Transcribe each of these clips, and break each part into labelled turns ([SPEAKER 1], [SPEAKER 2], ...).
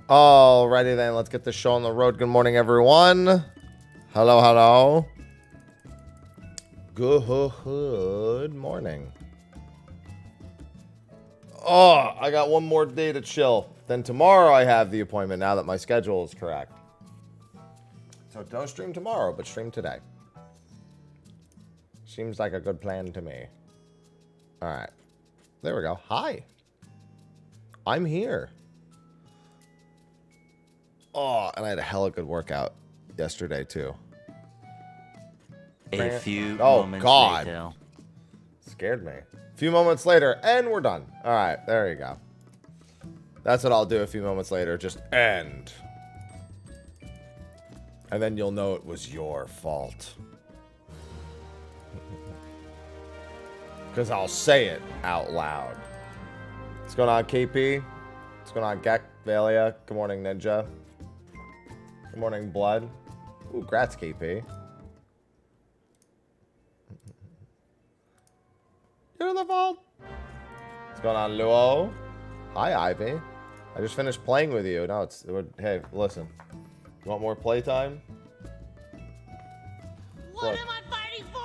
[SPEAKER 1] Alrighty then, let's get this show on the road. Good morning, everyone. Hello, hello. Good morning. Oh, I got one more day to chill. Then tomorrow I have the appointment now that my schedule is correct. So don't stream tomorrow, but stream today. Seems like a good plan to me. Alright. There we go. Hi. I'm here. Oh, and I had a hella good workout yesterday, too.
[SPEAKER 2] A few moments later.
[SPEAKER 1] Scared me. A few moments later, and we're done. All right, there you go. That's what I'll do a few moments later. Just end. And then you'll know it was your fault. Because I'll say it out loud. What's going on, KP? What's going on, Gek, Valia? Good morning, Ninja. Good morning, Blood. Ooh, grats, KP. You're the fault. What's going on, Luo? Hi, Ivy. I just finished playing with you. No, hey, listen. You want more playtime?
[SPEAKER 3] What am I fighting for?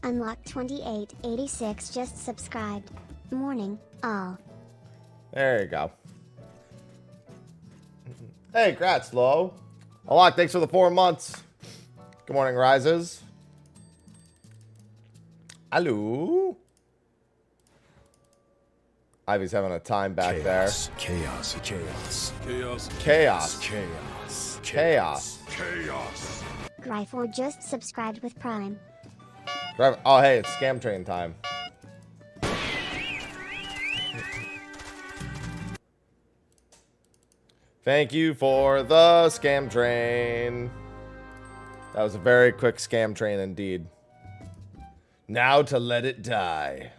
[SPEAKER 4] Unlock 2886 just subscribed. Morning, all.
[SPEAKER 1] There you go. Hey, grats, Lo. Unlock, thanks for the 4 months. Good morning, Rises. Hello. Ivy's having a time back
[SPEAKER 5] chaos,
[SPEAKER 1] there.
[SPEAKER 5] Chaos, chaos, chaos,
[SPEAKER 1] Chaos.
[SPEAKER 5] chaos,
[SPEAKER 1] Chaos.
[SPEAKER 5] chaos.
[SPEAKER 4] Gryfor just subscribed with Prime.
[SPEAKER 1] Oh, hey, it's Scam Train time. Thank you for the Scam Train. That was a very quick Scam Train indeed. Now to let it die.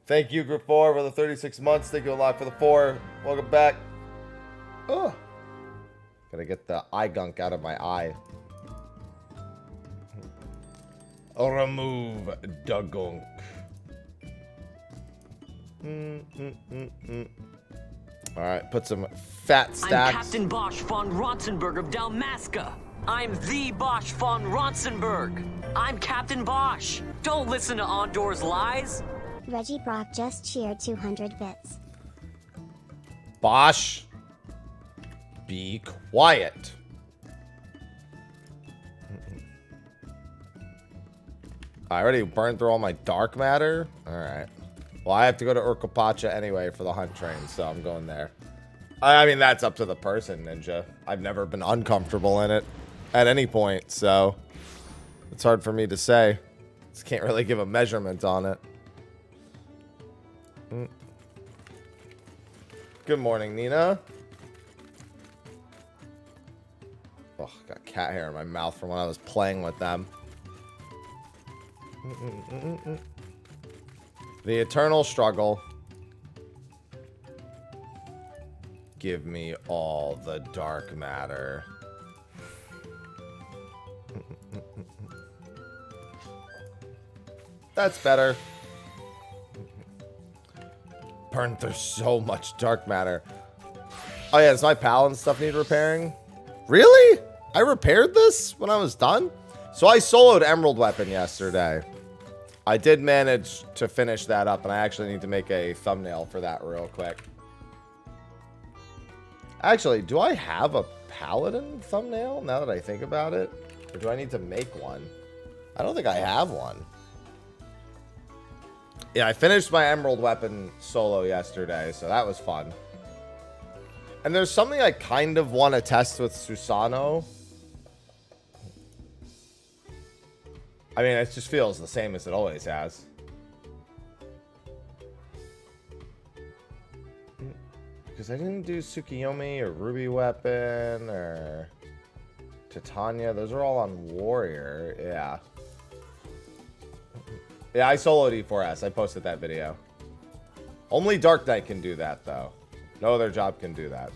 [SPEAKER 1] Thank you, Group 4, for the 36 months. Thank you, Unlock, for the 4. Welcome back. Oh, gotta get the eye gunk out of my eye. Remove the gunk. All right, put some fat stacks.
[SPEAKER 6] I'm Captain Bosch von Ronsenberg of Dalmasca. I'm the Bosch von Ronsenberg. I'm Captain Bosch. Don't listen to Ondor's lies.
[SPEAKER 4] Reggie Brock just cheered 200 bits.
[SPEAKER 1] Bosch, be quiet. I already burned through all my dark matter. All right. Well, I have to go to Urkapacha anyway for the hunt train, so I'm going there. I mean, that's up to the person, Ninja. I've never been uncomfortable in it at any point, so it's hard for me to say. Just can't really give a measurement on it. Good morning, Nina. Oh, got cat hair in my mouth from when I was playing with them. The eternal struggle. Give me all the dark matter. That's better. Burned through so much dark matter. Oh yeah, does my pal and stuff need repairing? Really? I repaired this when I was done? So I soloed Emerald Weapon yesterday. I did manage to finish that up, and I actually need to make a thumbnail for that real quick. Actually, do I have a Paladin thumbnail now that I think about it? Or do I need to make one? I don't think I have one. Yeah, I finished my Emerald Weapon solo yesterday, so that was fun. And there's something I kind of want to test with Susano. I mean, it just feels the same as it always has. Because I didn't do Tsukiyomi or Ruby Weapon or... Titania, those are all on Warrior. Yeah. Yeah, I soloed E4S. I posted that video. Only Dark Knight can do that, though. No other job can do that.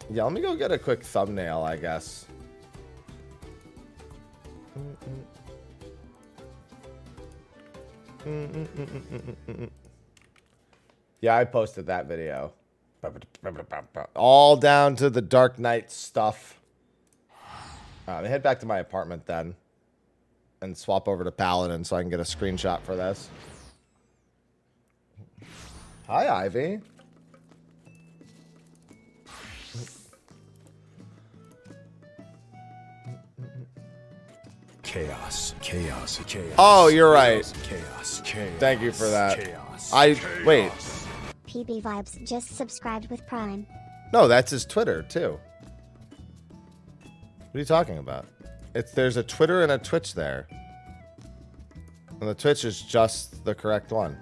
[SPEAKER 1] Yeah, let me go get a quick thumbnail, I guess. Yeah, I posted that video. All down to the Dark Knight stuff. Let me head back to my apartment then. And swap over to Paladin so I can get a screenshot for this. Hi, Ivy.
[SPEAKER 5] Chaos, chaos, chaos.
[SPEAKER 1] Oh, you're right.
[SPEAKER 5] Chaos, chaos.
[SPEAKER 1] Thank you for that.
[SPEAKER 5] Chaos,
[SPEAKER 1] Wait.
[SPEAKER 4] PB Vibes just subscribed with Prime.
[SPEAKER 1] No, that's his Twitter, too. What are you talking about? There's a Twitter and a Twitch there. And the Twitch is just the correct one.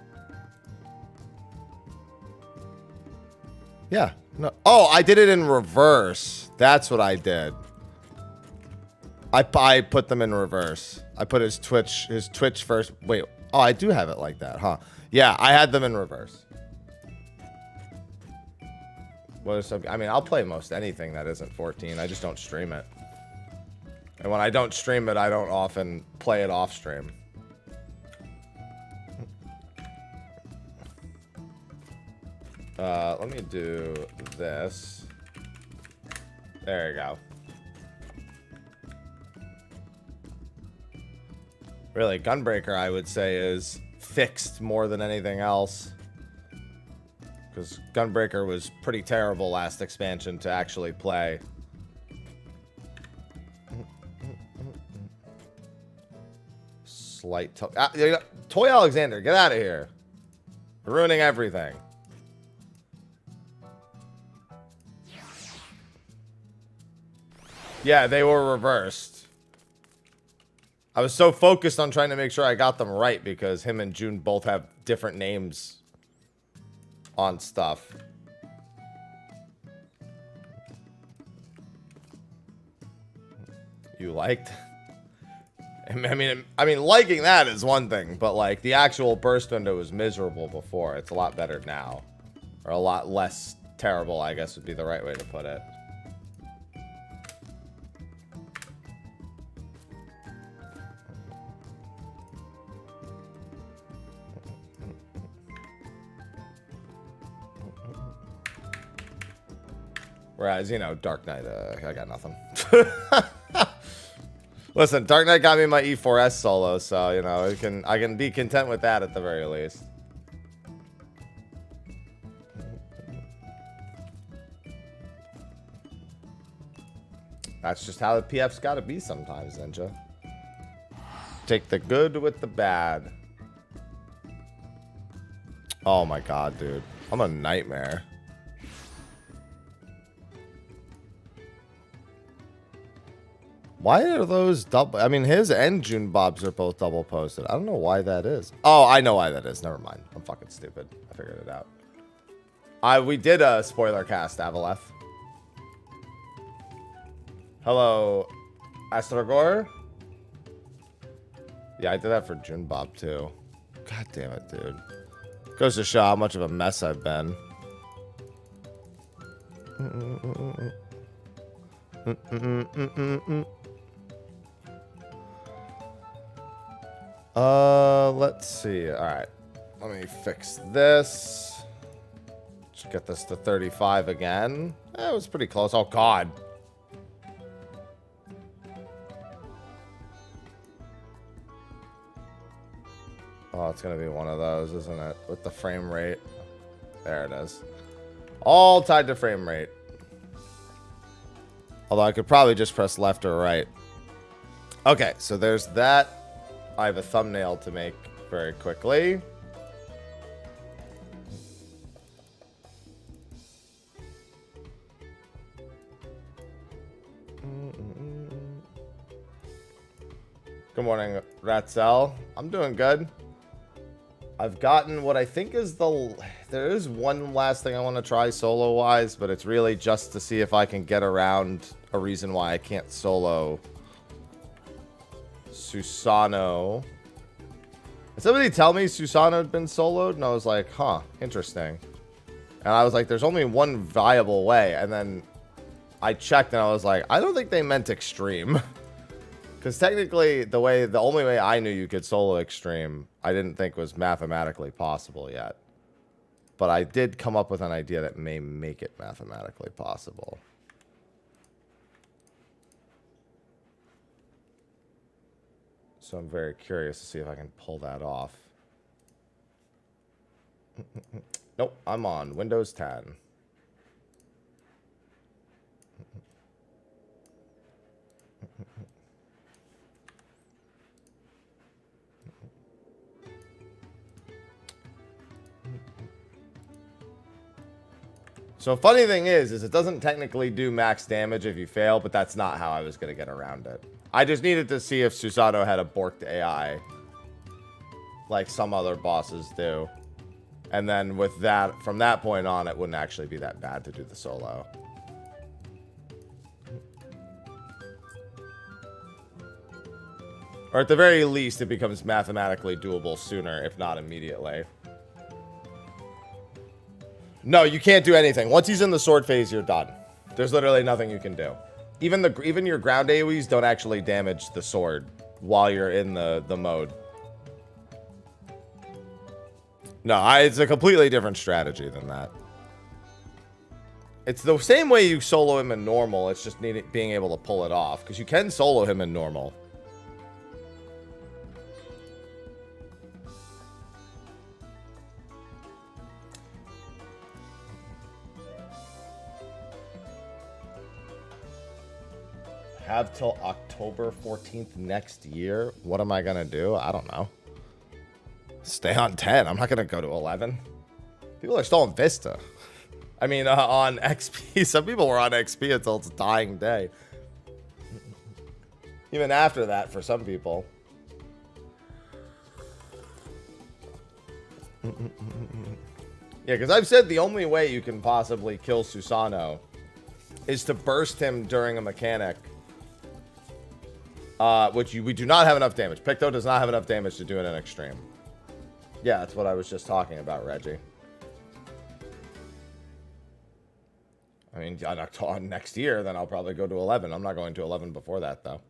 [SPEAKER 1] Yeah. No. Oh, I did it in reverse. That's what I did. I put them in reverse. I put his Twitch first. Wait. Oh, I do have it like that, huh? Yeah, I had them in reverse. I mean, I'll play most anything that isn't 14. I just don't stream it. And when I don't stream it, I don't often play it off stream. Let me do this. There you go. Really, Gunbreaker, I would say, is fixed more than anything else. Because Gunbreaker was pretty terrible last expansion to actually play. Slight Toy Alexander, get out of here. You're ruining everything. Yeah, they were reversed. I was so focused on trying to make sure I got them right because him and June both have different names on stuff. You liked? I mean, liking that is one thing, but like the actual burst window was miserable before. It's a lot better now, or a lot less terrible, I guess would be the right way to put it. Whereas, you know, Dark Knight, I got nothing. Listen, Dark Knight got me my E4S solo, so, you know, I can be content with that at the very least. That's just how the PF's got to be sometimes, Ninja. Take the good with the bad. Oh my god, dude. I'm a nightmare. Why are those double? I mean, his and June Bob's are both double posted. I don't know why that is. Oh, I know why that is. Never mind. I'm fucking stupid. I figured it out. We did a spoiler cast, Avaleth. Hello, Astrogor. Yeah, I did that for June Bob too. God damn it, dude. Goes to show how much of a mess I've been. Let's see. All right, let me fix this. Just get this to 35 again. That was pretty close. Oh god. Oh, it's gonna be one of those, isn't it? With the frame rate. There it is. All tied to frame rate. Although I could probably just press left or right. Okay, so there's that. I have a thumbnail to make very quickly. Good morning, Ratzel. I'm doing good. I've gotten what I think is there is one last thing I want to try solo-wise, but it's really just to see if I can get around a reason why I can't solo Susano. Did somebody tell me Susano had been soloed? And I was like, huh, interesting. And I was like, there's only one viable way. And then I checked and I was like, I don't think they meant extreme. Because technically, the only way I knew you could solo extreme, I didn't think was mathematically possible yet. But I did come up with an idea that may make it mathematically possible. So I'm very curious to see if I can pull that off. Nope, I'm on Windows 10. So funny thing is it doesn't technically do max damage if you fail, but that's not how I was going to get around it. I just needed to see if Susano had a borked AI, like some other bosses do. And then with that, from that point on, it wouldn't actually be that bad to do the solo. Or at the very least, it becomes mathematically doable sooner, if not immediately. No, you can't do anything. Once he's in the sword phase, you're done. There's literally nothing you can do. Even your ground AoEs don't actually damage the sword while you're in the mode. No, it's a completely different strategy than that. It's the same way you solo him in normal. It's just being able to pull it off. Because you can solo him in normal. Have till October 14th next year. What am I going to do? I don't know. Stay on 10. I'm not going to go to 11. People are still on Vista. I mean, on XP. Some people were on XP until its dying day. Even after that, for some people. Yeah, because I've said the only way you can possibly kill Susano is to burst him during a mechanic. Which we do not have enough damage. Picto does not have enough damage to do it in extreme. Yeah, that's what I was just talking about, Reggie. I mean, on next year, then I'll probably go to 11. I'm not going to 11 before that, though.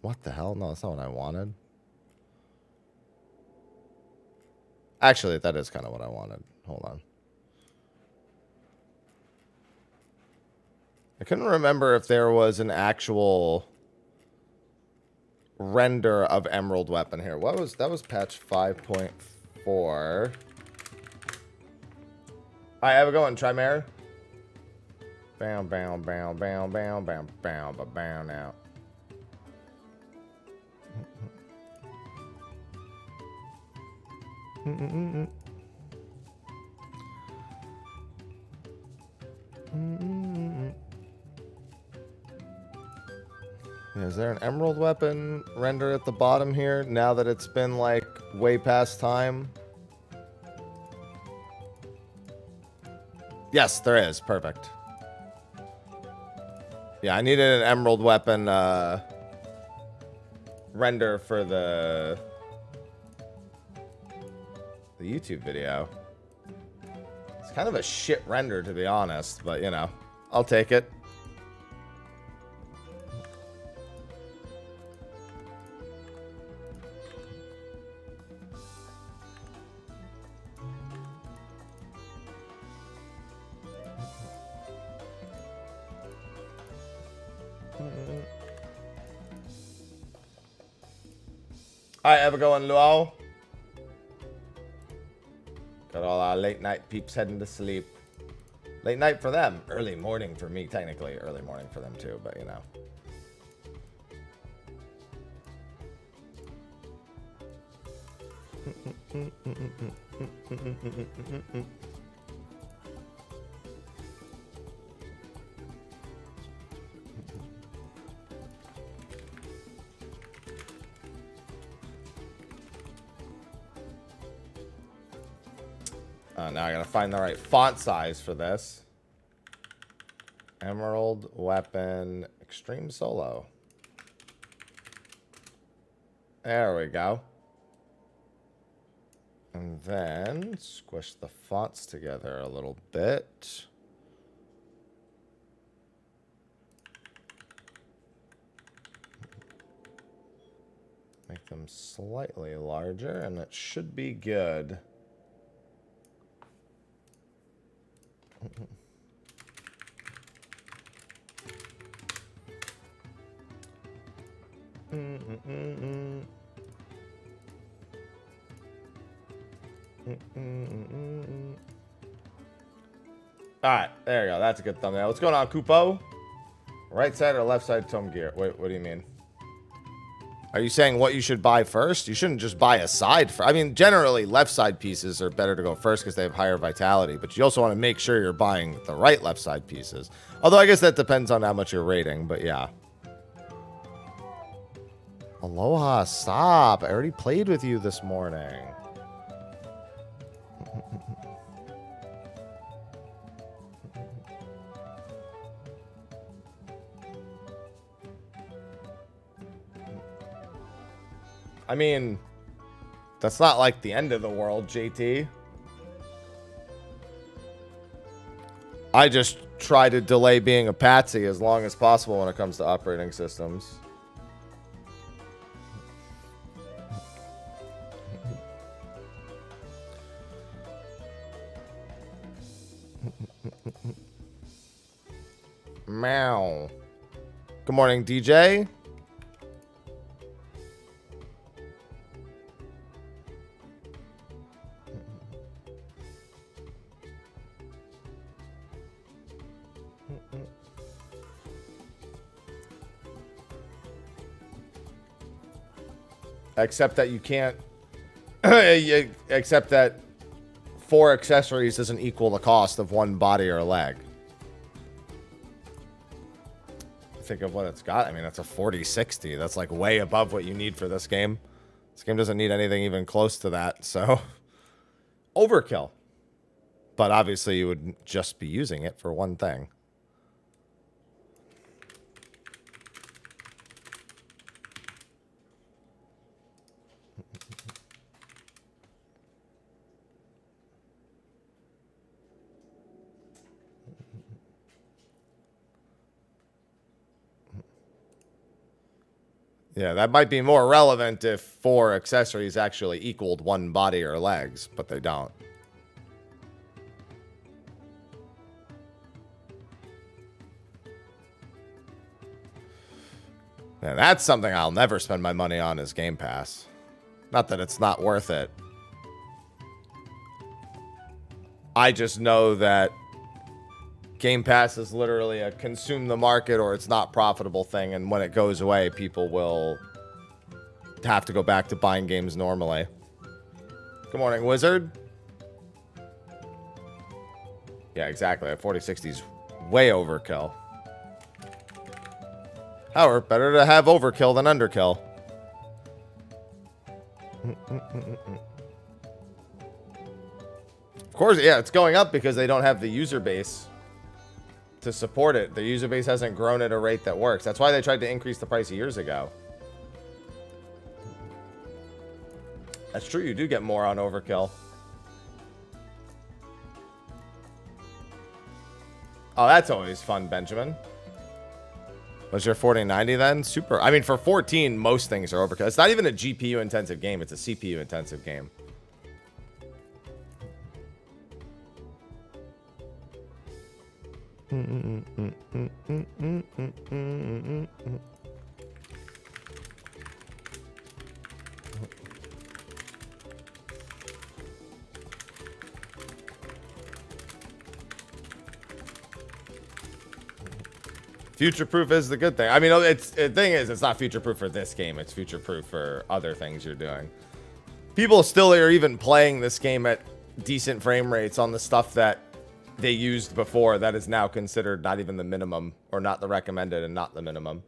[SPEAKER 1] What the hell? No, that's not what I wanted. Actually, that is kind of what I wanted. Hold on. I couldn't remember if there was an actual render of Emerald Weapon here. That was patch 5.4. Alright, have a go on, Trimare. Bam, bam, bam, bam, bam, bam, bam, bam, bam, now. Yeah, is there an Emerald Weapon render at the bottom here now that it's been like way past time? Yes, there is. Perfect. Yeah, I needed an Emerald Weapon render for the YouTube video. It's kind of a shit render, to be honest, but you know, I'll take it. Alright, have a go on, Luau. Got all our late night peeps heading to sleep. Late night for them. Early morning for me. Technically, early morning for them too, but you know. Now I gotta find the right font size for this. Emerald Weapon Extreme Solo. There we go. And then squish the fonts together a little bit. Make them slightly larger, and it should be good. Alright, there you go. That's a good thumbnail. What's going on, Kupo? Right side or left side tome gear? Wait, what do you mean? Are you saying what you should buy first? You shouldn't just buy a side. I mean, generally, left side pieces are better to go first because they have higher vitality. But you also want to make sure you're buying the right left side pieces. Although I guess that depends on how much you're rating. But yeah. Aloha, stop. I already played with you this morning. I mean, that's not like the end of the world, JT. I just try to delay being a patsy as long as possible when it comes to operating systems. Meow. Good morning, DJ. Except that you can't... except that 4 accessories doesn't equal the cost of 1 body or leg. Think of what it's got. I mean, that's a 4060. That's like way above what you need for this game. This game doesn't need anything even close to that, so... Overkill. But obviously you would just be using it for one thing. Yeah, that might be more relevant if 4 accessories actually equaled 1 body or legs, but they don't. Yeah, that's something I'll never spend my money on is Game Pass. Not that it's not worth it. I just know that Game Pass is literally a consume the market or it's not profitable thing, and when it goes away, people will have to go back to buying games normally. Good morning, Wizard. Yeah, exactly. A 4060 is way overkill. However, better to have overkill than underkill. Of course, yeah, it's going up because they don't have the user base to support it. The user base hasn't grown at a rate that works. That's why they tried to increase the price years ago. That's true, you do get more on overkill. Oh, that's always fun, Benjamin. Was your 4090 then? Super. I mean, for 14, most things are overkill. It's not even a GPU intensive game, it's a CPU intensive game. Future-proof is the good thing. I mean, the thing is, it's not future-proof for this game. It's future-proof for other things you're doing. People still are even playing this game at decent frame rates on the stuff that they used before that is now considered not even the minimum, or not the recommended and not the minimum.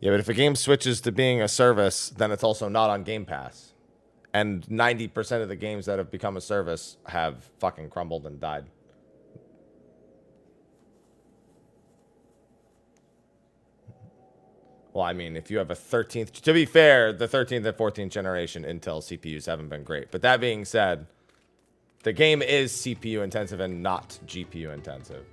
[SPEAKER 1] Yeah, but if a game switches to being a service, then it's also not on Game Pass. And 90% of the games that have become a service have fucking crumbled and died. Well, I mean, if you have a 13th... To be fair, the 13th and 14th generation Intel CPUs haven't been great. But that being said, the game is CPU intensive and not GPU intensive.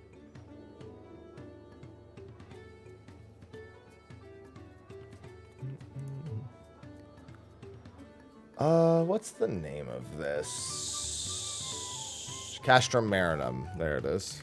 [SPEAKER 1] What's the name of this? Castrum Marinum. There it is.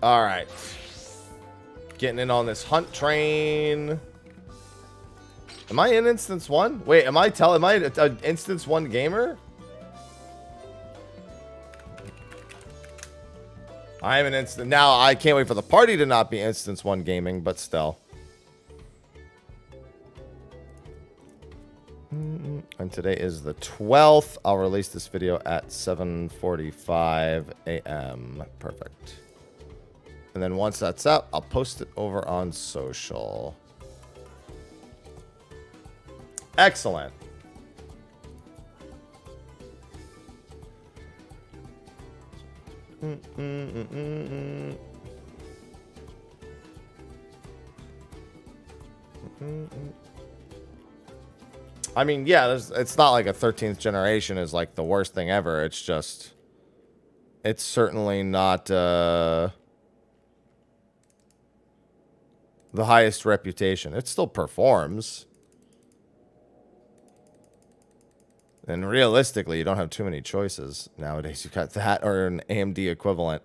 [SPEAKER 1] All right. Getting in on this hunt train. Am I in instance 1? Wait, am I an instance 1 gamer? I am an instant. Now, I can't wait for the party to not be instance 1 gaming, but still. And today is the 12th. I'll release this video at 7:45 a.m. Perfect. And then once that's up, I'll post it over on social. Excellent. I mean, yeah, it's not like a 13th generation is like the worst thing ever. It's just, it's certainly not the highest reputation. It still performs. And realistically, you don't have too many choices nowadays. You've got that or an AMD equivalent.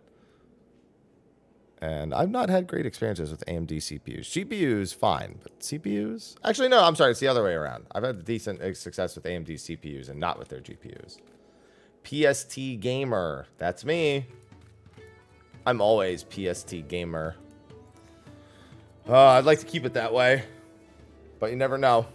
[SPEAKER 1] And I've not had great experiences with AMD CPUs. GPUs, fine. But CPUs? Actually, no, I'm sorry. It's the other way around. I've had decent success with AMD CPUs and not with their GPUs. PST Gamer. That's me. I'm always PST Gamer. I'd like to keep it that way. But you never know.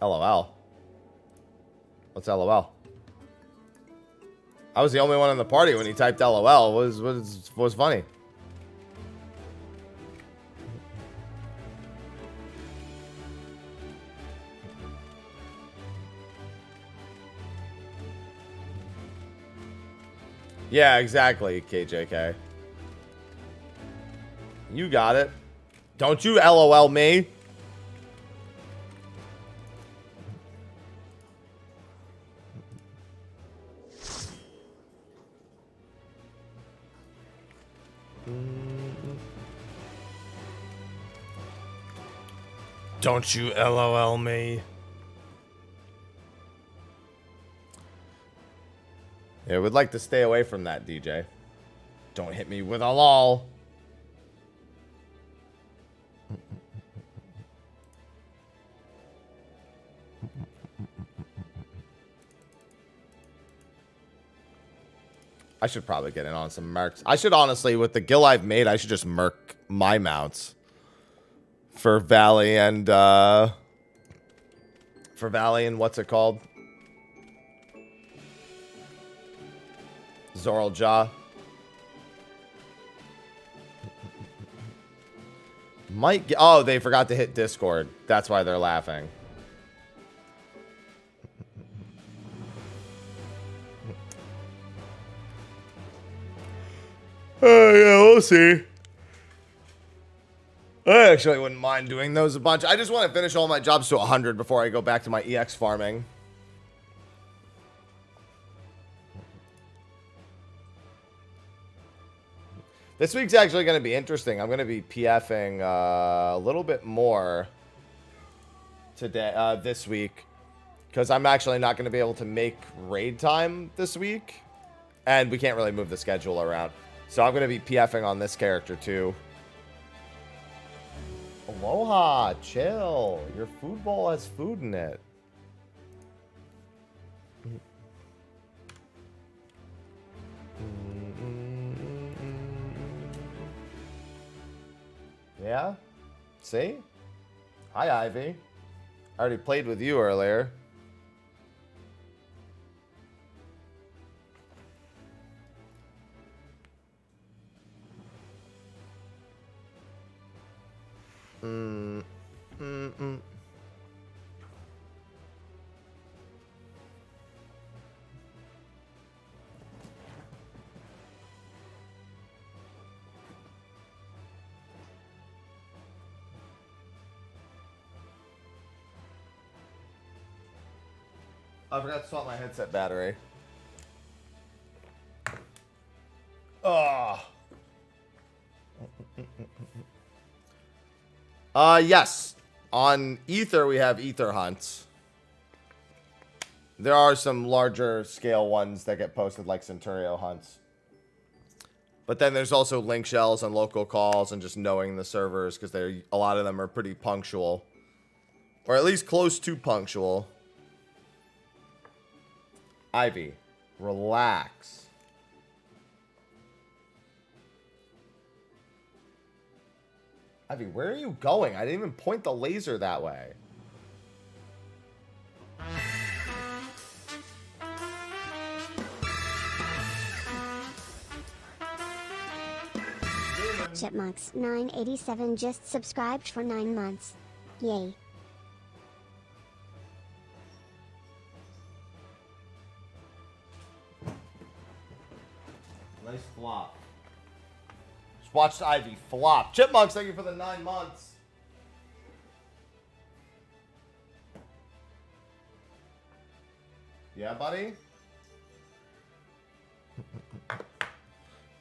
[SPEAKER 1] LOL. What's LOL? I was the only one in the party when he typed LOL. What was funny? Yeah, exactly, KJK. You got it. Don't you LOL me. Don't you LOL me. Yeah, would like to stay away from that, DJ. Don't hit me with a lol. I should probably get in on some mercs. I should honestly, with the guild I've made, I should just merc my mounts for Valley and what's it called? Zoral Jaw. Oh, they forgot to hit Discord. That's why they're laughing. Yeah, we'll see. I actually wouldn't mind doing those a bunch. I just want to finish all my jobs to 100 before I go back to my EX farming. This week's actually going to be interesting. I'm going to be PFing a little bit more today, this week, because I'm actually not going to be able to make raid time this week, and we can't really move the schedule around. So I'm going to be PFing on this character too. Aloha, chill. Your food bowl has food in it. Yeah? See? Hi, Ivy. I already played with you earlier. I forgot to swap my headset battery. Ugh. Yes. On Ether, we have Ether hunts. There are some larger scale ones that get posted, like Centurio hunts. But then there's also link shells and local calls and just knowing the servers, because a lot of them are pretty punctual. Or at least close to punctual. Ivy, relax. Ivy, where are you going? I didn't even point the laser that way.
[SPEAKER 4] Chipmunks 987 just subscribed for 9 months. Yay.
[SPEAKER 1] Nice flop. Just watched Ivy flop. Chipmunks, thank you for the 9 months. Yeah, buddy?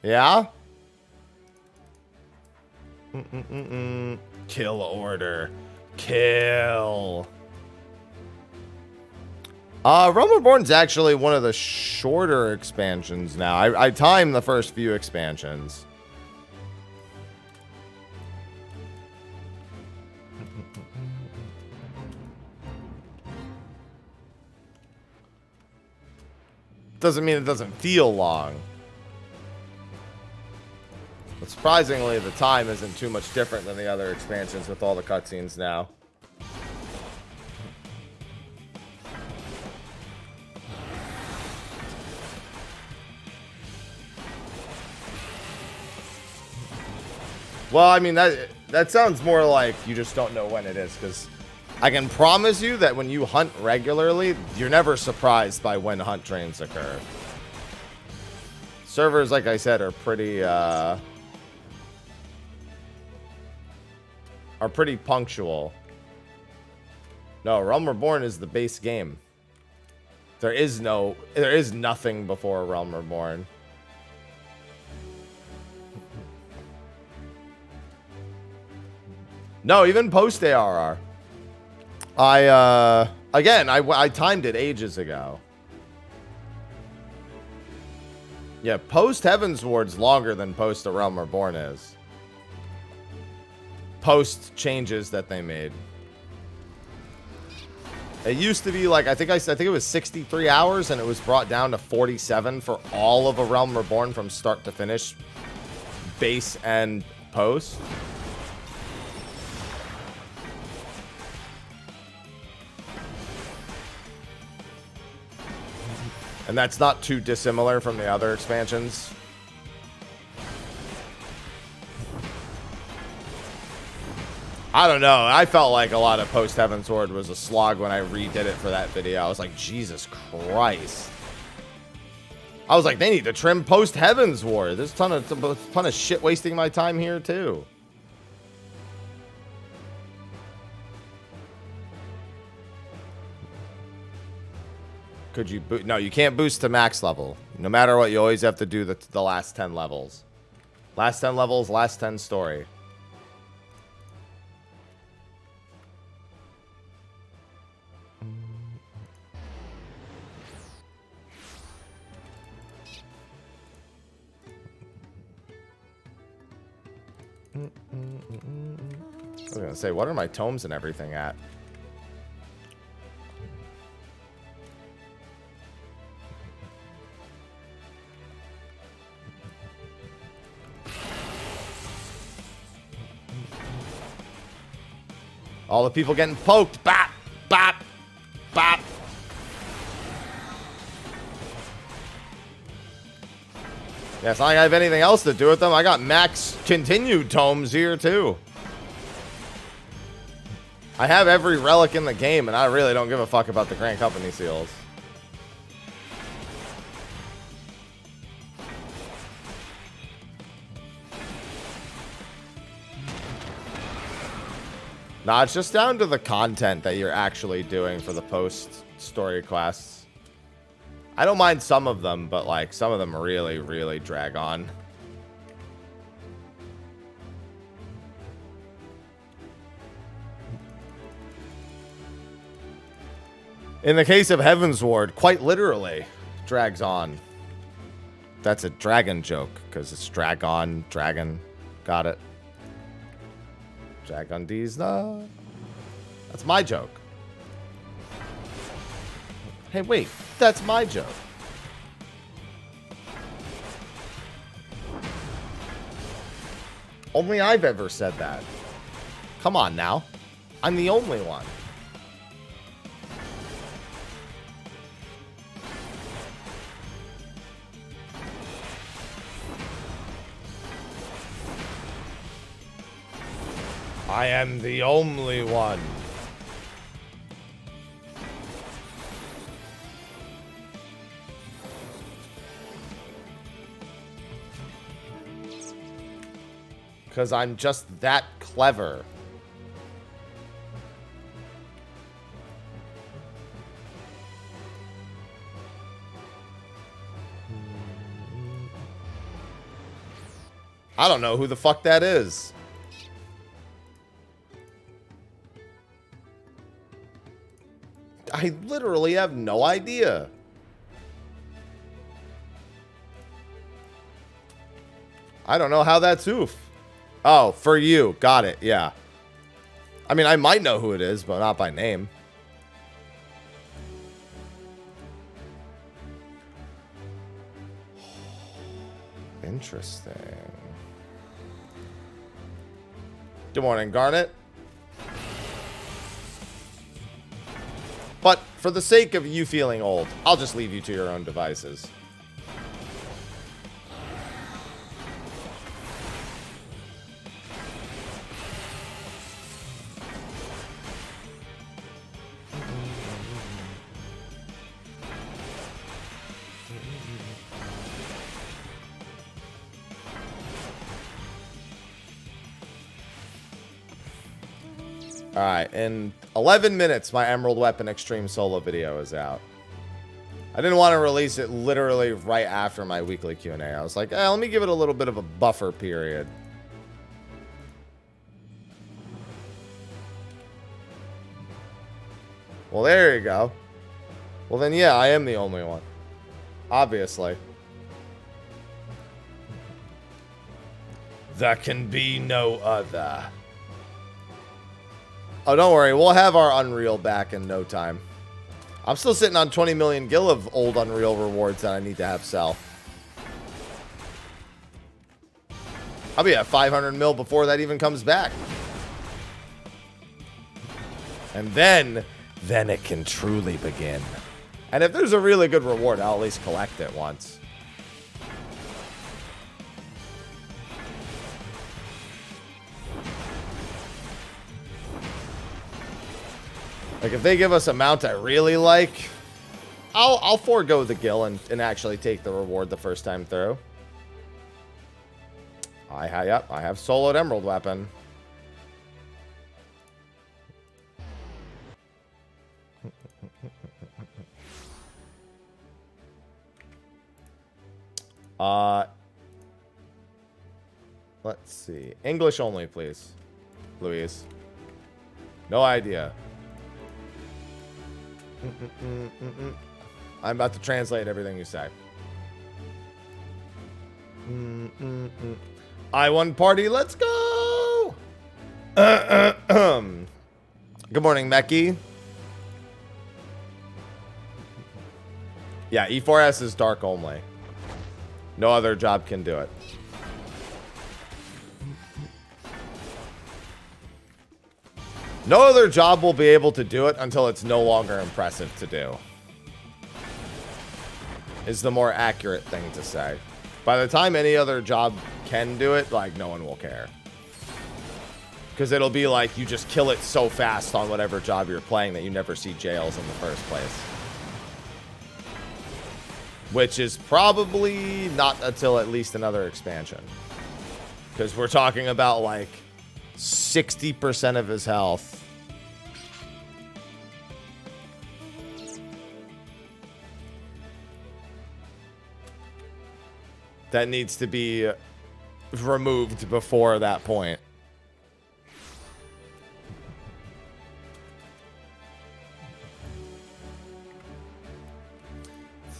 [SPEAKER 1] Yeah? Kill order. Kill. Realm Reborn's actually one of the shorter expansions now. I timed the first few expansions. Doesn't mean it doesn't feel long. But surprisingly, the time isn't too much different than the other expansions with all the cutscenes now. Well, I mean, that sounds more like you just don't know when it is, because I can promise you that when you hunt regularly, you're never surprised by when hunt trains occur. Servers, like I said, are pretty punctual. No, Realm Reborn is the base game. There is nothing before Realm Reborn. No, even post ARR. I timed it ages ago. Yeah, post Heavensward's longer than post A Realm Reborn is. Post changes that they made. It used to be like, I think it was 63 hours, and it was brought down to 47 for all of A Realm Reborn from start to finish, base and post. And that's not too dissimilar from the other expansions. I don't know. I felt like a lot of post Heavensward was a slog when I redid it for that video. I was like, Jesus Christ. I was like, they need to trim post Heavensward. There's a ton of shit wasting my time here too. Could you boost? No, you can't boost to max level. No matter what, you always have to do the last 10 levels. Last 10 levels, last 10 story. I was gonna say, what are my tomes and everything at? All the people getting poked. Bop, bop, bop. Yeah, it's not like I have anything else to do with them. I got max continued tomes here, too. I have every relic in the game, and I really don't give a fuck about the Grand Company seals. Nah, it's just down to the content that you're actually doing for the post-story quests. I don't mind some of them, but, like, some of them really, really drag on. In the case of Heaven's Ward, quite literally, drags on. That's a dragon joke, because it's dragon. Got it. Dragon D's the... That's my joke. Hey, wait. That's my joke. Only I've ever said that. Come on now. I'm the only one. I am the only one. Because I'm just that clever. I don't know who the fuck that is. I literally have no idea. I don't know how that's oof. Oh, for you. Got it. Yeah. I mean, I might know who it is, but not by name. Interesting. Good morning, Garnet. But for the sake of you feeling old, I'll just leave you to your own devices. Alright, in 11 minutes, my Emerald Weapon Extreme Solo video is out. I didn't want to release it literally right after my weekly Q&A. I was like, let me give it a little bit of a buffer period. Well, there you go. Well, then, yeah, I am the only one. Obviously. There can be no other. Oh, don't worry. We'll have our Unreal back in no time. I'm still sitting on 20 million gil of old Unreal rewards that I need to have sell. I'll be at 500 mil before that even comes back. And then it can truly begin. And if there's a really good reward, I'll at least collect it once. Like, if they give us a mount I really like, I'll forego the gil and actually take the reward the first time through. Yep, I have soloed Emerald Weapon. Let's see. English only, please. Louise. No idea. I'm about to translate everything you say. I won party. Let's go. Good morning, Meki. Yeah, E4S is dark only. No other job can do it. No other job will be able to do it until it's no longer impressive to do. Is the more accurate thing to say. By the time any other job can do it, like, no one will care. Because it'll be like you just kill it so fast on whatever job you're playing that you never see jails in the first place. Which is probably not until at least another expansion. Because we're talking about like 60% of his health. That needs to be removed before that point.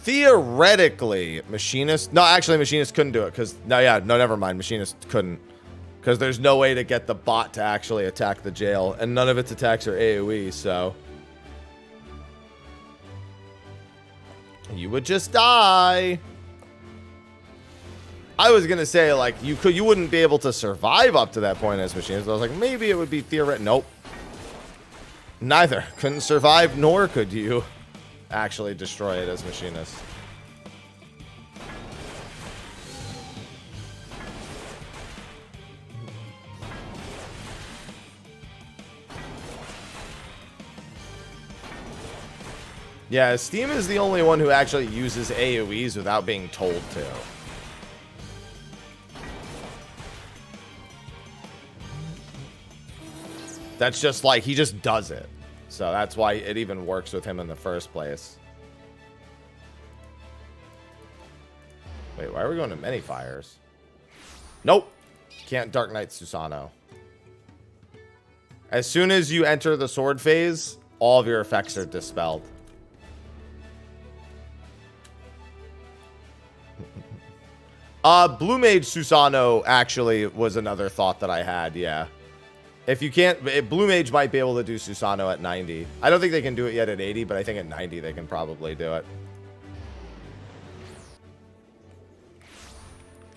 [SPEAKER 1] Theoretically, Machinist... No, actually, Machinist couldn't do it. Because... No, yeah. No, never mind. Machinist couldn't. Because there's no way to get the bot to actually attack the jail. And none of its attacks are AoE, so... You would just die. I was going to say, like, you wouldn't be able to survive up to that point as Machinist. I was like, maybe it would be theoretical. Nope. Neither. Couldn't survive, nor could you actually destroy it as Machinist. Yeah, Steam is the only one who actually uses AoEs without being told to. That's just like, he just does it. So that's why it even works with him in the first place. Wait, why are we going to many fires? Nope. Can't Dark Knight Susano. As soon as you enter the sword phase, all of your effects are dispelled. Blue Mage Susano actually was another thought that I had, yeah. If you can't, Blue Mage might be able to do Susano at 90. I don't think they can do it yet at 80, but I think at 90 they can probably do it.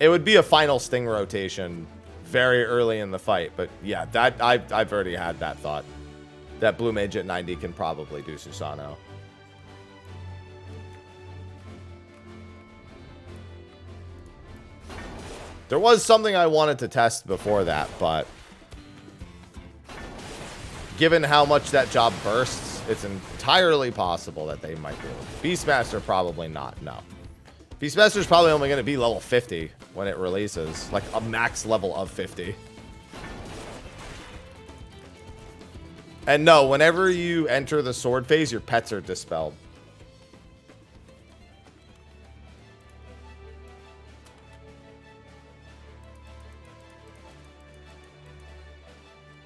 [SPEAKER 1] It would be a final Sting rotation very early in the fight, but yeah, that I've already had that thought. That Blue Mage at 90 can probably do Susano. There was something I wanted to test before that, but given how much that job bursts, it's entirely possible that they might do it. Beastmaster, probably not, no. Beastmaster's probably only going to be level 50 when it releases. Like, a max level of 50. And no, whenever you enter the sword phase, your pets are dispelled.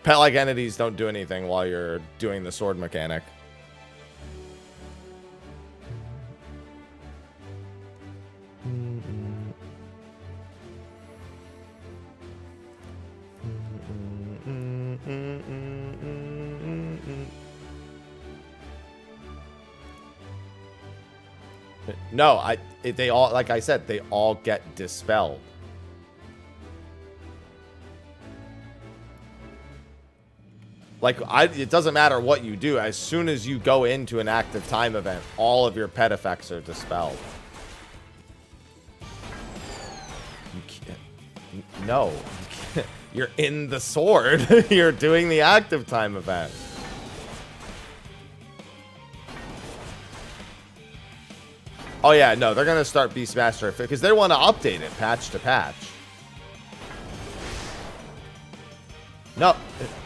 [SPEAKER 1] Pet-like entities don't do anything while you're doing the sword mechanic. No, they all, like I said, they all get dispelled. Like, it doesn't matter what you do. As soon as you go into an active time event, all of your pet effects are dispelled. You can't. No. You can't. You're in the sword. You're doing the active time event. Oh, yeah. No, they're going to start Beastmaster because they want to update it patch to patch.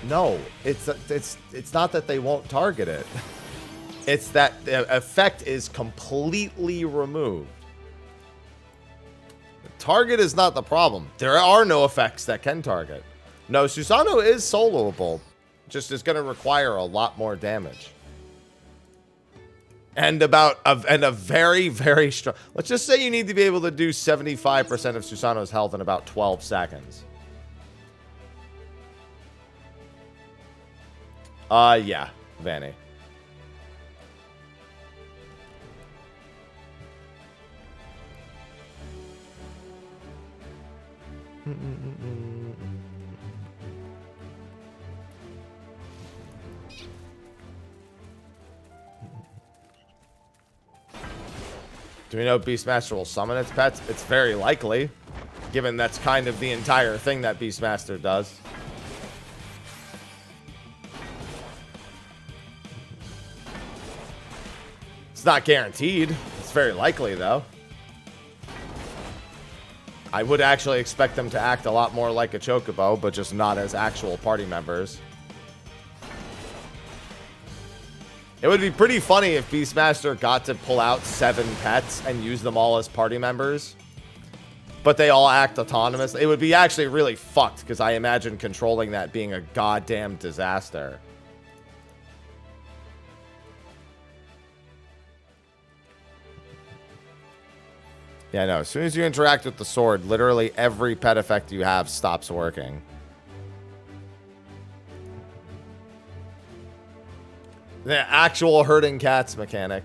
[SPEAKER 1] No, it's not that they won't target it. It's that the effect is completely removed. Target is not the problem. There are no effects that can target. No, Susanoo is soloable. Just is going to require a lot more damage. And a very, very strong... Let's just say you need to be able to do 75% of Susanoo's health in about 12 seconds. Yeah, Vanny. Do we know Beastmaster will summon its pets? It's very likely, given that's kind of the entire thing that Beastmaster does. It's not guaranteed. It's very likely, though. I would actually expect them to act a lot more like a Chocobo, but just not as actual party members. It would be pretty funny if Beastmaster got to pull out 7 pets and use them all as party members, but they all act autonomous. It would be actually really fucked, because I imagine controlling that being a goddamn disaster. Yeah, no, as soon as you interact with the sword, literally every pet effect you have stops working. The actual herding cats mechanic.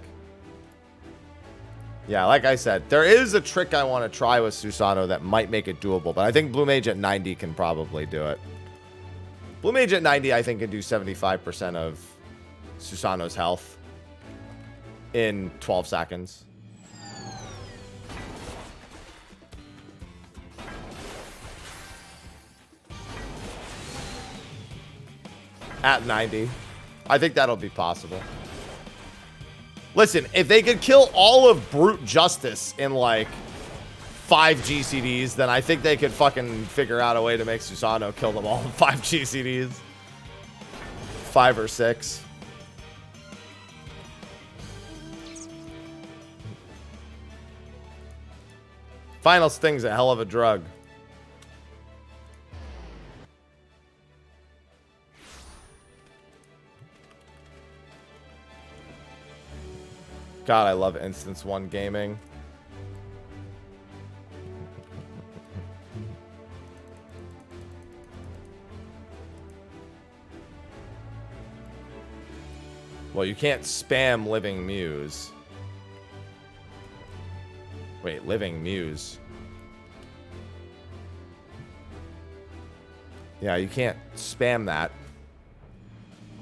[SPEAKER 1] Yeah, like I said, there is a trick I want to try with Susanoo that might make it doable, but I think Blue Mage at 90 can probably do it. Blue Mage at 90, I think, can do 75% of Susanoo's health in 12 seconds. At 90. I think that'll be possible. Listen, if they could kill all of Brute Justice in like 5 GCDs, then I think they could fucking figure out a way to make Susanoo kill them all in 5 GCDs. 5 or 6. Final Sting's a hell of a drug. God, I love Instance 1 gaming. Well, you can't spam Living Muse. Wait, Living Muse. Yeah, you can't spam that.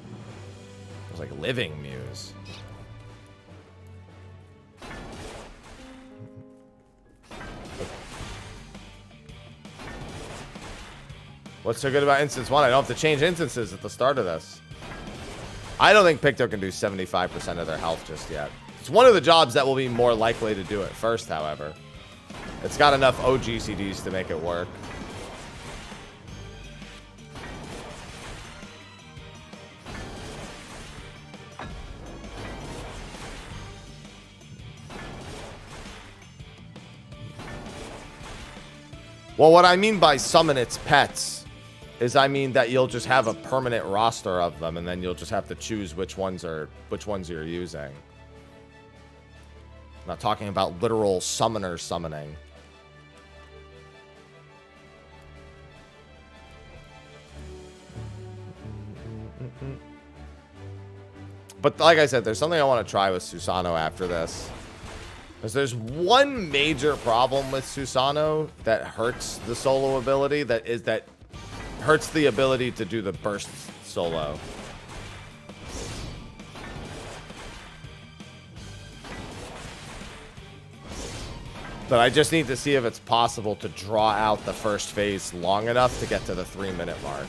[SPEAKER 1] It was like Living Muse. What's so good about Instance 1? I don't have to change instances at the start of this. I don't think Picto can do 75% of their health just yet. It's one of the jobs that will be more likely to do it first, however. It's got enough OGCDs to make it work. Well, what I mean by summon its pets is I mean that you'll just have a permanent roster of them, and then you'll just have to choose which ones you're using. I'm not talking about literal summoner summoning. But like I said, there's something I want to try with Susanoo after this. Because there's one major problem with Susanoo that hurts the solo ability, that hurts the ability to do the burst solo. But I just need to see if it's possible to draw out the first phase long enough to get to the 3-minute mark.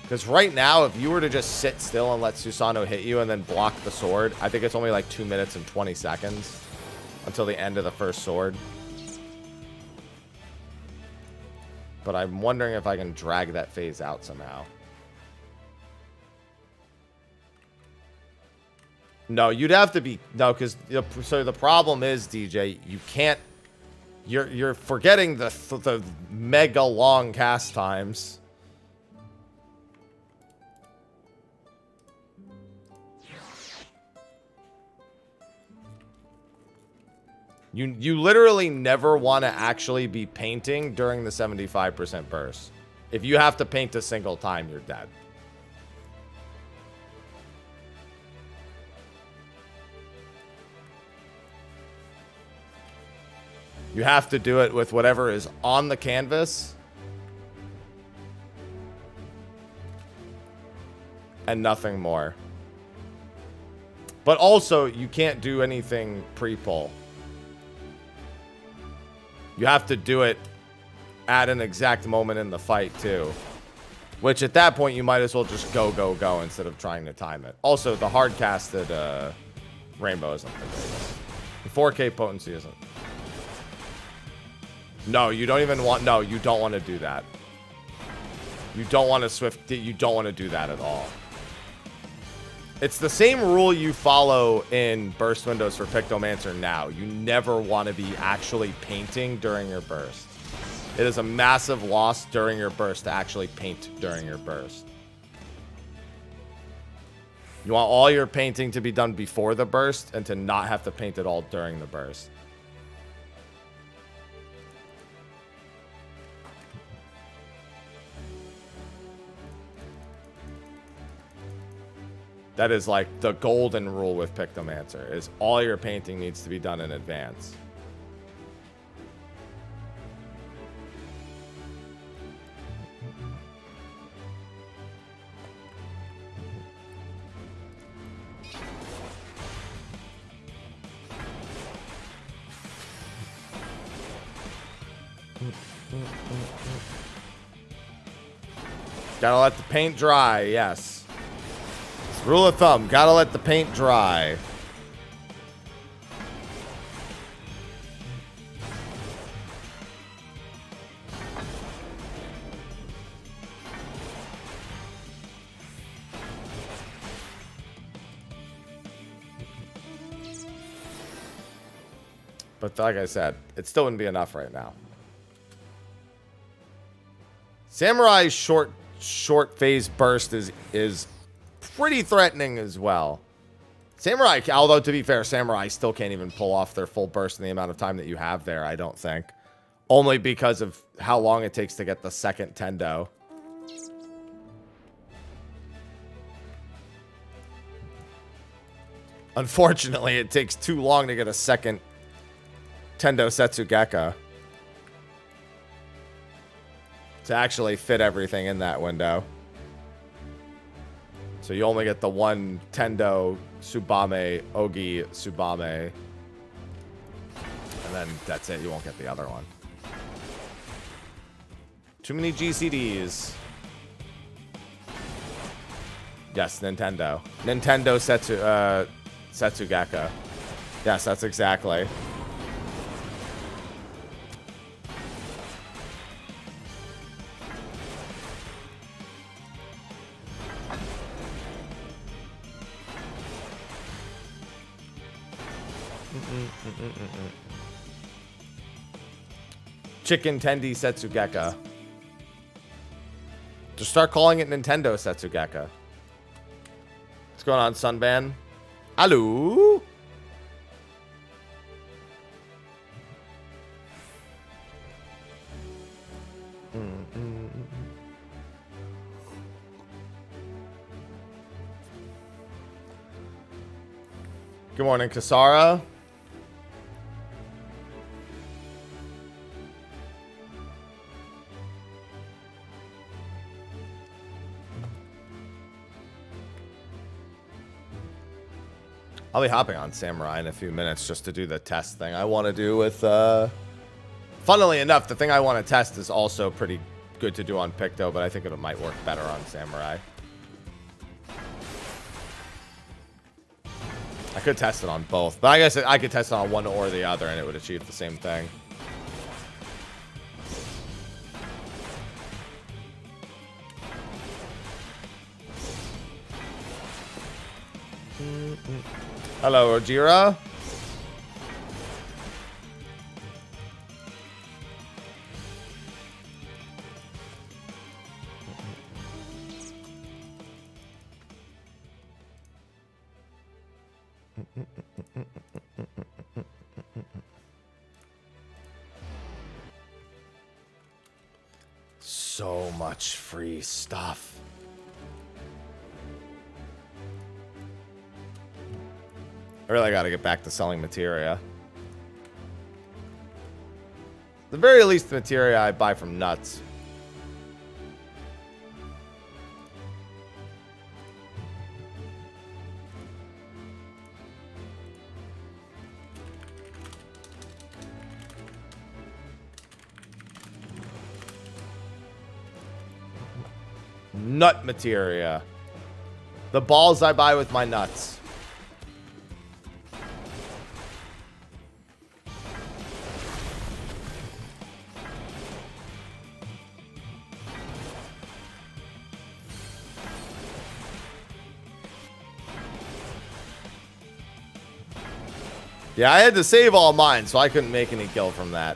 [SPEAKER 1] Because right now, if you were to just sit still and let Susanoo hit you and then block the sword, I think it's only like 2 minutes and 20 seconds until the end of the first sword. But I'm wondering if I can drag that phase out somehow. No, you'd have to be... No, because... So the problem is, DJ, you can't You're forgetting the mega long cast times. You literally never want to actually be painting during the 75% burst. If you have to paint a single time, you're dead. You have to do it with whatever is on the canvas and nothing more. But also, you can't do anything pre-pull. You have to do it at an exact moment in the fight, too. Which, at that point, you might as well just go instead of trying to time it. Also, the hard-casted rainbow isn't the greatest. The 4K potency isn't. No, you don't even want... No, you don't want to do that. You don't want to swift... You don't want to do that at all. It's the same rule you follow in burst windows for Pictomancer now. You never want to be actually painting during your burst. It is a massive loss during your burst to actually paint during your burst. You want all your painting to be done before the burst and to not have to paint it all during the burst. That is like the golden rule with Pictomancer, is all your painting needs to be done in advance. Gotta let the paint dry, yes. Rule of thumb, gotta let the paint dry. But like I said, it still wouldn't be enough right now. Samurai's short phase burst is pretty threatening as well. Samurai, although to be fair, Samurai still can't even pull off their full burst in the amount of time that you have there, I don't think. Only because of how long it takes to get the second Tendo. Unfortunately, it takes too long to get a second Tendo Setsugeka to actually fit everything in that window. So you only get the one Tendo, Tsubame, Ogi, Tsubame. And then that's it. You won't get the other one. Too many GCDs. Yes, Nintendo. Nintendo Setsugeka. Yes, that's exactly. Chicken Tendi Setsugeka. Just start calling it Nintendo Setsugeka. What's going on, Sunban? Hello? Good morning, Kasara. I'll be hopping on Samurai in a few minutes just to do the test thing I want to do with, funnily enough, the thing I want to test is also pretty good to do on Picto, but I think it might work better on Samurai. I could test it on both, but I guess I could test it on one or the other and it would achieve the same thing. Hello, Ojira. So much free stuff. I really gotta get back to selling materia. At the very least, the materia I buy from nuts. Nut materia. The balls I buy with my nuts. Yeah, I had to save all mine, so I couldn't make any kill from that.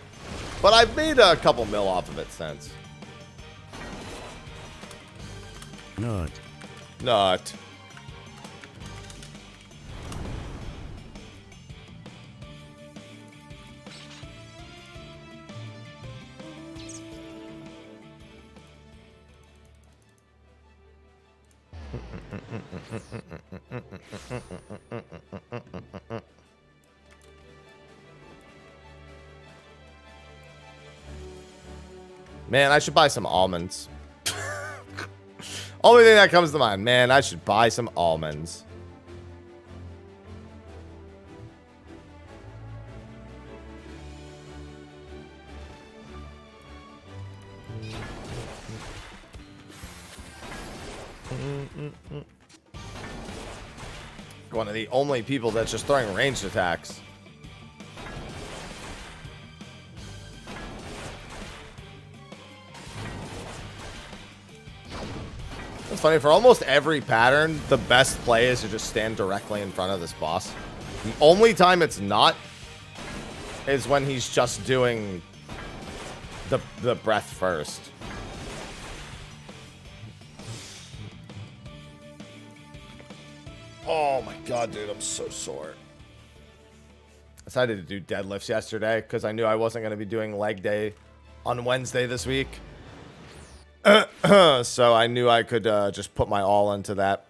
[SPEAKER 1] But I've made a couple mil off of it since.
[SPEAKER 5] Nut.
[SPEAKER 1] Nut. Man, I should buy some almonds. Only thing that comes to mind. Man, I should buy some almonds. One of the only people that's just throwing ranged attacks. It's funny, for almost every pattern, the best play is to just stand directly in front of this boss. The only time it's not is when he's just doing the breath first. Oh my god, dude, I'm so sore. I decided to do deadlifts yesterday because I knew I wasn't going to be doing leg day on Wednesday this week. So I knew I could just put my all into that.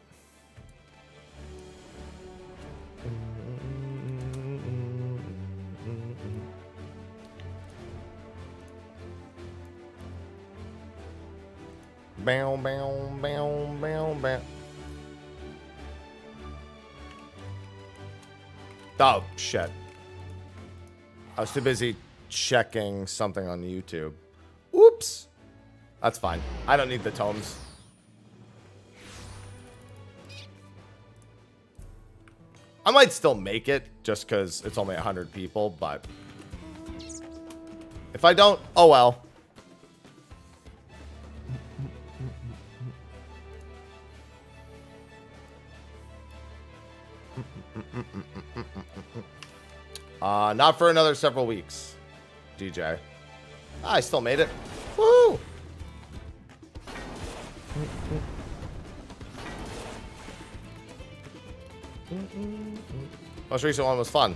[SPEAKER 1] Bow, bow, bow, bow, bow. Oh, shit. I was too busy checking something on YouTube. Oops. That's fine. I don't need the tomes. I might still make it just because it's only 100 people, but if I don't, oh well. Not for another several weeks, DJ. I still made it. Woo! Most recent one was fun.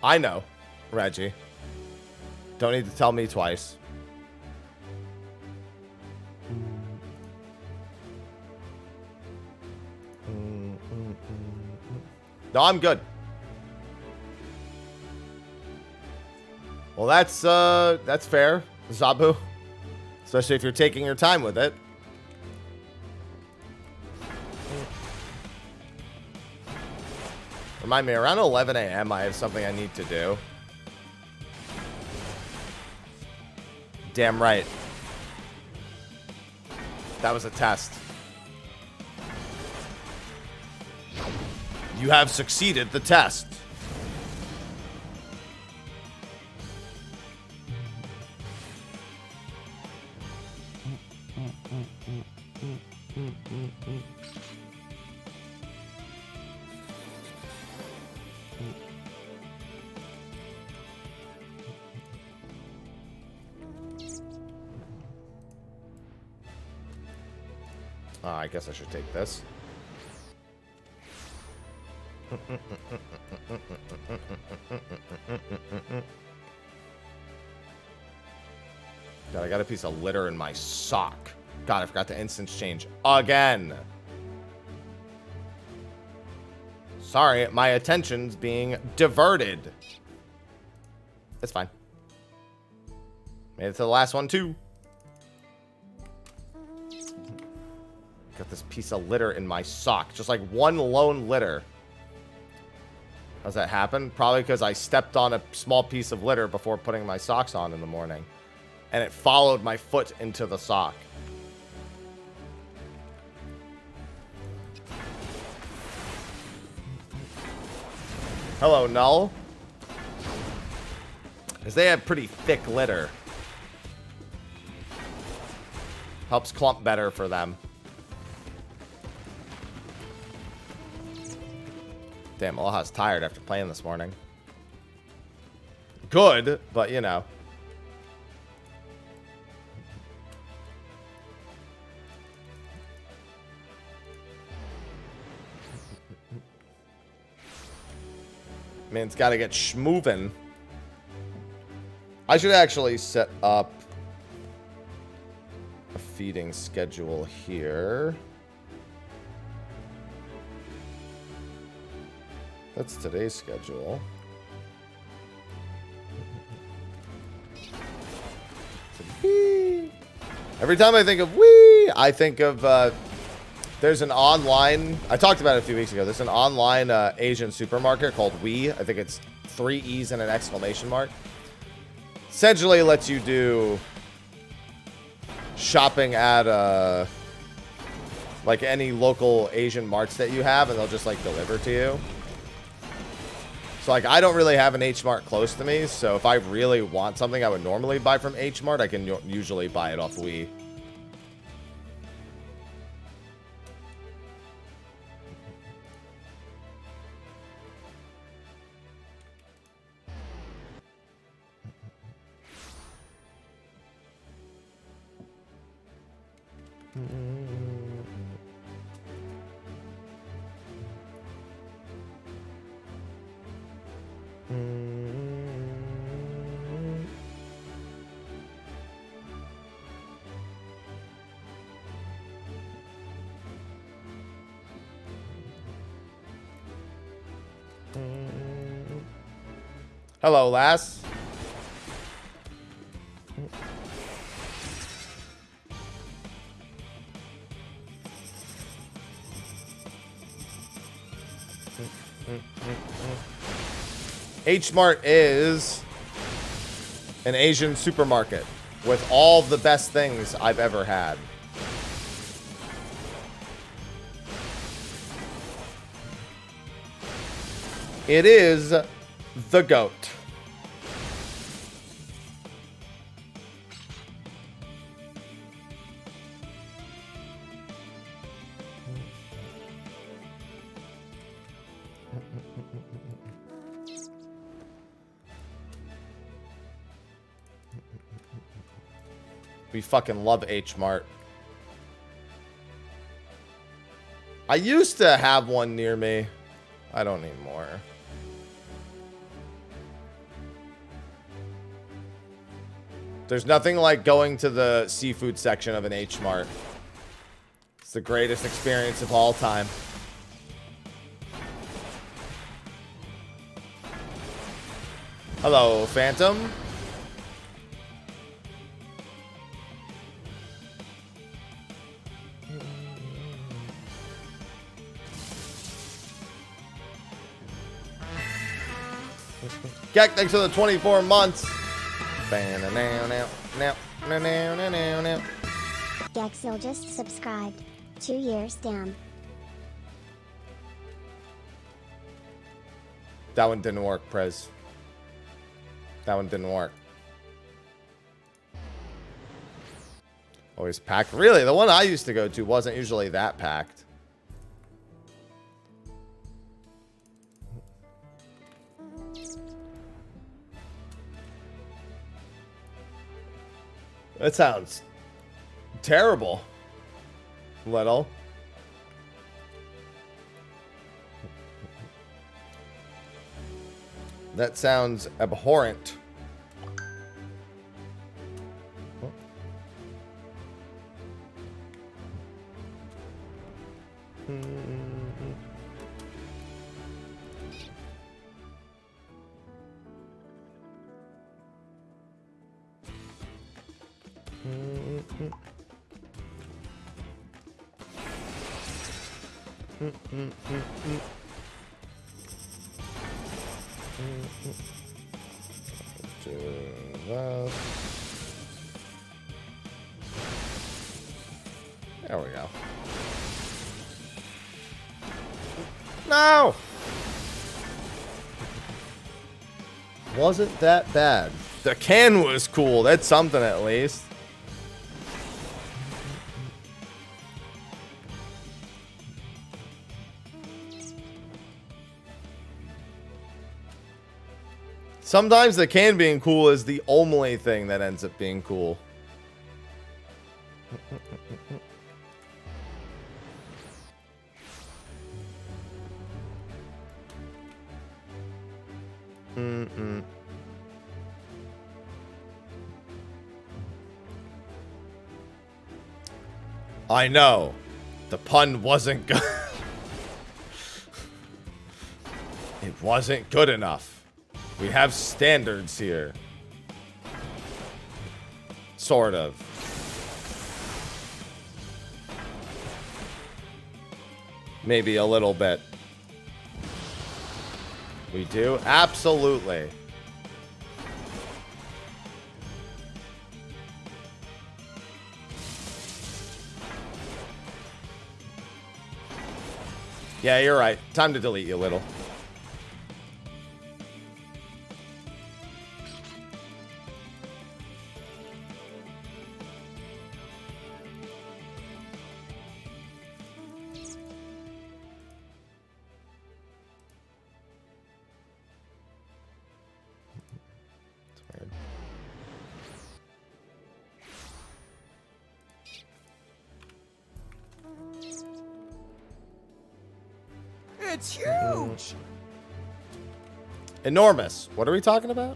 [SPEAKER 1] I know, Reggie. Don't need to tell me twice. No, I'm good. Well, that's fair, Zabu. Especially if you're taking your time with it. Remind me, around 11 a.m. I have something I need to do. Damn right. That was a test. You have succeeded the test. I guess I should take this. God, I got a piece of litter in my sock. God, I forgot to instance change again. Sorry, my attention's being diverted. It's fine. Made it to the last one, too. Got this piece of litter in my sock. Just like one lone litter. How's that happen? Probably because I stepped on a small piece of litter before putting my socks on in the morning. And it followed my foot into the sock. Hello, Null. Because they have pretty thick litter. Helps clump better for them. Damn, Aloha's tired after playing this morning. Good, but you know. Man's got to get schmovin'. I should actually set up a feeding schedule here. That's today's schedule. Every time I think of wee, I think of there's an online, I talked about it a few weeks ago. There's an online Asian supermarket called Wee. I think it's 3 E's and an exclamation mark. Essentially lets you do shopping at like any local Asian marts that you have, and they'll just like deliver to you. So like I don't really have an H Mart close to me, so if I really want something I would normally buy from H Mart, I can usually buy it off Wii. Hello, lass. H Mart is an Asian supermarket with all the best things I've ever had. It is the GOAT. We fucking love H Mart. I used to have one near me. I don't need more. There's nothing like going to the seafood section of an H Mart. It's the greatest experience of all time. Hello, Phantom. Gek, thanks for the 24 months.
[SPEAKER 4] Gexil just subscribed. 2 years down.
[SPEAKER 1] That one didn't work, Prez. That one didn't work. Always packed. Really, the one I used to go to wasn't usually that packed. That sounds terrible. Little. That sounds abhorrent. There we go. No! Wasn't that bad. The can was cool. That's something at least. Sometimes the can being cool is the only thing that ends up being cool. I know. The pun wasn't good. It wasn't good enough. We have standards here. Sort of. Maybe a little bit. We do? Absolutely. Yeah, you're right. Time to delete you, little.
[SPEAKER 7] It's huge.
[SPEAKER 1] Enormous. What are we talking about?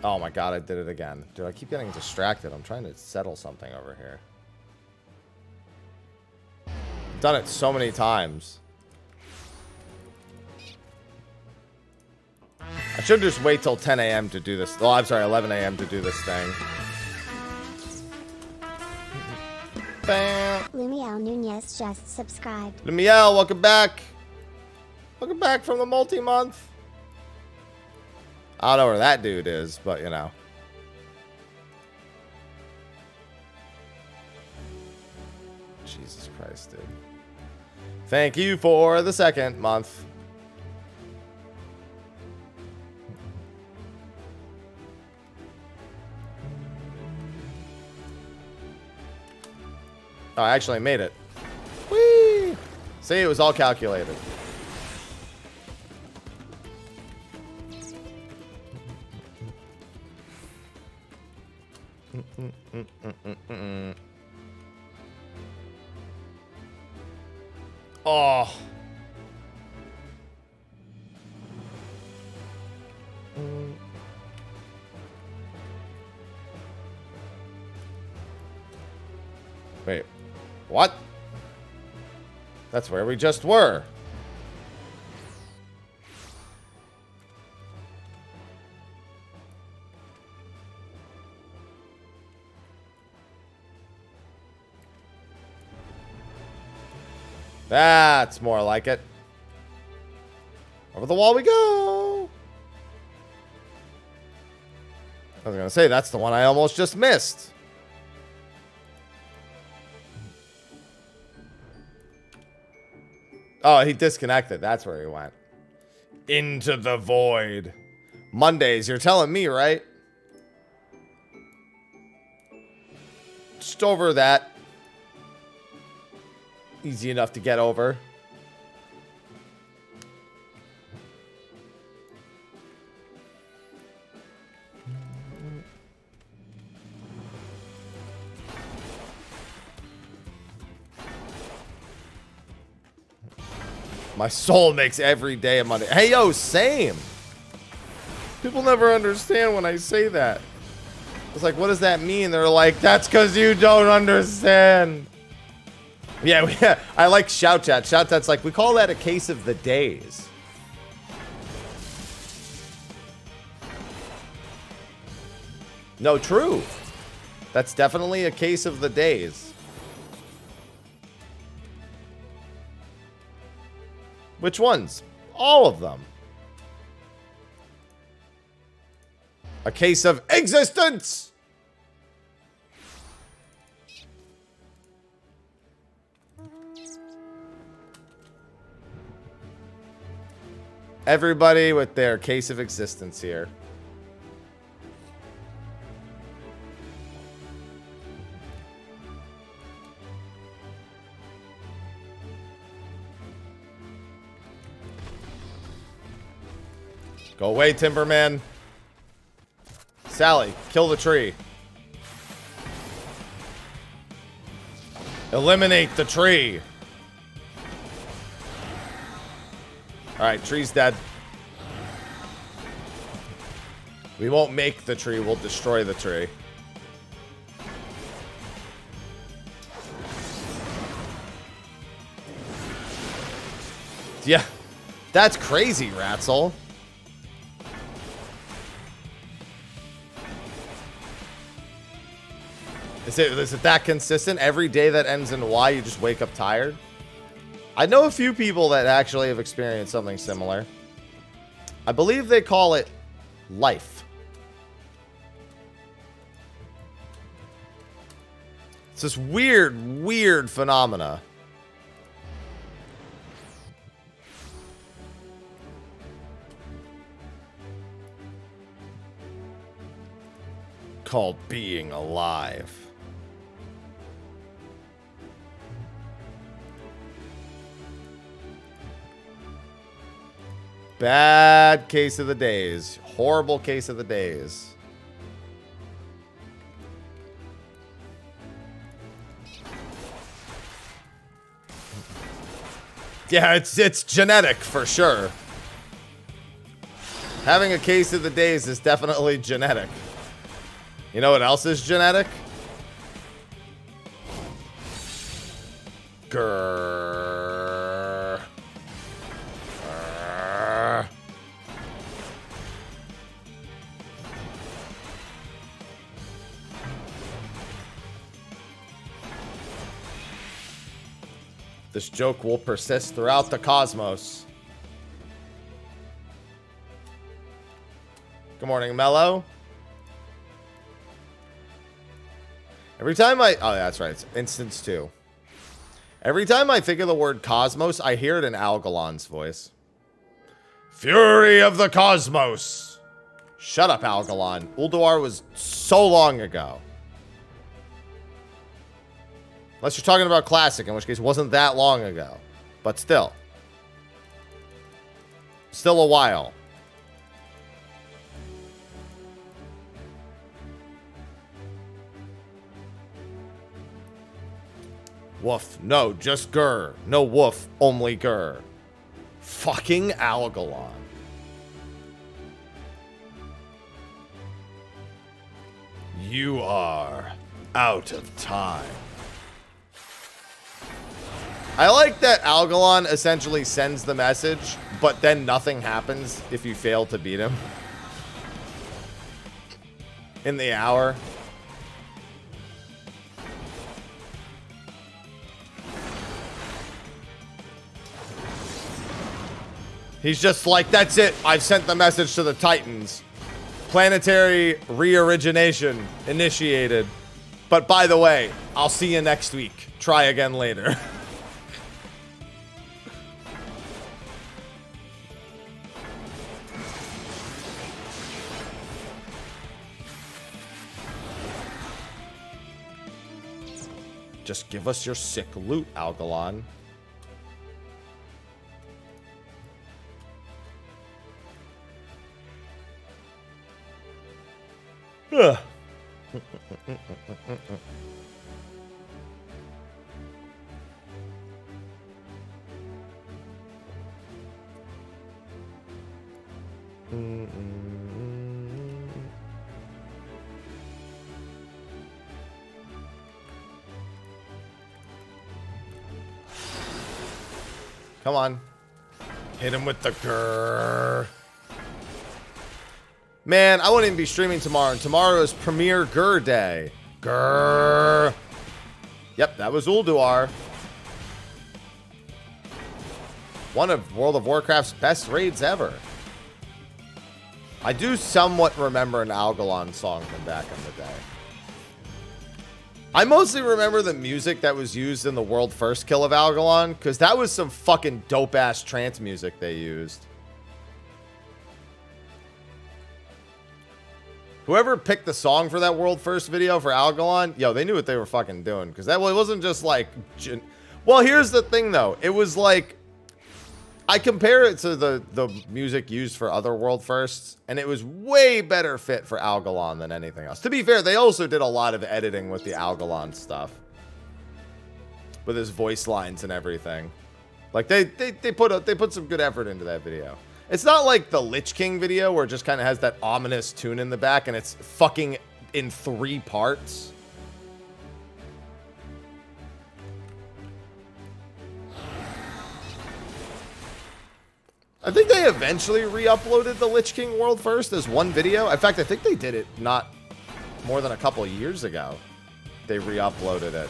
[SPEAKER 1] Oh my god, I did it again. Dude, I keep getting distracted. I'm trying to settle something over here. I've done it so many times. I should just wait till 10 a.m. to do this. Oh, I'm sorry, 11 a.m. to do this thing. Bam.
[SPEAKER 4] Lumiel Nunez just subscribed.
[SPEAKER 1] Lumiel, welcome back. Welcome back from the multi-month. I don't know where that dude is, but you know. Jesus Christ, dude. Thank you for the second month. Oh, I actually made it. Whee! See, it was all calculated. Oh. Wait. What? That's where we just were. That's more like it. Over the wall we go. I was gonna say, that's the one I almost just missed. Oh, he disconnected. That's where he went. Into the void. Mondays, you're telling me, right? Just over that. Easy enough to get over. My soul makes every day a Monday. Hey, yo, same. People never understand when I say that. It's like, what does that mean? They're like, that's because you don't understand. Yeah, I like Shout Chat. Shout Chat's like, we call that a case of the days. No, true. That's definitely a case of the days. Which ones? All of them. A case of existence! Everybody with their case of existence here. Go away, Timberman. Sally, kill the tree. Eliminate the tree. Alright, tree's dead. We won't make the tree, we'll destroy the tree. Yeah, that's crazy, Ratzel. Is it that consistent? Every day that ends in Y, you just wake up tired? I know a few people that actually have experienced something similar. I believe they call it life. It's this weird phenomena. Called being alive. Bad case of the days. Horrible case of the days. Yeah, it's genetic for sure. Having a case of the days is definitely genetic. You know what else is genetic? Grrr. Grrr. This joke will persist throughout the cosmos. Good morning, Mello. Every time oh, that's right. It's instance 2. Every time I think of the word cosmos, I hear it in Algalon's voice. Fury of the cosmos. Shut up, Algalon. Ulduar was so long ago. Unless you're talking about classic, in which case it wasn't that long ago. But still. Still a while. Woof. No, just grr. No woof, only grr. Fucking Algalon. You are out of time. I like that Algalon essentially sends the message, but then nothing happens if you fail to beat him. In the hour. He's just like, that's it. I've sent the message to the Titans. Planetary re-origination initiated. But by the way, I'll see you next week. Try again later. Just give us your sick loot, Algalon. Ugh. Come on. Hit him with the grrr. Man, I won't even be streaming tomorrow. And tomorrow is Premier Grr Day. Grrr. Yep, that was Ulduar. One of World of Warcraft's best raids ever. I do somewhat remember an Algalon song from back in the day. I mostly remember the music that was used in the world first kill of Algalon, because that was some fucking dope-ass trance music they used. Whoever picked the song for that world first video for Algalon, yo, they knew what they were fucking doing, because that wasn't just like... Well, here's the thing, though. It was like... I compare it to the music used for other world firsts, and it was way better fit for Algalon than anything else. To be fair, they also did a lot of editing with the Algalon stuff. With his voice lines and everything. Like, they put some good effort into that video. It's not like the Lich King video where it just kind of has that ominous tune in the back and it's fucking in 3 parts. I think they eventually re-uploaded the Lich King World First as one video. In fact, I think they did it not more than a couple of years ago. They re-uploaded it.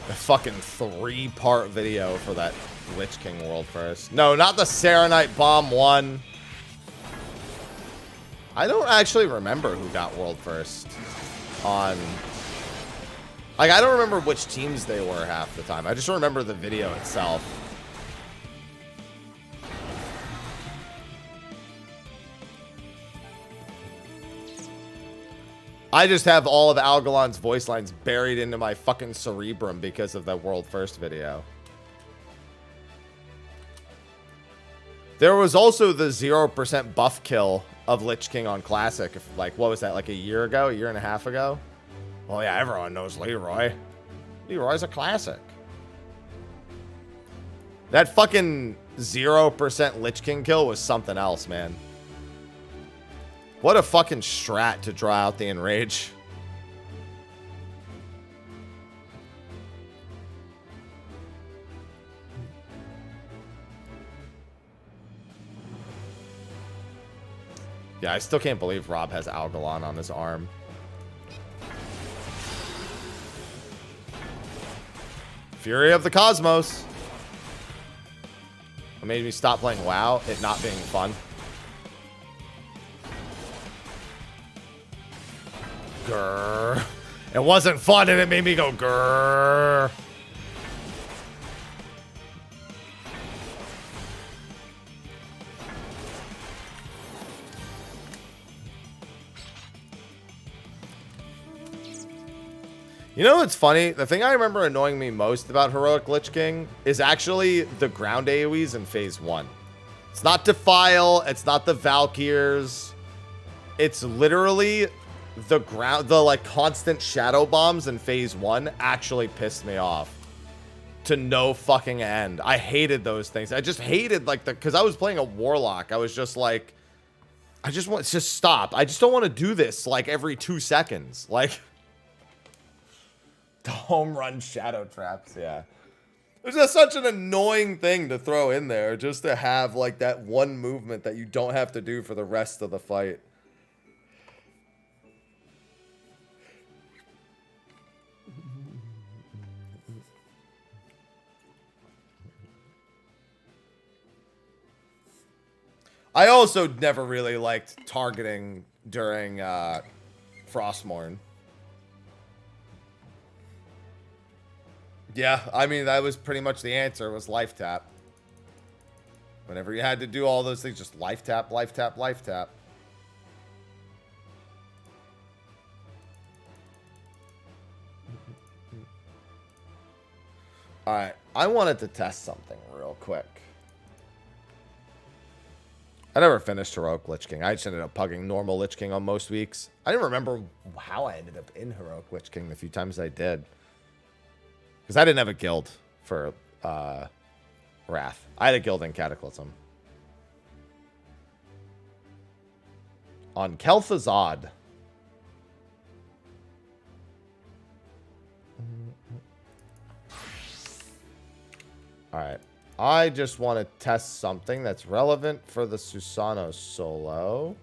[SPEAKER 1] A fucking 3-part video for that Lich King World First. No, not the Serenite Bomb one. I don't actually remember who got world first on... Like, I don't remember which teams they were half the time. I just remember the video itself. I just have all of Algalon's voice lines buried into my fucking cerebrum because of that world first video. There was also the 0% buff kill of Lich King on Classic. Like, what was that, like a year ago? A year and a half ago? Well, yeah, everyone knows Leroy. Leroy's a classic. That fucking 0% Lich King kill was something else, man. What a fucking strat to draw out the Enrage. Yeah, I still can't believe Rob has Algalon on his arm. Fury of the Cosmos. What made me stop playing WoW? It not being fun. Grrr. It wasn't fun and it made me go grrr. You know what's funny? The thing I remember annoying me most about Heroic Lich King is actually the ground AoEs in Phase 1. It's not Defile, it's not the Valkyrs. It's literally the ground, the like constant shadow bombs in Phase 1 actually pissed me off. To no fucking end. I hated those things. I just hated like because I was playing a Warlock. I was just like, I just want to just stop. I just don't want to do this like every 2 seconds. Like... The home run shadow traps, yeah. It's just such an annoying thing to throw in there, just to have like that one movement that you don't have to do for the rest of the fight. I also never really liked targeting during Frostmourne. Yeah, I mean, that was pretty much the answer, was life tap. Whenever you had to do all those things, just life tap, life tap, life tap. Alright, I wanted to test something real quick. I never finished Heroic Lich King. I just ended up pugging normal Lich King on most weeks. I didn't remember how I ended up in Heroic Lich King the few times I did. Because I didn't have a guild for Wrath. I had a guild in Cataclysm. on Kel'Thuzad. Alright. I just want to test something that's relevant for the Susano solo.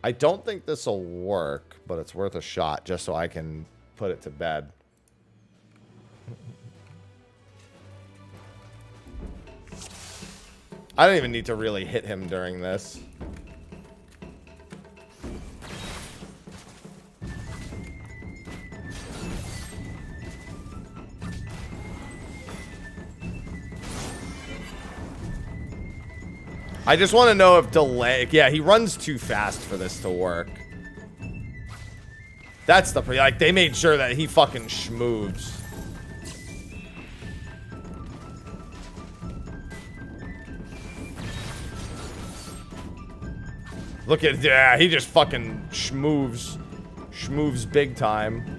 [SPEAKER 1] I don't think this will work, but it's worth a shot just so I can put it to bed. I don't even need to really hit him during this. I just want to know if delay... Yeah, he runs too fast for this to work. That's the... Like, they made sure that he fucking schmoves. Look at... Yeah, he just fucking schmoves. Schmoves big time.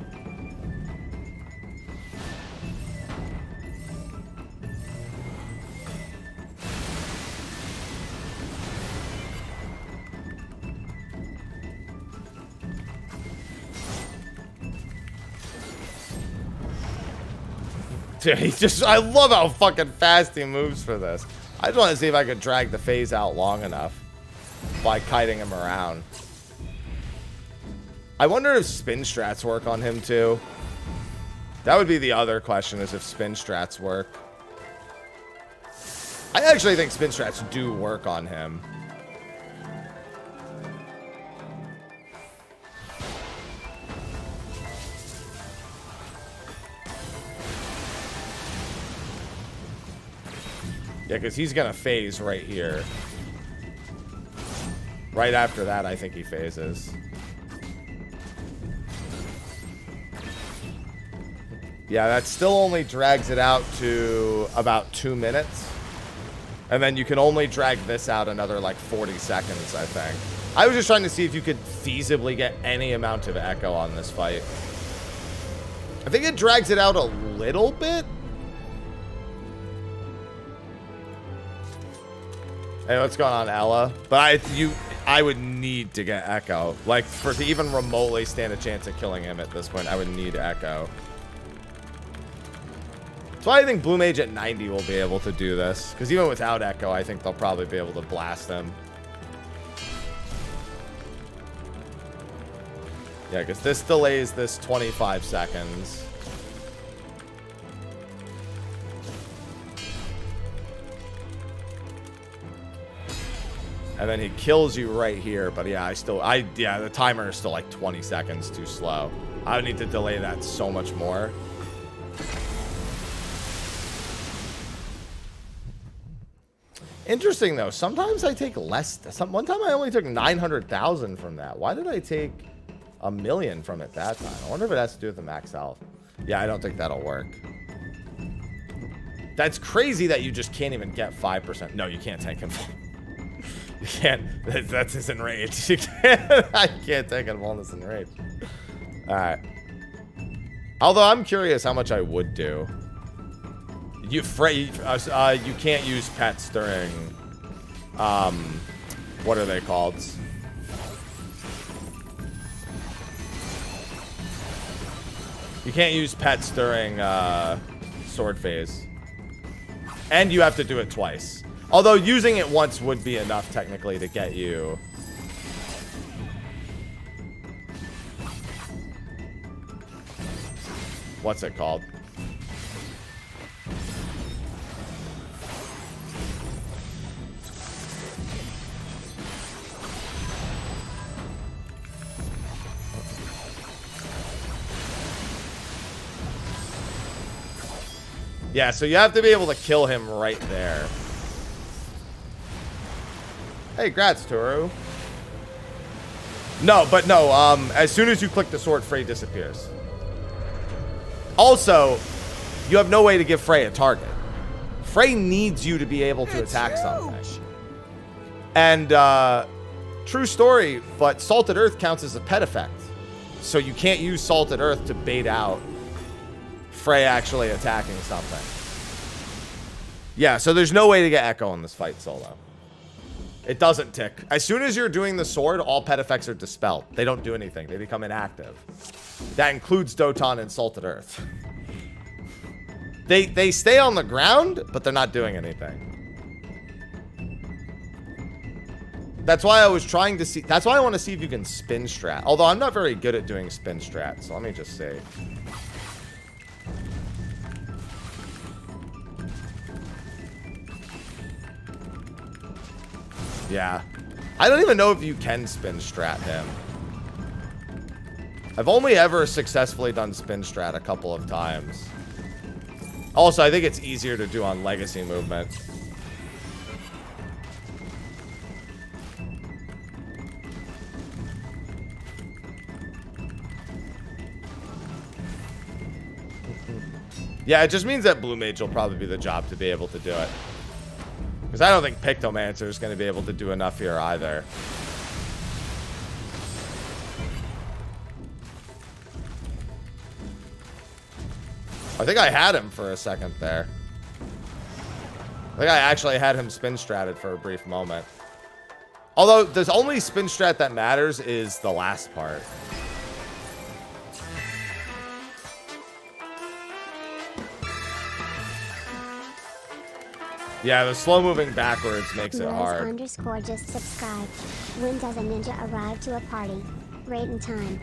[SPEAKER 1] Dude, he's just... I love how fucking fast he moves for this. I just want to see if I could drag the phase out long enough by kiting him around. I wonder if spin strats work on him too. That would be the other question, is if spin strats work. I actually think spin strats do work on him. Yeah, because he's going to phase right here. Right after that, I think he phases. Yeah, that still only drags it out to about 2 minutes. And then you can only drag this out another, like, 40 seconds, I think. I was just trying to see if you could feasibly get any amount of echo on this fight. I think it drags it out a little bit. Hey, what's going on, Ella? But I would need to get Echo. Like, to even remotely stand a chance at killing him at this point, I would need Echo. So I think Blue Mage at 90 will be able to do this. Because even without Echo, I think they'll probably be able to blast him. Yeah, because this delays this 25 seconds. And then he kills you right here. But yeah, yeah, the timer is still like 20 seconds too slow. I would need to delay that so much more. Interesting though. Sometimes I take less. One time I only took 900,000 from that. Why did I take 1 million from it that time? I wonder if it has to do with the max health. Yeah, I don't think that'll work. That's crazy that you just can't even get 5%. No, you can't tank him. You can't. That's his enrage. You can't. I can't take a bonus enrage. All right. Although I'm curious how much I would do. You can't use pets during. What are they called? You can't use pets during sword phase, and you have to do it twice. Although using it once would be enough technically to get you. What's it called? Yeah, so you have to be able to kill him right there. Hey, grats, Toru. No, but no, as soon as you click the sword, Frey disappears. Also, you have no way to give Frey a target. Frey needs you to be able to attack something. And, true story, but Salted Earth counts as a pet effect. So you can't use Salted Earth to bait out Frey actually attacking something. Yeah, so there's no way to get Echo in this fight solo. It doesn't tick. As soon as you're doing the sword, all pet effects are dispelled. They don't do anything. They become inactive. That includes Doton and Salted Earth. They stay on the ground, but they're not doing anything. That's why I was trying to see. That's why I want to see if you can spin strat. Although I'm not very good at doing spin strat, so let me just see. Yeah. I don't even know if you can spin strat him. I've only ever successfully done spin strat a couple of times. Also, I think it's easier to do on legacy movement. Yeah, it just means that Blue Mage will probably be the job to be able to do it. Because I don't think Pictomancer is going to be able to do enough here either. I think I had him for a second there. I think I actually had him spin stratted for a brief moment. Although, the only spin strat that matters is the last part. Yeah, the slow moving backwards makes it hard.
[SPEAKER 4] Underscore just subscribed. When does a ninja arrive to a party? Rate and time.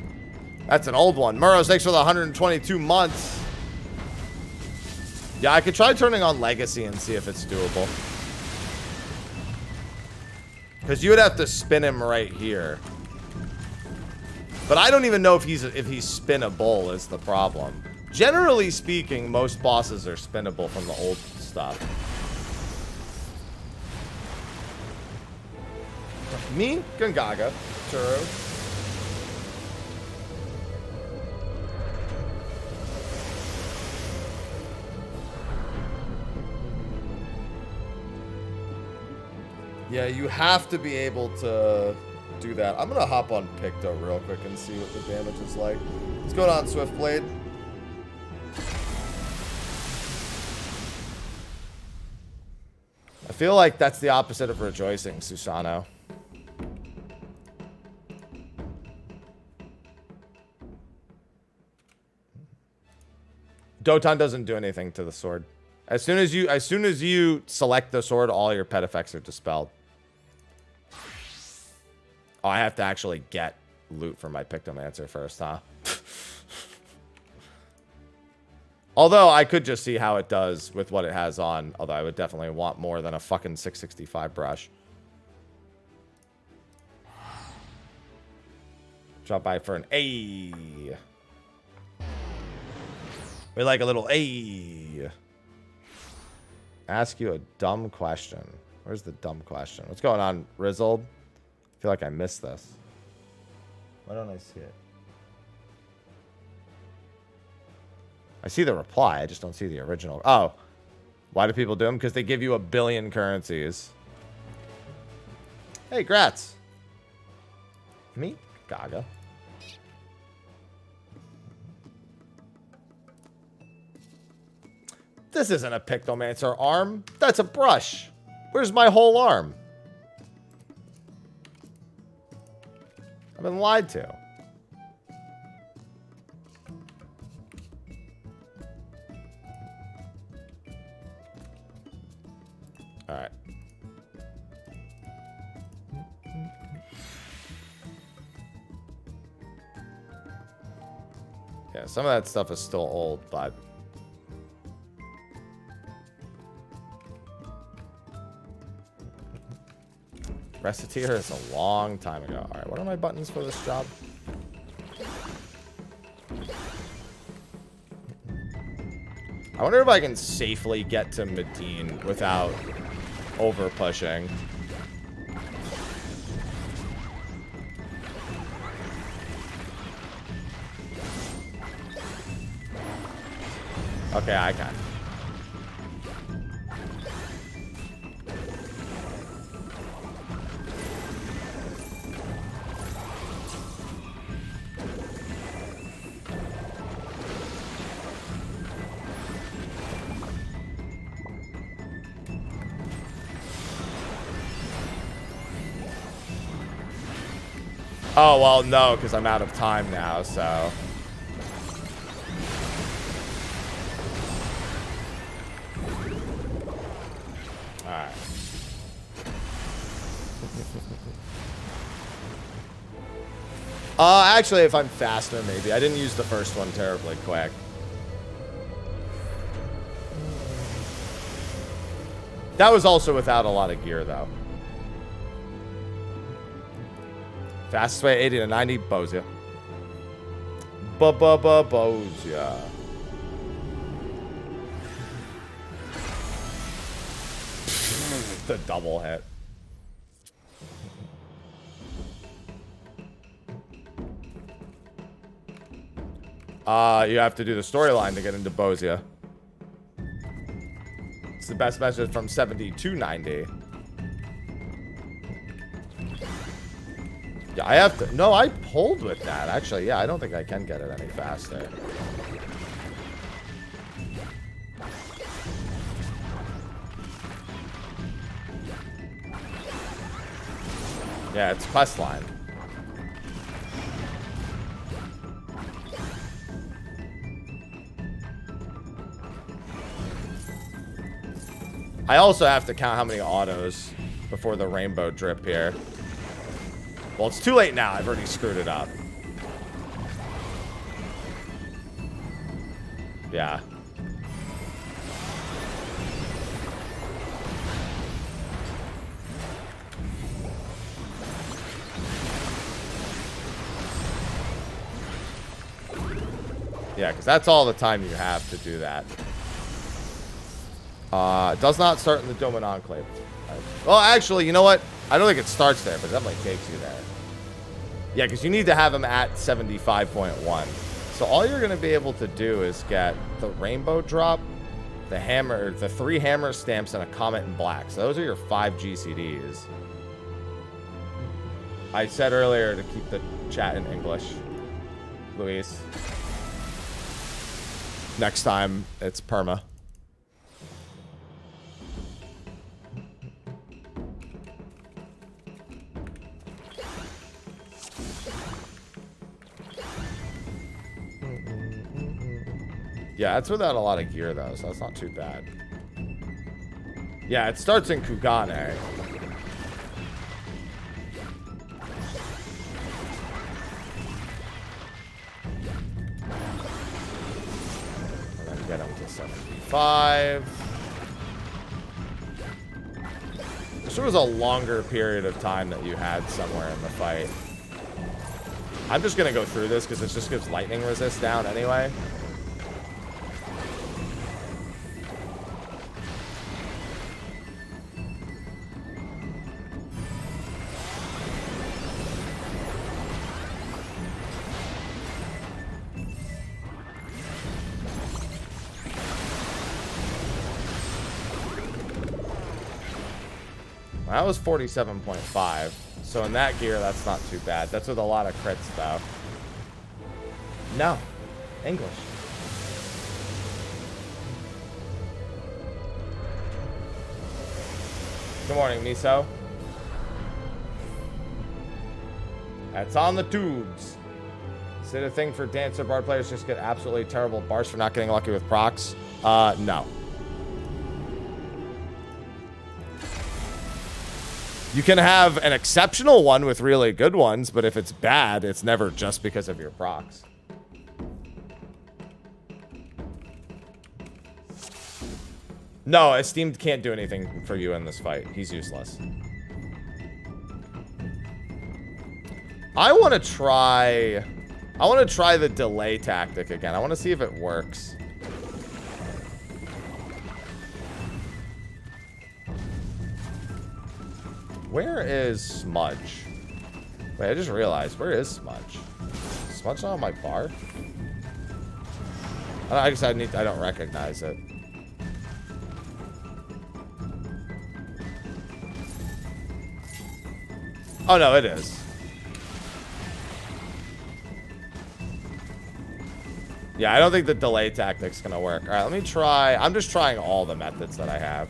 [SPEAKER 1] That's an old one. Murrows, thanks for the 122 months. Yeah, I could try turning on Legacy and see if it's doable. Because you would have to spin him right here. But I don't even know if he's spinnable is the problem. Generally speaking, most bosses are spinnable from the old stuff. Me, Gungaga, Turo. Yeah, you have to be able to do that. I'm gonna hop on Picto real quick and see what the damage is like. What's going on, Swiftblade? I feel like that's the opposite of rejoicing, Susano. Doton doesn't do anything to the sword. As soon as you select the sword, all your pet effects are dispelled. Oh, I have to actually get loot for my Pictomancer first, huh? Although I could just see how it does with what it has on. Although I would definitely want more than a fucking 665 brush. Drop by for an A. We like a little A. Ask you a dumb question. Where's the dumb question? What's going on, Rizzled? I feel like I missed this. Why don't I see it? I see the reply. I just don't see the original. Oh. Why do people do them? Because they give you 1 billion currencies. Hey, grats. Me? Gaga. This isn't a Pictomancer arm. That's a brush. Where's my whole arm? I've been lied to. All right. Yeah, some of that stuff is still old, but... Reciteer is a long time ago. All right, what are my buttons for this job? I wonder if I can safely get to Medine without over pushing. Okay, I can. Oh, well, no, because I'm out of time now, so... Alright. Actually, if I'm faster, maybe. I didn't use the first one terribly quick. That was also without a lot of gear, though. Fastest way, 80 to 90, Bozia. Bozia. The double hit. You have to do the storyline to get into Bozia. It's the best message from 70 to 90. Yeah, I have to... No, I pulled with that, actually. Yeah, I don't think I can get it any faster. Yeah, it's quest line. I also have to count how many autos before the rainbow drip here. Well, it's too late now. I've already screwed it up. Yeah. Yeah, because that's all the time you have to do that. Does not start in the Dome and Enclave. Well, actually, you know what? I don't think it starts there, but it definitely takes you there. Yeah, because you need to have them at 75.1. So all you're going to be able to do is get the rainbow drop, the hammer, the 3 hammer stamps, and a comet in black. So those are your 5 GCDs. I said earlier to keep the chat in English, Luis. Next time, it's perma. Yeah, it's without a lot of gear, though, so that's not too bad. Yeah, it starts in Kugane. And then get him to 75. This was a longer period of time that you had somewhere in the fight. I'm just going to go through this because it just gives lightning resist down anyway. That was 47.5. So in that gear, that's not too bad. That's with a lot of crits, though. No. English. Good morning, Miso. That's on the tubes. Is it a thing for dancer bar players just get absolutely terrible bars for not getting lucky with procs? No. You can have an exceptional one with really good ones, but if it's bad, it's never just because of your procs. No, Esteemed can't do anything for you in this fight. He's useless. I want to try the delay tactic again. I want to see if it works. Where is Smudge? Wait, I just realized. Where is Smudge? Is Smudge not on my bar? I don't recognize it. Oh, no, it is. Yeah, I don't think the delay tactic's gonna work. All right, let me try. I'm just trying all the methods that I have.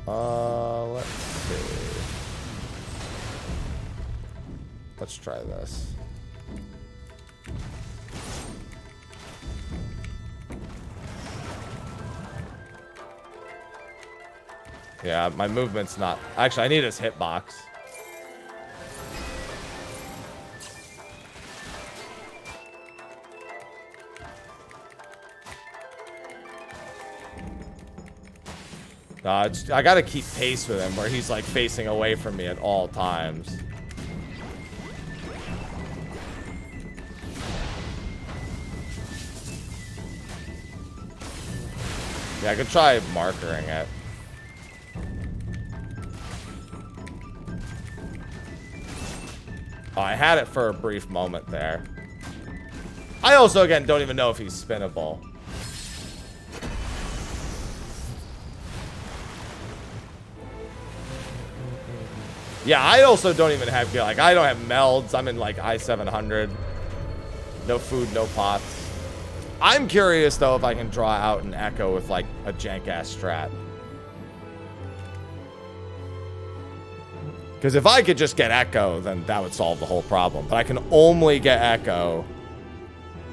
[SPEAKER 1] Let's see. Let's try this. Yeah, my movement's not... Actually, I need his hitbox. I gotta keep pace with him where he's like facing away from me at all times. Yeah, I could try markering it. Oh, I had it for a brief moment there. I also, again, don't even know if he's spinnable. Yeah, I also don't even have, like, I don't have melds. I'm in, like, I-700. No food, no pots. I'm curious, though, if I can draw out an Echo with, like, a jank-ass strat. Because if I could just get Echo, then that would solve the whole problem. But I can only get Echo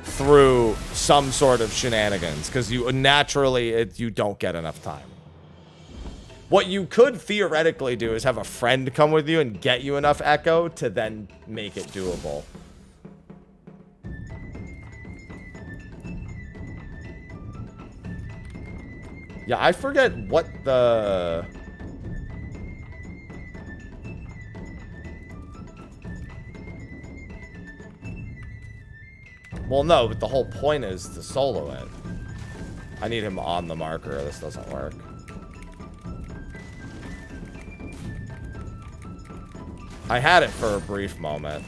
[SPEAKER 1] through some sort of shenanigans. Because you naturally, you don't get enough time. What you could theoretically do is have a friend come with you and get you enough Echo to then make it doable. Yeah, I forget what the... Well, no, but the whole point is to solo it. I need him on the marker or this doesn't work. I had it for a brief moment.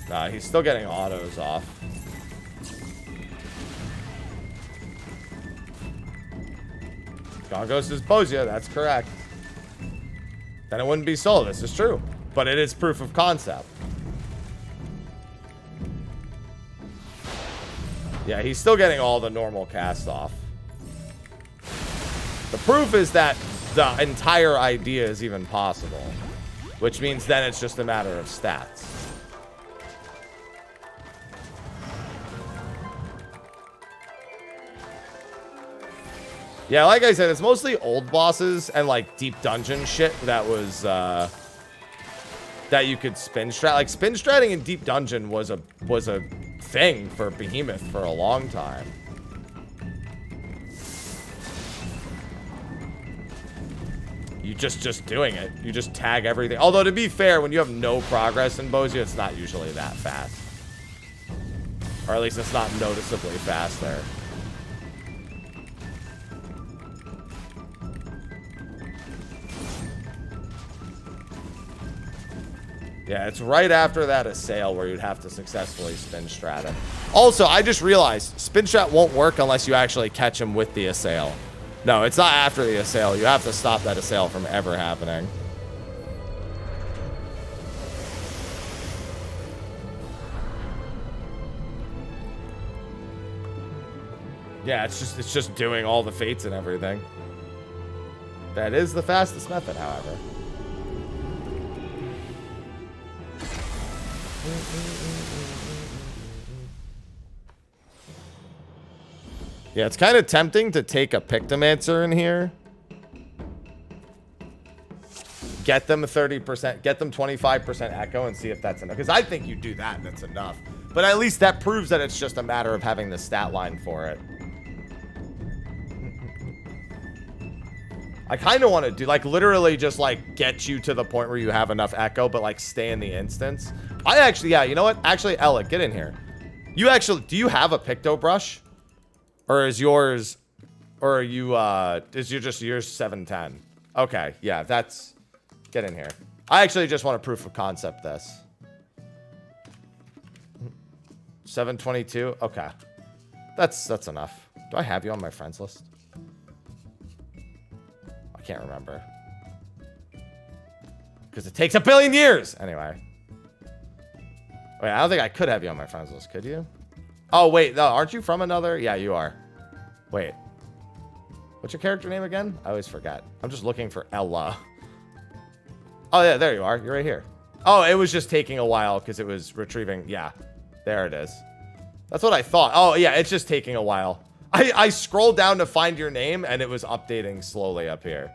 [SPEAKER 1] Nah, he's still getting autos off. Gone goes his Bosia, that's correct. Then it wouldn't be solo, this is true. But it is proof of concept. Yeah, he's still getting all the normal cast off. The proof is that the entire idea is even possible. Which means then it's just a matter of stats. Yeah, like I said, it's mostly old bosses and like deep dungeon shit that was that you could spin strat. Like spin stratting in deep dungeon was a thing for Behemoth for a long time. You just doing it. You just tag everything. Although to be fair, when you have no progress in Bosia, it's not usually that fast. Or at least it's not noticeably faster. Yeah, it's right after that assail where you'd have to successfully spin strat him. Also, I just realized spin strat won't work unless you actually catch him with the assail. No, it's not after the assail. You have to stop that assail from ever happening. Yeah, it's just doing all the fates and everything. That is the fastest method, however. Yeah, it's kind of tempting to take a Pictomancer in here. Get them 30%, get them 25% Echo and see if that's enough. Because I think you do that, that's enough. But at least that proves that it's just a matter of having the stat line for it. I kind of want to do, like, literally just, like, get you to the point where you have enough Echo, but, like, stay in the instance. I actually, yeah, you know what? Actually, Ella, get in here. You actually, do you have a Picto brush? Or is yours, or are you, is yours 710? Okay, yeah, that's, get in here. I actually just want to proof of concept this. 722, okay. That's enough. Do I have you on my friends list? I can't remember. Because it takes a billion years! Anyway. Wait, I don't think I could have you on my friends list, could you? Oh, wait, no, aren't you from another? Yeah, you are. Wait. What's your character name again? I always forget. I'm just looking for Ella. Oh, yeah, there you are. You're right here. Oh, it was just taking a while because it was retrieving. Yeah, there it is. That's what I thought. Oh, yeah, it's just taking a while. I scrolled down to find your name, and it was updating slowly up here.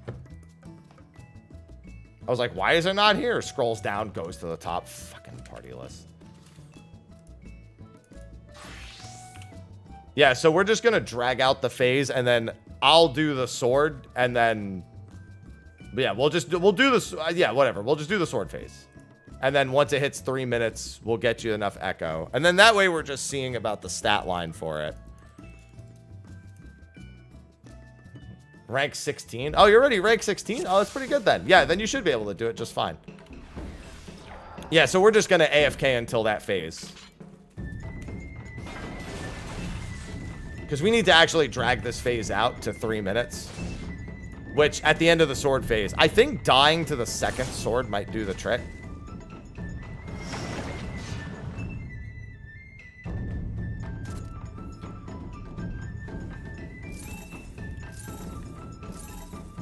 [SPEAKER 1] I was like, why is it not here? Scrolls down, goes to the top. Fucking party list. Yeah, so we're just going to drag out the phase, and then I'll do the sword, and then... Yeah, we'll do this. Yeah, whatever. We'll just do the sword phase. And then once it hits 3 minutes, we'll get you enough echo. And then that way we're just seeing about the stat line for it. Rank 16. Oh, you're already rank 16? Oh, that's pretty good then. Yeah, then you should be able to do it just fine. Yeah, so we're just going to AFK until that phase. Because we need to actually drag this phase out to 3 minutes. Which, at the end of the sword phase, I think dying to the second sword might do the trick.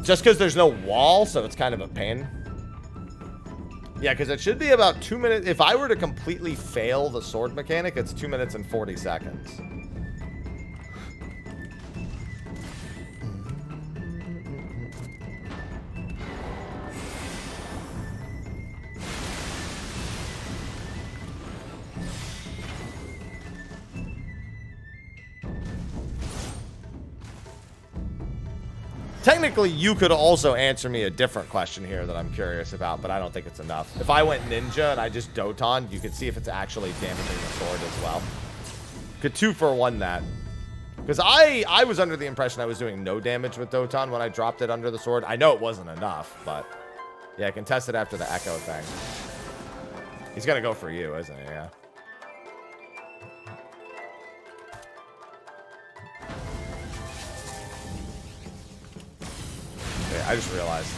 [SPEAKER 1] Just because there's no wall, so it's kind of a pain. Yeah, because it should be about 2 minutes. If I were to completely fail the sword mechanic, it's 2 minutes and 40 seconds. Technically, you could also answer me a different question here that I'm curious about, but I don't think it's enough. If I went ninja and I just Doton, you could see if it's actually damaging the sword as well. Could 2-for-1 that. Because I was under the impression I was doing no damage with Doton when I dropped it under the sword. I know it wasn't enough, but... Yeah, I can test it after the echo thing. He's gonna go for you, isn't he? Yeah. Yeah, I just realized.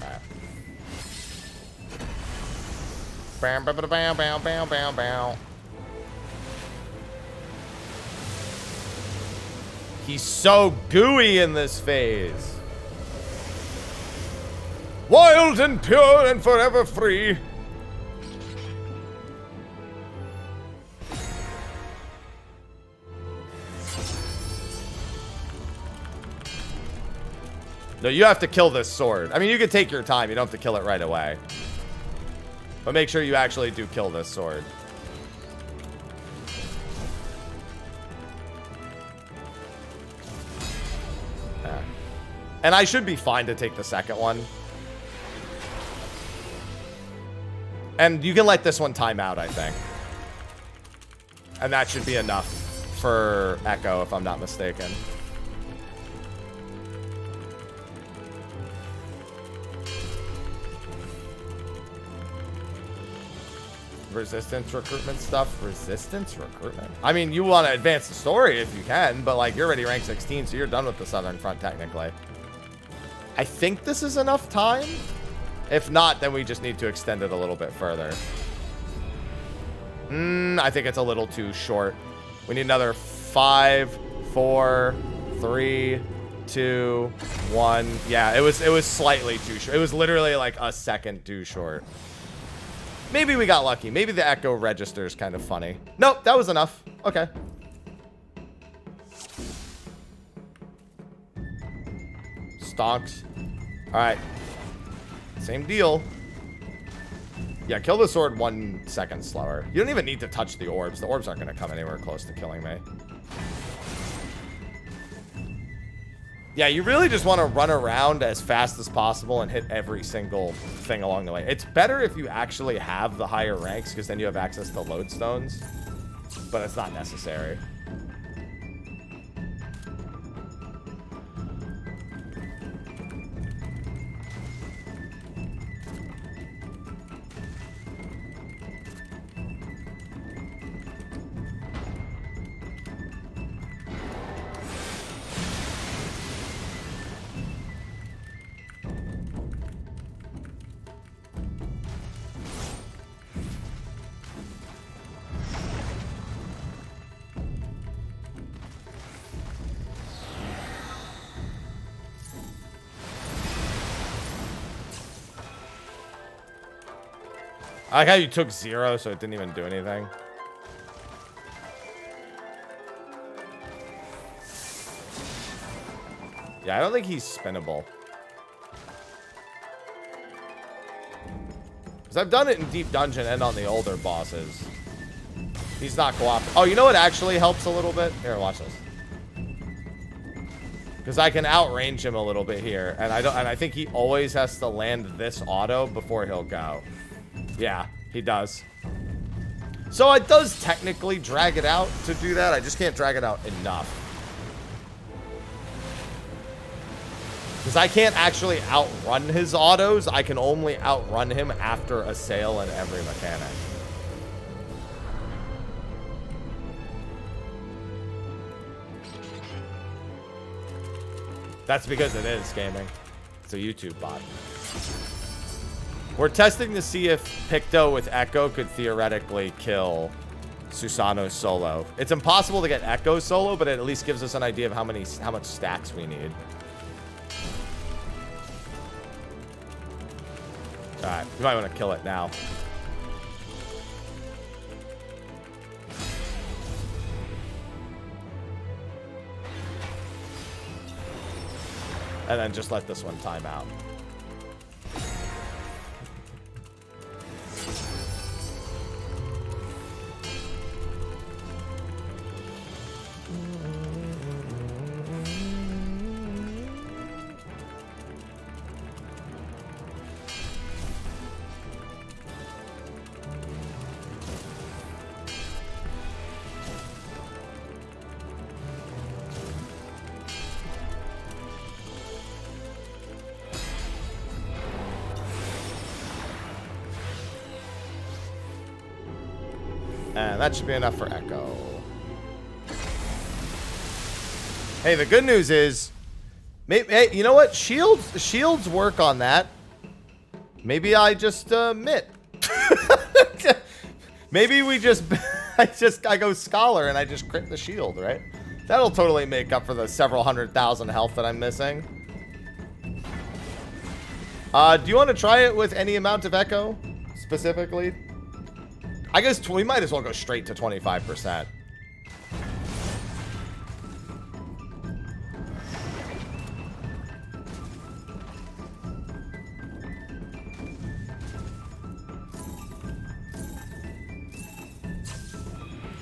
[SPEAKER 1] Alright. Bam, bam, bam, bam, bam, bam, bam. He's so gooey in this phase. Wild and pure and forever free. No, you have to kill this sword. I mean, you can take your time. You don't have to kill it right away. But make sure you actually do kill this sword. Yeah. And I should be fine to take the second one. And you can let this one time out, I think. And that should be enough for Echo, if I'm not mistaken. Resistance recruitment stuff. Resistance recruitment? I mean, you want to advance the story if you can, but like you're already rank 16, so you're done with the Southern Front technically. I think this is enough time. If not, then we just need to extend it a little bit further. I think it's a little too short. We need another 5, 4, 3, 2, 1. Yeah, it was slightly too short. It was literally like a second too short. Maybe we got lucky. Maybe the echo register is kind of funny. Nope, that was enough. Okay. Stonks. All right. Same deal. Yeah, kill the sword 1 second slower. You don't even need to touch the orbs. The orbs aren't going to come anywhere close to killing me. Yeah, you really just want to run around as fast as possible and hit every single thing along the way. It's better if you actually have the higher ranks, because then you have access to lodestones. But it's not necessary. I like how you took 0, so it didn't even do anything. Yeah, I don't think he's spinnable. Because I've done it in Deep Dungeon and on the older bosses. He's not cooperative. Oh, you know what actually helps a little bit? Here, watch this. Because I can outrange him a little bit here, and I think he always has to land this auto before he'll go. Yeah, he does. So it does technically drag it out to do that. I just can't drag it out enough. Because I can't actually outrun his autos. I can only outrun him after a sail in every mechanic. That's because it is gaming. It's a YouTube bot. We're testing to see if Picto with Echo could theoretically kill Susano solo. It's impossible to get Echo solo, but it at least gives us an idea of how much stacks we need. Alright, you might want to kill it now. And then just let this one time out. And that should be enough for Echo. Hey, the good news is, maybe, hey, you know what? Shields work on that. Maybe I just mitt. Maybe we just, I go Scholar and I just crit the shield, right? That'll totally make up for the several 100,000 health that I'm missing. Do you want to try it with any amount of Echo, specifically? I guess we might as well go straight to 25%.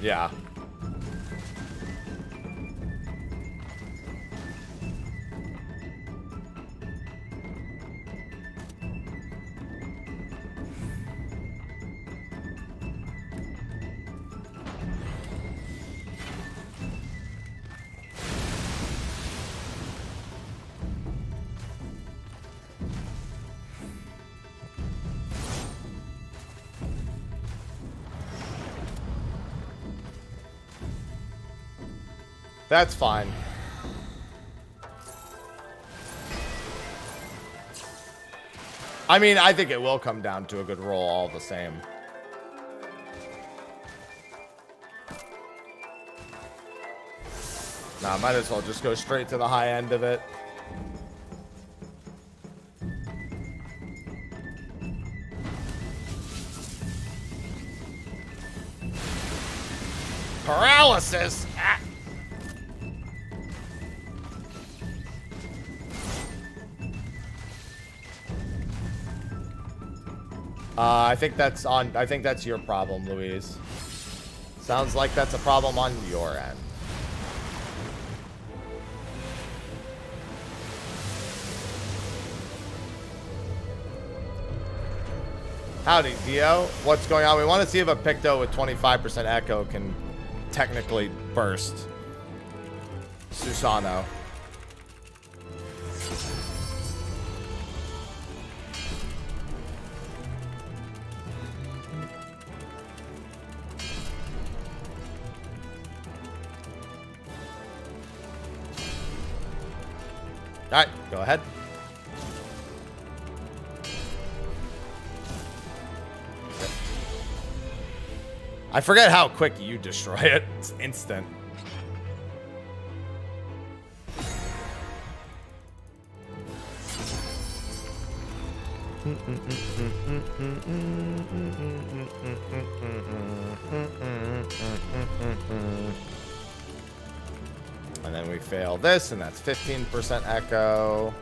[SPEAKER 1] Yeah. That's fine. I mean, I think it will come down to a good roll all the same. Nah, might as well just go straight to the high end of it. Paralysis! Ah. I think that's your problem, Louise. Sounds like that's a problem on your end. Howdy, Dio. What's going on? We want to see if a Picto with 25% Echo can technically burst Susano. All right, go ahead. I forget how quick you destroy it. It's instant. And then we fail this, and that's 15% echo.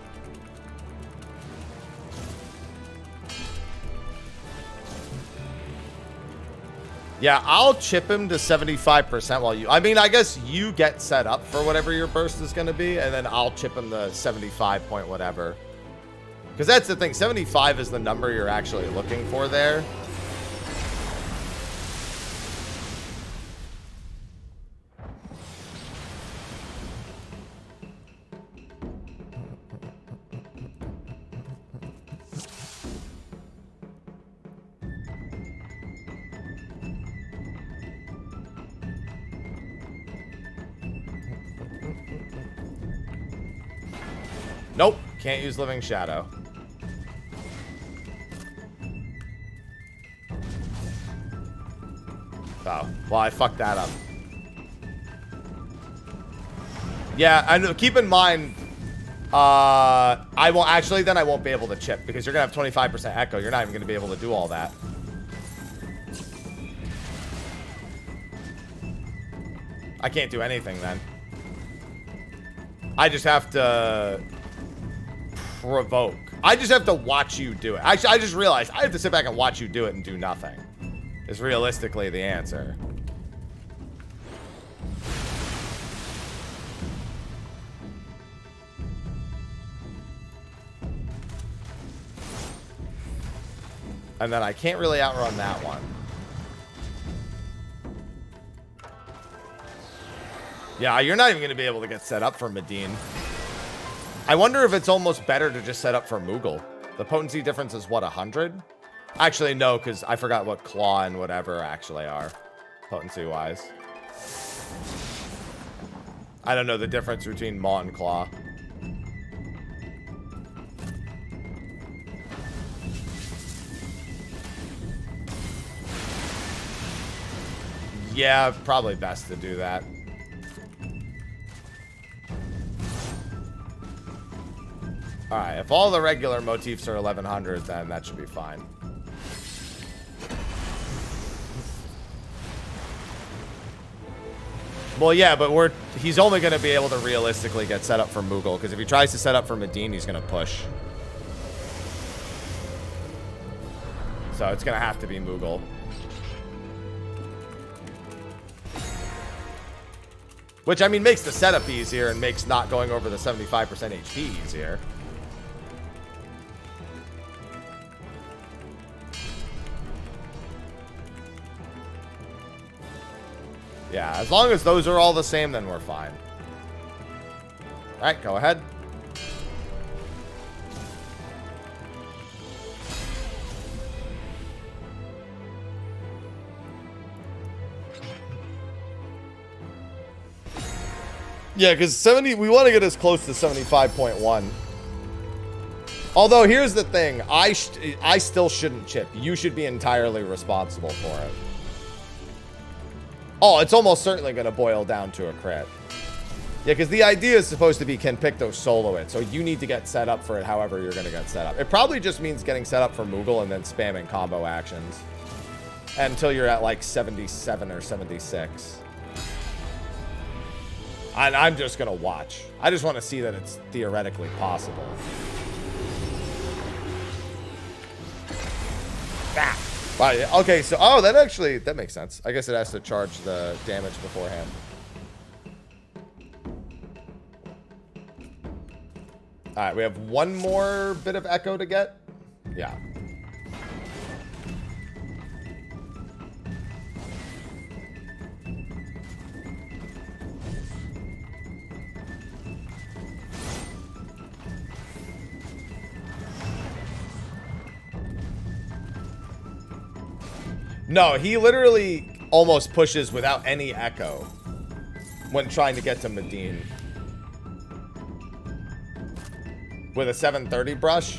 [SPEAKER 1] Yeah, I'll chip him to 75% while you... I mean, I guess you get set up for whatever your burst is going to be, and then I'll chip him to 75 point whatever. Because that's the thing. 75 is the number you're actually looking for there. Nope, can't use Living Shadow. Oh, well, I fucked that up. Yeah, I know. Keep in mind, I won't actually. Then I won't be able to chip because you're gonna have 25% echo. You're not even gonna be able to do all that. I can't do anything then. I just have to provoke. I just have to watch you do it. Actually, I just realized I have to sit back and watch you do it and do nothing. Is realistically the answer. And then I can't really outrun that one. Yeah, you're not even going to be able to get set up for Medine. I wonder if it's almost better to just set up for Moogle. The potency difference is, what, 100? Actually, no, because I forgot what Claw and whatever actually are, potency-wise. I don't know the difference between Maw and Claw. Yeah, probably best to do that. Alright, if all the regular motifs are 1100, then that should be fine. Well, yeah, but he's only going to be able to realistically get set up for Moogle, because if he tries to set up for Medine, he's going to push. So it's going to have to be Moogle. Which, I mean, makes the setup easier and makes not going over the 75% HP easier. Yeah, as long as those are all the same, then we're fine. All right, go ahead. Yeah, because we want to get as close to 75.1. Although, here's the thing. I still shouldn't chip. You should be entirely responsible for it. Oh, it's almost certainly going to boil down to a crit. Yeah, because the idea is supposed to be can Picto solo it, so you need to get set up for it however you're going to get set up. It probably just means getting set up for Moogle and then spamming combo actions until you're at like 77 or 76. And I'm just going to watch. I just want to see that it's theoretically possible. Ah. Wow, okay, so, oh, that makes sense. I guess it has to charge the damage beforehand. All right, we have one more bit of echo to get. Yeah. No, he literally almost pushes without any echo when trying to get to Medine. With a 730 brush.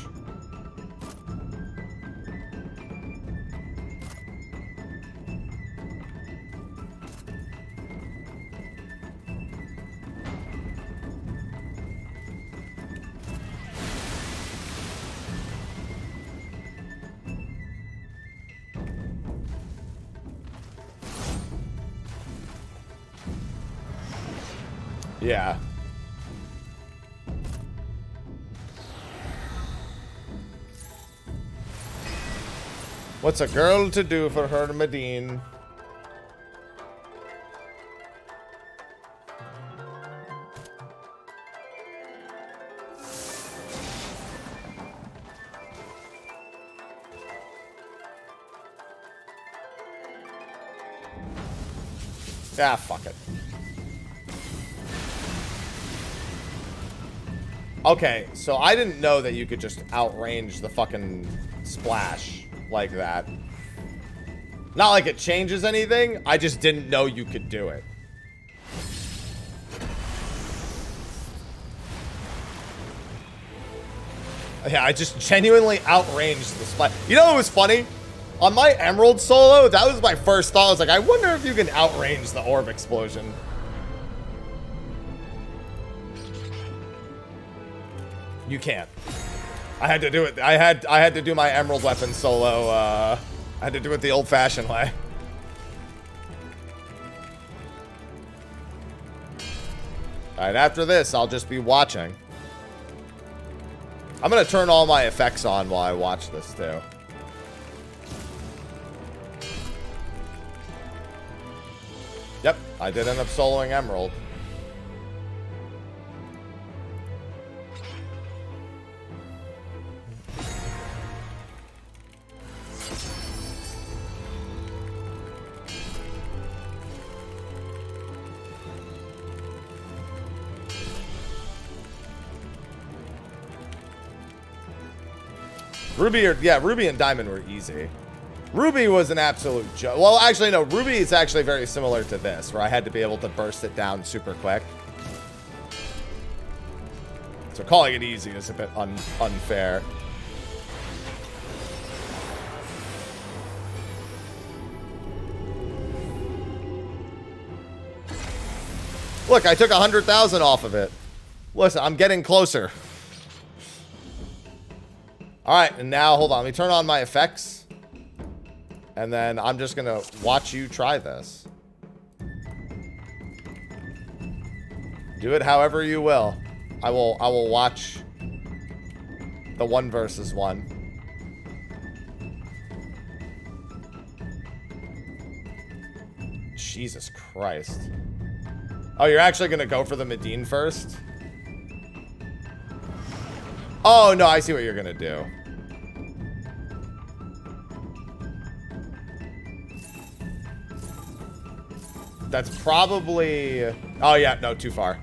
[SPEAKER 1] Yeah. What's a girl to do for her Medine? Ah, fuck it. Okay, so I didn't know that you could just outrange the fucking splash like that. Not like it changes anything, I just didn't know you could do it. Yeah, I just genuinely outranged the splash. You know what was funny? On my Emerald solo, that was my first thought. I was like, I wonder if you can outrange the orb explosion. You can't. I had to do it. I had to do my Emerald weapon solo. I had to do it the old-fashioned way. All right, after this, I'll just be watching. I'm gonna turn all my effects on while I watch this too. Yep, I did end up soloing Emerald. Ruby and Diamond were easy. Ruby was an absolute joke. Well, actually, no. Ruby is actually very similar to this, where I had to be able to burst it down super quick. So calling it easy is a bit unfair. Look, I took 100,000 off of it. Listen, I'm getting closer. All right, and now, hold on. Let me turn on my effects. And then I'm just going to watch you try this. Do it however you will. I will watch the 1 versus 1. Jesus Christ. Oh, you're actually going to go for the Medine first? Oh, no, I see what you're going to do. That's probably... Oh, yeah, no, too far.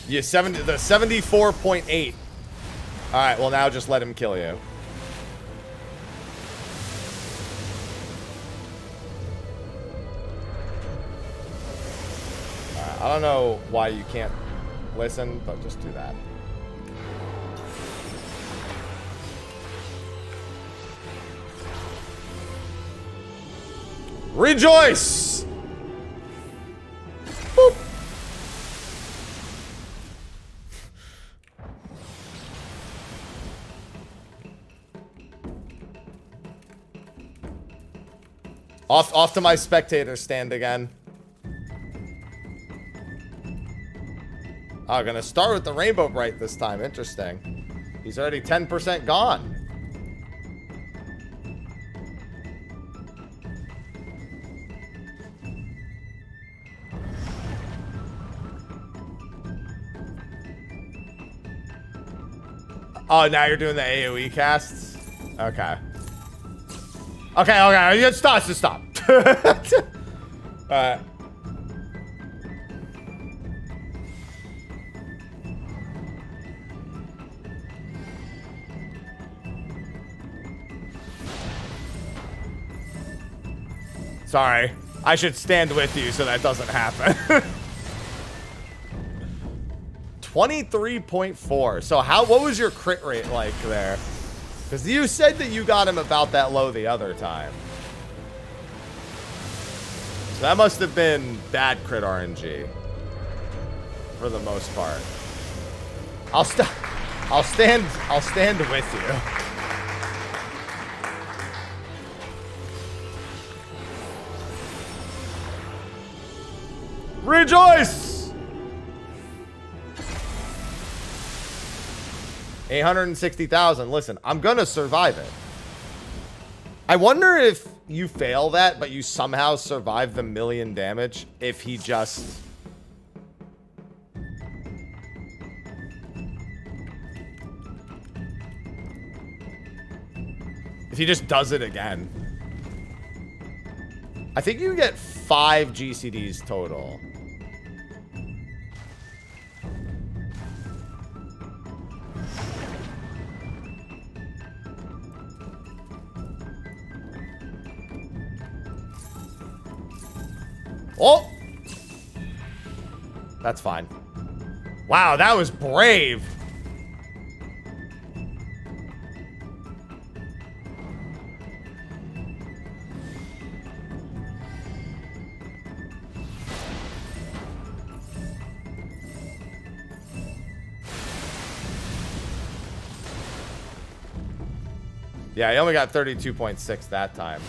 [SPEAKER 1] Yeah, the 74.8. All right, well, now just let him kill you. All right, I don't know why you can't listen, but just do that. Rejoice! Boop. Off to my spectator stand again. Oh, gonna start with the Rainbow Bright this time. Interesting. He's already 10% gone. Oh, now you're doing the AoE casts? Okay. Okay. Stop. Alright. Sorry. I should stand with you so that doesn't happen. 23.4. So what was your crit rate like there? Because you said that you got him about that low the other time. So that must have been bad crit RNG. For the most part. I'll stand with you. Rejoice! 860,000. Listen, I'm gonna survive it. I wonder if you fail that, but you somehow survive the 1,000,000 damage if he just... If he just does it again. I think you get 5 GCDs total. Oh! That's fine. Wow, that was brave. Yeah, he only got 32.6 that time.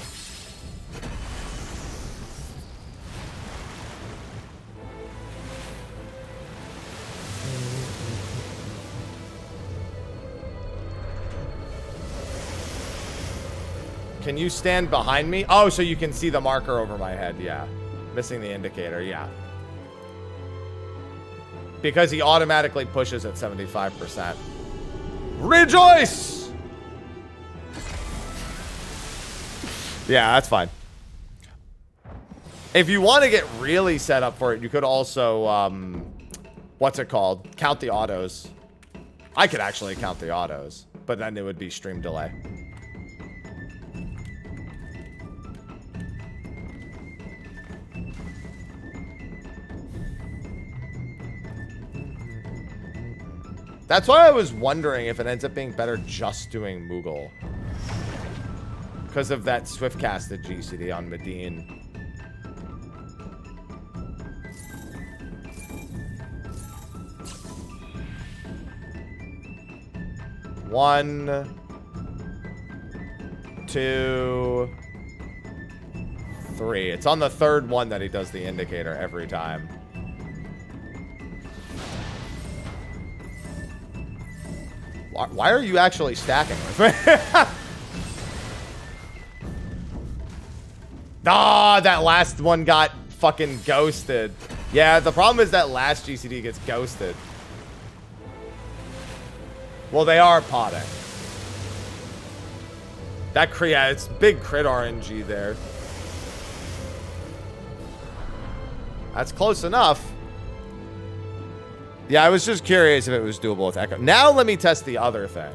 [SPEAKER 1] Can you stand behind me? Oh, so you can see the marker over my head. Yeah. Missing the indicator. Yeah. Because he automatically pushes at 75%. Rejoice! Yeah, that's fine. If you want to get really set up for it, you could also, what's it called? Count the autos. I could actually count the autos, but then it would be stream delay. That's why I was wondering if it ends up being better just doing Moogle. Because of that swift-casted GCD on Medine. One, 2, 3. It's on the third one that he does the indicator every time. Why are you actually stacking with me? Ah, that last one got fucking ghosted. Yeah, the problem is that last GCD gets ghosted. Well, they are potting. That it's big crit RNG there. That's close enough. Yeah, I was just curious if it was doable with Echo. Now let me test the other thing.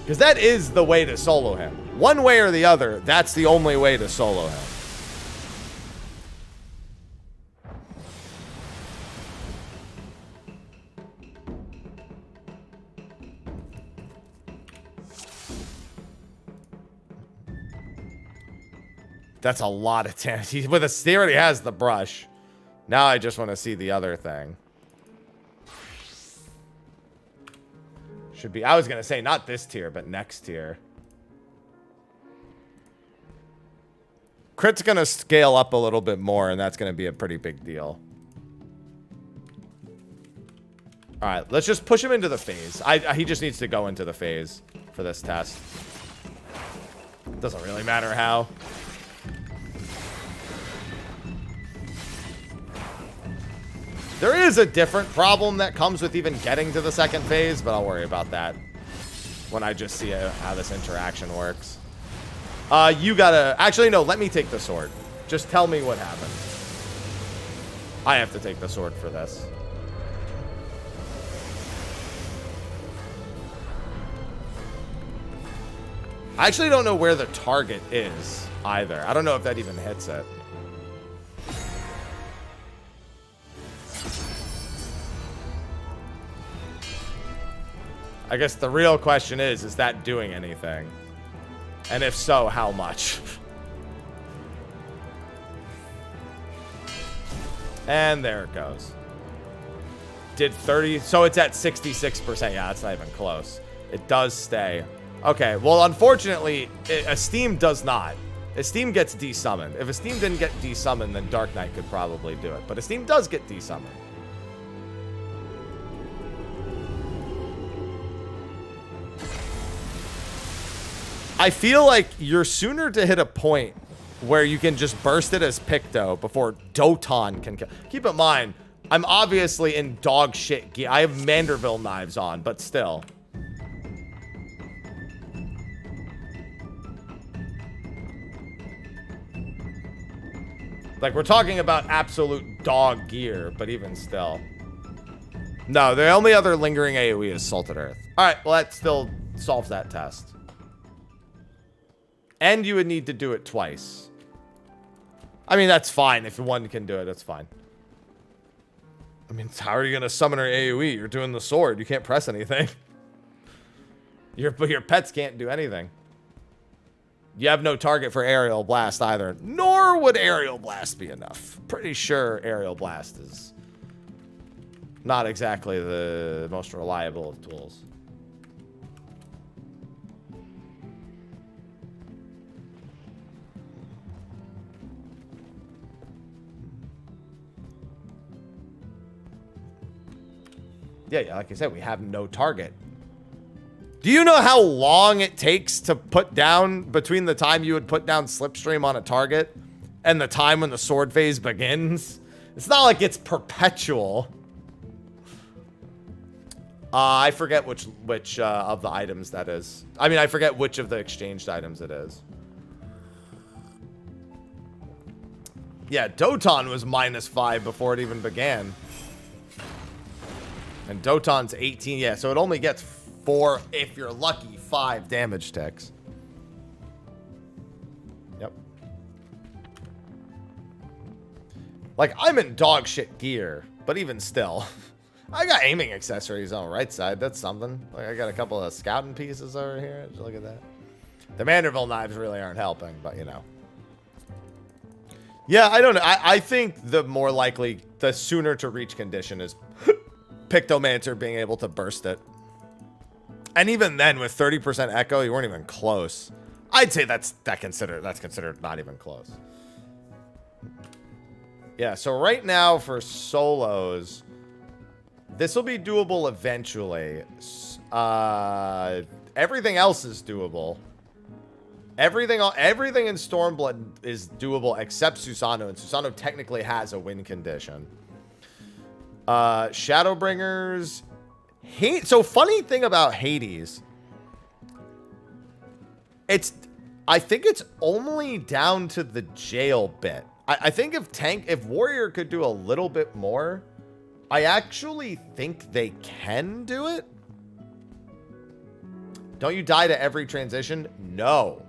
[SPEAKER 1] Because that is the way to solo him. One way or the other, that's the only way to solo him. That's a lot of damage. He already has the brush. Now I just want to see the other thing. Should be, I was going to say not this tier, but next tier. Crit's going to scale up a little bit more, and that's going to be a pretty big deal. All right, let's just push him into the phase. He just needs to go into the phase for this test. Doesn't really matter how. There is a different problem that comes with even getting to the second phase, but I'll worry about that when I just see how this interaction works. You gotta... Actually, no, let me take the sword. Just tell me what happened. I have to take the sword for this. I actually don't know where the target is either. I don't know if that even hits it. I guess the real question is that doing anything? And if so, how much? And there it goes. Did 30, so it's at 66%. Yeah, that's not even close. It does stay. Okay, well, unfortunately, Esteem does not. Esteem gets desummoned. If Esteem didn't get desummoned, then Dark Knight could probably do it. But Esteem does get desummoned. I feel like you're sooner to hit a point where you can just burst it as Picto before Doton can kill. Keep in mind, I'm obviously in dog shit gear. I have Manderville knives on, but still. Like, we're talking about absolute dog gear, but even still. No, the only other lingering AoE is Salted Earth. Alright, well, that still solves that test. And you would need to do it twice. I mean, that's fine. If one can do it, that's fine. I mean, how are you going to summon her AoE? You're doing the sword. You can't press anything. Your pets can't do anything. You have no target for Aerial Blast either. Nor would Aerial Blast be enough. Pretty sure Aerial Blast is not exactly the most reliable of tools. Yeah, like I said, we have no target. Do you know how long it takes to put down, between the time you would put down Slipstream on a target and the time when the sword phase begins? It's not like it's perpetual. I forget which of the items that is. I mean, I forget which of the exchanged items it is. Yeah, Doton was -5 before it even began. And Doton's 18, yeah, so it only gets 4, if you're lucky, 5 damage ticks. Yep. Like, I'm in dog shit gear, but even still. I got aiming accessories on the right side. That's something. Like, I got a couple of scouting pieces over here. Just look at that. The Manderville knives really aren't helping, but you know. Yeah, I don't know. I think the more likely, the sooner to reach condition is Pictomancer being able to burst it. And even then, with 30% echo, you weren't even close. I'd say that's considered not even close. Yeah, so right now for solos, this will be doable eventually. Everything else is doable. Everything in Stormblood is doable except Susanoo, and Susanoo technically has a win condition. Shadowbringers. So if thing about Hades, I think it's only down to the jail bit. I think if Warrior could do a little bit more, I actually think they can do it. Don't you die to every transition? No.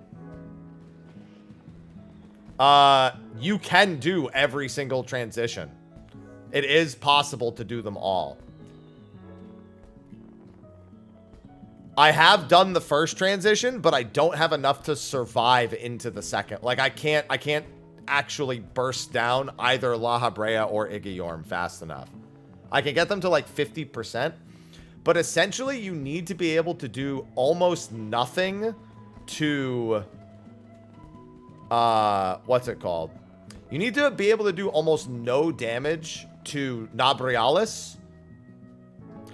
[SPEAKER 1] You can do every single transition. It is possible to do them all. I have done the first transition, but I don't have enough to survive into the second. Like, I can't actually burst down either La Habrea or Igiorm fast enough. I can get them to like 50%, but essentially you need to be able to do almost nothing to, what's it called? You need to be able to do almost no damage to Nabrialis.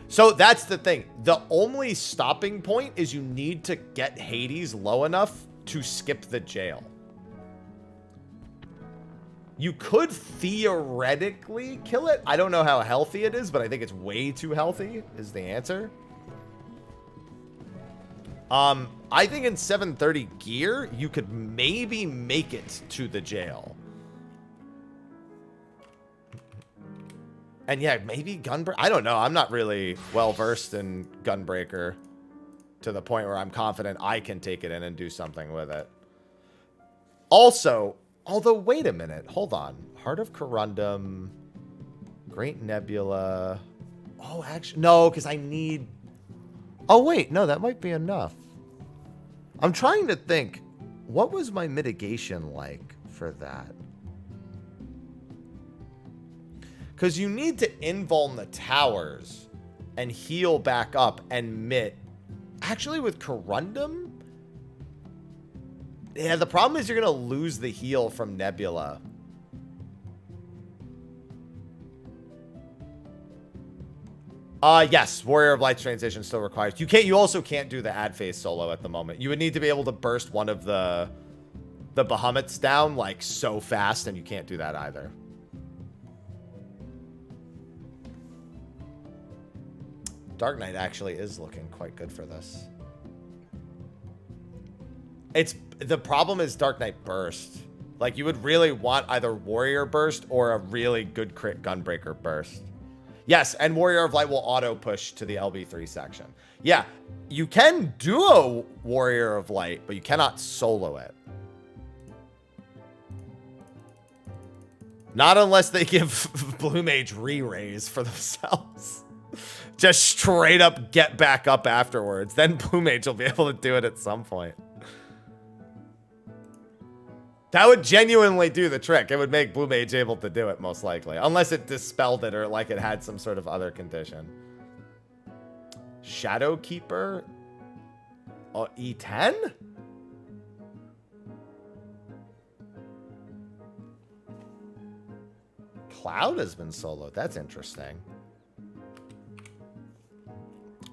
[SPEAKER 1] So that's the thing. The only stopping point is you need to get Hades low enough to skip the jail. You could theoretically kill it. I don't know how healthy it is, but I think it's way too healthy is the answer. I think in 730 gear, you could maybe make it to the jail. And yeah, maybe Gunbreaker. I don't know. I'm not really well-versed in Gunbreaker to the point where I'm confident I can take it in and do something with it. Also, although, wait a minute. Hold on. Heart of Corundum. Great Nebula. Oh, actually, no, because I need... Oh, wait. No, that might be enough. I'm trying to think. What was my mitigation like for that? Because you need to invuln the towers and heal back up and mit. Actually, with Corundum? Yeah, the problem is you're going to lose the heal from Nebula. Yes, Warrior of Light's transition still requires. You also can't do the ad phase solo at the moment. You would need to be able to burst one of the behemoths down like so fast, and you can't do that either. Dark Knight actually is looking quite good for this. The problem is Dark Knight burst. Like, you would really want either Warrior burst or a really good crit Gunbreaker burst. Yes, and Warrior of Light will auto push to the LB3 section. Yeah, you can do a Warrior of Light, but you cannot solo it. Not unless they give Blue Mage re-raise for themselves. Just straight up get back up afterwards. Then Blue Mage will be able to do it at some point. That would genuinely do the trick. It would make Blue Mage able to do it, most likely. Unless it dispelled it or like it had some sort of other condition. Shadow Keeper? Oh, E10? Cloud has been soloed. That's interesting.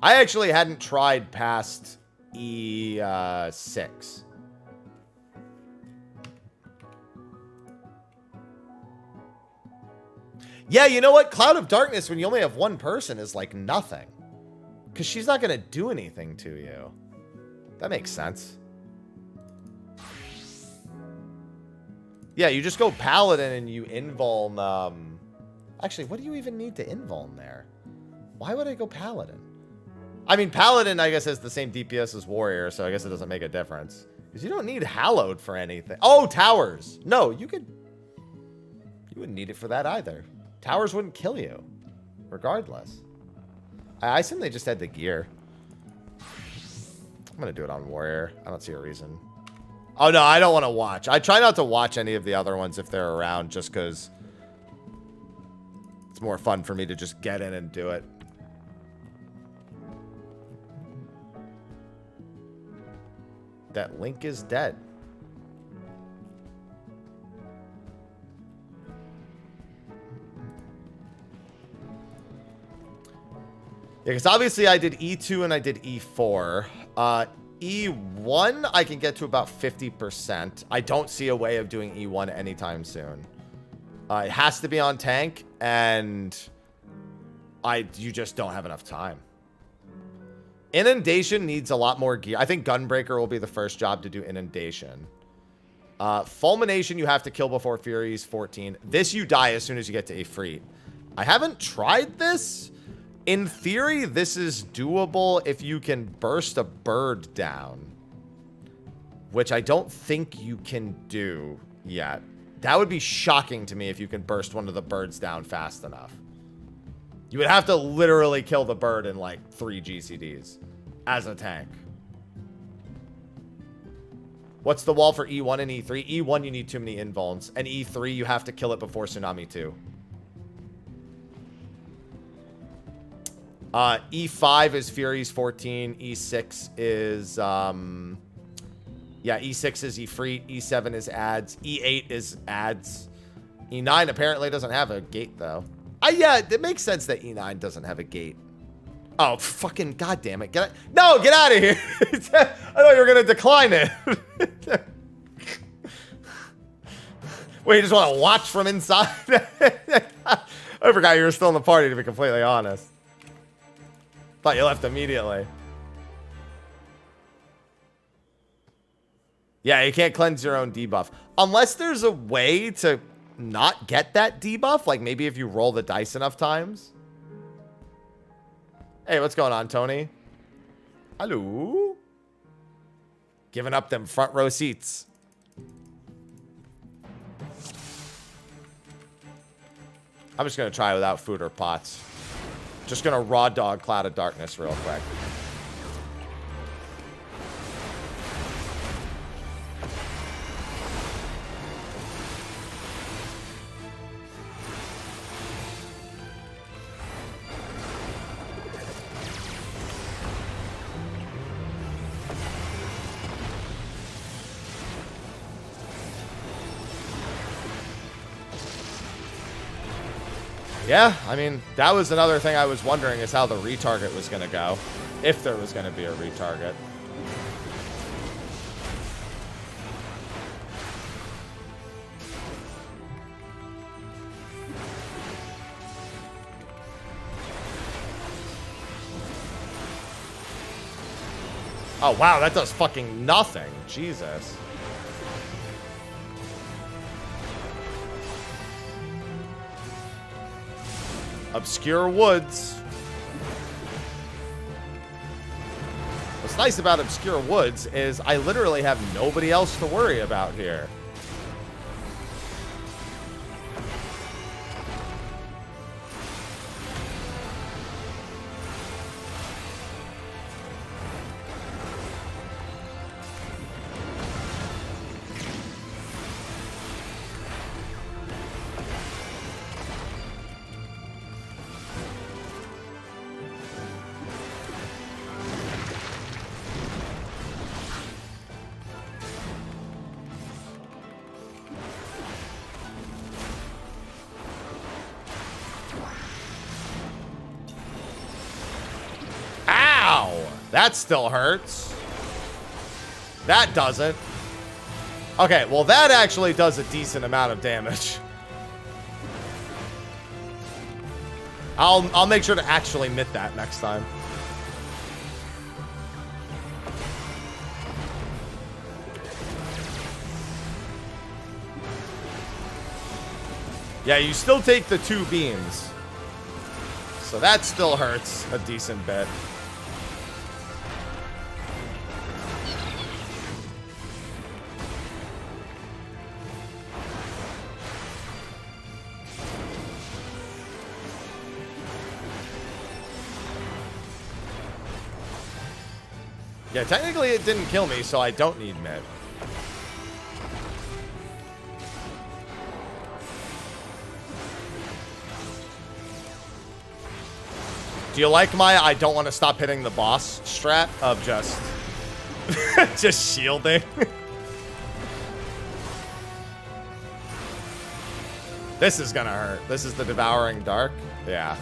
[SPEAKER 1] I actually hadn't tried past E6. Yeah, you know what? Cloud of Darkness, when you only have one person, is like nothing. Because she's not going to do anything to you. That makes sense. Yeah, you just go Paladin and you invuln... Actually, what do you even need to invuln there? Why would I go Paladin? I mean, Paladin, I guess, has the same DPS as Warrior, so I guess it doesn't make a difference. Because you don't need Hallowed for anything. Oh, Towers. No, you wouldn't need it for that either. Towers wouldn't kill you, regardless. I assume they just had the gear. I'm going to do it on Warrior. I don't see a reason. Oh, no, I don't want to watch. I try not to watch any of the other ones if they're around, just because it's more fun for me to just get in and do it. That Link is dead. Yeah, because obviously I did E2 and I did E4. E1, I can get to about 50%. I don't see a way of doing E1 anytime soon. It has to be on tank, and you just don't have enough time. Inundation needs a lot more gear. I think Gunbreaker will be the first job to do Inundation. Fulmination you have to kill before Fury's 14. This you die as soon as you get to Ifrit. I haven't tried this. In theory, this is doable if you can burst a bird down. Which I don't think you can do yet. That would be shocking to me if you can burst one of the birds down fast enough. You would have to literally kill the bird in like 3 GCDs as a tank. What's the wall for E1 and E3? E1, you need too many invulns. And E3, you have to kill it before Tsunami 2. E5 is Fury's 14. E6 is, yeah, E6 is Ifrit. E7 is ads. E8 is ads. E9 apparently doesn't have a gate, though. Yeah, it makes sense that E9 doesn't have a gate. Oh, fucking goddamn it. No, get out of here. I thought you were going to decline it. Wait, you just want to watch from inside? I forgot you were still in the party, to be completely honest. Thought you left immediately. Yeah, you can't cleanse your own debuff. Unless there's a way to not get that debuff. Like maybe if you roll the dice enough times. Hey, what's going on, Tony? Hello? Giving up them front row seats. I'm just going to try without food or pots. Just going to raw dog Cloud of Darkness real quick. Yeah, I mean, that was another thing I was wondering is how the retarget was going to go. If there was going to be a retarget. Oh, wow, that does fucking nothing. Jesus. Obscure Woods. What's nice about Obscure Woods is I literally have nobody else to worry about here. That still hurts. That doesn't. Okay, well that actually does a decent amount of damage. I'll make sure to actually mitt that next time. Yeah, you still take the 2 beams. So that still hurts a decent bit. Yeah, technically it didn't kill me, so I don't need mid. Do you like my I don't want to stop hitting the boss strat of just just shielding? This is gonna hurt. This is the Devouring Dark. Yeah.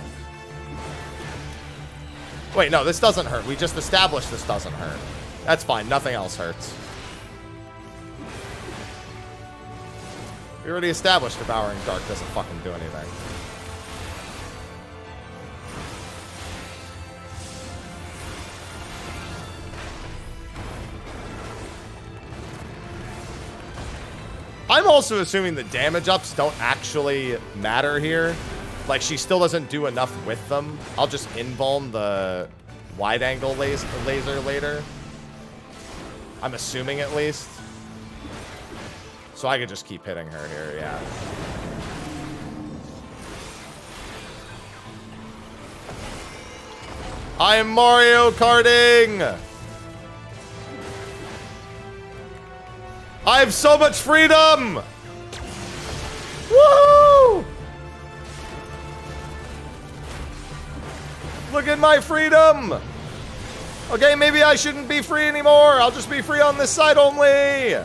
[SPEAKER 1] Wait, no, this doesn't hurt. We just established this doesn't hurt. That's fine. Nothing else hurts. We already established Devouring Dark doesn't fucking do anything. I'm also assuming the damage ups don't actually matter here. Like, she still doesn't do enough with them. I'll just invuln the wide-angle laser later. I'm assuming, at least. So I could just keep hitting her here, yeah. I am Mario Karting! I have so much freedom! Woohoo! Look at my freedom! Okay, maybe I shouldn't be free anymore. I'll just be free on this side only.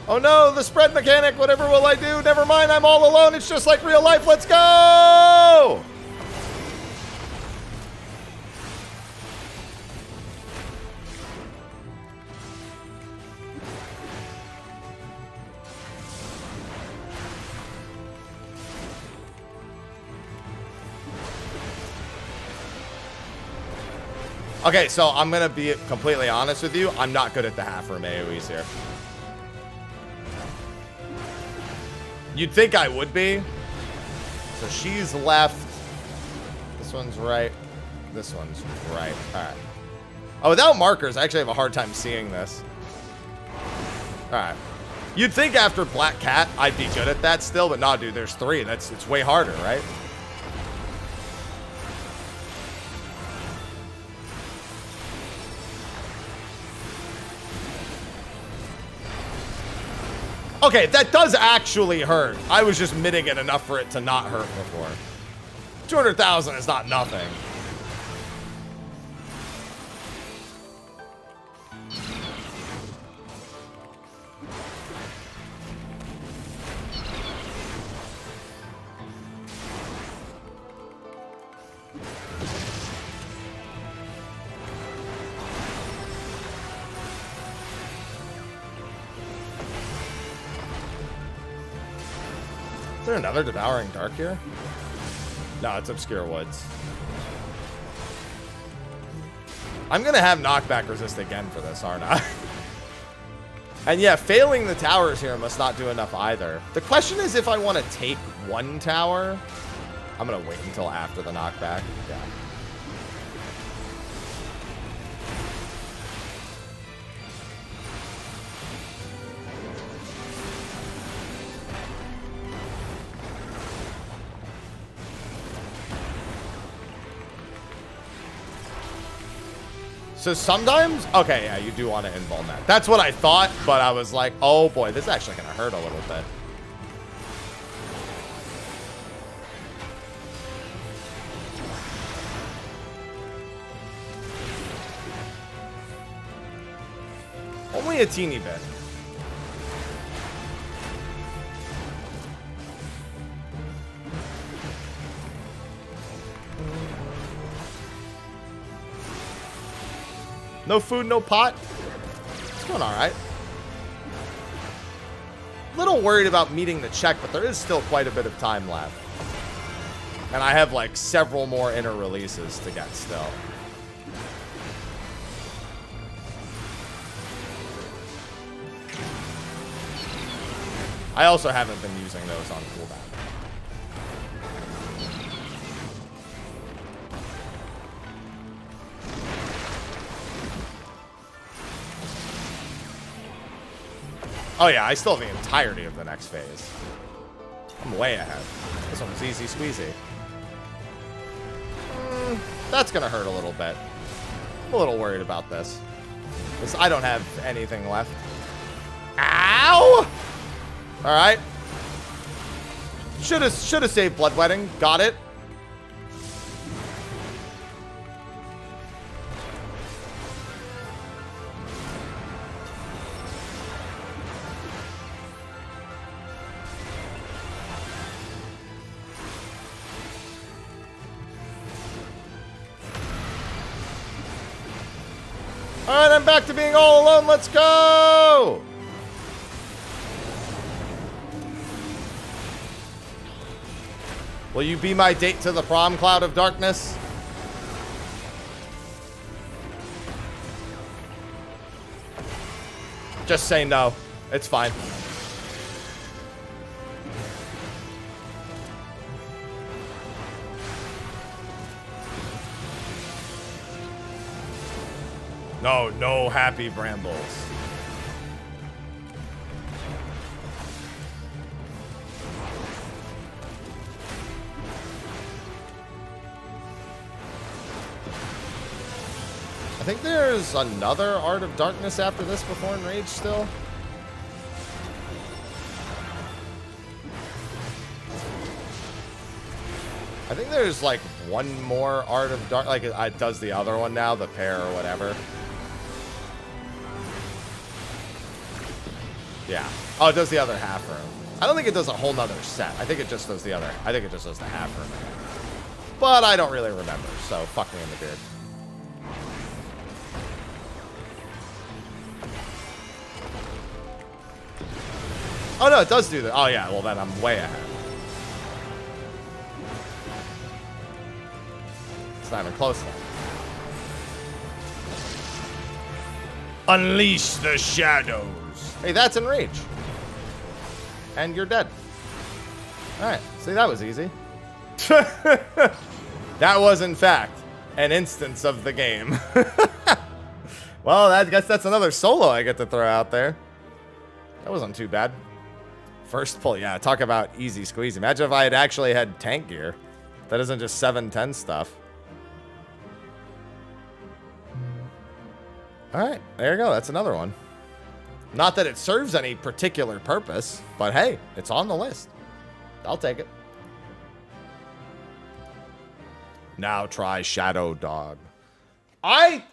[SPEAKER 1] Oh no, the spread mechanic. Whatever will I do? Never mind, I'm all alone. It's just like real life. Let's go! Okay, so I'm going to be completely honest with you. I'm not good at the half room AoEs here. You'd think I would be. So she's left. This one's right. This one's right. All right. Oh, without markers, I actually have a hard time seeing this. All right. You'd think after Black Cat, I'd be good at that still, but nah, dude, there's 3. It's way harder, right? Okay, that does actually hurt. I was just mitting it enough for it to not hurt before. 200,000 is not nothing. Is there another Devouring Dark here? No, it's Obscure Woods. I'm going to have knockback resist again for this, aren't I? And yeah, failing the towers here must not do enough either. The question is if I want to take one tower. I'm going to wait until after the knockback. Yeah. So sometimes, okay, yeah, you do want to invuln that. That's what I thought, but I was like, oh boy, this is actually going to hurt a little bit. Only a teeny bit. No food, no pot. It's going all right. Little worried about meeting the check, but there is still quite a bit of time left. And I have like several more inner releases to get still. I also haven't been using those on cooldown. Oh yeah, I still have the entirety of the next phase. I'm way ahead. This one's easy squeezy. That's gonna hurt a little bit. I'm a little worried about this. Because I don't have anything left. Ow! Alright. Should have saved Bloodwetting. Got it. Alright, I'm back to being all alone. Let's go! Will you be my date to the prom, Cloud of Darkness? Just say no. It's fine. No, no happy brambles. I think there's another Art of Darkness after this before Enrage still. I think there's like one more Art of Dark, like it does the other one now, the pair or whatever. Yeah. Oh, it does the other half room. I don't think it does a whole nother set. I think it just does the other. I think it just does the half room. But I don't really remember, so fuck me in the beard. Oh no, it does do that. Oh yeah, well then I'm way ahead. It's not even close enough. Unleash the shadows. Hey, that's Enrage. And you're dead. Alright, see, that was easy. That was, in fact, an instance of the game. Well, I guess that's another solo I get to throw out there. That wasn't too bad. First pull, yeah, talk about easy squeeze. Imagine if I had actually had tank gear. That isn't just 710 stuff. Alright, there you go. That's another one. Not that it serves any particular purpose, but hey, it's on the list. I'll take it. Now try Shadow Dog. I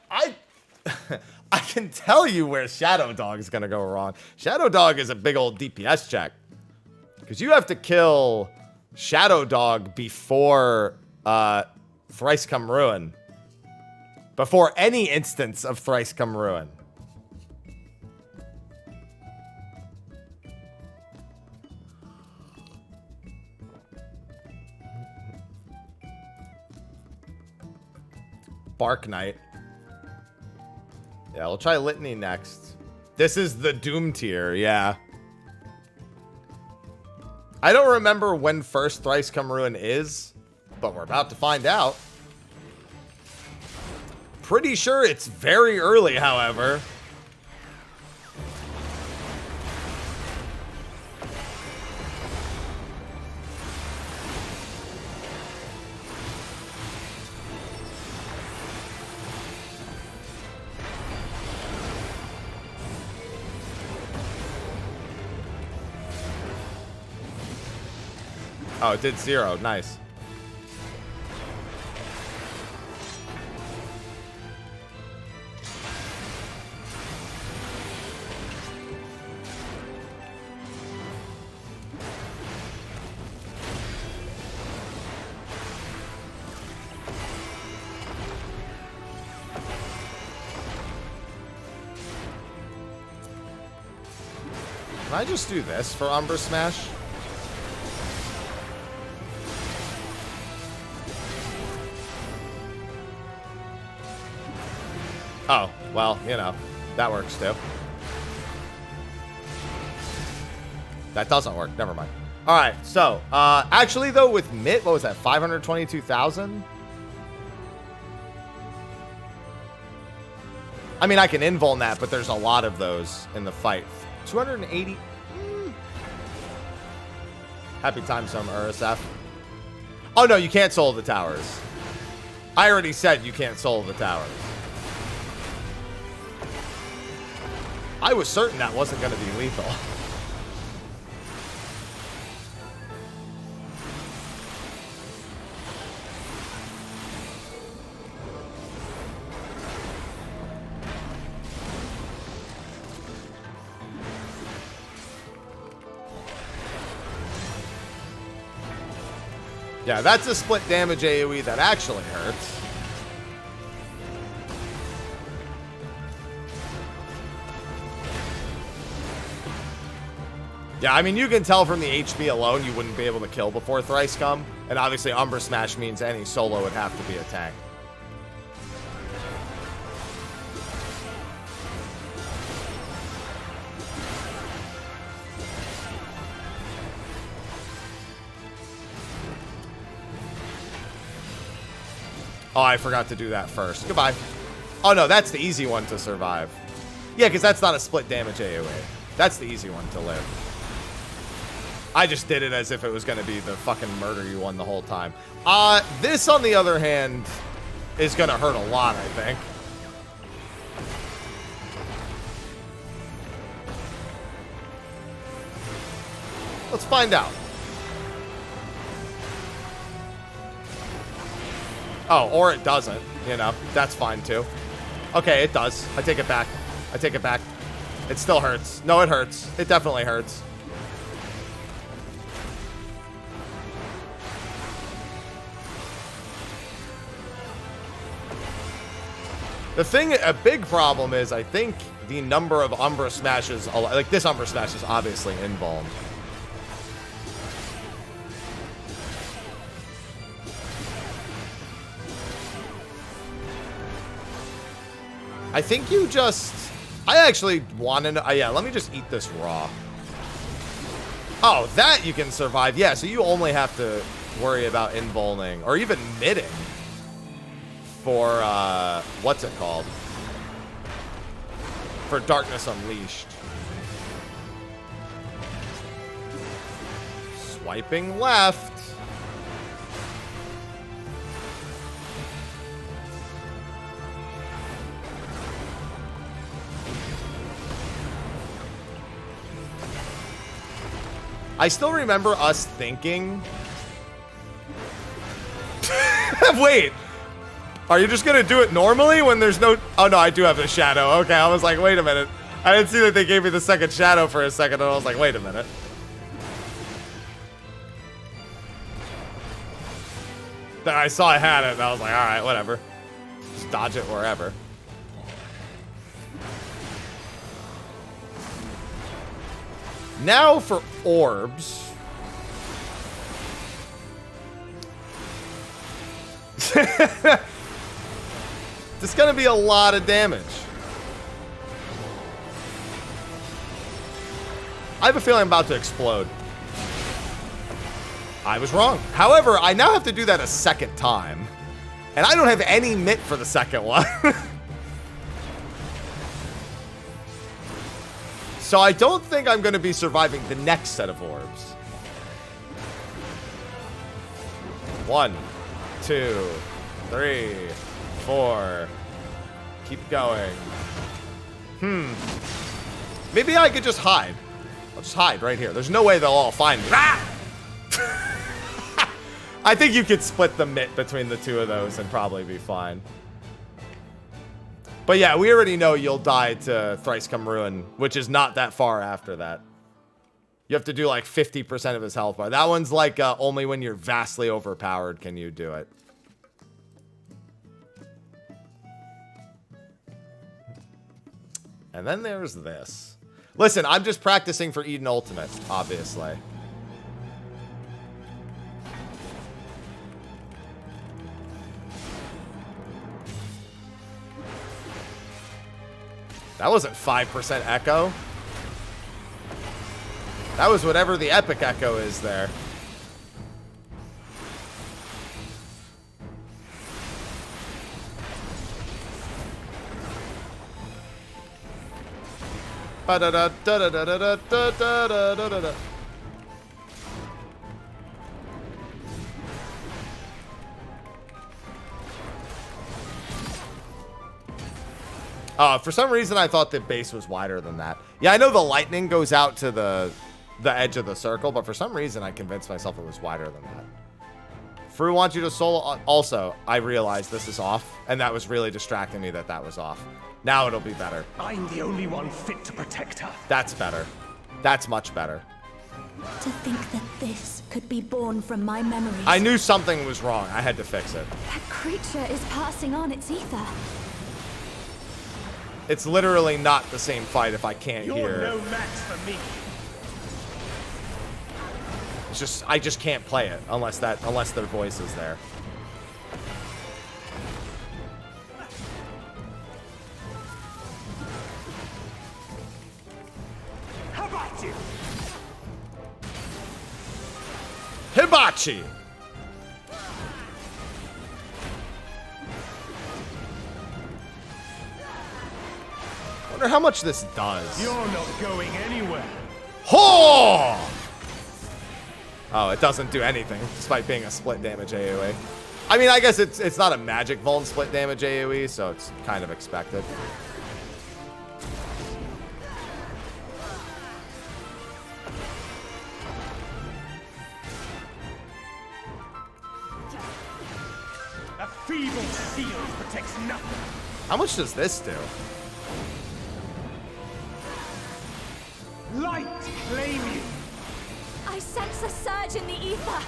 [SPEAKER 1] can tell you where Shadow Dog is going to go wrong. Shadow Dog is a big old DPS check. Because you have to kill Shadow Dog before Thrice Come Ruin. Before any instance of Thrice Come Ruin. Bark Knight. Yeah, we'll try Litany next. This is the Doom tier, yeah. I don't remember when first Thrice Come Ruin is, but we're about to find out. Pretty sure it's very early, however. Oh, it did 0. Nice. Can I just do this for Umbra Smash? Oh, well, you know, that works too. That doesn't work. Never mind. All right, so, actually, though, with Mitt, what was that, 522,000? I mean, I can invuln that, but there's a lot of those in the fight. 280. Happy time, some RSF. Oh, no, you can't soul the towers. I already said you can't soul the towers. I was certain that wasn't going to be lethal. Yeah, that's a split damage AoE that actually hurts. Yeah, I mean, you can tell from the HP alone you wouldn't be able to kill before Thrice Come. And obviously, Umbra Smash means any solo would have to be a tank. Oh, I forgot to do that first. Goodbye. Oh, no, that's the easy one to survive. Yeah, because that's not a split damage AoE. That's the easy one to live. I just did it as if it was going to be the fucking murder you won the whole time. This, on the other hand, is going to hurt a lot, I think. Let's find out. Oh, or it doesn't, you know. That's fine, too. Okay, it does. I take it back. I take it back. It still hurts. No, it hurts. It definitely hurts. The thing, a big problem is, I think the number of Umbra Smashes, like this Umbra Smash is obviously invuln. I think you just, I actually want to know, yeah, let me just eat this raw. Oh, that you can survive. Yeah, so you only have to worry about invulning, or even mitting. For, what's it called? For Darkness Unleashed. Swiping left. I still remember us thinking... Wait. Are you just going to do it normally when there's no... Oh, no, I do have the shadow. Okay, I was like, wait a minute. I didn't see that they gave me the second shadow for a second, and I was like, wait a minute. Then I saw I had it, and I was like, all right, whatever. Just dodge it wherever. Now for orbs. There's gonna be a lot of damage. I have a feeling I'm about to explode. I was wrong. However, I now have to do that a second time. And I don't have any mitt for the second one. So I don't think I'm going to be surviving the next set of orbs. 1, 2, 3, 4. Keep going. Maybe I could just hide. I'll just hide right here. There's no way they'll all find me. Ah! I think you could split the mitt between the two of those and probably be fine. But yeah, we already know you'll die to Thrice Come Ruin, which is not that far after that. You have to do like 50% of his health bar. That one's like only when you're vastly overpowered can you do it. And then there's this. Listen, I'm just practicing for Eden Ultimate, obviously. That wasn't 5% echo. That was whatever the epic echo is there. Ba-da-da-da-da-da-da-da-da-da-da-da. For some reason, I thought the base was wider than that. Yeah, I know the lightning goes out to the edge of the circle, but for some reason, I convinced myself it was wider than that. Fru wants you to solo. Also, I realized this is off, and that was really distracting me that was off. Now it'll be better.
[SPEAKER 7] I'm the only one fit to protect her.
[SPEAKER 1] That's better. That's much better.
[SPEAKER 8] To think that this could be born from my memories.
[SPEAKER 1] I knew something was wrong. I had to fix it.
[SPEAKER 8] That creature is passing on its ether.
[SPEAKER 1] It's literally not the same fight if I can't
[SPEAKER 7] You're
[SPEAKER 1] hear.
[SPEAKER 7] no match for me.
[SPEAKER 1] It's just I just can't play it unless their voice is there.
[SPEAKER 7] Hibachi!
[SPEAKER 1] Hibachi! I wonder how much this does.
[SPEAKER 7] You're not going anywhere.
[SPEAKER 1] Ho! Oh, it doesn't do anything, despite being a split damage AoE. I mean, I guess it's not a magic vuln split damage AoE, so it's kind of expected.
[SPEAKER 7] A feeble shield protects nothing.
[SPEAKER 1] How much does this do?
[SPEAKER 7] Light, claim you.
[SPEAKER 8] I sense a surge in the ether.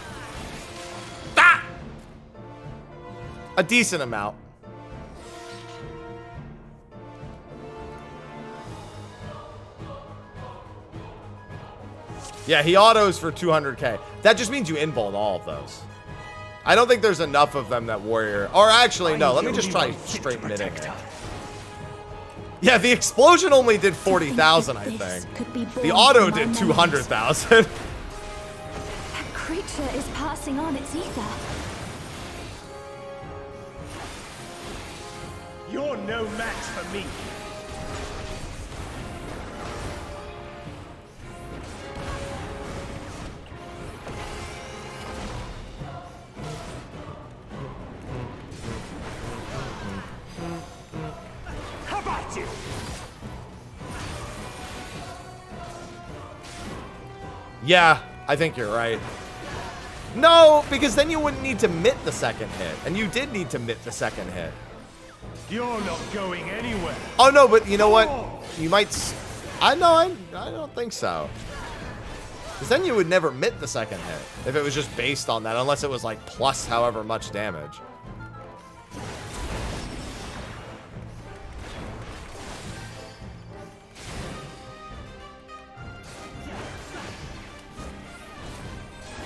[SPEAKER 1] Ah! A decent amount. Yeah, he autos for 200k. That just means you inbolt all of those. I don't think there's enough of them that warrior. Or actually, no. Let me just try straight mid-ing it. Yeah, the explosion only did 40,000, I think. The auto did 200,000.
[SPEAKER 8] That creature is passing on its ether.
[SPEAKER 7] You're no match for me. How about you?
[SPEAKER 1] Yeah, I think you're right. No, because then you wouldn't need to mitt the second hit. And you did need to mitt the second hit.
[SPEAKER 7] You're not going anywhere.
[SPEAKER 1] Oh, no, but you know what? You might... I don't think so. Because then you would never mitt the second hit if it was just based on that, unless it was like plus however much damage.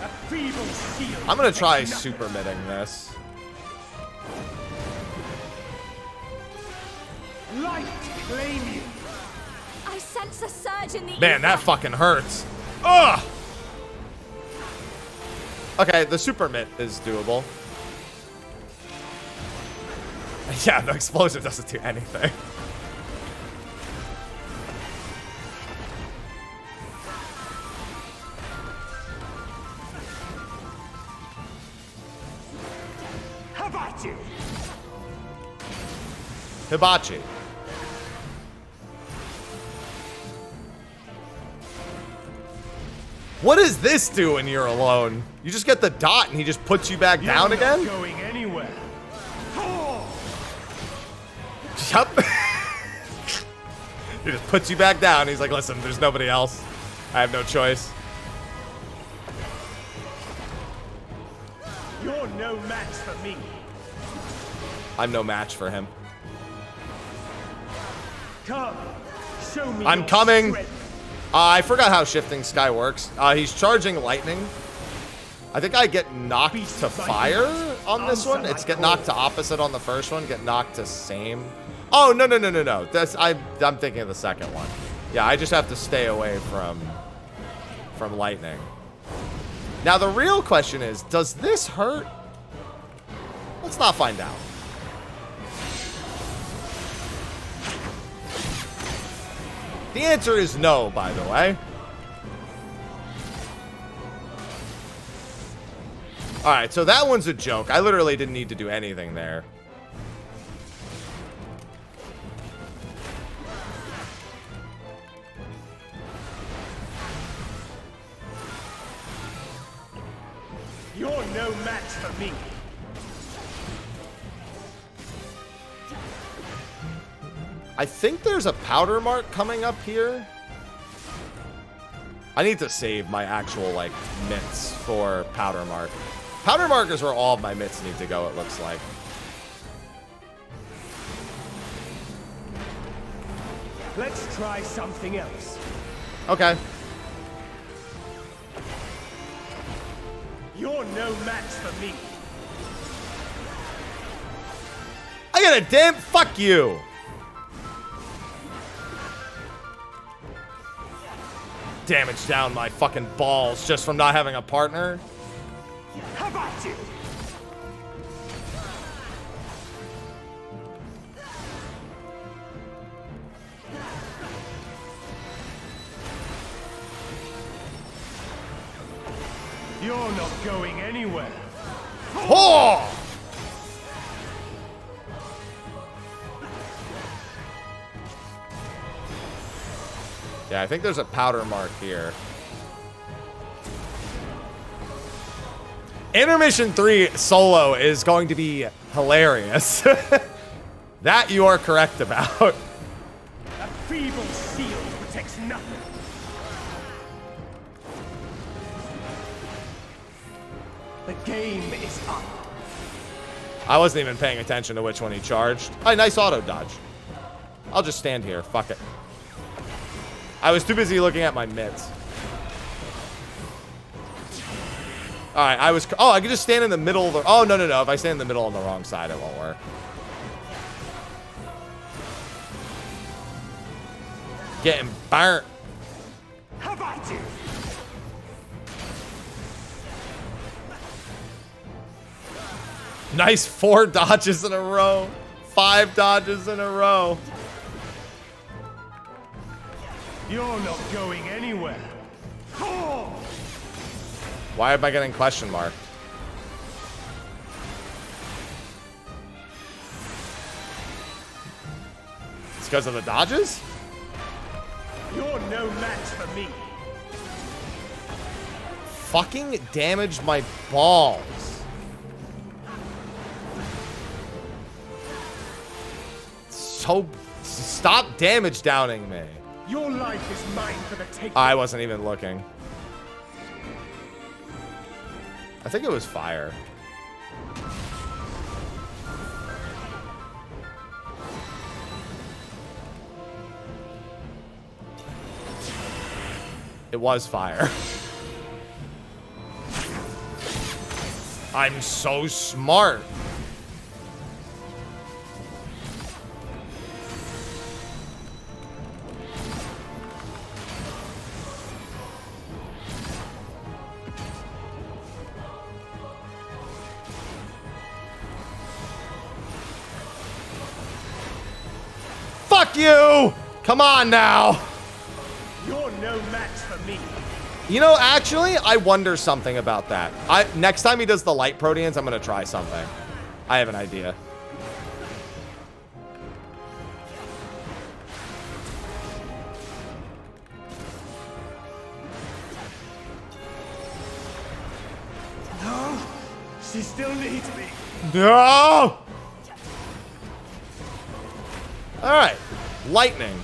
[SPEAKER 7] A feeble seal.
[SPEAKER 1] I'm going to try super mitting this.
[SPEAKER 7] Light claim you.
[SPEAKER 8] I sense a surge in the
[SPEAKER 1] Man, that fucking hurts. Ugh! Okay, the super mitt is doable. Yeah, the explosive doesn't do anything.
[SPEAKER 7] Hibachi.
[SPEAKER 1] Hibachi. What does this do when you're alone? You just get the dot and he just puts you back down
[SPEAKER 7] You're
[SPEAKER 1] again?
[SPEAKER 7] not going anywhere.
[SPEAKER 1] Yup. He just puts you back down. He's like, listen, there's nobody else. I have no choice.
[SPEAKER 7] You're no match for me.
[SPEAKER 1] I'm no match for him.
[SPEAKER 7] Come, show me.
[SPEAKER 1] I'm
[SPEAKER 7] your
[SPEAKER 1] coming.
[SPEAKER 7] strength.
[SPEAKER 1] I forgot how shifting sky works. He's charging lightning. I think I get knocked to fire on this one. It's get knocked to opposite on the first one. Get knocked to same. Oh, no. That's I'm thinking of the second one. Yeah, I just have to stay away from lightning. Now, the real question is, does this hurt? Let's not find out. The answer is no, by the way. Alright, so that one's a joke. I literally didn't need to do anything there.
[SPEAKER 7] You're no match for me.
[SPEAKER 1] I think there's a powder mark coming up here. I need to save my actual, like, mitts for powder mark. Powder mark is where all of my mitts need to go, it looks like.
[SPEAKER 7] Let's try something else.
[SPEAKER 1] Okay.
[SPEAKER 7] You're no match for me.
[SPEAKER 1] I got a damn fuck you. Damage down my fucking balls just from not having a partner.
[SPEAKER 7] How about you? You're not going anywhere.
[SPEAKER 1] Oh! Yeah, I think there's a powder mark here. Intermission 3 solo is going to be hilarious. That you are correct about.
[SPEAKER 7] A feeble seal protects nothing. The game is up.
[SPEAKER 1] I wasn't even paying attention to which one he charged. Oh, nice auto dodge. I'll just stand here. Fuck it. I was too busy looking at my mitts. Alright, I could just stand in the middle of the... Oh, no. If I stand in the middle on the wrong side, it won't work. Getting burnt.
[SPEAKER 7] How about you?
[SPEAKER 1] Nice 4 dodges in a row. 5 dodges in a row.
[SPEAKER 7] You're not going anywhere.
[SPEAKER 1] Why am I getting question marked? It's because of the dodges?
[SPEAKER 7] You're no match for me.
[SPEAKER 1] fucking damaged my balls. So, stop damage downing me.
[SPEAKER 7] Your life is mine for the taking.
[SPEAKER 1] I wasn't even looking. I think it was fire. It was fire. I'm so smart. Fuck you! Come on now.
[SPEAKER 7] You're no match for me.
[SPEAKER 1] You know, actually, I wonder something about that. Next time he does the light proteans, I'm gonna try something. I have an idea.
[SPEAKER 7] No, she still needs me.
[SPEAKER 1] No! Alright. Lightning.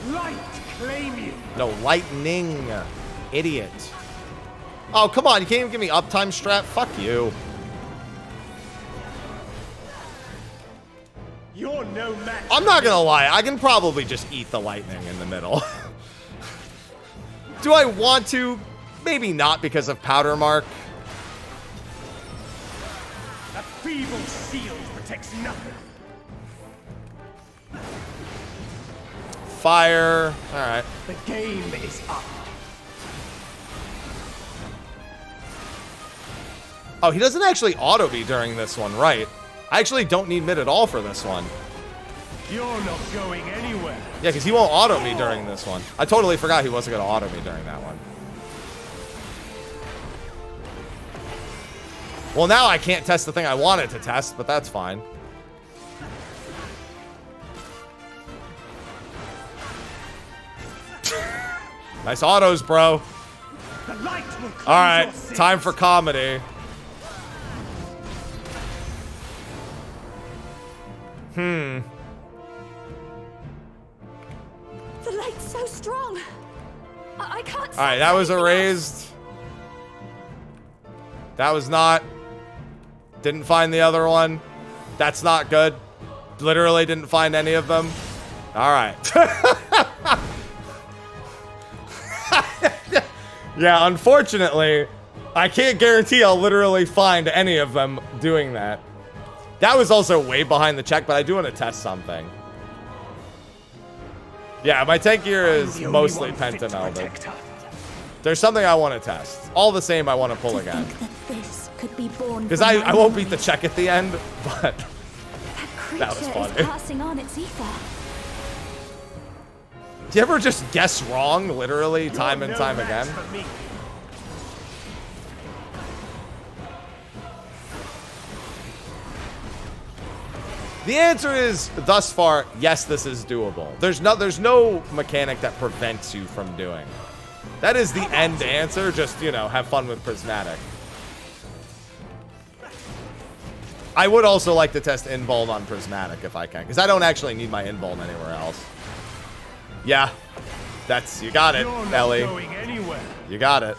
[SPEAKER 7] Light, claim you.
[SPEAKER 1] No, lightning. Idiot. Oh, come on. You can't even give me uptime strat? Fuck you.
[SPEAKER 7] You're no match.
[SPEAKER 1] I'm not gonna lie. I can probably just eat the lightning in the middle. Do I want to? Maybe not because of Powder Mark.
[SPEAKER 7] A feeble shield protects nothing.
[SPEAKER 1] Fire. All right.
[SPEAKER 7] The game is up.
[SPEAKER 1] Oh, he doesn't actually auto me during this one, right? I actually don't need mid at all for this one.
[SPEAKER 7] You're not going anywhere.
[SPEAKER 1] Yeah, because he won't auto me during this one. I totally forgot he wasn't going to auto me during that one. Well, now I can't test the thing I wanted to test, but that's fine. Nice autos, bro.
[SPEAKER 7] The light will cleanse
[SPEAKER 1] All right,
[SPEAKER 7] your sins.
[SPEAKER 1] time for comedy.
[SPEAKER 8] The light's so strong. I can't.
[SPEAKER 1] All right, that was erased. That was not. Didn't find the other one. That's not good. Literally didn't find any of them. All right. Yeah, unfortunately, I can't guarantee I'll literally find any of them doing that. That was also way behind the check, but I do want to test something. Yeah, my tank gear is mostly pentamelded. There's something I want to test. All the same, I want to pull again. Because I won't beat the check at the end, but that was funny.
[SPEAKER 8] Passing on its ether.
[SPEAKER 1] Do you ever just guess wrong, literally, time and time again? The answer is, thus far, yes, this is doable. There's no mechanic that prevents you from doing. That is the end answer, just, you know, have fun with Prismatic. I would also like to test Invuln on Prismatic if I can, because I don't actually need my Invuln anywhere else. Yeah, you got it, Ellie. You got it.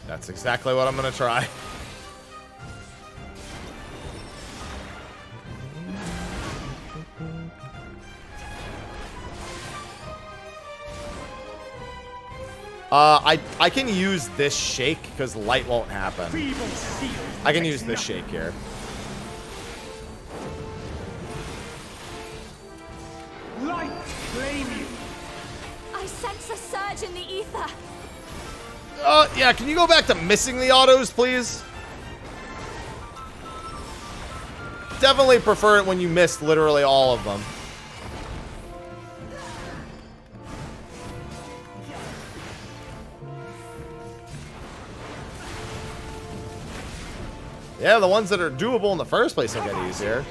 [SPEAKER 1] That's exactly what I'm gonna try. I can use this shake because light won't happen. I can use this shake here.
[SPEAKER 7] Light, claim you.
[SPEAKER 8] I sense a surge in the ether.
[SPEAKER 1] Yeah, can you go back to missing the autos, please? Definitely prefer it when you missed literally all of them. Yeah, the ones that are doable in the first place will get easier.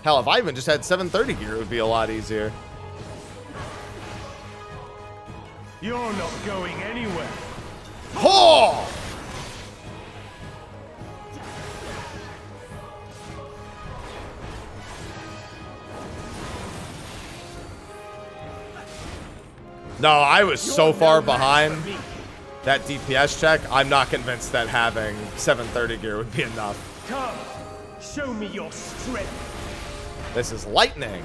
[SPEAKER 1] Hell, if I even just had 730 gear, it would be a lot easier.
[SPEAKER 7] You're not going anywhere.
[SPEAKER 1] Oh! No, I was so far behind that DPS check, I'm not convinced that having 730 gear would be enough.
[SPEAKER 7] Come, show me your strength.
[SPEAKER 1] This is lightning.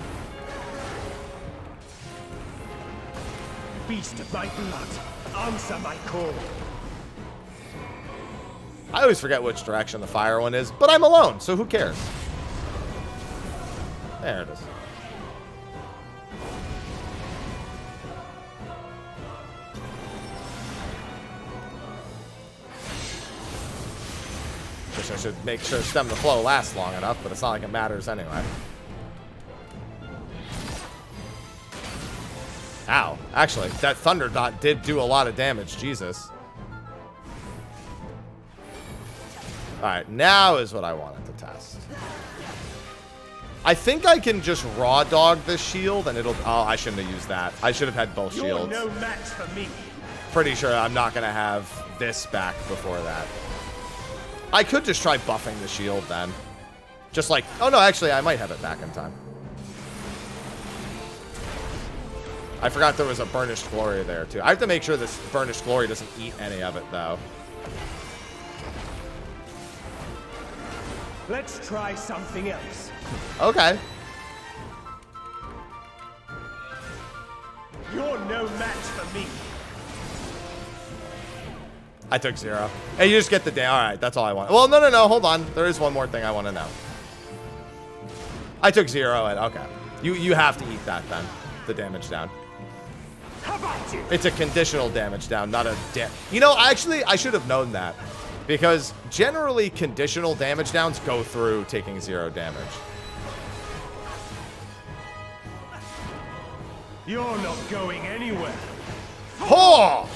[SPEAKER 7] Beast of my blood, answer my call.
[SPEAKER 1] I always forget which direction the fire one is, but I'm alone, so who cares? There it is. Wish I should make sure stem the flow lasts long enough, but it's not like it matters anyway. Ow. Actually, that thunder dot did do a lot of damage. Jesus. Alright, now is what I wanted to test. I think I can just raw dog this shield and it'll... Oh, I shouldn't have used that. I should have had both shields.
[SPEAKER 7] You're no match for me.
[SPEAKER 1] Pretty sure I'm not going to have this back before that. I could just try buffing the shield then. Just like... Oh, no, actually, I might have it back in time. I forgot there was a Burnished Glory there, too. I have to make sure this Burnished Glory doesn't eat any of it, though.
[SPEAKER 7] Let's try something else.
[SPEAKER 1] Okay.
[SPEAKER 7] You're no match for me.
[SPEAKER 1] I took 0. Hey, you just get the day. All right, that's all I want. Well, no. Hold on. There is one more thing I want to know. I took 0 and okay. You have to eat that then. The damage down.
[SPEAKER 7] How about you?
[SPEAKER 1] It's a conditional damage down, not a You know, actually, I should have known that. Because generally, conditional damage downs go through taking 0 damage.
[SPEAKER 7] You're not going anywhere.
[SPEAKER 1] Oh!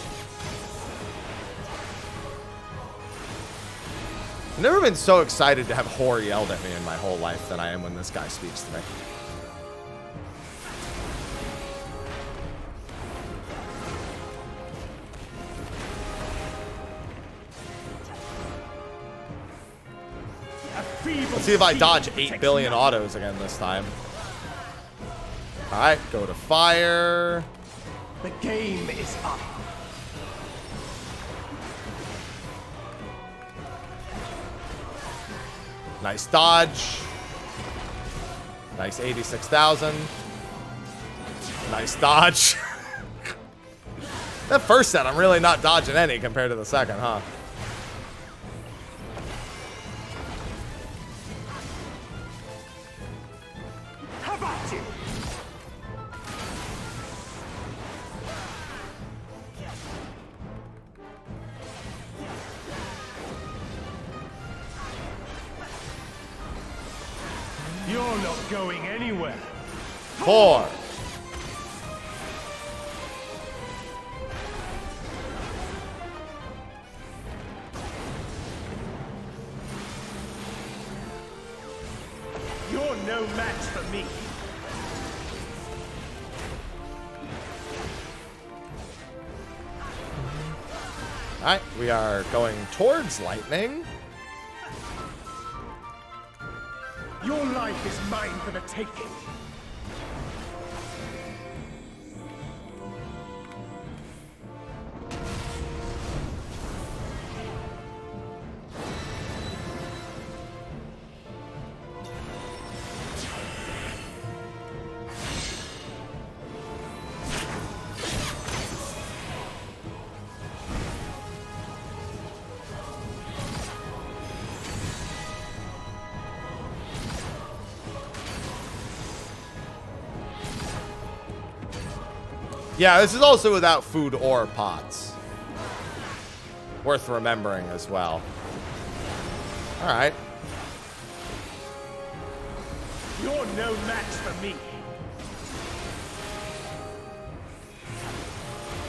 [SPEAKER 1] I've never been so excited to have Hor yelled at me in my whole life than I am when this guy speaks to me. Let's see if I dodge 8 billion autos again this time. Alright, go to fire.
[SPEAKER 7] The game is up.
[SPEAKER 1] Nice dodge. Nice 86,000. Nice dodge. That first set, I'm really not dodging any compared to the second, huh?
[SPEAKER 7] How about you? You're not going anywhere.
[SPEAKER 1] 4.
[SPEAKER 7] You're no match for me.
[SPEAKER 1] Alright, we are going towards lightning.
[SPEAKER 7] Your life is mine for the taking.
[SPEAKER 1] Yeah, this is also without food or pots. Worth remembering as well. Alright.
[SPEAKER 7] You're no match for me.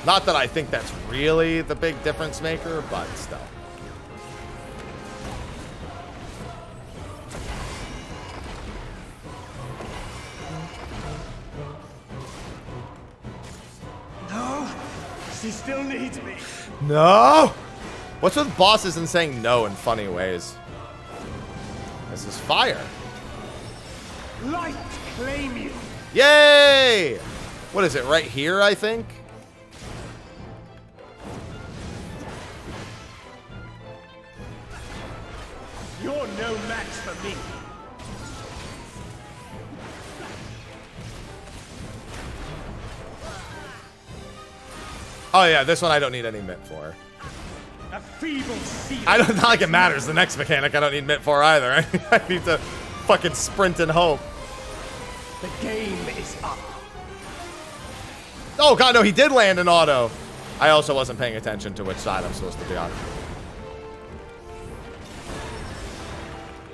[SPEAKER 1] Not that I think that's really the big difference maker, but still.
[SPEAKER 7] She still needs me.
[SPEAKER 1] No! What's with bosses and saying no in funny ways? This is fire.
[SPEAKER 7] Light claim you.
[SPEAKER 1] Yay! What is it, right here, I think?
[SPEAKER 7] You're no match for me.
[SPEAKER 1] Oh yeah, this one I don't need any mitt for.
[SPEAKER 7] A feeble seal.
[SPEAKER 1] I don't, not like it matters. The next mechanic I don't need mitt for either. I need to fucking sprint and hope.
[SPEAKER 7] The game is up.
[SPEAKER 1] Oh god, no, he did land an auto. I also wasn't paying attention to which side I'm supposed to be on.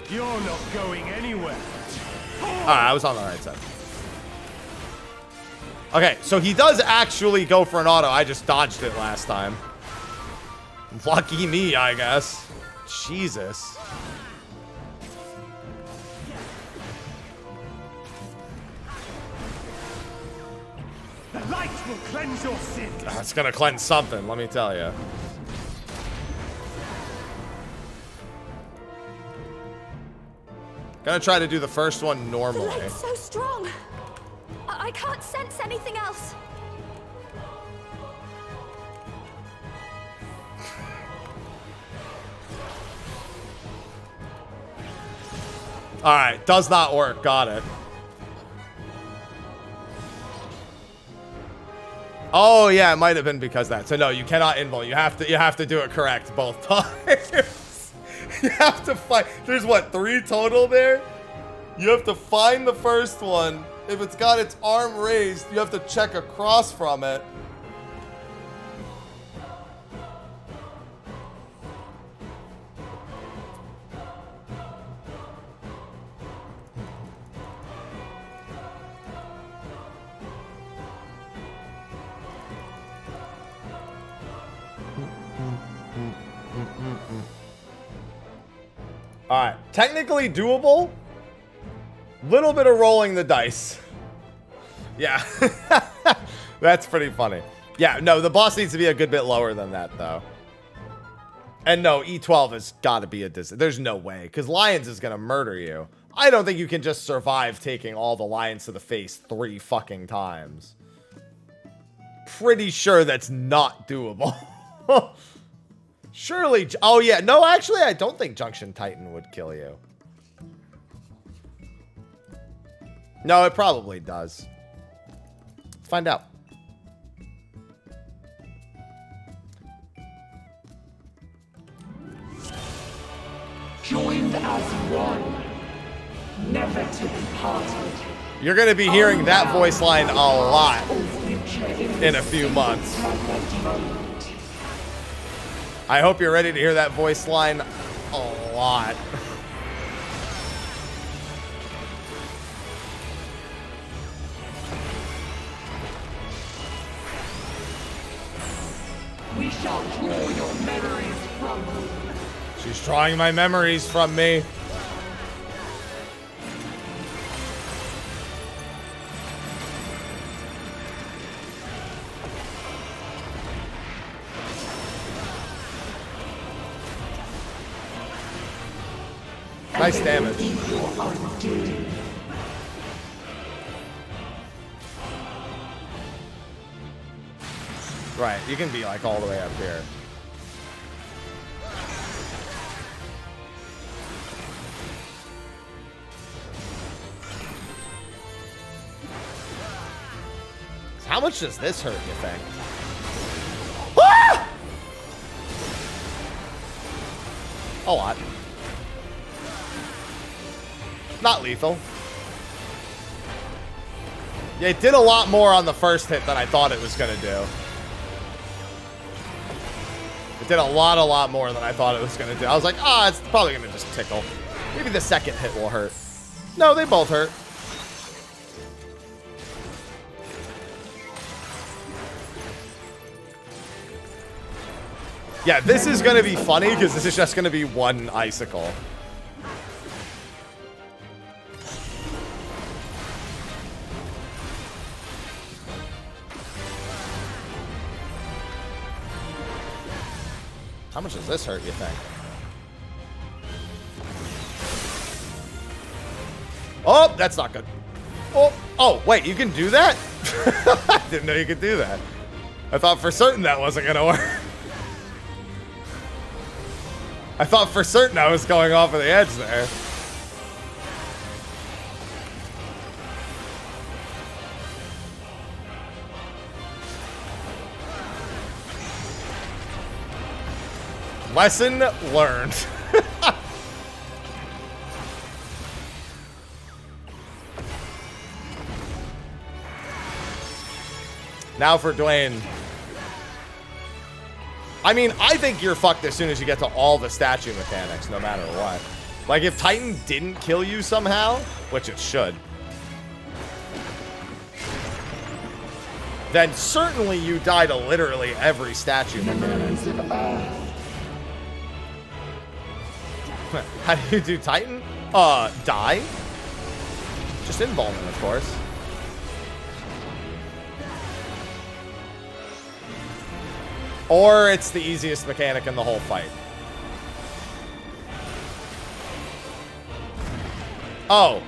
[SPEAKER 7] You're not going anywhere.
[SPEAKER 1] Alright, I was on the right side. Okay, so he does actually go for an auto. I just dodged it last time. Lucky me, I guess. Jesus.
[SPEAKER 7] The light will cleanse your sins.
[SPEAKER 1] That's gonna cleanse something, let me tell you. Gonna try to do the first one
[SPEAKER 8] The
[SPEAKER 1] normally.
[SPEAKER 8] light's so strong. I can't sense anything else.
[SPEAKER 1] Alright, does not work. Got it. Oh yeah, it might have been because of that. So no, you cannot invul. You have to do it correct both times. You have to find. There's what, 3 total there? You have to find the first one. If it's got its arm raised, you have to check across from it. Alright, technically doable. Little bit of rolling the dice. Yeah. That's pretty funny. Yeah, no, the boss needs to be a good bit lower than that, though. And no, E12 has got to be a dis. There's no way, because Lions is going to murder you. I don't think you can just survive taking all the Lions to the face 3 fucking times. Pretty sure that's not doable. Surely. Oh, yeah. No, actually, I don't think Junction Titan would kill you. No, it probably does. Let's find out.
[SPEAKER 9] Joined as one, never to be parted.
[SPEAKER 1] You're going to be hearing that voice line a lot in a few months. I hope you're ready to hear that voice line a lot.
[SPEAKER 9] We shall draw your memories from you.
[SPEAKER 1] She's drawing my memories from me. Nice damage. Right, you can be like all the way up here. How much does this hurt, you think? Ah! A lot. Not lethal. Yeah, it did a lot more on the first hit than I thought it was gonna do. It did a lot more than I thought it was gonna do. I was like, ah, it's probably gonna just tickle. Maybe the second hit will hurt. No, they both hurt. Yeah, this is gonna be funny because this is just gonna be one icicle. How much does this hurt, you think? Oh, that's not good. Oh, wait, you can do that? I didn't know you could do that. I thought for certain that wasn't going to work. I thought for certain I was going off of the edge there. Lesson learned. Now for Dwayne. I mean, I think you're fucked as soon as you get to all the statue mechanics, no matter what. Like, if Titan didn't kill you somehow, which it should, then certainly you die to literally every statue mechanic. How do you do Titan? Die? Just involvement, of course. Or it's the easiest mechanic in the whole fight. Oh,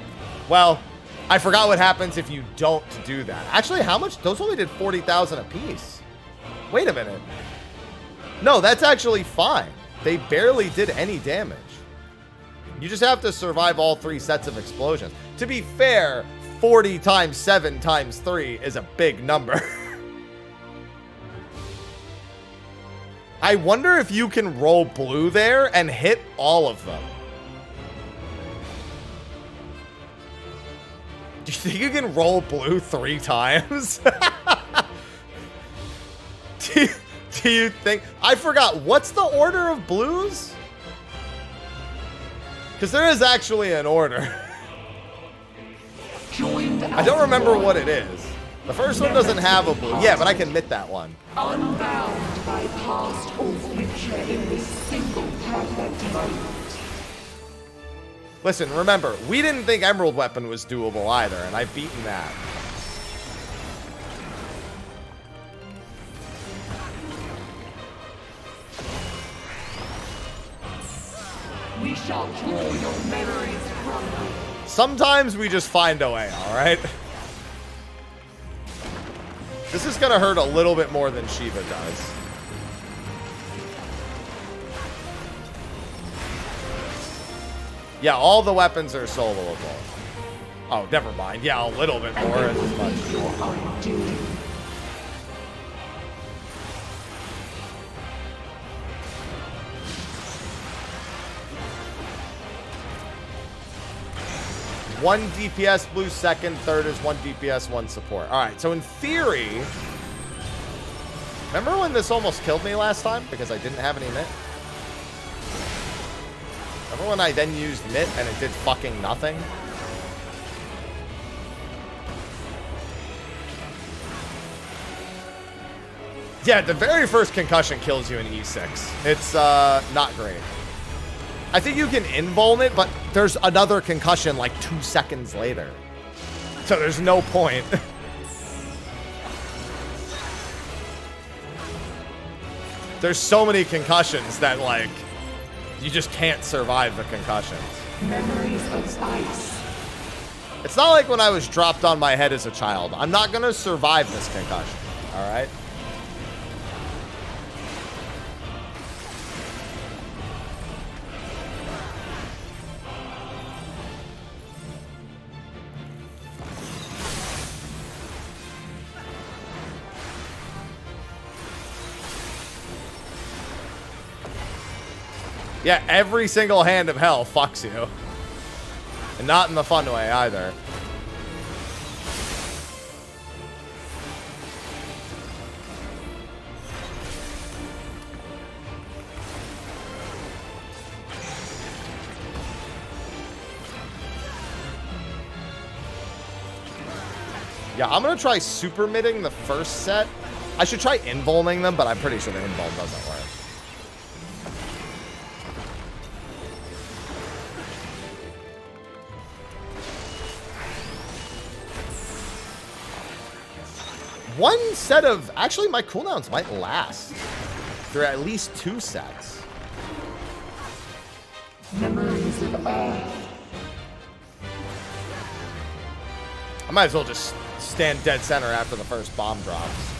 [SPEAKER 1] well, I forgot what happens if you don't do that. Actually, how much? Those only did 40,000 apiece. Wait a minute. No, that's actually fine. They barely did any damage. You just have to survive all 3 sets of explosions. To be fair, 40 times 7 times 3 is a big number. I wonder if you can roll blue there and hit all of them. Do you think you can roll blue 3 times? do you think? I forgot. What's the order of blues? Because there is actually an order. I don't remember what it is. The first one doesn't have a blue. Yeah, but I can admit that one.
[SPEAKER 9] Unbound by past overture in this single perfect moment.
[SPEAKER 1] Listen, remember, we didn't think Emerald Weapon was doable either, and I've beaten that.
[SPEAKER 9] We shall draw your memories from you.
[SPEAKER 1] Sometimes we just find a way, alright? This is gonna hurt a little bit more than Shiva does. Yeah, all the weapons are soloable. Oh, never mind. Yeah, a little bit more as much. One DPS blue second, third is 1 DPS, 1 support. All right, so in theory, remember when this almost killed me last time because I didn't have any MIT? Remember when I then used MIT and it did fucking nothing? Yeah, the very first concussion kills you in E6. It's not great. I think you can invuln it, but there's another concussion like 2 seconds later. So there's no point. There's so many concussions that, like, you just can't survive the concussions.
[SPEAKER 9] Memories of ice.
[SPEAKER 1] It's not like when I was dropped on my head as a child. I'm not going to survive this concussion, all right? Yeah, every single hand of hell fucks you. And not in the fun way either. Yeah, I'm gonna try super midding the first set. I should try invulning them, but I'm pretty sure the invuln doesn't work. One set of... Actually, my cooldowns might last through at least 2 sets.
[SPEAKER 9] Memories of Earth.
[SPEAKER 1] I might as well just stand dead center after the first bomb drops.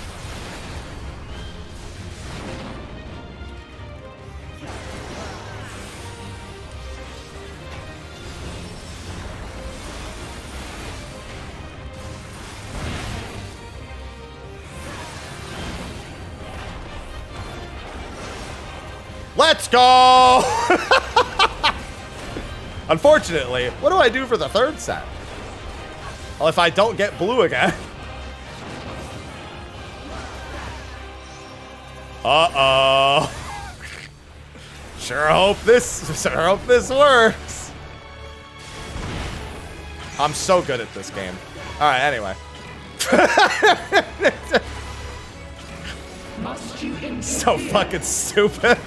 [SPEAKER 1] Let's go! Unfortunately, what do I do for the 3rd set? Well, if I don't get blue again. Uh-oh. Sure hope this works. I'm so good at this game. All right, anyway. So fucking stupid.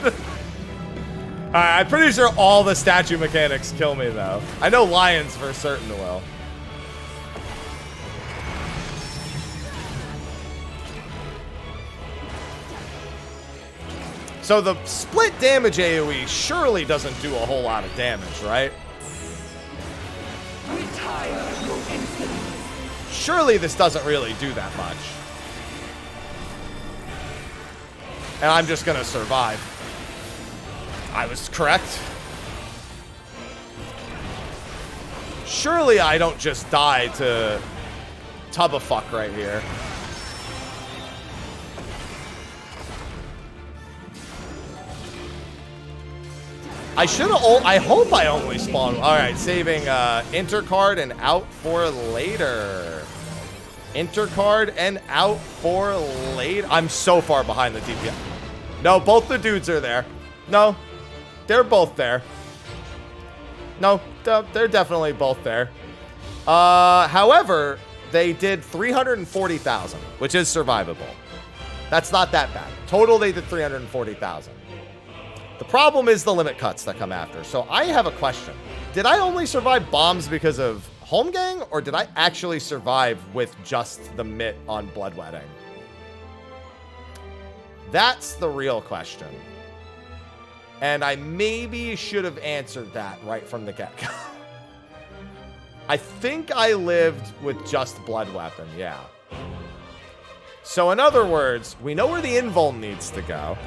[SPEAKER 1] Alright, I'm pretty sure all the statue mechanics kill me, though. I know lions for certain will. So the split damage AoE surely doesn't do a whole lot of damage, right? Surely this doesn't really do that much. And I'm just gonna survive. I was correct. Surely I don't just die to tub-a-fuck right here. I hope I only spawn. Alright, saving intercard and out for later. Intercard and out for later. I'm so far behind the DPS. No, both the dudes are there. No, they're both there. No, they're definitely both there. However, they did 340,000, which is survivable. That's not that bad. Total, they did 340,000. The problem is the limit cuts that come after. So I have a question. Did I only survive bombs because of home gang, or did I actually survive with just the mitt on bloodwetting? That's the real question. And I maybe should have answered that right from the get-go. I think I lived with just blood weapon, yeah. So in other words, we know where the invuln needs to go.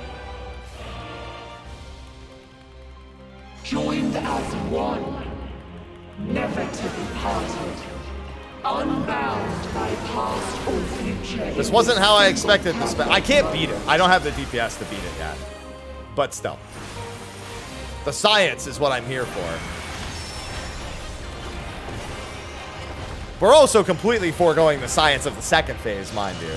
[SPEAKER 9] Joined as one, never to be parted, unbound by past or future.
[SPEAKER 1] This wasn't how I expected this. I can't beat it. I don't have the DPS to beat it yet. But still. The science is what I'm here for. We're also completely foregoing the science of the 2nd phase, mind you.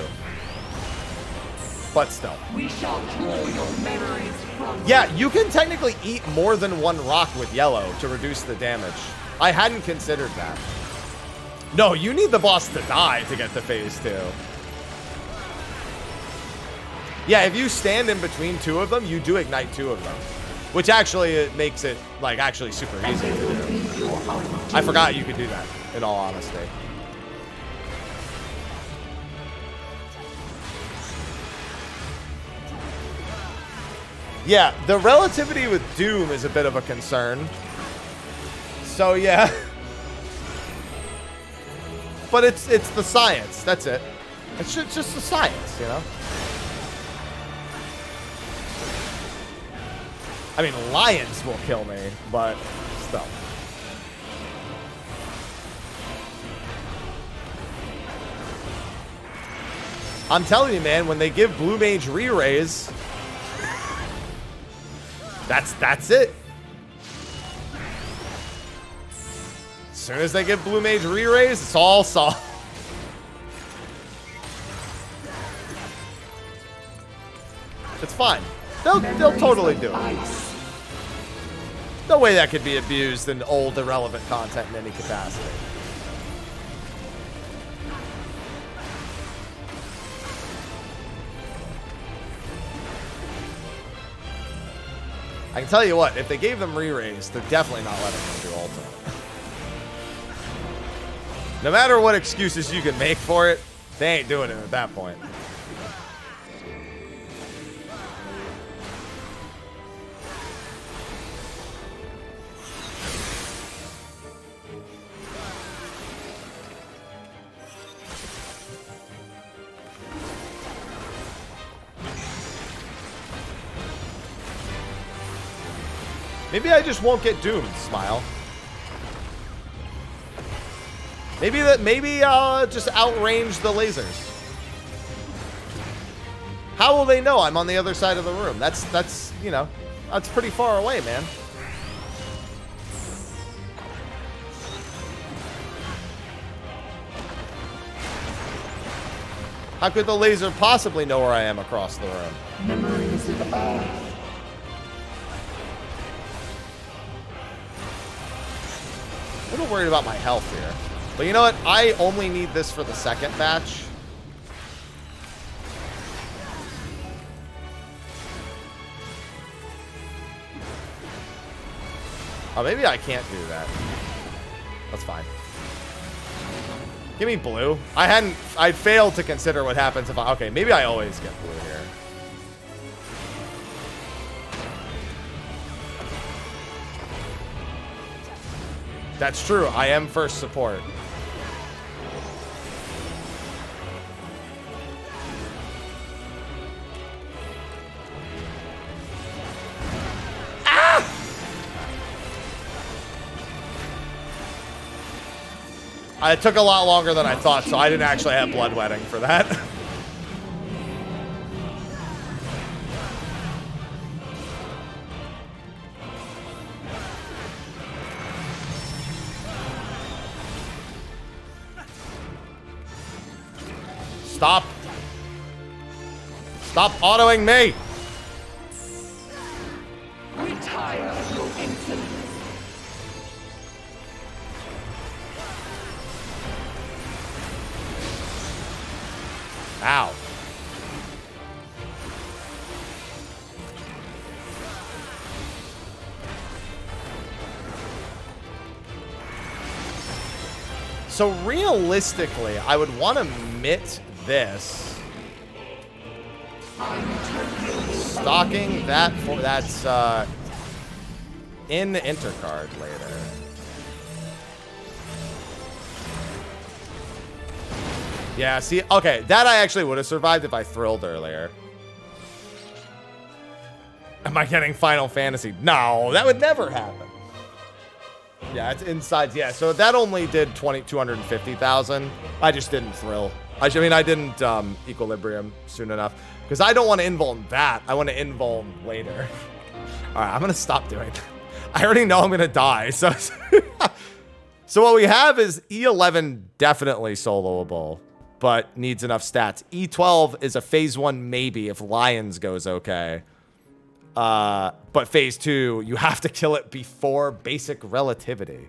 [SPEAKER 1] But still.
[SPEAKER 9] We shall draw your memories from.
[SPEAKER 1] Yeah, you can technically eat more than one rock with yellow to reduce the damage. I hadn't considered that. No, you need the boss to die to get to phase 2. Yeah, if you stand in between 2 of them, you do ignite 2 of them. Which actually it makes it, like, actually super easy to do. I forgot you could do that, in all honesty. Yeah, the relativity with Doom is a bit of a concern. So, yeah. But it's the science, that's it. It's just the science, you know? I mean, lions will kill me, but still. I'm telling you, man, when they give Blue Mage re-raise, that's it. As soon as they give Blue Mage re-raise, it's all solved. It's fine. They'll totally do it. No way that could be abused in old, irrelevant content in any capacity. I can tell you what, if they gave them re-raise, they're definitely not letting them do ultimate. No matter what excuses you can make for it, they ain't doing it at that point. Maybe I just won't get doomed, Smile. Maybe I'll just outrange the lasers. How will they know I'm on the other side of the room? That's you know, that's pretty far away, man. How could the laser possibly know where I am across the room?
[SPEAKER 9] Memories of Earth.
[SPEAKER 1] A little worried about my health here. But you know what? I only need this for the second batch. Oh, maybe I can't do that. That's fine. Give me blue. I failed to consider what happens if I, okay, maybe I always get blue here. That's true. I am first support. It took a lot longer than I thought, so I didn't actually have bloodletting for that. Stop. Stop autoing me.
[SPEAKER 9] Retire, your insolence.
[SPEAKER 1] Ow. So realistically, I would want to mitt this. Stocking that for that's in the intercard later. Yeah, see, okay, that I actually would have survived if I thrilled earlier. Am I getting Final Fantasy? No, that would never happen. Yeah, it's inside. Yeah, so that only did 250,000. I just didn't thrill. I didn't equilibrium soon enough. Because I don't want to invuln that. I want to invuln later. All right, I'm going to stop doing that. I already know I'm going to die. So, so what we have is E11 definitely soloable, but needs enough stats. E12 is a phase 1 maybe if Lions goes okay. But phase 2, you have to kill it before basic relativity.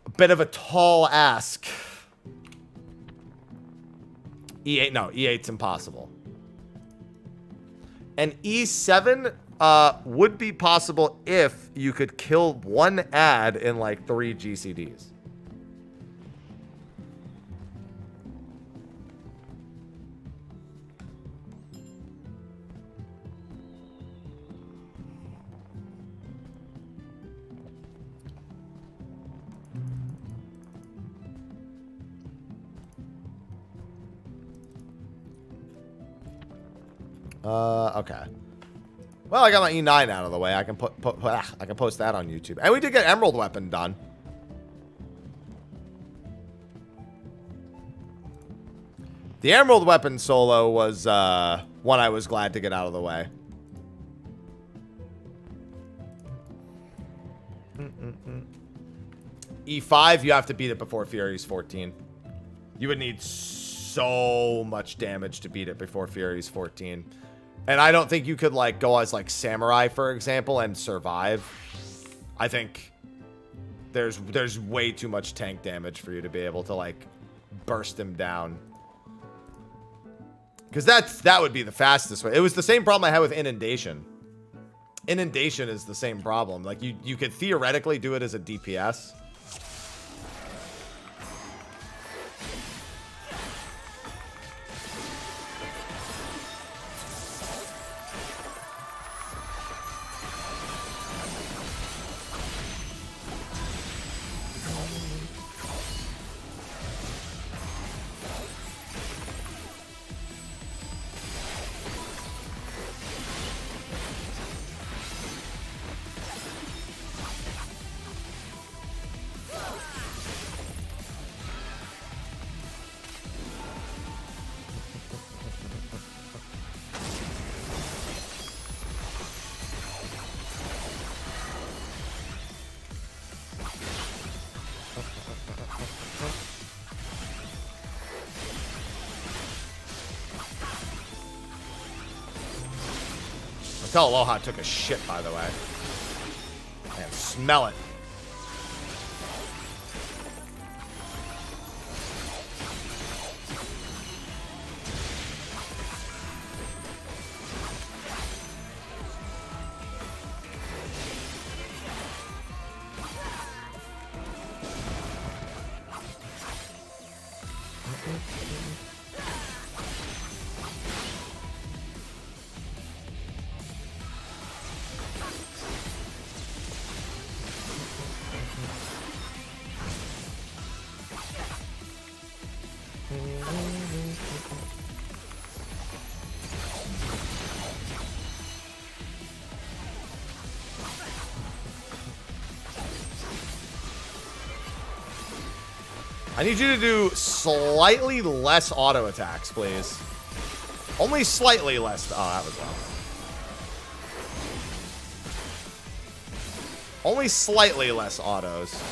[SPEAKER 1] A bit of a tall ask. E8, no, E8's impossible. And E7 would be possible if you could kill one ad in like 3 GCDs. Okay. Well, I got my E9 out of the way. I can I can post that on YouTube. And we did get Emerald Weapon done. The Emerald Weapon solo was one I was glad to get out of the way. E5, you have to beat it before Fury's 14. You would need so much damage to beat it before Fury's 14. And I don't think you could like go as like Samurai, for example, and survive. I think there's way too much tank damage for you to be able to like burst him down. Because that would be the fastest way. It was the same problem I had with Inundation. Inundation is the same problem. Like you could theoretically do it as a DPS. Tell Aloha took a shit, by the way. Man, smell it. I need you to do slightly less auto attacks, please. Only slightly less. Oh, that was wrong. Only slightly less autos.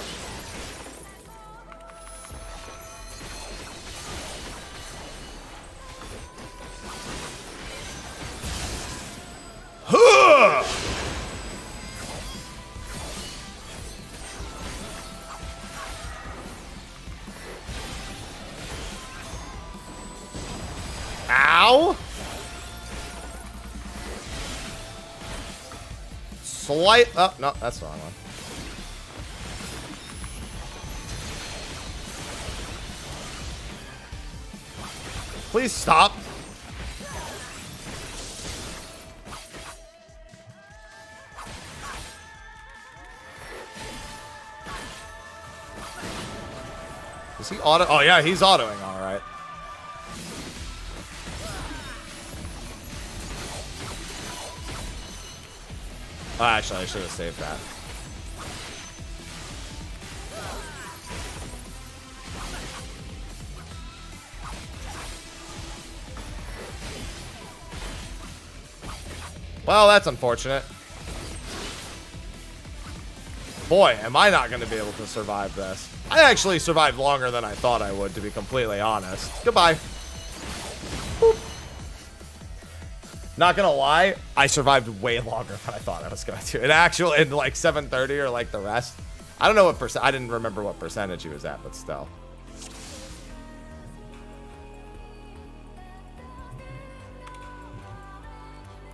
[SPEAKER 1] Huh! Ow! Slight. Oh, no, that's the wrong one. Please stop. Is he auto? Oh, yeah, he's autoing, all right. Oh, actually, I should have saved that. Well, that's unfortunate. Boy, am I not going to be able to survive this. I actually survived longer than I thought I would, to be completely honest. Goodbye. Boop. Not gonna lie, I survived way longer than I thought I was going to. In like 730 or like the rest. I don't know what percent. I didn't remember what percentage he was at, but still.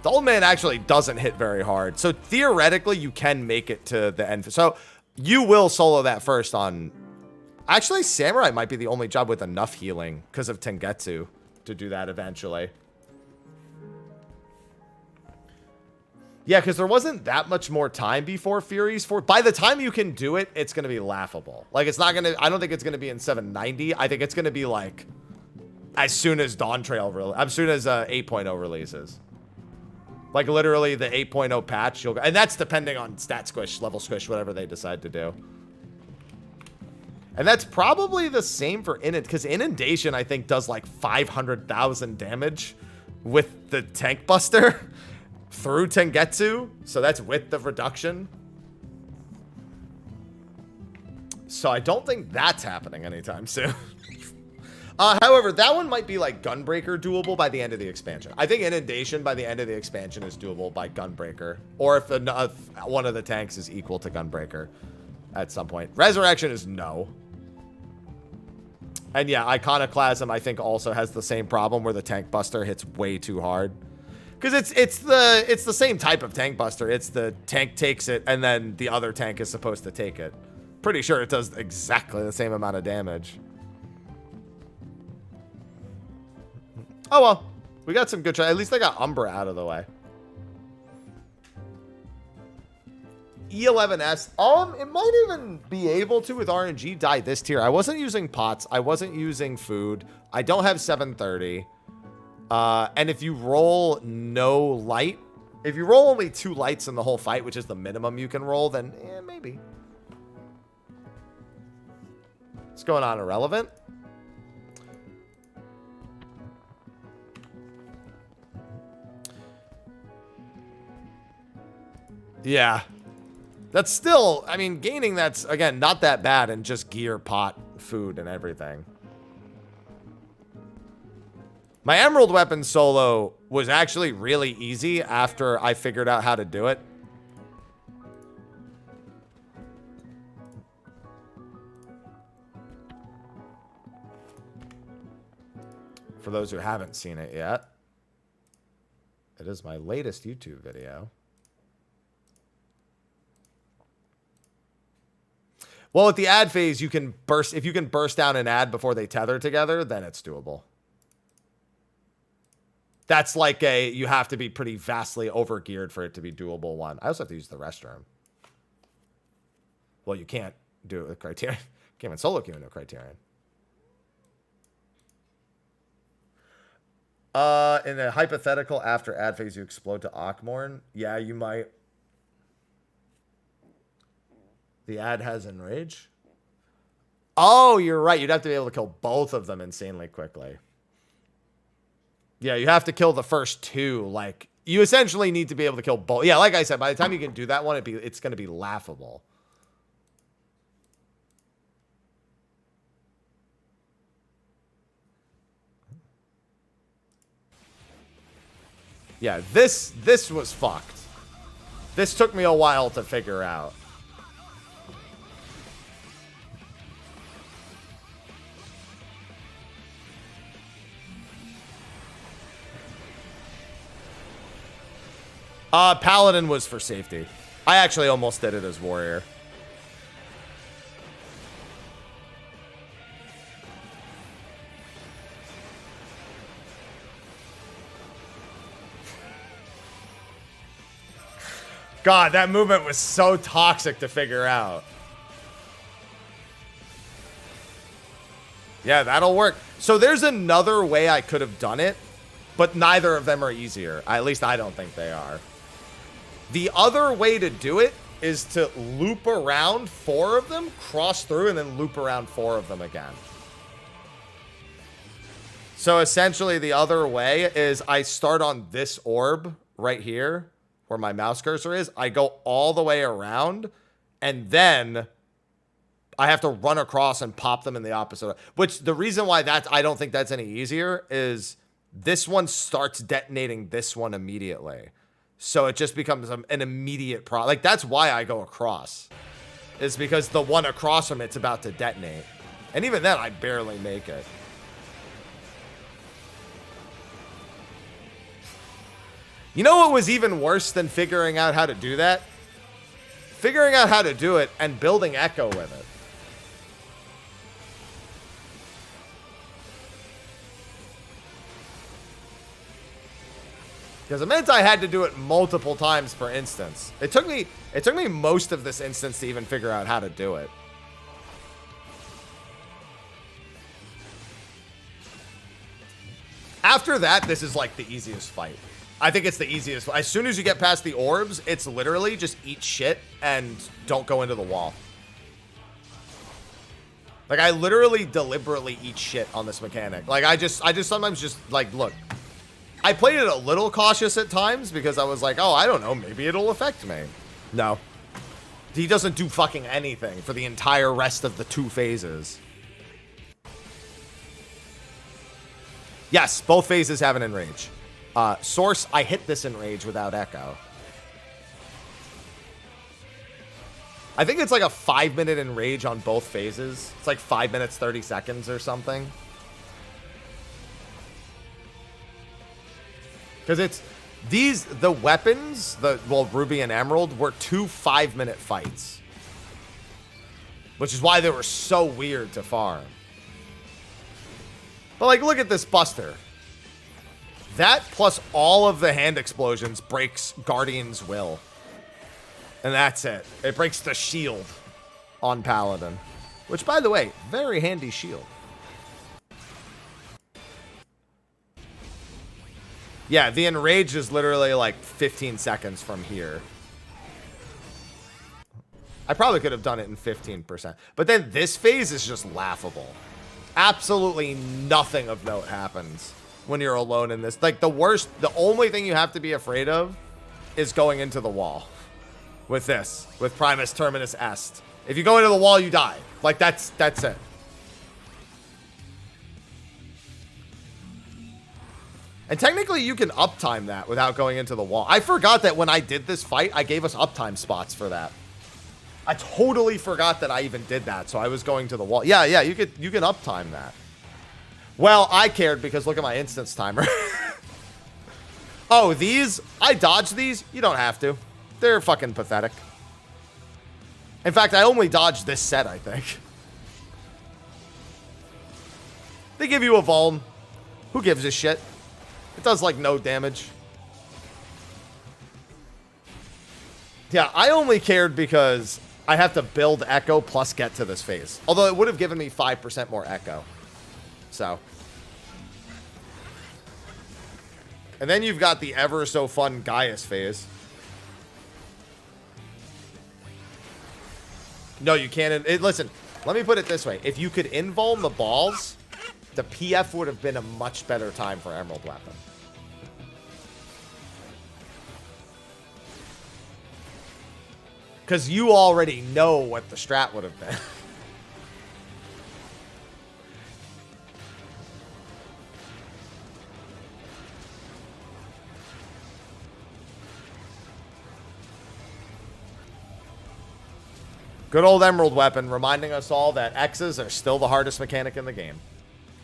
[SPEAKER 1] The old man actually doesn't hit very hard. So theoretically, you can make it to the end. So you will solo that first on... Actually, Samurai might be the only job with enough healing because of Tengetsu to do that eventually. Yeah, because there wasn't that much more time before Fury's 4. By the time you can do it, it's going to be laughable. Like, it's not going to... I don't think it's going to be in 790. I think it's going to be, like, as soon as Dawntrail... As soon as 8.0 releases. Like, literally, the 8.0 patch, you'll... And that's depending on stat squish, level squish, whatever they decide to do. And that's probably the same for because Inundation, I think, does, like, 500,000 damage with the Tank Buster. Through Tengetsu, so that's with the reduction. So I don't think that's happening anytime soon. However, that one might be like Gunbreaker doable by the end of the expansion. I think Inundation by the end of the expansion is doable by Gunbreaker, or if one of the tanks is equal to Gunbreaker at some point. Resurrection is no. And yeah, Iconoclasm I think also has the same problem where the Tank Buster hits way too hard. Because it's the same type of Tank Buster. It's the tank takes it, and then the other tank is supposed to take it. Pretty sure it does exactly the same amount of damage. Oh well, we got some good try. At least I got Umbra out of the way. E11S. It might even be able to with RNG die this tier. I wasn't using pots. I wasn't using food. I don't have 730. And if you roll no light, if you roll only 2 lights in the whole fight, which is the minimum you can roll, then maybe. What's going on? Irrelevant? Yeah. That's still, I mean, gaining that's, again, not that bad in just gear, pot, food, and everything. My Emerald Weapon solo was actually really easy after I figured out how to do it. For those who haven't seen it yet, it is my latest YouTube video. Well, at the ad phase, you can burst. If you can burst down an ad before they tether together, then it's doable. That's like you have to be pretty vastly overgeared for it to be doable one. I also have to use the restroom. Well, you can't do it with Criterion. Can't even solo queue into Criterion. In a hypothetical, after ad phase, you explode to Ockmorn. Yeah, you might. The ad has Enrage. Oh, you're right. You'd have to be able to kill both of them insanely quickly. Yeah, you have to kill the first two. Like, you essentially need to be able to kill both. Yeah, like I said, by the time you can do that one, it's going to be laughable. Yeah, this was fucked. This took me a while to figure out. Paladin was for safety. I actually almost did it as warrior. God, that movement was so toxic to figure out. Yeah, that'll work. So there's another way I could have done it, but neither of them are easier. At least I don't think they are. The other way to do it is to loop around 4 of them, cross through, and then loop around 4 of them again. So essentially the other way is I start on this orb right here, where my mouse cursor is. I go all the way around, and then I have to run across and pop them in the opposite. Which the reason why I don't think that's any easier is this one starts detonating this one immediately. So it just becomes an immediate problem. Like, that's why I go across. Is because the one across from it's about to detonate. And even then, I barely make it. You know what was even worse than figuring out how to do that? Figuring out how to do it and building Echo with it. Because it meant I had to do it multiple times per instance. It took me most of this instance to even figure out how to do it. After that, this is like the easiest fight. I think it's the easiest. As soon as you get past the orbs, it's literally just eat shit and don't go into the wall. Like, I literally deliberately eat shit on this mechanic. Like, I just sometimes just, like, look. I played it a little cautious at times because I was like, oh, I don't know, maybe it'll affect me. No. He doesn't do fucking anything for the entire rest of the 2 phases. Yes, both phases have an enrage. Source, I hit this enrage without Echo. I think it's like a 5-minute enrage on both phases. It's like 5 minutes, 30 seconds or something. Because it's the weapons, Ruby and Emerald, were 2 5-minute fights. Which is why they were so weird to farm. But, like, look at this Buster. That plus all of the hand explosions breaks Guardian's will. And that's it. It breaks the shield on Paladin. Which, by the way, very handy shield. Yeah, the enrage is literally like 15 seconds from here. I probably could have done it in 15%. But then this phase is just laughable. Absolutely nothing of note happens when you're alone in this. Like, the only thing you have to be afraid of is going into the wall. With this. With Primus Terminus Est. If you go into the wall, you die. Like, that's it. And technically, you can uptime that without going into the wall. I forgot that when I did this fight, I gave us uptime spots for that. I totally forgot that I even did that, so I was going to the wall. Yeah, you can uptime that. Well, I cared because look at my instance timer. Oh, these? I dodged these? You don't have to. They're fucking pathetic. In fact, I only dodged this set, I think. They give you a vuln. Who gives a shit? It does, like, no damage. Yeah, I only cared because I have to build Echo plus get to this phase. Although it would have given me 5% more Echo. So. And then you've got the ever so fun Gaius phase. No, you can't. Listen, let me put it this way. If you could invuln the balls, the PF would have been a much better time for Emerald Weapon. Because you already know what the strat would have been. Good old Emerald Weapon, reminding us all that X's are still the hardest mechanic in the game.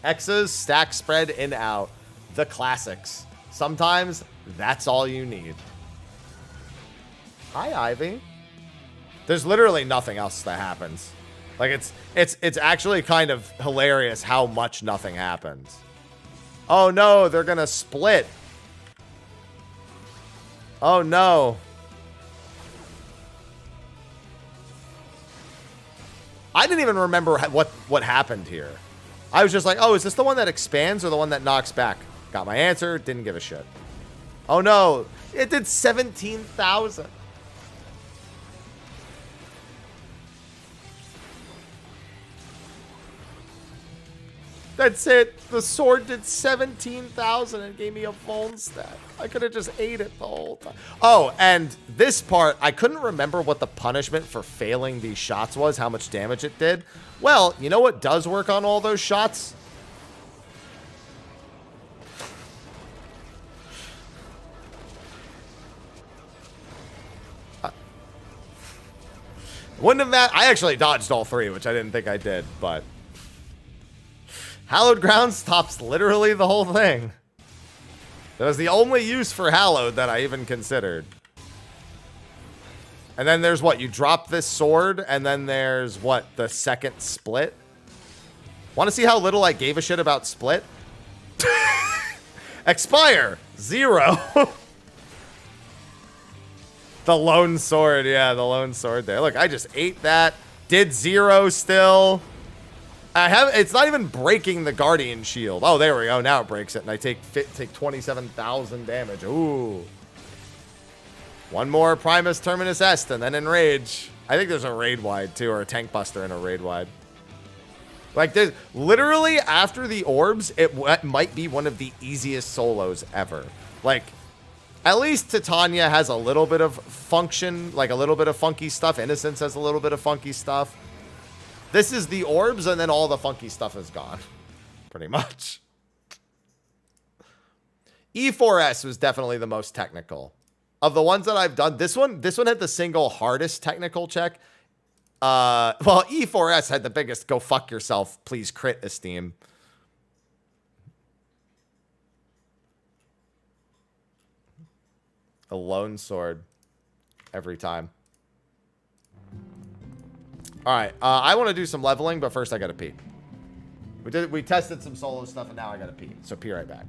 [SPEAKER 1] X's, stack, spread, in, out. The classics. Sometimes, that's all you need. Hi, Ivy. There's literally nothing else that happens. Like, it's actually kind of hilarious how much nothing happens. Oh, no, they're gonna split. Oh, no. I didn't even remember what happened here. I was just like, oh, is this the one that expands or the one that knocks back? Got my answer. Didn't give a shit. Oh, no. It did 17,000. That's it. The sword did 17,000 and gave me a phone stack. I could have just ate it the whole time. Oh, and this part, I couldn't remember what the punishment for failing these shots was, how much damage it did. Well, you know what does work on all those shots? Wouldn't have that. I actually dodged all three, which I didn't think I did, but Hallowed Ground stops literally the whole thing. That was the only use for Hallowed that I even considered. And then there's what? You drop this sword, and then there's what? The second split? Want to see how little I gave a shit about split? Expire! 0. The lone sword. Yeah, the lone sword there. Look, I just ate that. Did 0 still. It's not even breaking the Guardian Shield. Oh, there we go. Now it breaks it, and I take 27,000 damage. Ooh. One more Primus Terminus Est, and then Enrage. I think there's a raid wide too, or a tank buster in a raid wide. Like, there's literally after the orbs, it might be one of the easiest solos ever. Like, at least Titania has a little bit of function, like a little bit of funky stuff. Innocence has a little bit of funky stuff. This is the orbs, and then all the funky stuff is gone. Pretty much. E4S was definitely the most technical. Of the ones that I've done, this one had the single hardest technical check. Well, E4S had the biggest go fuck yourself, please crit esteem. A lone sword every time. All right, I want to do some leveling, but first I gotta pee. We tested some solo stuff, and now I gotta pee. So pee right back.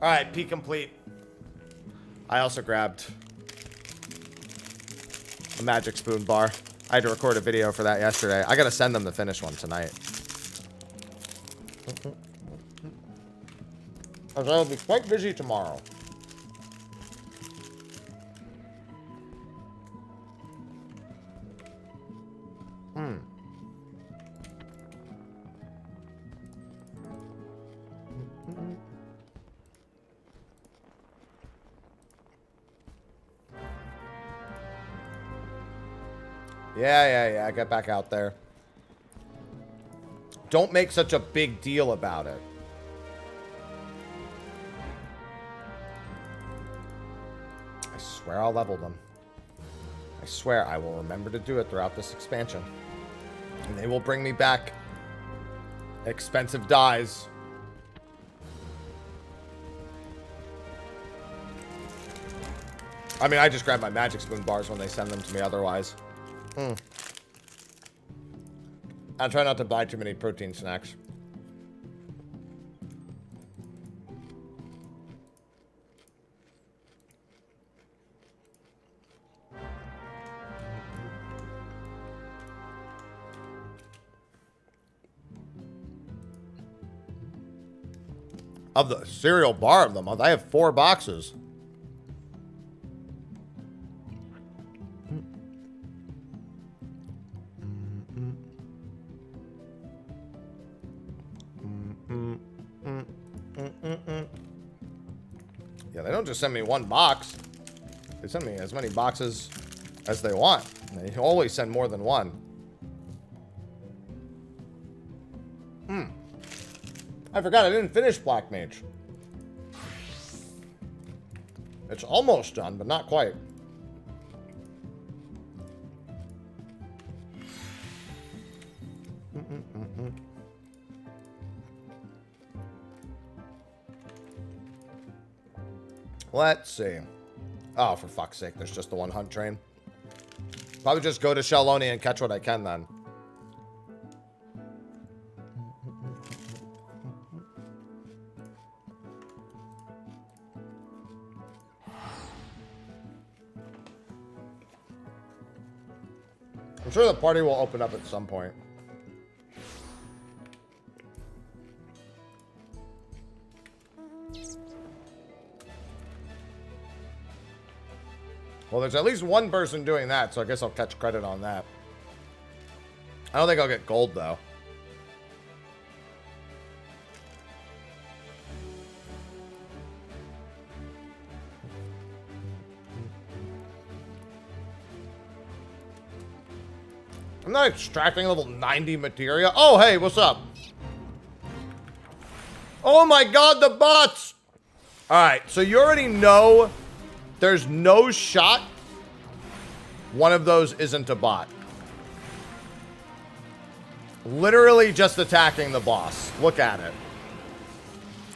[SPEAKER 1] All right, P complete. I also grabbed a magic spoon bar. I had to record a video for that yesterday. I gotta send them the finished one tonight. I'll be quite busy tomorrow. Yeah. Get back out there. Don't make such a big deal about it. I swear I'll level them. I swear I will remember to do it throughout this expansion. And they will bring me back expensive dyes. I mean, I just grab my magic spoon bars when they send them to me otherwise. I try not to buy too many protein snacks. Of the cereal bar of the month, I have 4 boxes. Yeah, they don't just send me 1 box. They send me as many boxes as they want. They always send more than 1. I forgot I didn't finish Black Mage. It's almost done, but not quite. Let's see. Oh, for fuck's sake, there's just the 1 hunt train. Probably just go to Shaloni and catch what I can then. I'm sure the party will open up at some point. Well, there's at least 1 person doing that, so I guess I'll catch credit on that. I don't think I'll get gold, though. I'm not extracting level 90 materia. Oh, hey, what's up? Oh my god, the bots! Alright, so you already know there's no shot one of those isn't a bot. Literally just attacking the boss. Look at it.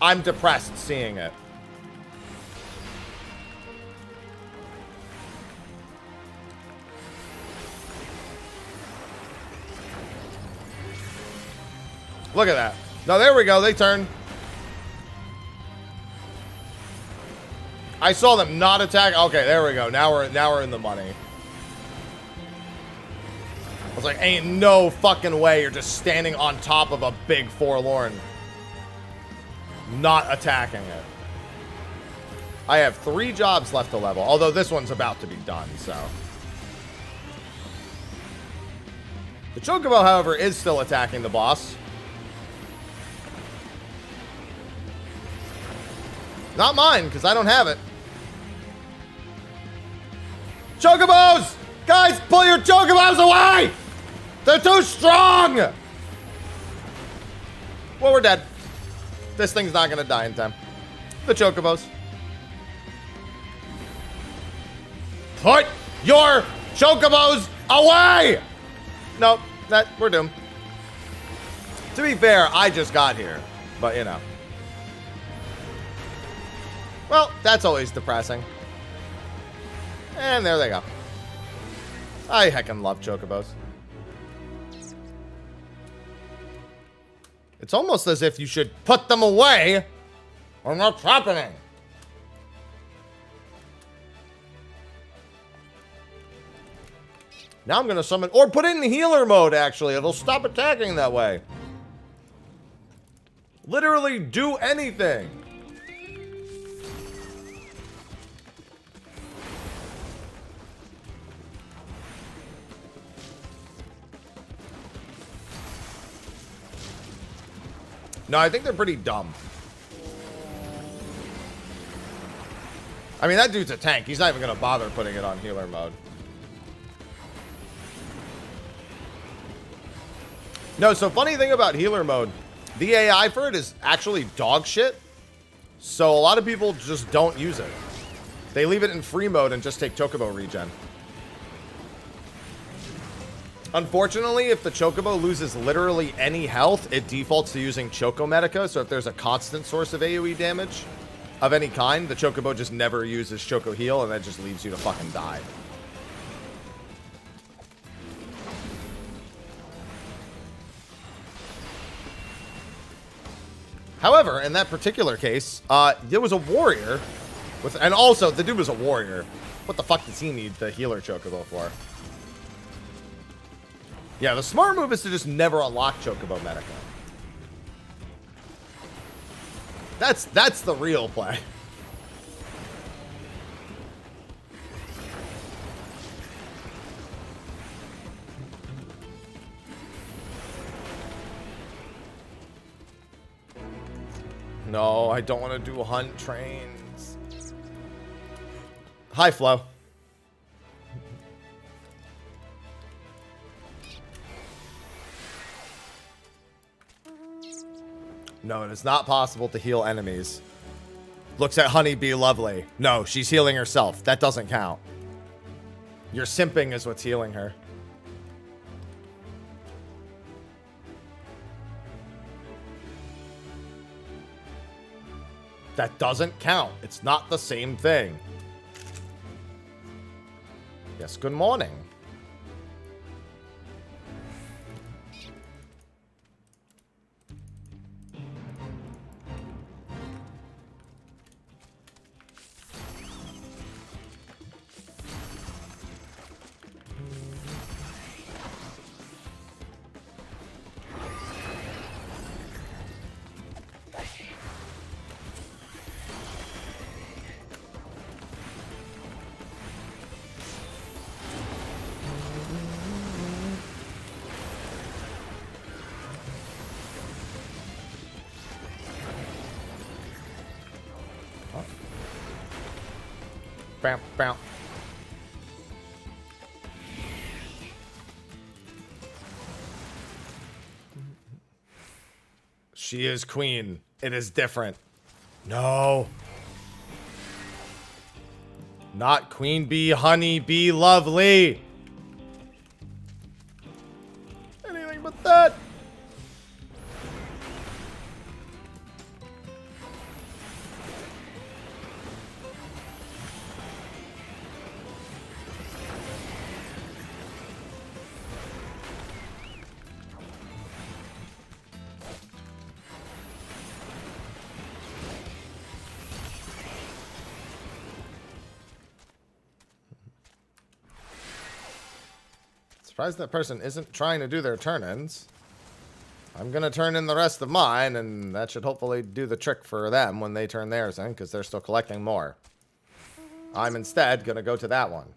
[SPEAKER 1] I'm depressed seeing it. Look at that. No, there we go. They turn. I saw them not attack. Okay, there we go. Now we're in the money. I was like, ain't no fucking way you're just standing on top of a big forlorn. Not attacking it. I have 3 jobs left to level, although this one's about to be done, so. The Chocobo, however, is still attacking the boss. Not mine, because I don't have it. Chocobos! Guys, pull your Chocobos away! They're too strong! Well, we're dead. This thing's not going to die in time. The Chocobos. Put your Chocobos away! Nope, we're doomed. To be fair, I just got here. But, you know. Well, that's always depressing. And there they go. I heckin' love Chocobos. It's almost as if you should put them away And that's happening. Now I'm going to summon, or put it in healer mode, actually. It'll stop attacking that way. Literally do anything. No, I think they're pretty dumb. I mean, that dude's a tank. He's not even going to bother putting it on healer mode. No, so funny thing about healer mode, the AI for it is actually dog shit. So a lot of people just don't use it. They leave it in free mode and just take Chocobo regen. Unfortunately, if the Chocobo loses literally any health, it defaults to using Choco Medica. So if there's a constant source of AoE damage of any kind, the Chocobo just never uses Choco Heal, and that just leaves you to fucking die. However, in that particular case, there was a warrior with, and also the dude was a warrior. What the fuck does he need the healer Chocobo for? Yeah, the smart move is to just never unlock Chocobo Medica. That's the real play. No, I don't want to do hunt trains. Hi, Flo. No, it is not possible to heal enemies. Looks at Honeybee Lovely. No, she's healing herself. That doesn't count. Your simping is what's healing her. That doesn't count. It's not the same thing. Yes, good morning. Bam, bam. She is queen. It is different. No. Not Queen Bee, Honey Bee Lovely. Anything but that. Surprised that person isn't trying to do their turn-ins. I'm going to turn in the rest of mine, and that should hopefully do the trick for them when they turn theirs in, because they're still collecting more. I'm instead going to go to that one.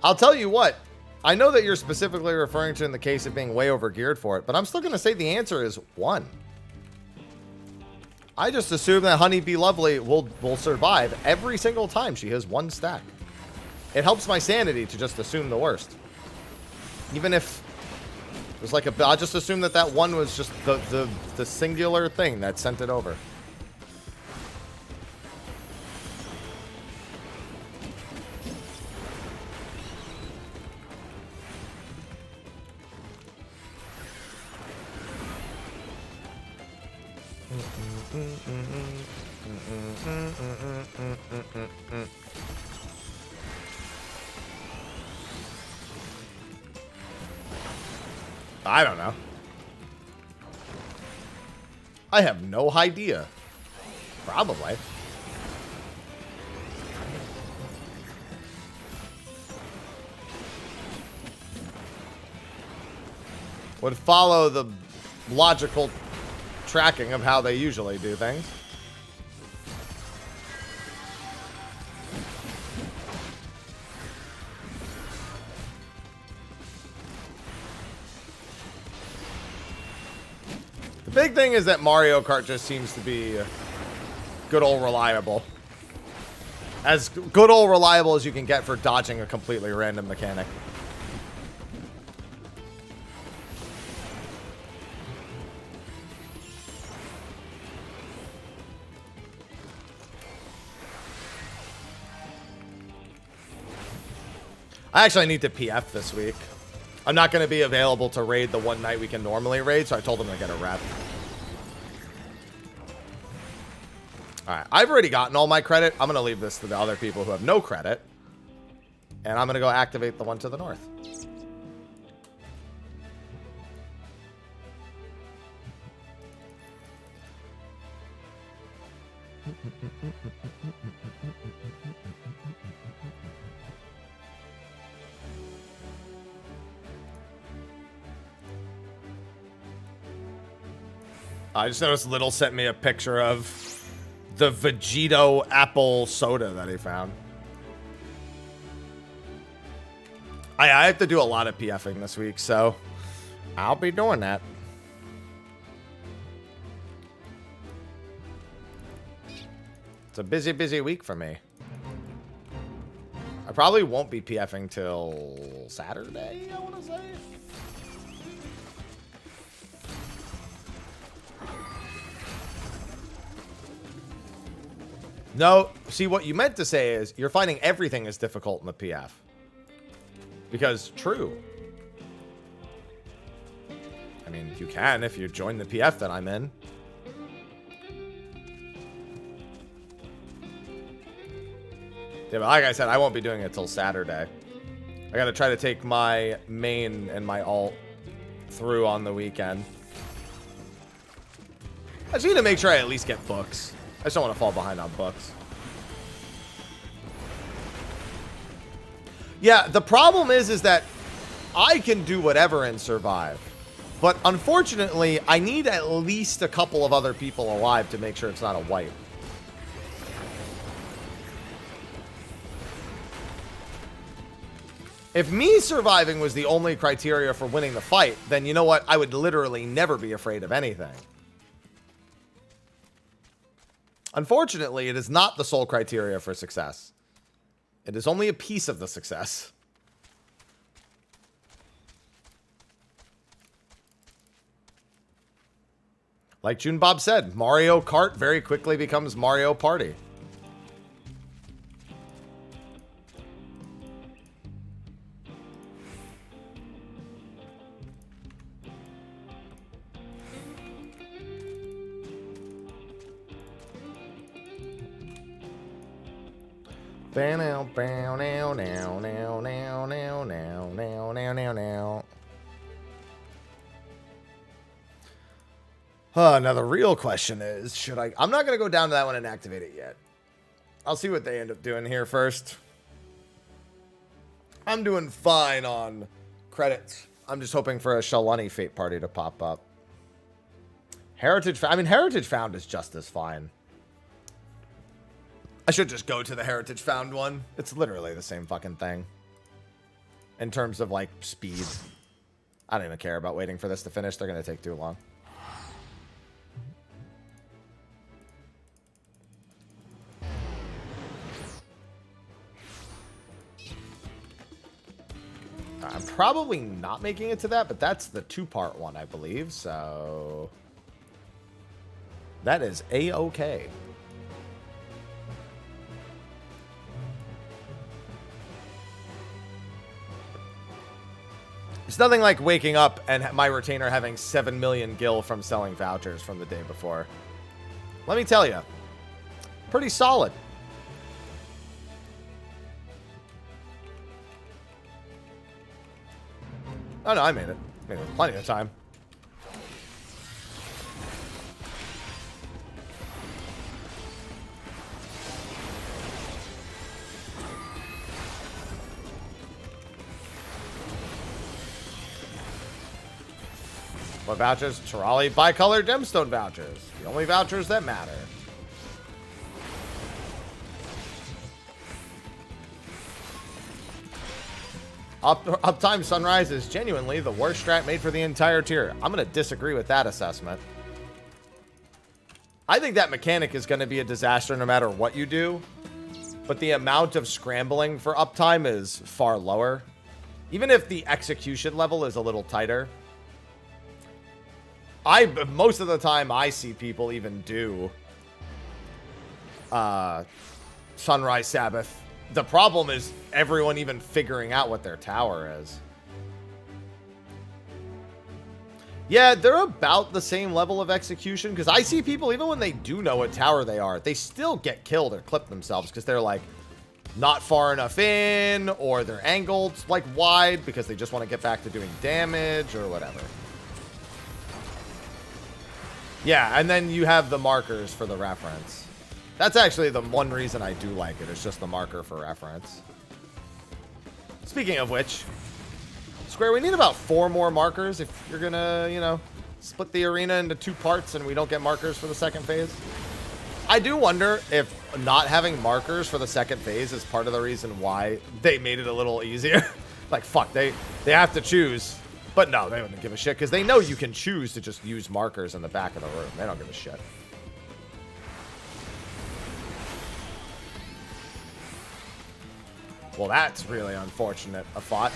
[SPEAKER 1] I'll tell you what. I know that you're specifically referring to in the case of being way overgeared for it, but I'm still going to say the answer is 1. I just assume that Honeybee Lovely will survive every single time she has 1 stack. It helps my sanity to just assume the worst. Even if it was like I just assume that that 1 was just the singular thing that sent it over. I don't know. I have no idea. Probably. Would follow the logical tracking of how they usually do things. The big thing is that Mario Kart just seems to be good old reliable. As good old reliable as you can get for dodging a completely random mechanic. I actually need to PF this week. I'm not going to be available to raid the one night we can normally raid, so I told them to get a rep. Alright, I've already gotten all my credit. I'm going to leave this to the other people who have no credit. And I'm going to go activate the one to the north. I just noticed Little sent me a picture of the Vegito apple soda that he found. I have to do a lot of PFing this week, so I'll be doing that. It's a busy, busy week for me. I probably won't be PFing till Saturday, I want to say. No, see, what you meant to say is you're finding everything is difficult in the PF. Because, true. I mean, you can if you join the PF that I'm in. Yeah, but like I said, I won't be doing it till Saturday. I gotta try to take my main and my alt through on the weekend. I just need to make sure I at least get books. I just don't want to fall behind on books. Yeah, the problem is that I can do whatever and survive. But unfortunately, I need at least a couple of other people alive to make sure it's not a wipe. If me surviving was the only criteria for winning the fight, then you know what? I would literally never be afraid of anything. Unfortunately, it is not the sole criteria for success. It is only a piece of the success. Like June Bob said, Mario Kart very quickly becomes Mario Party. Now. Now the real question is, should I... I'm not going to go down to that one and activate it yet. I'll see what they end up doing here first. I'm doing fine on credits. I'm just hoping for a Shalani Fate Party to pop up. Heritage Found is just as fine. I should just go to the Heritage Found one. It's literally the same fucking thing. In terms of, like, speed. I don't even care about waiting for this to finish. They're going to take too long. I'm probably not making it to that, but that's the two-part one, I believe. So that is A-okay. It's nothing like waking up and my retainer having 7 million gil from selling vouchers from the day before. Let me tell you, pretty solid. Oh no, I made it. I mean, plenty of time. What vouchers? Tirali bicolor gemstone vouchers. The only vouchers that matter. Uptime Sunrise is genuinely the worst strat made for the entire tier. I'm going to disagree with that assessment. I think that mechanic is going to be a disaster no matter what you do. But the amount of scrambling for uptime is far lower. Even if the execution level is a little tighter. Most of the time I see people even do Sunrise Sabbath. The problem is everyone even figuring out what their tower is. Yeah, they're about the same level of execution, because I see people, even when they do know what tower they are, they still get killed or clip themselves because they're like not far enough in, or they're angled like wide because they just want to get back to doing damage or whatever. Yeah, and then you have the markers for the reference. That's actually the one reason I do like it. It's just the marker for reference. Speaking of which, Square, we need about 4 more markers if you're gonna, you know, split the arena into 2 parts and we don't get markers for the second phase. I do wonder if not having markers for the second phase is part of the reason why they made it a little easier. Like, fuck, they have to choose. But no, they wouldn't give a shit because they know you can choose to just use markers in the back of the room. They don't give a shit. Well, that's really unfortunate, a thought.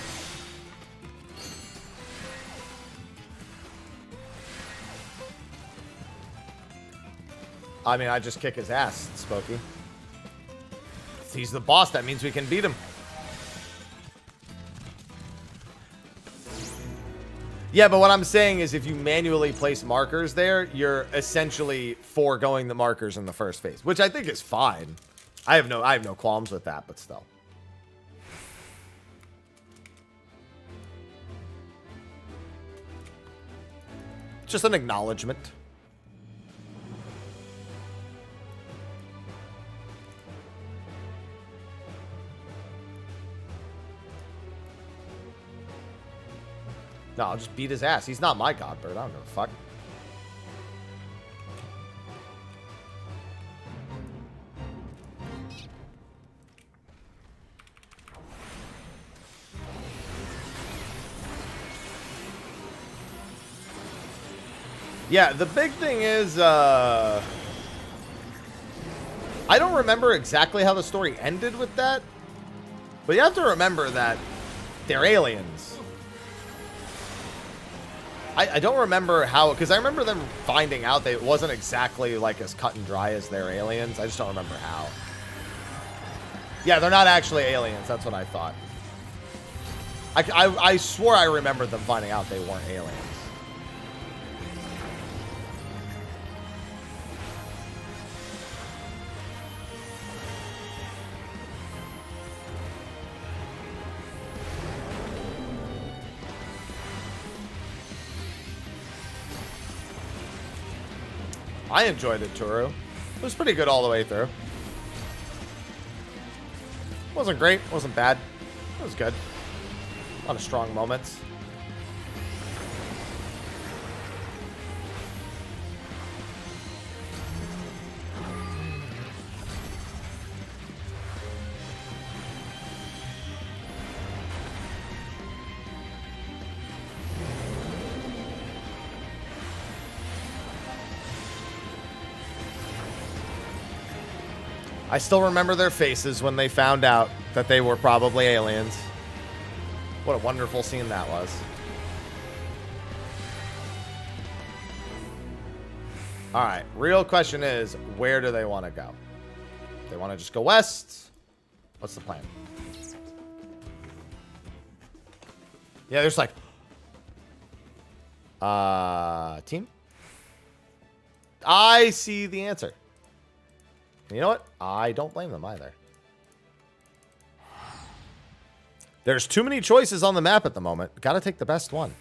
[SPEAKER 1] I mean, I just kick his ass, Spooky. If he's the boss, that means we can beat him. Yeah, but what I'm saying is if you manually place markers there, you're essentially foregoing the markers in the first phase, which I think is fine. I have no qualms with that, but still. Just an acknowledgement. No, I'll just beat his ass. He's not my godbird. I don't give a fuck. Yeah, the big thing is, I don't remember exactly how the story ended with that, but you have to remember that they're aliens. I don't remember how, because I remember them finding out that it wasn't exactly like as cut and dry as their aliens. I just don't remember how. Yeah, they're not actually aliens. That's what I thought. I swore I remembered them finding out they weren't aliens. I enjoyed it, Turu. It was pretty good all the way through. Wasn't great, wasn't bad. It was good. A lot of strong moments. I still remember their faces when they found out that they were probably aliens. What a wonderful scene that was. All right, real question is, where do they want to go? They want to just go west? What's the plan? Yeah, there's like... team? I see the answer. You know what? I don't blame them either. There's too many choices on the map at the moment. Gotta take the best one.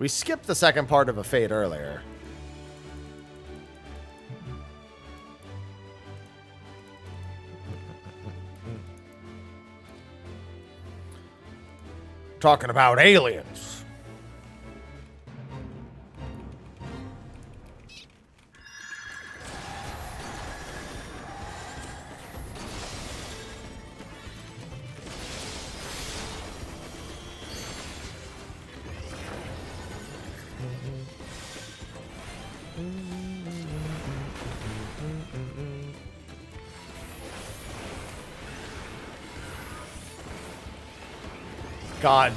[SPEAKER 1] We skipped the second part of a fate earlier. Talking about aliens. God,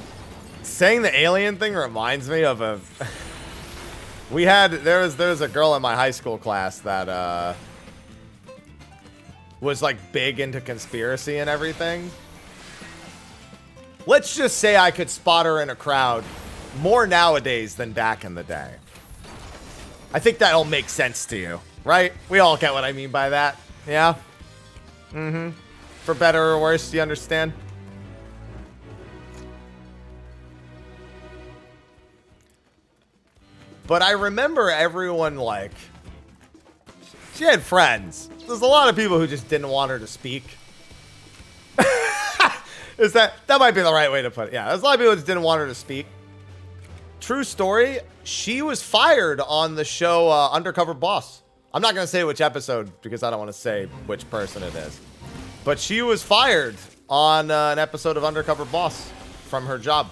[SPEAKER 1] saying the alien thing reminds me of a... there was a girl in my high school class that was like big into conspiracy and everything. Let's just say I could spot her in a crowd more nowadays than back in the day. I think that'll make sense to you, right? We all get what I mean by that. Yeah? Mm-hmm. For better or worse, do you understand? But I remember everyone, like, she had friends. There's a lot of people who just didn't want her to speak. That might be the right way to put it. Yeah, there's a lot of people who just didn't want her to speak. True story, she was fired on the show Undercover Boss. I'm not going to say which episode because I don't want to say which person it is. But she was fired on an episode of Undercover Boss from her job.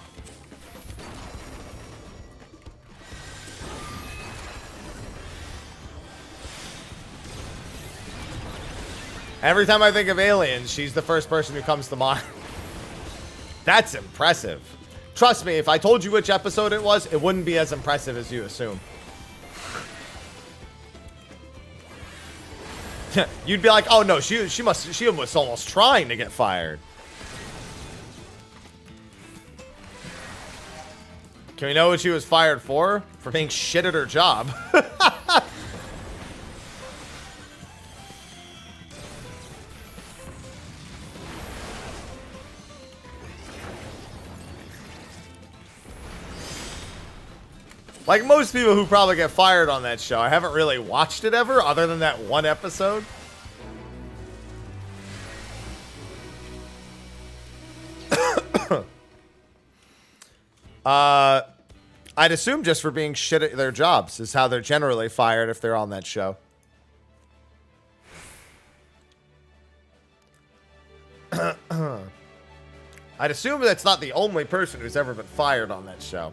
[SPEAKER 1] Every time I think of aliens, she's the first person who comes to mind. That's impressive. Trust me, if I told you which episode it was, it wouldn't be as impressive as you assume. You'd be like, oh no, she was almost trying to get fired. Can we know what she was fired for? For being shit at her job. Like most people who probably get fired on that show, I haven't really watched it ever, other than that one episode. I'd assume just for being shit at their jobs is how they're generally fired if they're on that show. I'd assume that's not the only person who's ever been fired on that show.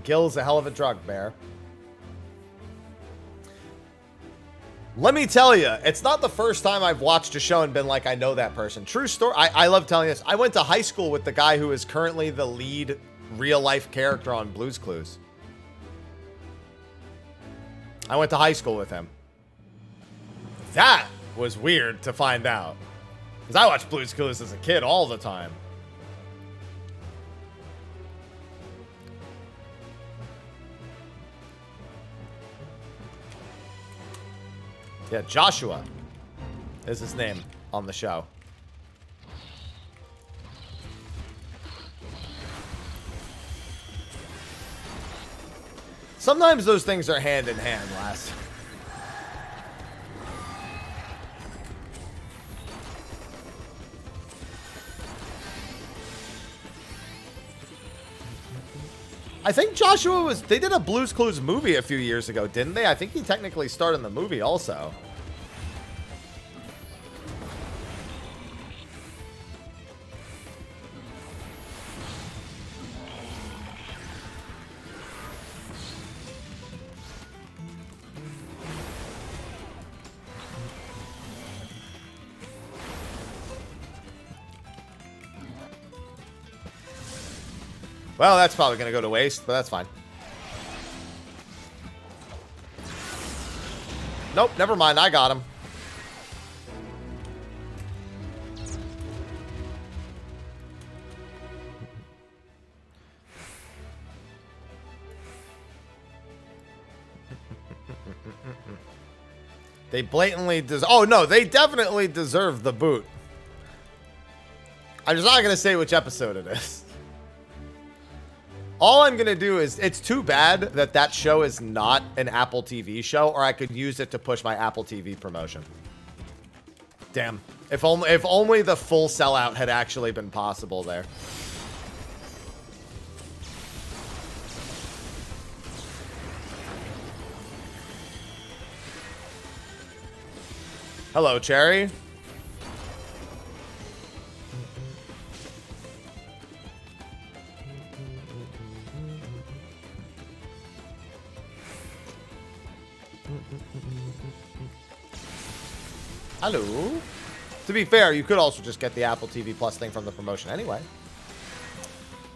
[SPEAKER 1] Gil's a hell of a drug, Bear. Let me tell you, it's not the first time I've watched a show and been like, I know that person. True story. I love telling this. I went to high school with the guy who is currently the lead real-life character on Blue's Clues. I went to high school with him. That was weird to find out. Because I watched Blue's Clues as a kid all the time. Yeah, Joshua is his name on the show. Sometimes those things are hand in hand, lass. I think Joshua was... They did a Blue's Clues movie a few years ago, didn't they? I think he technically starred in the movie also. Well, that's probably going to go to waste, but that's fine. Nope, never mind. I got him. They blatantly oh, no, they definitely deserve the boot. I'm just not going to say which episode it is. All I'm going to do is, it's too bad that that show is not an Apple TV show, or I could use it to push my Apple TV promotion. Damn. If only the full sellout had actually been possible there. Hello, Cherry. Hello. To be fair, you could also just get the Apple TV Plus thing from the promotion anyway.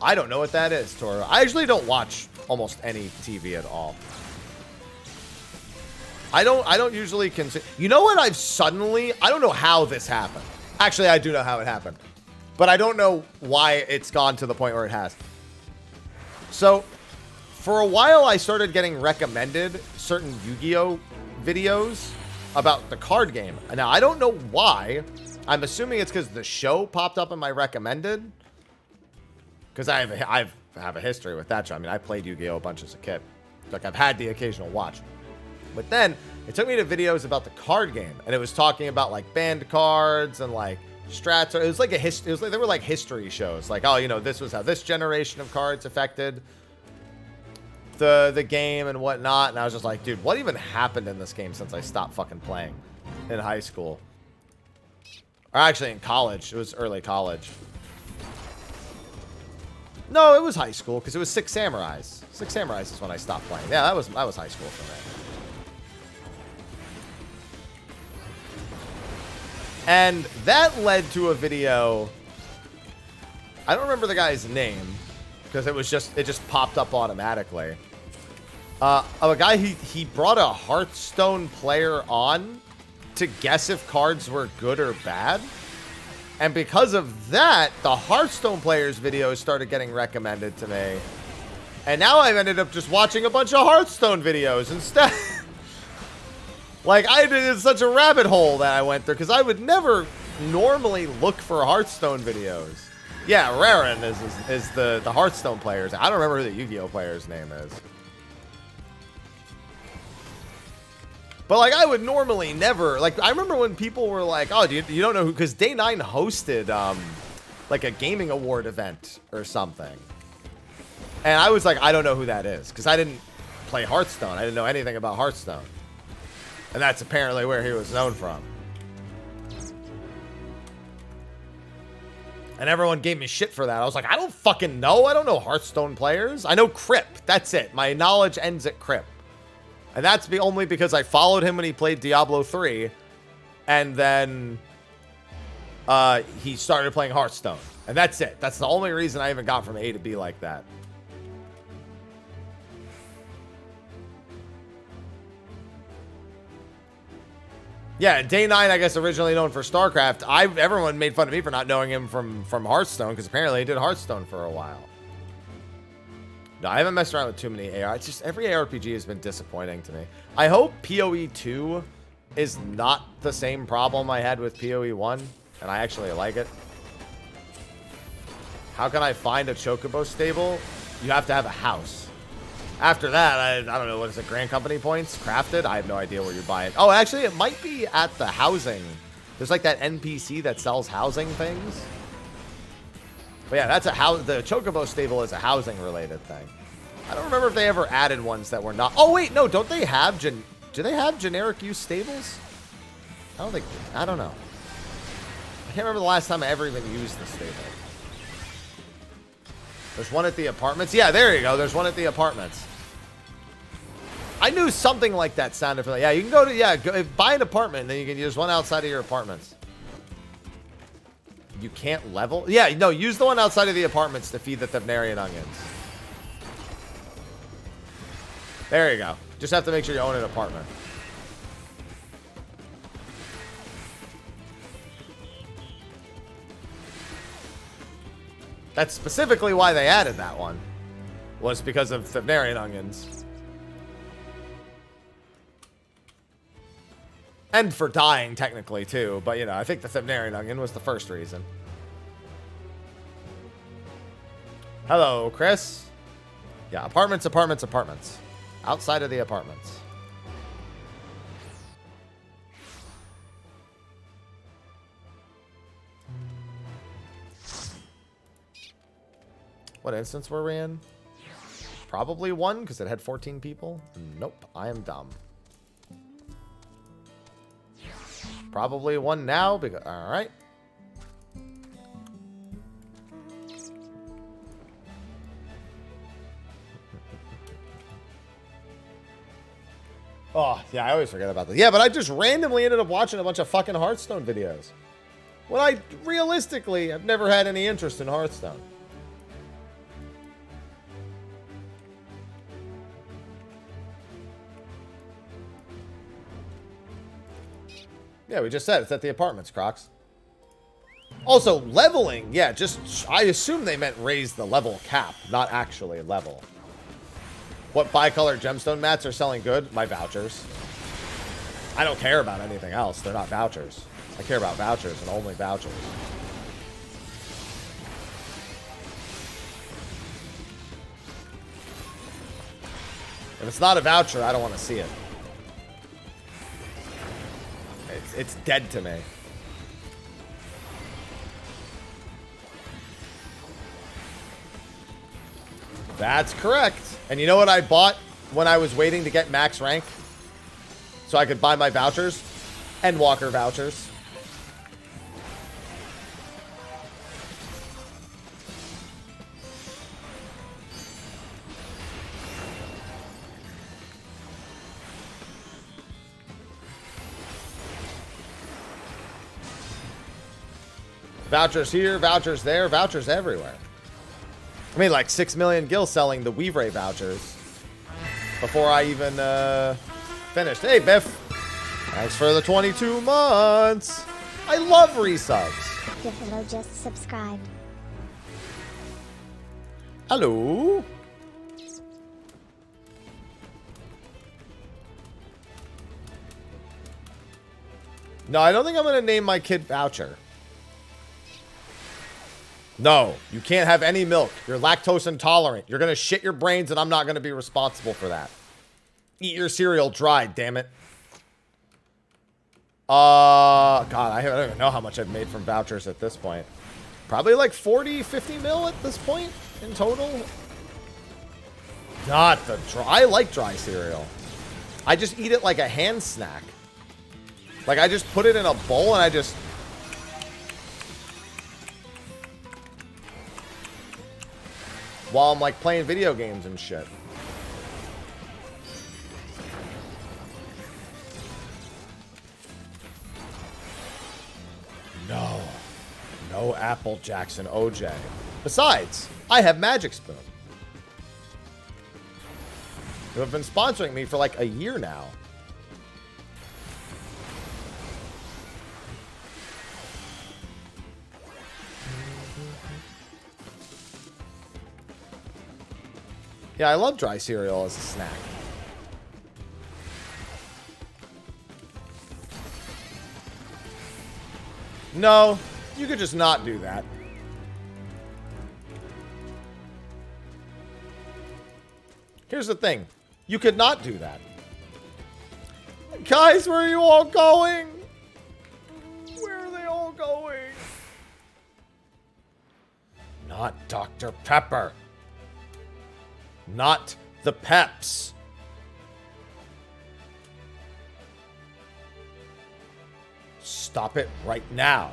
[SPEAKER 1] I don't know what that is, Tora. I actually don't watch almost any TV at all. I don't usually consider... You know what I've suddenly... I don't know how this happened. Actually, I do know how it happened. But I don't know why it's gone to the point where it has. So, for a while, I started getting recommended certain Yu-Gi-Oh! Videos about the card game. Now, I don't know why. I'm assuming it's because the show popped up in my recommended. Because I have a history with that show. I mean, I played Yu-Gi-Oh! A bunch as a kid. Like, I've had the occasional watch. But then, it took me to videos about the card game. And it was talking about, like, banned cards and, like, strats. It was like a history. It was like, they were like history shows. Like, oh, you know, this was how this generation of cards affected the game and whatnot. And I was just like, dude, what even happened in this game since I stopped fucking playing in high school? Or actually in college. It was early college. No, it was high school because it was Six Samurais. Six Samurais is when I stopped playing. Yeah, that was high school for me. And that led to a video. I don't remember the guy's name because it just popped up automatically. Of a guy, he brought a Hearthstone player on to guess if cards were good or bad. And because of that, the Hearthstone players videos started getting recommended to me. And now I've ended up just watching a bunch of Hearthstone videos instead. Like, it's such a rabbit hole that I went through because I would never normally look for Hearthstone videos. Yeah, Raren is the Hearthstone players. I don't remember who the Yu-Gi-Oh! Player's name is. But, like, I would normally never... Like, I remember when people were like, oh, you don't know who... Because Day 9 hosted, like, a gaming award event or something. And I was like, I don't know who that is. Because I didn't play Hearthstone. I didn't know anything about Hearthstone. And that's apparently where he was known from. And everyone gave me shit for that. I was like, I don't fucking know. I don't know Hearthstone players. I know Crip. That's it. My knowledge ends at Crip. And that's only because I followed him when he played Diablo 3. And then he started playing Hearthstone. And that's it. That's the only reason I even got from A to B like that. Yeah, Day 9, I guess, originally known for StarCraft. Everyone made fun of me for not knowing him from Hearthstone, because apparently he did Hearthstone for a while. No, I haven't messed around with too many AR. It's just every ARPG has been disappointing to me. I hope PoE 2 is not the same problem I had with PoE 1, and I actually like it. How can I find a Chocobo stable? You have to have a house. After that, I don't know, what is it, Grand Company points? Crafted? I have no idea where you buy it. Oh, actually, it might be at the housing. There's like that NPC that sells housing things. But yeah, that's the Chocobo stable is a housing related thing. I don't remember if they ever added ones that were not. Oh, wait, no, don't they have, do they have generic use stables? I don't know. I can't remember the last time I ever even used the stable. There's one at the apartments. Yeah, there you go. There's one at the apartments. I knew something like that sounded familiar. Yeah, you can go to, buy an apartment, and then you can use one outside of your apartments. You can't level? Yeah, no, use the one outside of the apartments to feed the Thavnarian onions. There you go. Just have to make sure you own an apartment. That's specifically why they added that one. Was because of Thavnarian onions. And for dying, technically, too. But, you know, I think the Thavnarian onion was the first reason. Hello, Chris. Yeah, apartments, apartments, apartments. Outside of the apartments. What instance were we in? Probably 1, because it had 14 people. Nope, I am dumb. Probably 1 now, because... Alright. Oh, yeah, I always forget about that. Yeah, but I just randomly ended up watching a bunch of fucking Hearthstone videos. When I, realistically, have never had any interest in Hearthstone. Yeah, we just said it's at the apartments, Crocs. Also, leveling, yeah, just, I assume they meant raise the level cap, not actually level. What bicolor gemstone mats are selling good? My vouchers. I don't care about anything else. They're not vouchers. I care about vouchers and only vouchers. If it's not a voucher, I don't want to see it. It's dead to me. That's correct. And you know what I bought when I was waiting to get max rank? So I could buy my vouchers? Endwalker vouchers. Vouchers here, vouchers there, vouchers everywhere. I mean, like 6 million gil selling the Weave Ray vouchers before I even finished. Hey, Biff. Thanks for the 22 months. I love resubs.
[SPEAKER 4] Diffilo just subscribed.
[SPEAKER 1] Hello. No, I don't think I'm going to name my kid Voucher. No, you can't have any milk. You're lactose intolerant. You're going to shit your brains, and I'm not going to be responsible for that. Eat your cereal dry, damn it. God, I don't even know how much I've made from vouchers at this point. Probably like 40, 50 mil at this point in total. Not the dry. I like dry cereal. I just eat it like a hand snack. Like, I just put it in a bowl, and I just... while I'm like playing video games and shit. No. No Apple Jackson OJ. Besides, I have Magic Spoon, who have been sponsoring me for like a year now. Yeah, I love dry cereal as a snack. No, you could just not do that. Here's the thing. You could not do that. Guys, where are you all going? Where are they all going? Not Dr. Pepper. Not the Peps. Stop it right now.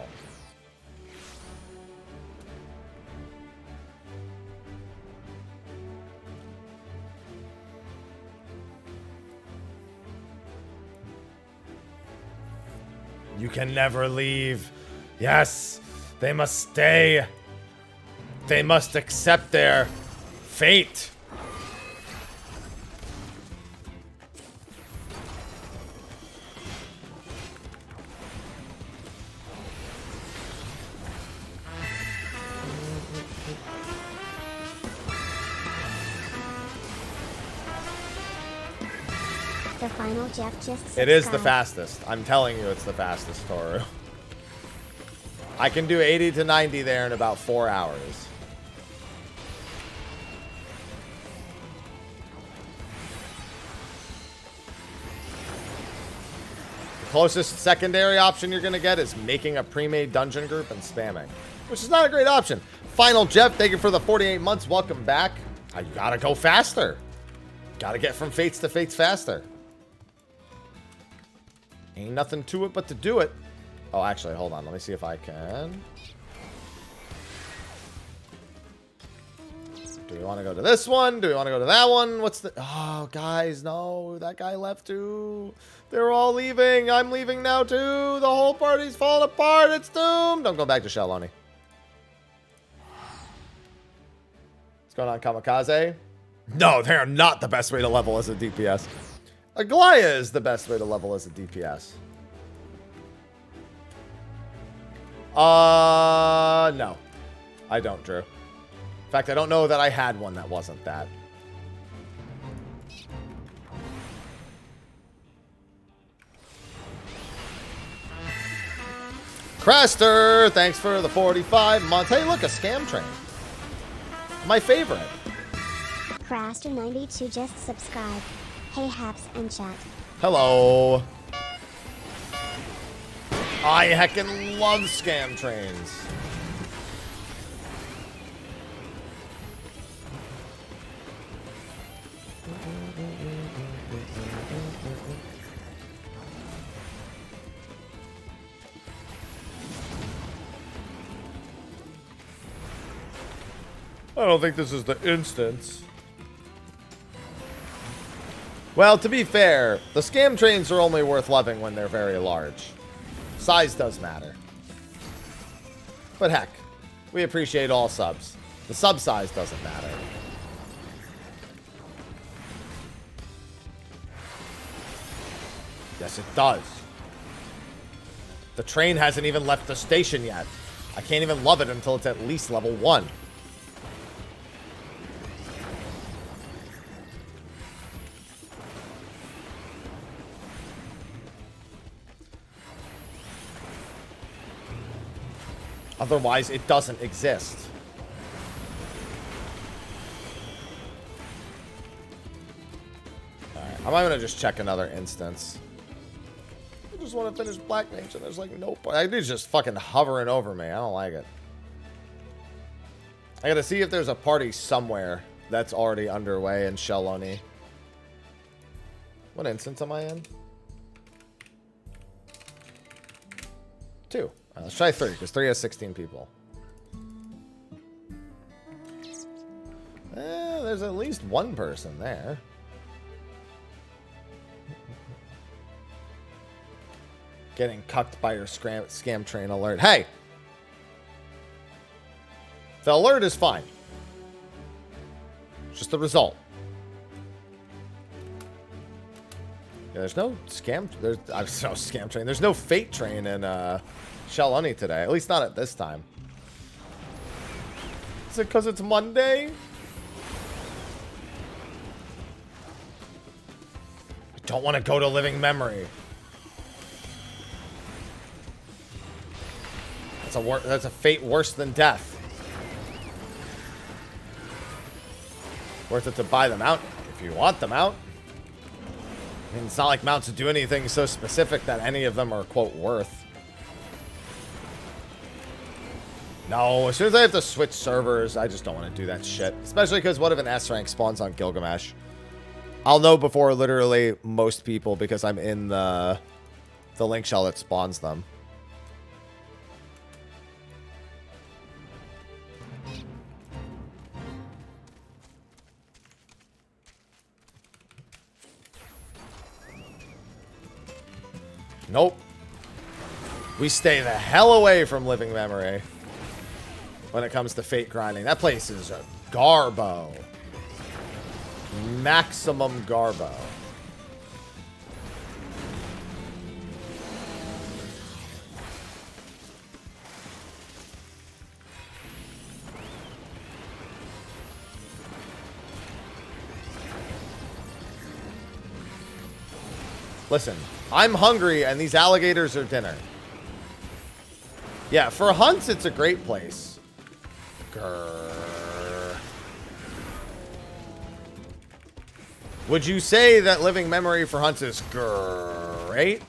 [SPEAKER 1] You can never leave. Yes, they must stay. They must accept their fate.
[SPEAKER 4] The final Jeff just subscribed.
[SPEAKER 1] It is the fastest. I'm telling you, it's the fastest, Toru. I can do 80 to 90 there in about 4 hours. Closest secondary option you're going to get is making a pre-made dungeon group and spamming, which is not a great option. Final Jeff, thank you for the 48 months. Welcome back. You got to go faster. Got to get from fates to fates faster. Ain't nothing to it but to do it. Oh, actually, hold on. Let me see if I can. Do we want to go to this one? Do we want to go to that one? What's the... Oh, guys, no. That guy left too. They're all leaving. I'm leaving now too. The whole party's falling apart. It's doomed. Don't go back to Shaloni. What's going on, Kamikaze? No, they are not the best way to level as a DPS. Aglaya is the best way to level as a DPS. No. I don't, Drew. In fact, I don't know that I had one that wasn't that. Craster, thanks for the 45 months. Hey, look, a scam train. My favorite.
[SPEAKER 4] Craster92 just subscribed. Hey, Haps and chat.
[SPEAKER 1] Hello. I heckin' love scam trains. I don't think this is the instance. Well, to be fair, the scam trains are only worth loving when they're very large. Size does matter. But heck, we appreciate all subs. The sub size doesn't matter. Yes, it does. The train hasn't even left the station yet. I can't even love it until it's at least level 1. Otherwise, it doesn't exist. Alright, I'm going to just check another instance. I just want to finish Black Mage, and there's like no point. That dude's just fucking hovering over me. I don't like it. I gotta see if there's a party somewhere that's already underway in Shaloni. What instance am I in? 2. Let's try 3, because 3 has 16 people. There's at least one person there. Getting cucked by your scam train alert. Hey! The alert is fine. It's just the result. Yeah, there's no scam... There's no scam train. There's no fate train in Shaloni today. At least not at this time. Is it because it's Monday? I don't want to go to Living Memory. That's a fate worse than death. Worth it to buy the mount if you want the mount. I mean, it's not like mounts do anything so specific that any of them are, quote, worth. No, as soon as I have to switch servers, I just don't want to do that shit. Especially because what if an S rank spawns on Gilgamesh? I'll know before literally most people because I'm in the link shell that spawns them. Nope. We stay the hell away from Living Memory when it comes to fate grinding. That place is a garbo. Maximum garbo. Listen, I'm hungry and these alligators are dinner. Yeah, for hunts, it's a great place. Grrr. Would you say that Living Memory for hunts is great?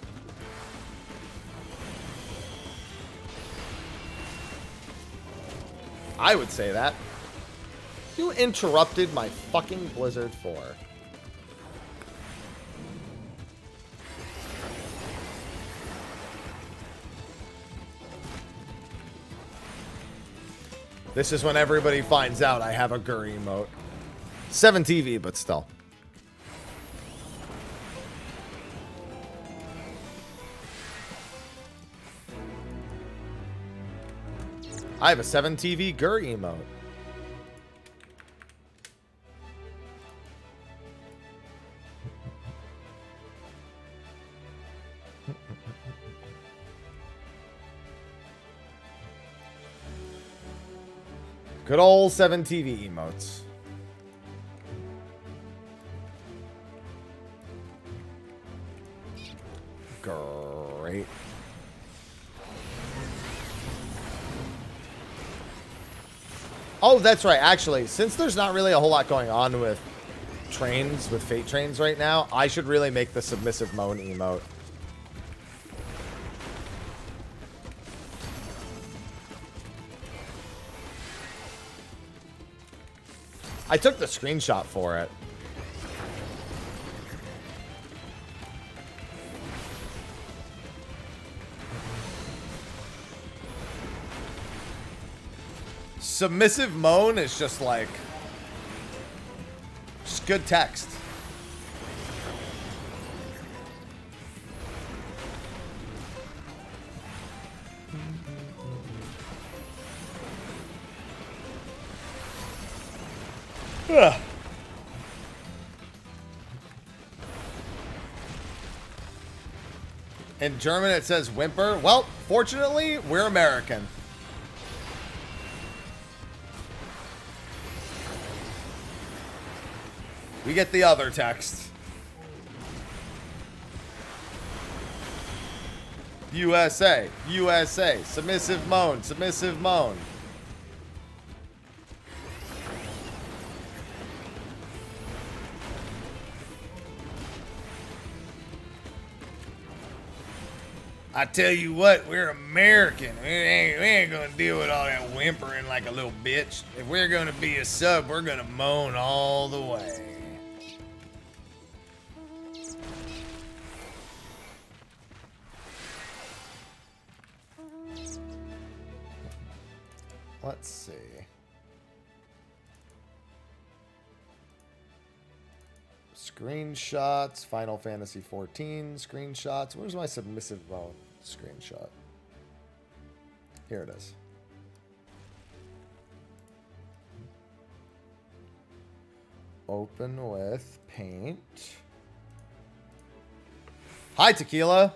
[SPEAKER 1] I would say that. You interrupted my fucking Blizzard 4. This is when everybody finds out I have a Gur emote. 7 TV, but still. I have a 7 TV Gur emote. Good old 7 TV emotes. Great. Oh, that's right. Actually, since there's not really a whole lot going on with trains, with Fate trains right now, I should really make the submissive moan emote. I took the screenshot for it. Submissive moan is just like, just good text. Ugh. In German it says whimper. Well, fortunately, we're American. We get the other text. USA, USA, submissive moan, submissive moan. I tell you what, we're American. We ain't gonna deal with all that whimpering like a little bitch. If we're gonna be a sub, we're gonna moan all the way. Let's see. Screenshots, Final Fantasy 14 screenshots. Where's my submissive moan screenshot? Here it is. Open with paint. Hi, Tequila.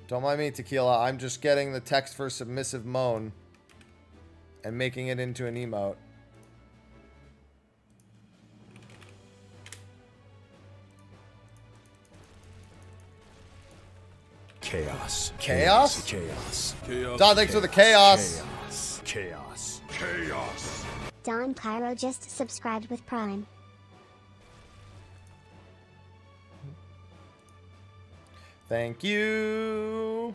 [SPEAKER 1] Don't mind me, Tequila. I'm just getting the text for submissive moan and making it into an emote.
[SPEAKER 5] Chaos.
[SPEAKER 1] Chaos?
[SPEAKER 5] Chaos.
[SPEAKER 1] Don, thanks for the chaos.
[SPEAKER 5] Chaos. Chaos. Chaos.
[SPEAKER 4] Don Cairo just subscribed with Prime.
[SPEAKER 1] Thank you.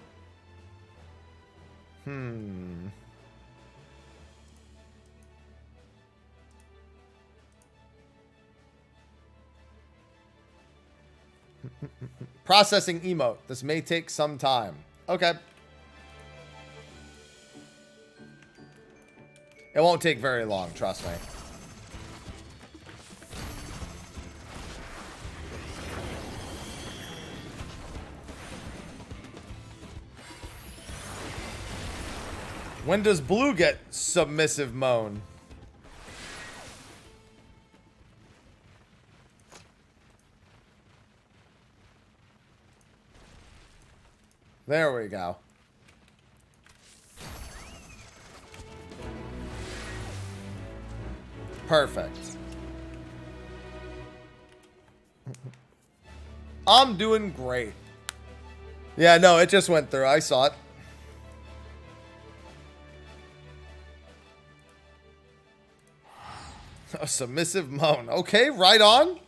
[SPEAKER 1] Processing emote. This may take some time. Okay. It won't take very long, trust me. When does Blue get submissive moan? There we go. Perfect. I'm doing great. Yeah, no, it just went through. I saw it. A submissive moan. Okay, right on.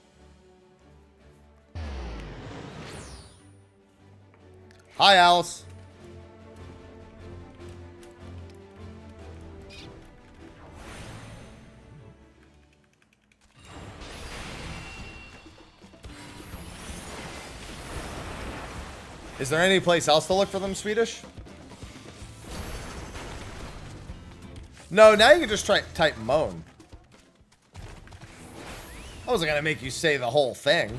[SPEAKER 1] Hi, Alice. Is there any place else to look for them, Swedish? No, now you can just type moan. I wasn't gonna make you say the whole thing.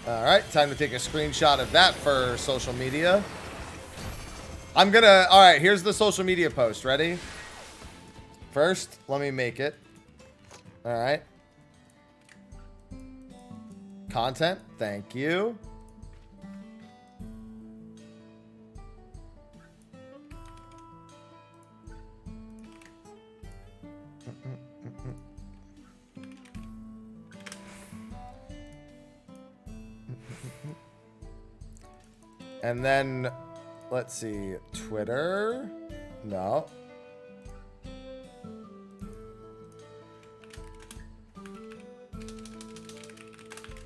[SPEAKER 1] Alright, time to take a screenshot of that for social media. Alright, here's the social media post. Ready? First, let me make it. Alright. Content, thank you. And then, let's see, Twitter. No.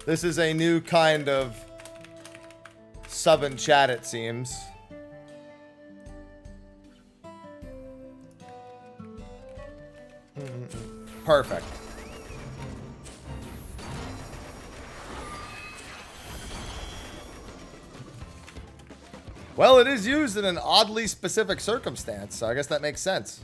[SPEAKER 1] This is a new kind of sub and chat, it seems. Perfect. Well, it is used in an oddly specific circumstance, so I guess that makes sense.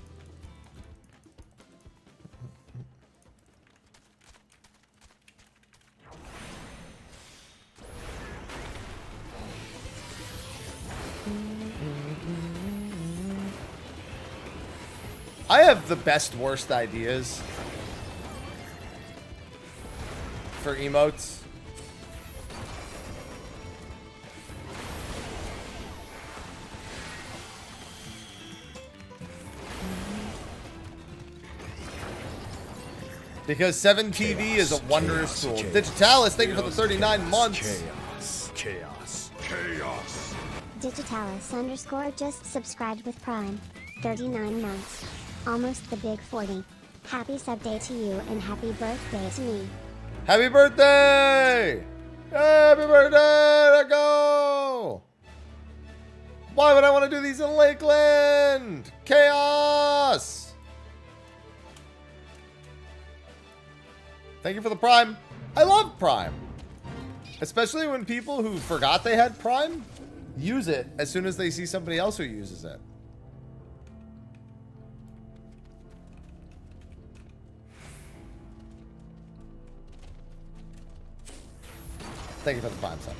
[SPEAKER 1] I have the best worst ideas for emotes. Because 7TV is a wondrous tool. Digitalis, thank you for the 39 months.
[SPEAKER 5] Chaos. Chaos.
[SPEAKER 4] Digitalis _ just subscribed with Prime. 39 months. Almost the big 40. Happy sub day to you and happy birthday to me.
[SPEAKER 1] Happy birthday! Happy birthday! Let's go! Why would I want to do these in Lakeland? Chaos! Thank you for the Prime. I love Prime. Especially when people who forgot they had Prime use it as soon as they see somebody else who uses it. Thank you for the Prime sub.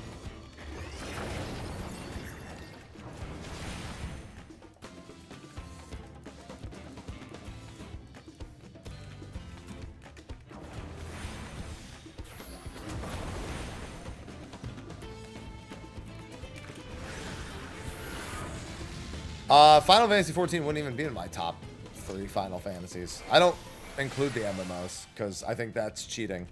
[SPEAKER 1] Final Fantasy 14 wouldn't even be in my top 3 Final Fantasies. I don't include the MMOs because I think that's cheating.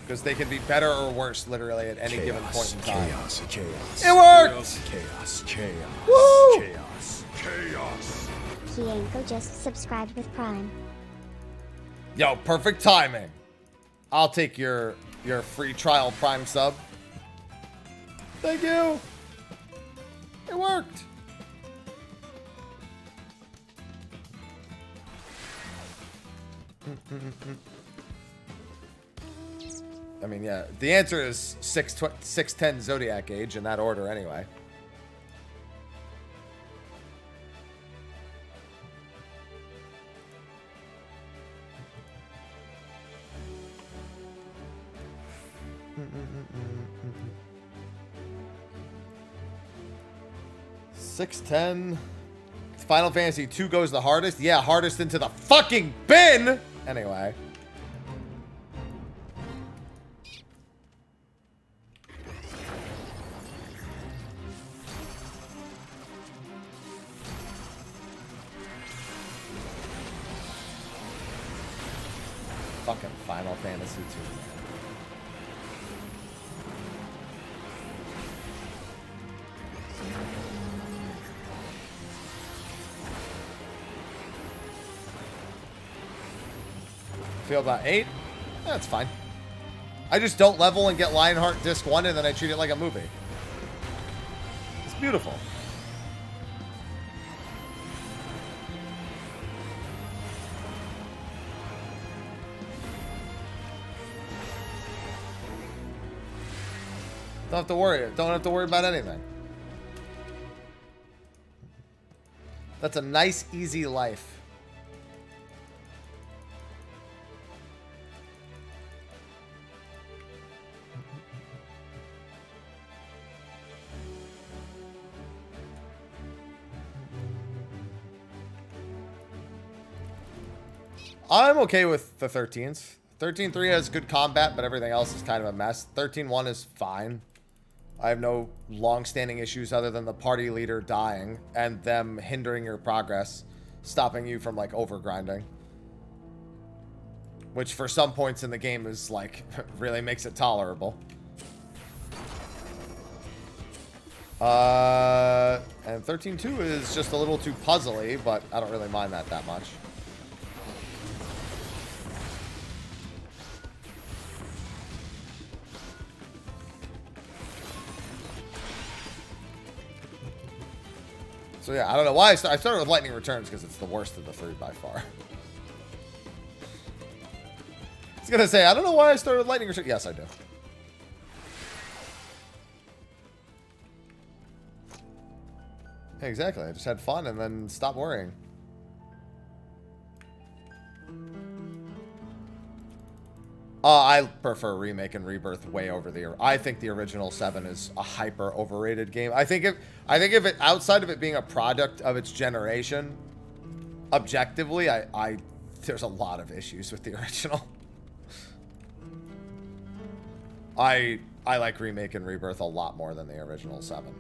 [SPEAKER 1] Because they can be better or worse literally at any given point in time.
[SPEAKER 5] Chaos. Chaos.
[SPEAKER 1] It worked!
[SPEAKER 5] Chaos. Chaos.
[SPEAKER 1] Woo!
[SPEAKER 5] Chaos. Chaos.
[SPEAKER 4] Kienko just subscribed with Prime.
[SPEAKER 1] Yo, perfect timing. I'll take your free trial Prime sub. Thank you. It worked. I mean, yeah, the answer is 610 Zodiac Age in that order anyway. $610. Final Fantasy 2 goes the hardest. Yeah, hardest into the fucking bin. Anyway. Fucking Final Fantasy 2. feel about 8? That's fine. I just don't level and get Lionheart Disc 1 and then I treat it like a movie. It's beautiful. Don't have to worry. Don't have to worry about anything. That's a nice, easy life. I'm okay with the 13s. 13.3 has good combat, but everything else is kind of a mess. 13.1 is fine. I have no long-standing issues other than the party leader dying and them hindering your progress, stopping you from, like, overgrinding. Which, for some points in the game, is, like, really makes it tolerable. And 13.2 is just a little too puzzly, but I don't really mind that much. So yeah, I don't know why I started with Lightning Returns because it's the worst of the 3 by far. I was gonna say, I don't know why I started with Lightning Returns. Yes, I do. Yeah, exactly. I just had fun and then stopped worrying. I prefer Remake and Rebirth way over the... I think the original 7 is a hyper overrated game. I think if it outside of it being a product of its generation, objectively, there's a lot of issues with the original. I like Remake and Rebirth a lot more than the original 7.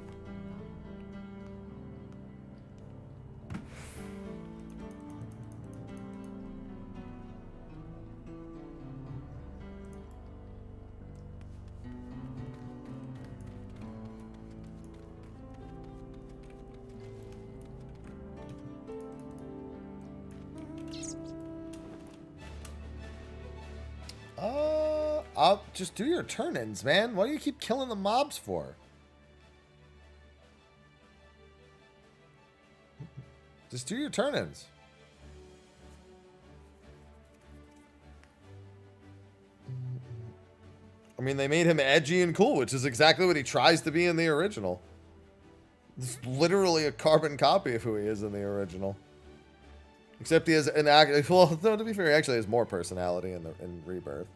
[SPEAKER 1] I'll just do your turn-ins, man. What do you keep killing the mobs for? Just do your turn-ins. I mean, they made him edgy and cool, which is exactly what he tries to be in the original. It's literally a carbon copy of who he is in the original. Except he has an act. Well, no, to be fair, he actually has more personality in Rebirth.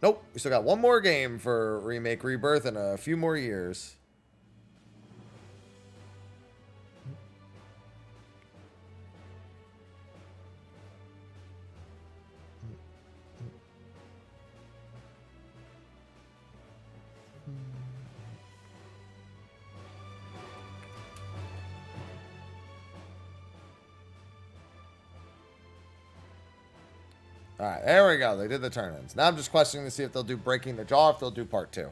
[SPEAKER 1] Nope, we still got one more game for Remake Rebirth and a few more years. Alright, there we go. They did the turn-ins. Now I'm just questioning to see if they'll do Breaking the Jaw, if they'll do part 2.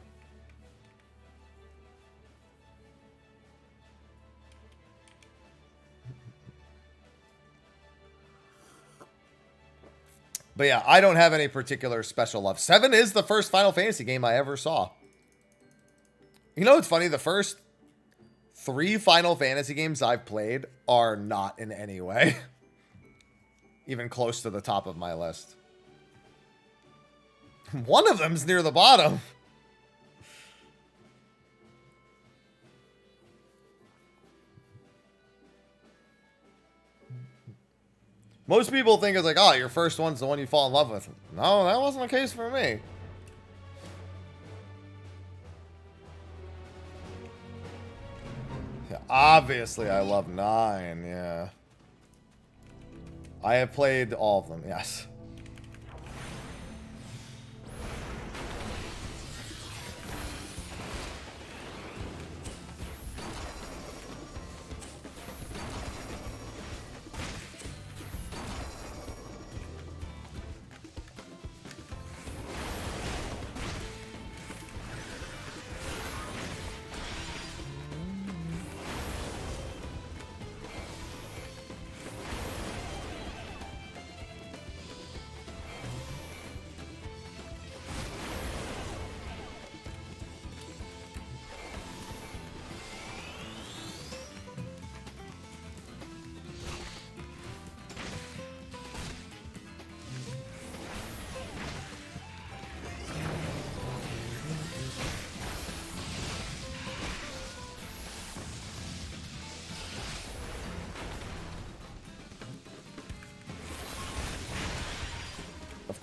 [SPEAKER 1] But yeah, I don't have any particular special love. 7 is the first Final Fantasy game I ever saw. You know what's funny? The first 3 Final Fantasy games I've played are not in any way even close to the top of my list. One of them's near the bottom. Most people think it's like, oh, your first one's the one you fall in love with. No, that wasn't the case for me. Yeah, obviously, I love 9, yeah. I have played all of them, yes.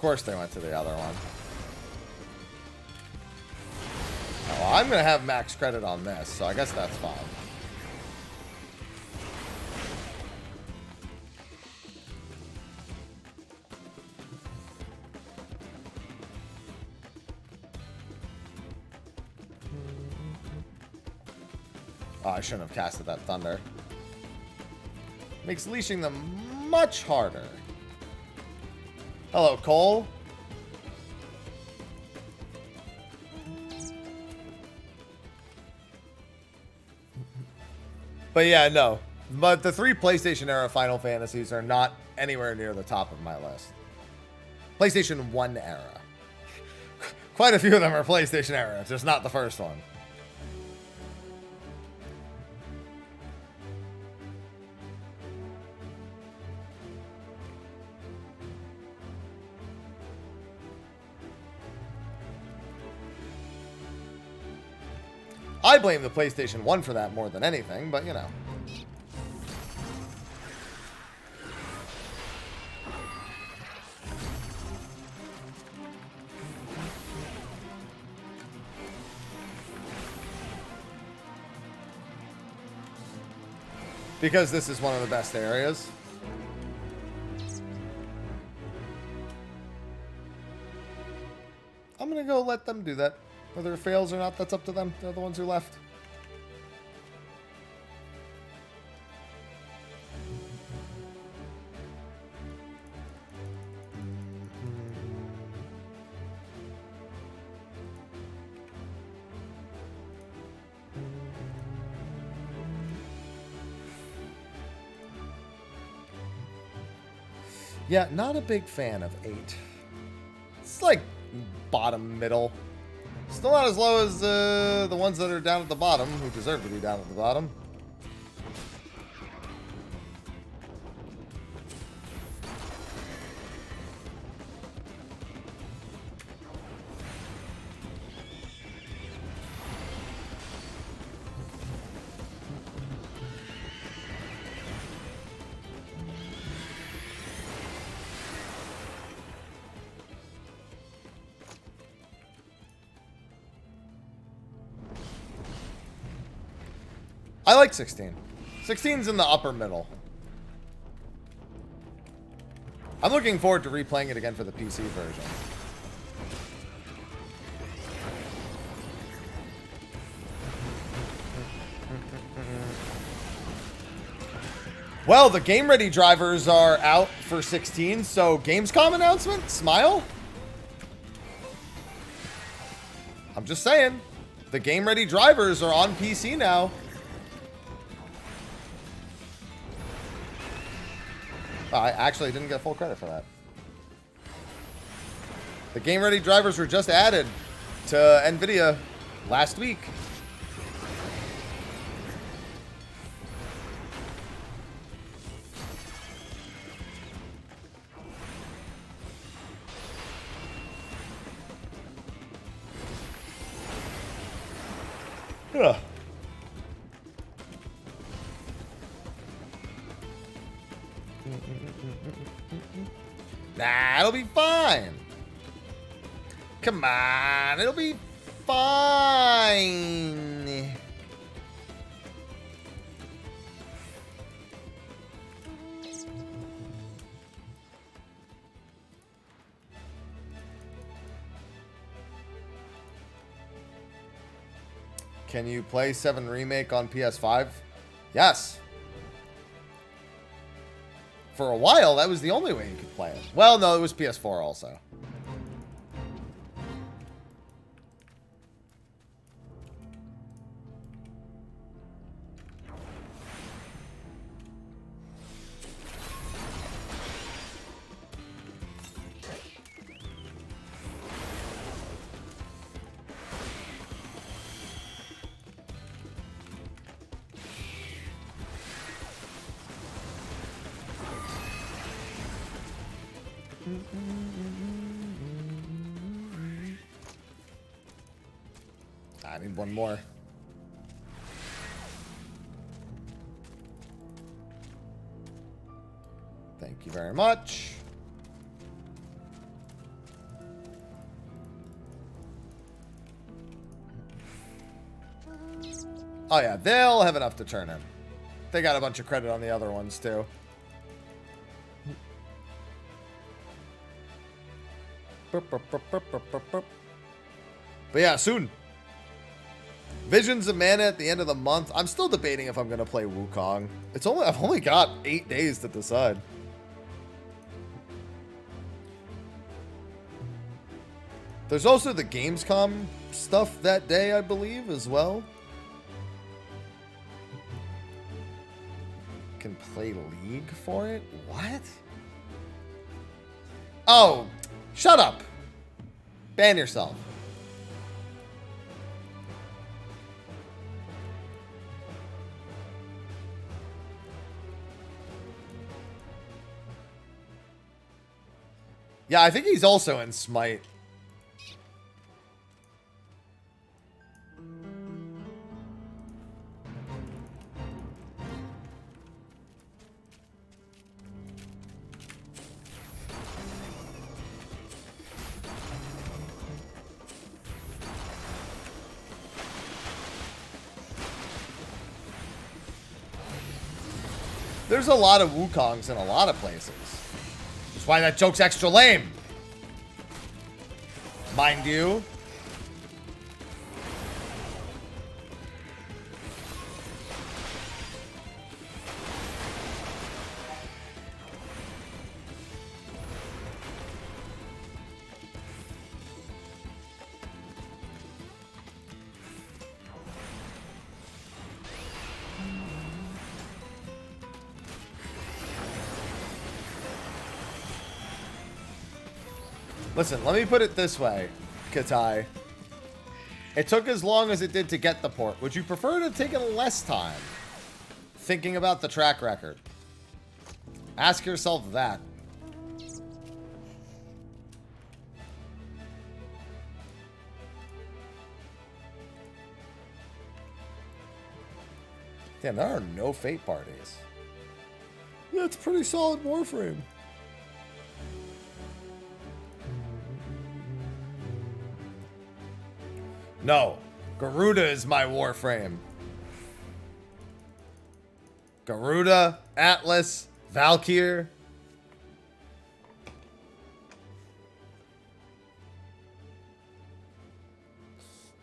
[SPEAKER 1] course they went to the other one. Oh, well, I'm going to have max credit on this, so I guess that's fine. Oh, I shouldn't have casted that thunder. Makes leashing them much harder. Hello, Cole. But yeah, no. But the 3 PlayStation era Final Fantasies are not anywhere near the top of my list. PlayStation 1 era. Quite a few of them are PlayStation era, just not the first one. I blame the PlayStation 1 for that more than anything, but you know. Because this is one of the best areas. I'm gonna go let them do that. Whether it fails or not, that's up to them. They're the ones who left. Yeah, not a big fan of 8. It's like bottom middle. Still not as low as the ones that are down at the bottom, who deserve to be down at the bottom. I like 16. 16's in the upper middle. I'm looking forward to replaying it again for the PC version. Well, the Game Ready drivers are out for 16, so Gamescom announcement? Smile? I'm just saying. The Game Ready drivers are on PC now. I actually didn't get full credit for that. The Game Ready drivers were just added to NVIDIA last week. Ugh. Nah, it'll be fine. Come on, it'll be fine. Can you play 7 Remake on PS5? Yes. For a while, that was the only way you could play it. Well, no, it was PS4 also. I need one more. Thank you very much. Oh yeah, they'll have enough to turn in. They got a bunch of credit on the other ones too. But yeah, soon. Visions of Mana at the end of the month. I'm still debating if I'm gonna play Wukong. I've only got 8 days to decide. There's also the Gamescom stuff that day, I believe, as well. Can play League for it? What? Oh, shut up. Ban yourself. Yeah, I think he's also in Smite. There's a lot of Wukongs in a lot of places. That's why that joke's extra lame. Mind you. Listen, let me put it this way, Katai. It took as long as it did to get the port. Would you prefer to take less time thinking about the track record? Ask yourself that. Damn, there are no Fate parties. Yeah, it's a pretty solid Warframe. No, Garuda is my Warframe. Garuda, Atlas, Valkyr.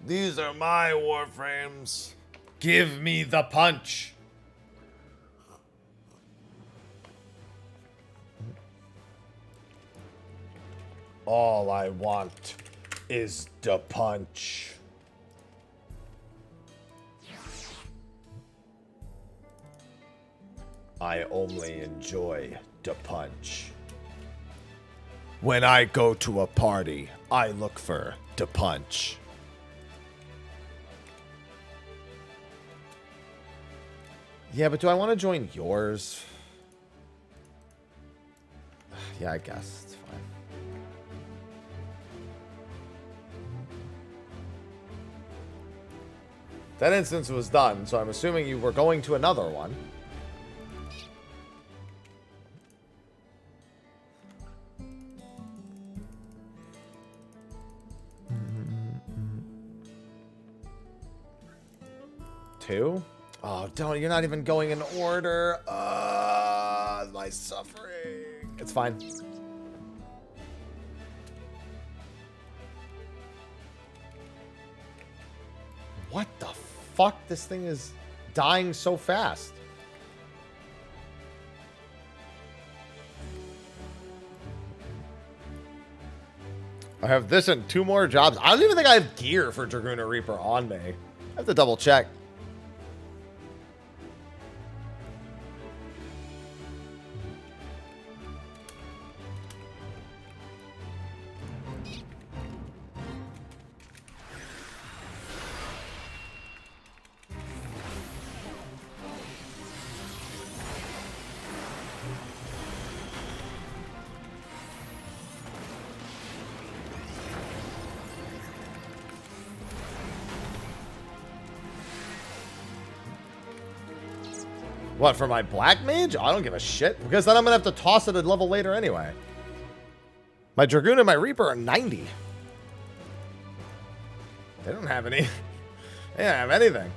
[SPEAKER 1] These are my Warframes. Give me the punch. All I want is the punch. I only enjoy the punch. When I go to a party, I look for the punch. Yeah, but do I want to join yours? Yeah, I guess. It's fine. That instance was done, so I'm assuming you were going to another one. Two? Oh, don't. You're not even going in order. My suffering. It's fine. What the fuck? This thing is dying so fast. I have this and 2 more jobs. I don't even think I have gear for Dragoon Reaper on me. I have to double check. What, for my Black Mage? I don't give a shit, because then I'm going to have to toss it a level later anyway. My Dragoon and my Reaper are 90. They don't have any. They don't have anything.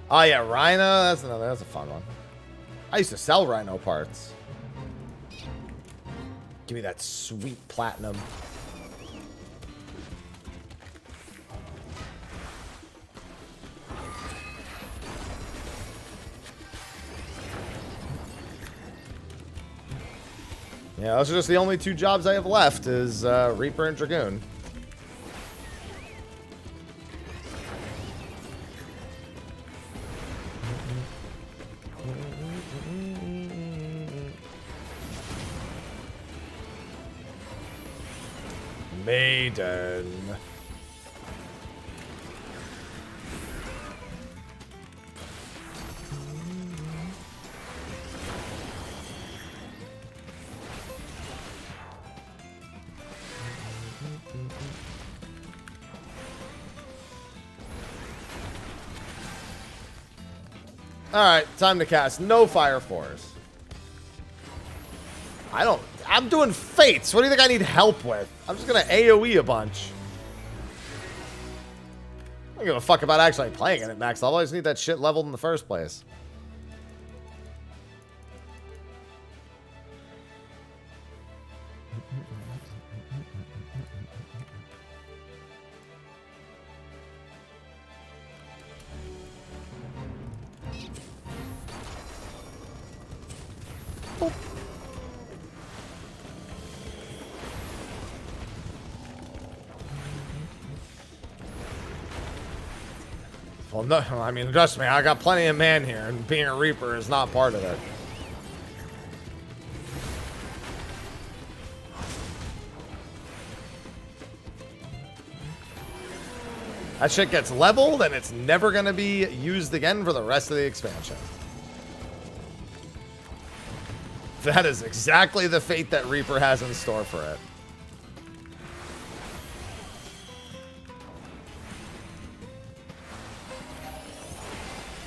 [SPEAKER 1] Oh yeah, Rhino. That's a fun one. I used to sell Rhino parts. Give me that sweet platinum. Yeah, those are just the only two jobs I have left is Reaper and Dragoon. Maiden. Alright, time to cast no Fire Force. I'm doing Fates. What do you think I need help with? I'm just gonna AoE a bunch. I don't give a fuck about actually playing it at max level. I just need that shit leveled in the first place. Well, no, I mean, trust me, I got plenty of man here, and being a Reaper is not part of it. That shit gets leveled, and it's never going to be used again for the rest of the expansion. That is exactly the fate that Reaper has in store for it.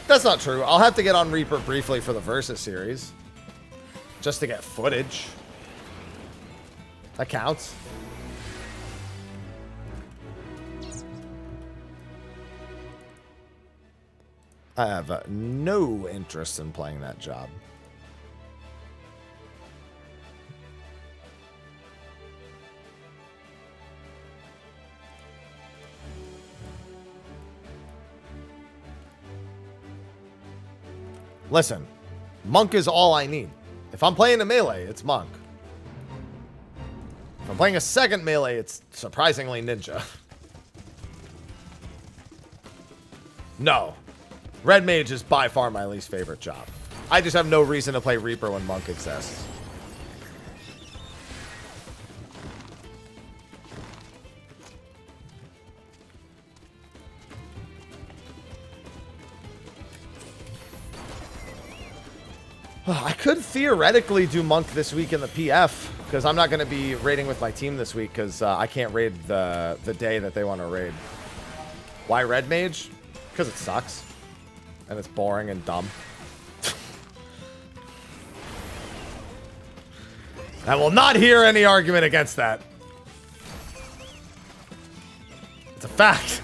[SPEAKER 1] That's not true. I'll have to get on Reaper briefly for the Versus series. Just to get footage. That counts. I have no interest in playing that job. Listen, Monk is all I need. If I'm playing a melee, it's Monk. If I'm playing a second melee, it's surprisingly Ninja. No. Red Mage is by far my least favorite job. I just have no reason to play Reaper when Monk exists. I could theoretically do Monk this week in the PF, because I'm not going to be raiding with my team this week, because I can't raid the day that they want to raid. Why Red Mage? Because it sucks. And it's boring and dumb. I will not hear any argument against that. It's a fact.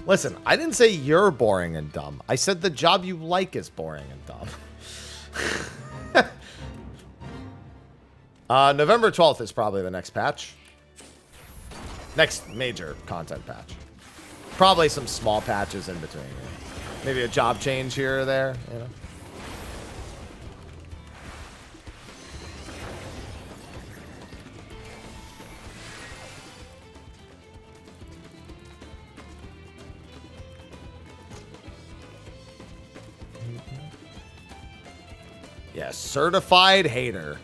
[SPEAKER 1] Listen, I didn't say you're boring and dumb. I said the job you like is boring and dumb. November 12th is probably the next patch. Next major content patch. Probably some small patches in between. Maybe a job change here or there, you know. Yeah, certified hater.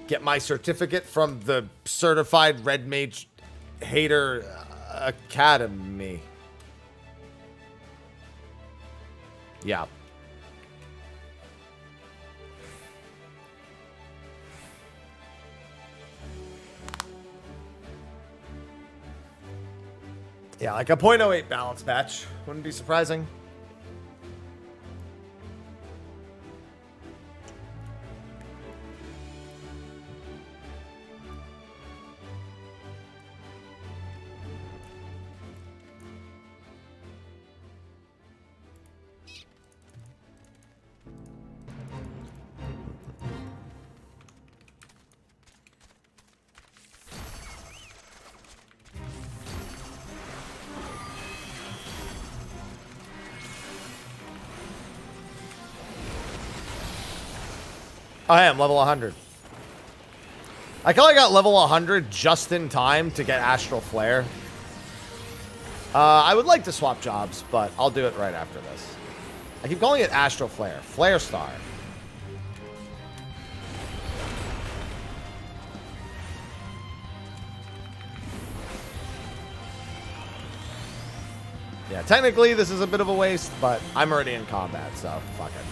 [SPEAKER 1] Get my certificate from the Certified Red Mage Hater Academy. Yeah. Yeah, like a .08 balance patch. Wouldn't be surprising. I am level 100. I kinda got level 100 just in time to get Astral Flare. I would like to swap jobs, but I'll do it right after this. I keep calling it Astral Flare. Flare Star. Yeah, technically this is a bit of a waste, but I'm already in combat, so fuck it.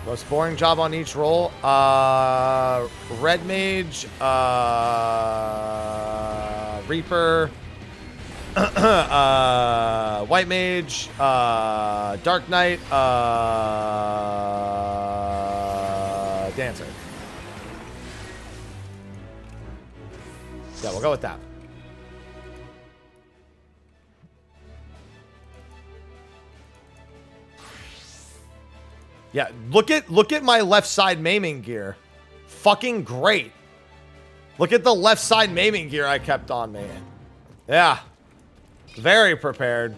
[SPEAKER 1] Most boring job on each roll? Red Mage, Reaper, White Mage, Dark Knight, Dancer. Yeah, we'll go with that. Yeah, look at my left side maiming gear. Fucking great. Look at the left side maiming gear I kept on me. Yeah. Very prepared.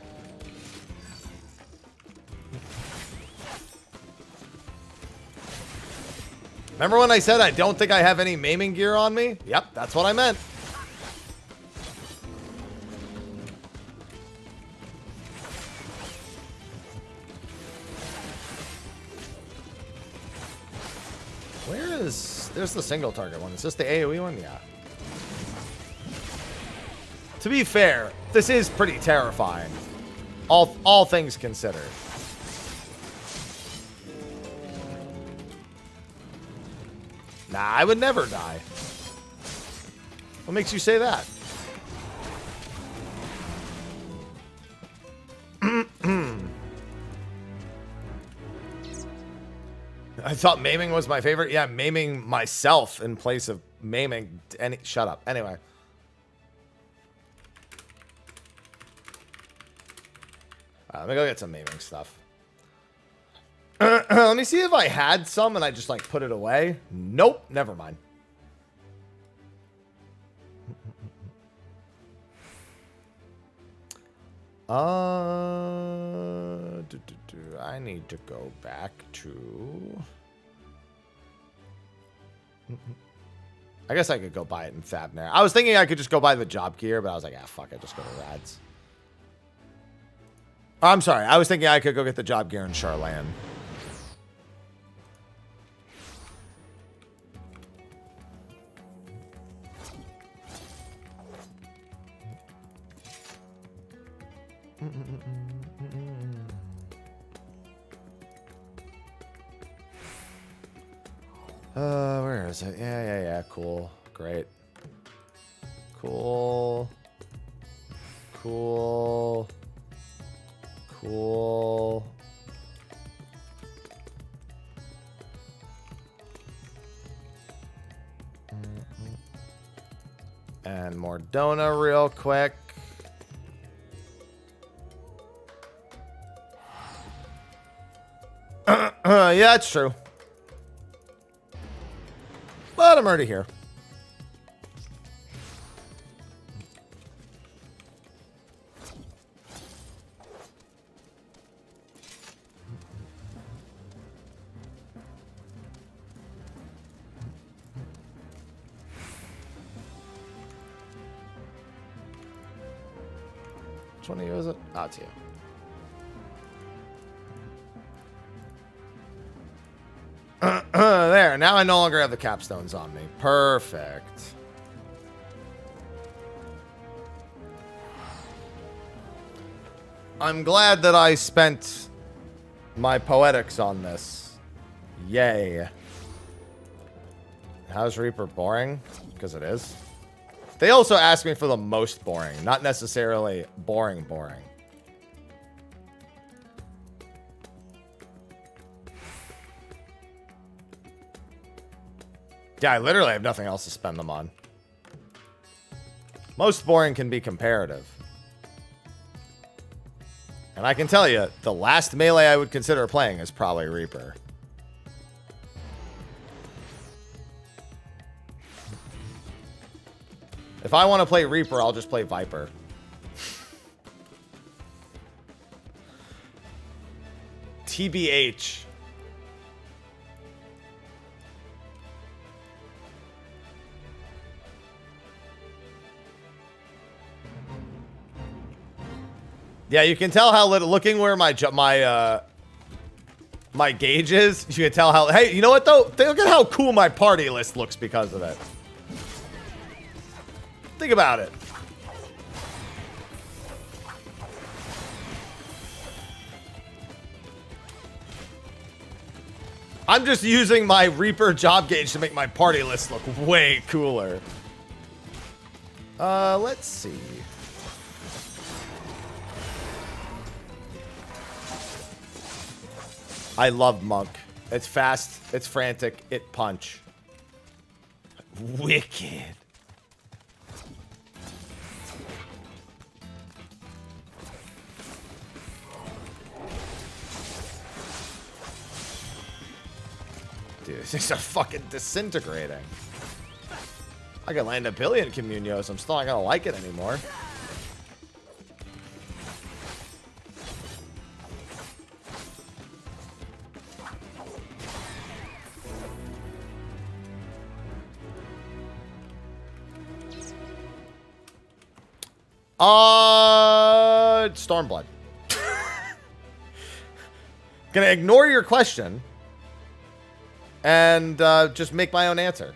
[SPEAKER 1] Remember when I said I don't think I have any maiming gear on me? Yep, that's what I meant. There's the single target one. Is this the AoE one? Yeah. To be fair, this is pretty terrifying. All things considered. Nah, I would never die. What makes you say that? I thought maiming was my favorite. Yeah, maiming myself in place of maiming any. Shut up. Anyway. Let me go get some maiming stuff. Let me see if I had some and I just like put it away. Nope. Never mind. I need to go back to... I guess I could go buy it in Fabnair. I was thinking I could just go buy the job gear, but I was like, ah, fuck it, just go to Rads. Oh, I'm sorry. I was thinking I could go get the job gear in Charlan. Where is it? Yeah. Cool. Great. Cool. And Mordona real quick. Yeah, it's true. But I'm already here. Which one of you is it? Oh, it's you. There, now I no longer have the capstones on me. Perfect. I'm glad that I spent my poetics on this. Yay. How's Reaper boring? Because it is. They also asked me for the most boring, not necessarily boring. Yeah, I literally have nothing else to spend them on. Most boring can be comparative. And I can tell you, the last melee I would consider playing is probably Reaper. If I want to play Reaper, I'll just play Viper. TBH. Yeah, you can tell how little. Looking where my gauge is, you can tell how. Hey, you know what though? Look at how cool my party list looks because of it. Think about it. I'm just using my Reaper job gauge to make my party list look way cooler. Let's see. I love Monk. It's fast, it's frantic, it punch. Wicked. Dude, these are fucking disintegrating. I could land a billion Communios. I'm still not gonna like it anymore. Stormblood. Gonna ignore your question and just make my own answer.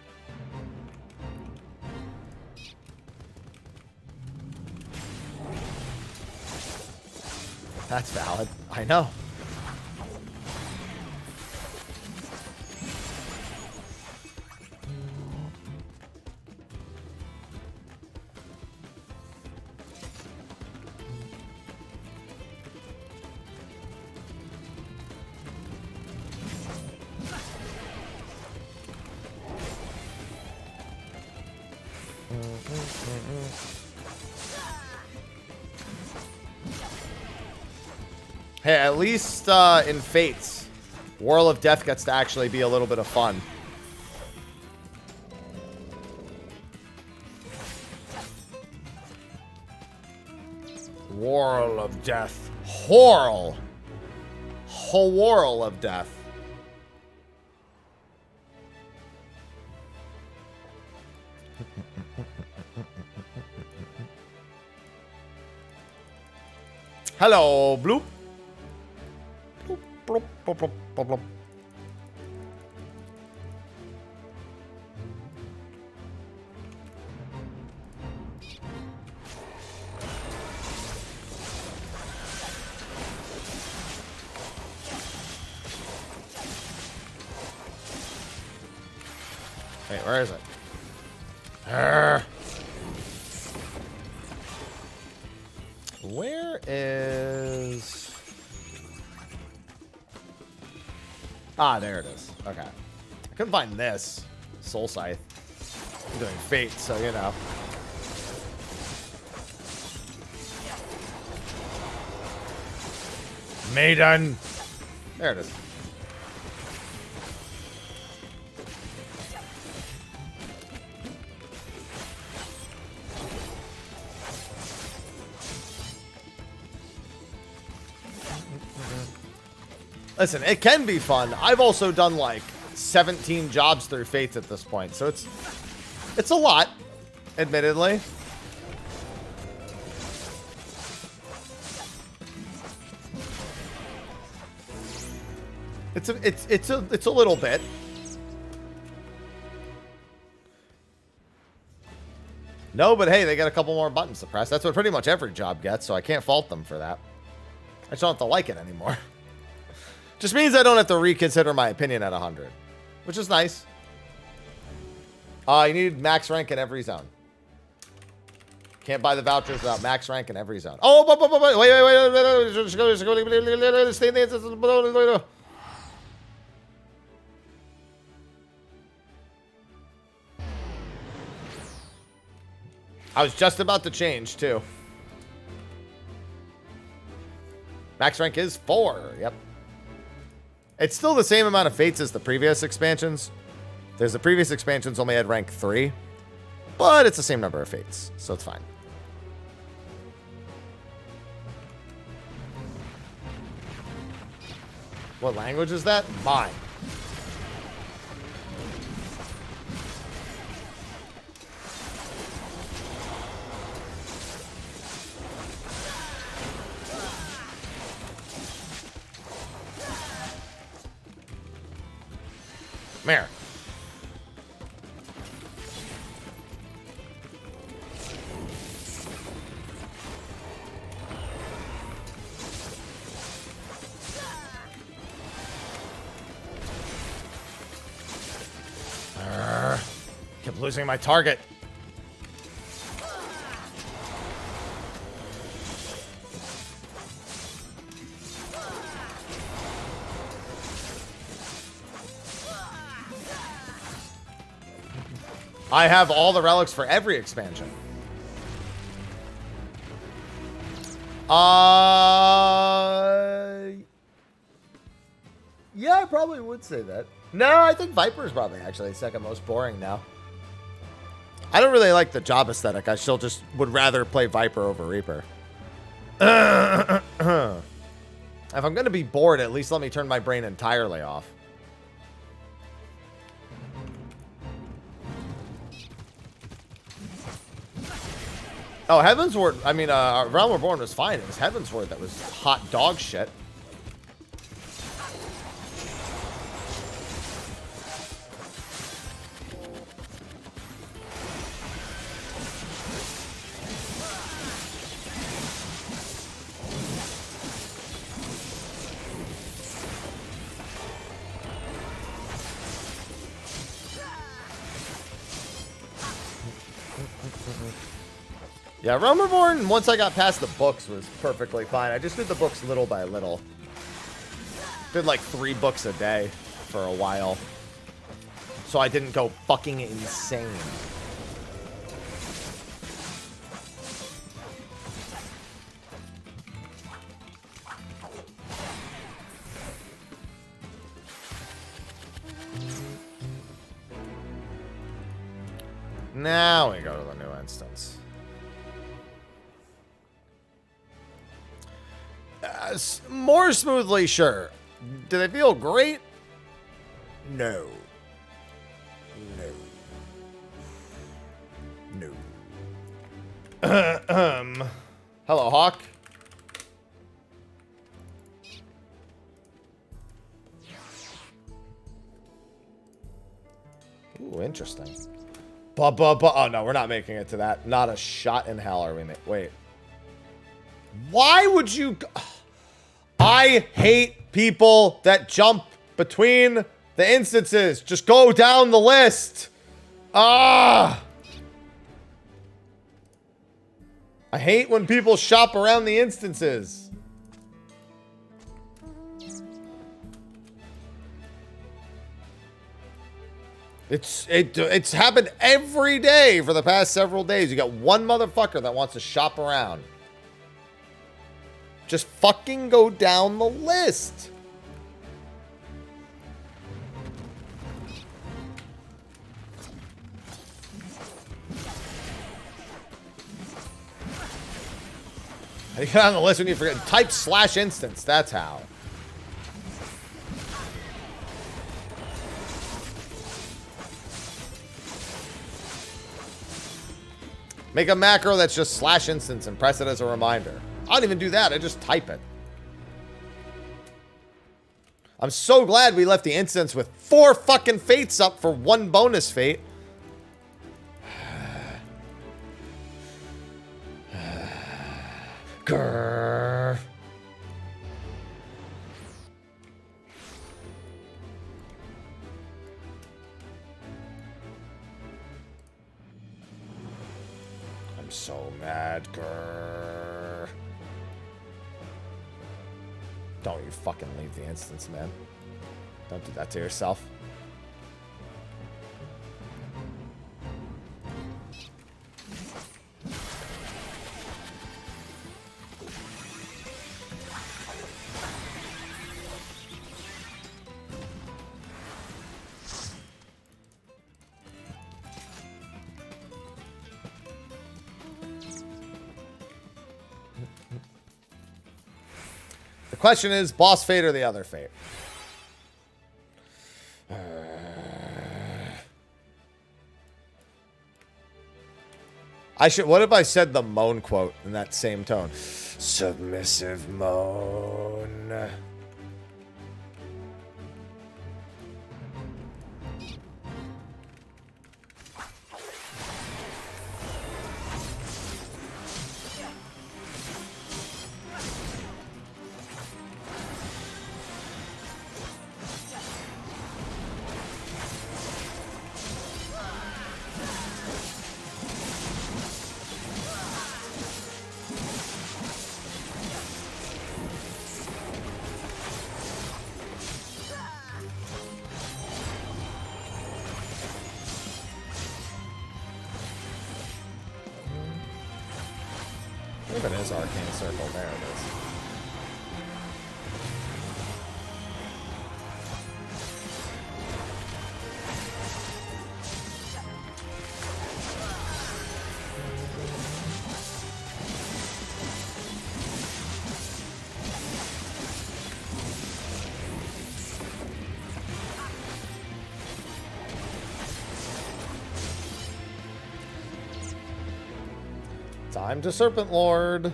[SPEAKER 1] That's valid. I know. Hey, at least in Fates, Whirl of Death gets to actually be a little bit of fun. Whirl of Death. Whirl. Whirl of Death. Hello, Bloop. Bloop, bloop, bloop, bloop, bloop, bloop. Wait, where is it? Where is... Ah, there it is. Okay. I couldn't find this. Soul Scythe. I'm doing Fate, so you know. Maiden! There it is. Listen, it can be fun. I've also done like 17 jobs through Fates at this point, so it's a lot, admittedly. It's a little bit. No, but hey, they got a couple more buttons to press. That's what pretty much every job gets, so I can't fault them for that. I just don't have to like it anymore. Just means I don't have to reconsider my opinion at 100, which is nice. You need max rank in every zone. Can't buy the vouchers without max rank in every zone. Oh, wait. Stay in the... I was just about to change, too. Max rank is 4. Yep. It's still the same amount of Fates as the previous expansions. The previous expansions only had rank 3. But it's the same number of Fates, so it's fine. What language is that? Mine. Come here. Kept losing my target. I have all the relics for every expansion. Yeah, I probably would say that. No, I think Viper is probably actually second most boring now. I don't really like the job aesthetic. I still just would rather play Viper over Reaper. If I'm going to be bored, at least let me turn my brain entirely off. Oh, Heavensward, I mean, Realm Reborn was fine. It was Heavensward that was hot dog shit. Yeah, Realm Reborn, once I got past the books, was perfectly fine. I just did the books little by little. Did like 3 books a day for a while. So I didn't go fucking insane. Now we go to the new instance. More smoothly, sure. Do they feel great? No. No. Hello, Hawk. Ooh, interesting. Oh, no, we're not making it to that. Not a shot in hell are we making. Wait. Why would you... I hate people that jump between the instances. Just go down the list. Ah! I hate when people shop around the instances. It's happened every day for the past several days. You got one motherfucker that wants to shop around. Just fucking go down the list. How do you get on the list when you forget? Type /instance. That's how. Make a macro that's just /instance and press it as a reminder. I don't even do that. I just type it. I'm so glad we left the instance with 4 fucking fates up for 1 bonus fate. Grrr. I'm so mad. Grrr. Don't you fucking leave the instance, man. Don't do that to yourself. The question is, boss fate or the other fate? I should. What if I said the moan quote in that same tone? Submissive moan. Even his arcane circle, there it is. Time to Serpent Lord.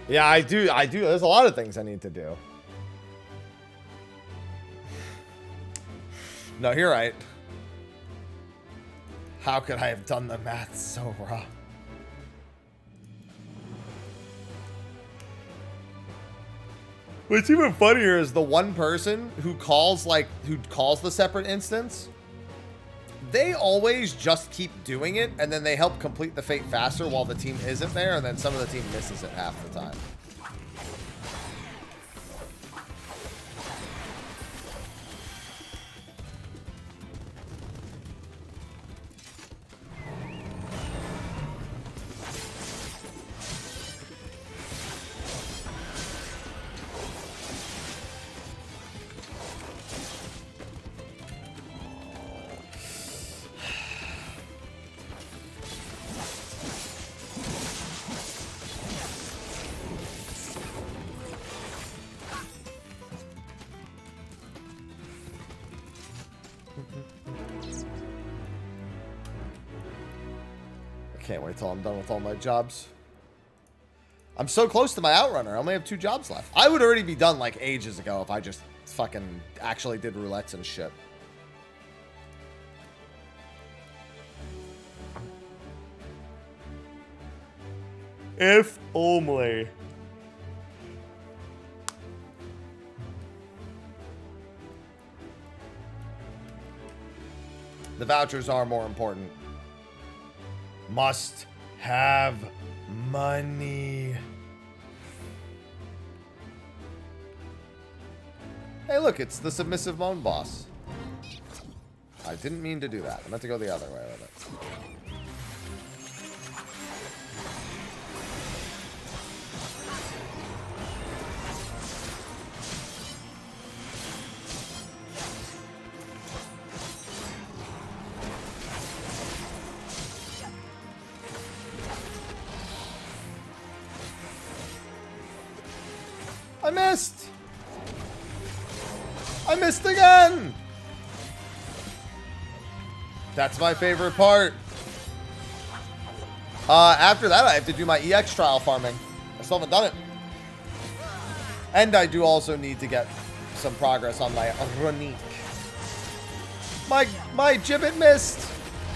[SPEAKER 1] Yeah, I do. There's a lot of things I need to do. No, you're right. How could I have done the math so wrong? What's even funnier is the one person who calls the separate instance. They always just keep doing it, and then they help complete the fate faster while the team isn't there, and then some of the team misses it half the time. Can't wait till I'm done with all my jobs. I'm so close to my outrunner. I only have 2 jobs left. I would already be done like ages ago if I just fucking actually did roulettes and shit. If only. The vouchers are more important. Must have money. Hey, look, it's the submissive moan boss. I didn't mean to do that. I meant to go the other way with it. I missed! I missed again! That's my favorite part. After that, I have to do my EX trial farming. I still haven't done it. And I do also need to get some progress on my runique. My gibbet missed!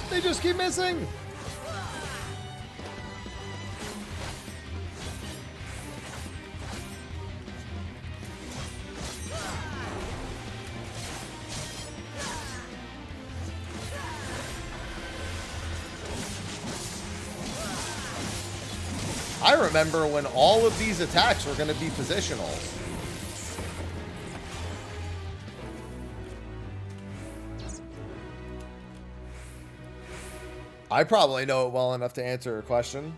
[SPEAKER 1] They just keep missing! I remember when all of these attacks were going to be positionals. I probably know it well enough to answer your question.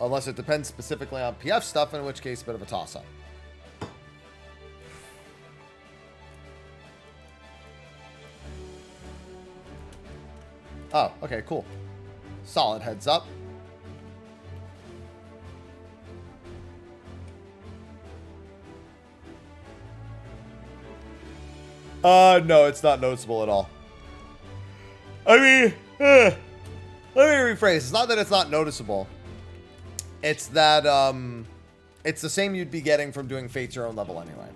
[SPEAKER 1] Unless it depends specifically on PF stuff, in which case, a bit of a toss-up. Oh, okay, cool. Solid heads up. No, it's not noticeable at all. I mean, rephrase. It's not that it's not noticeable. It's that it's the same you'd be getting from doing Fate's your own level anyway.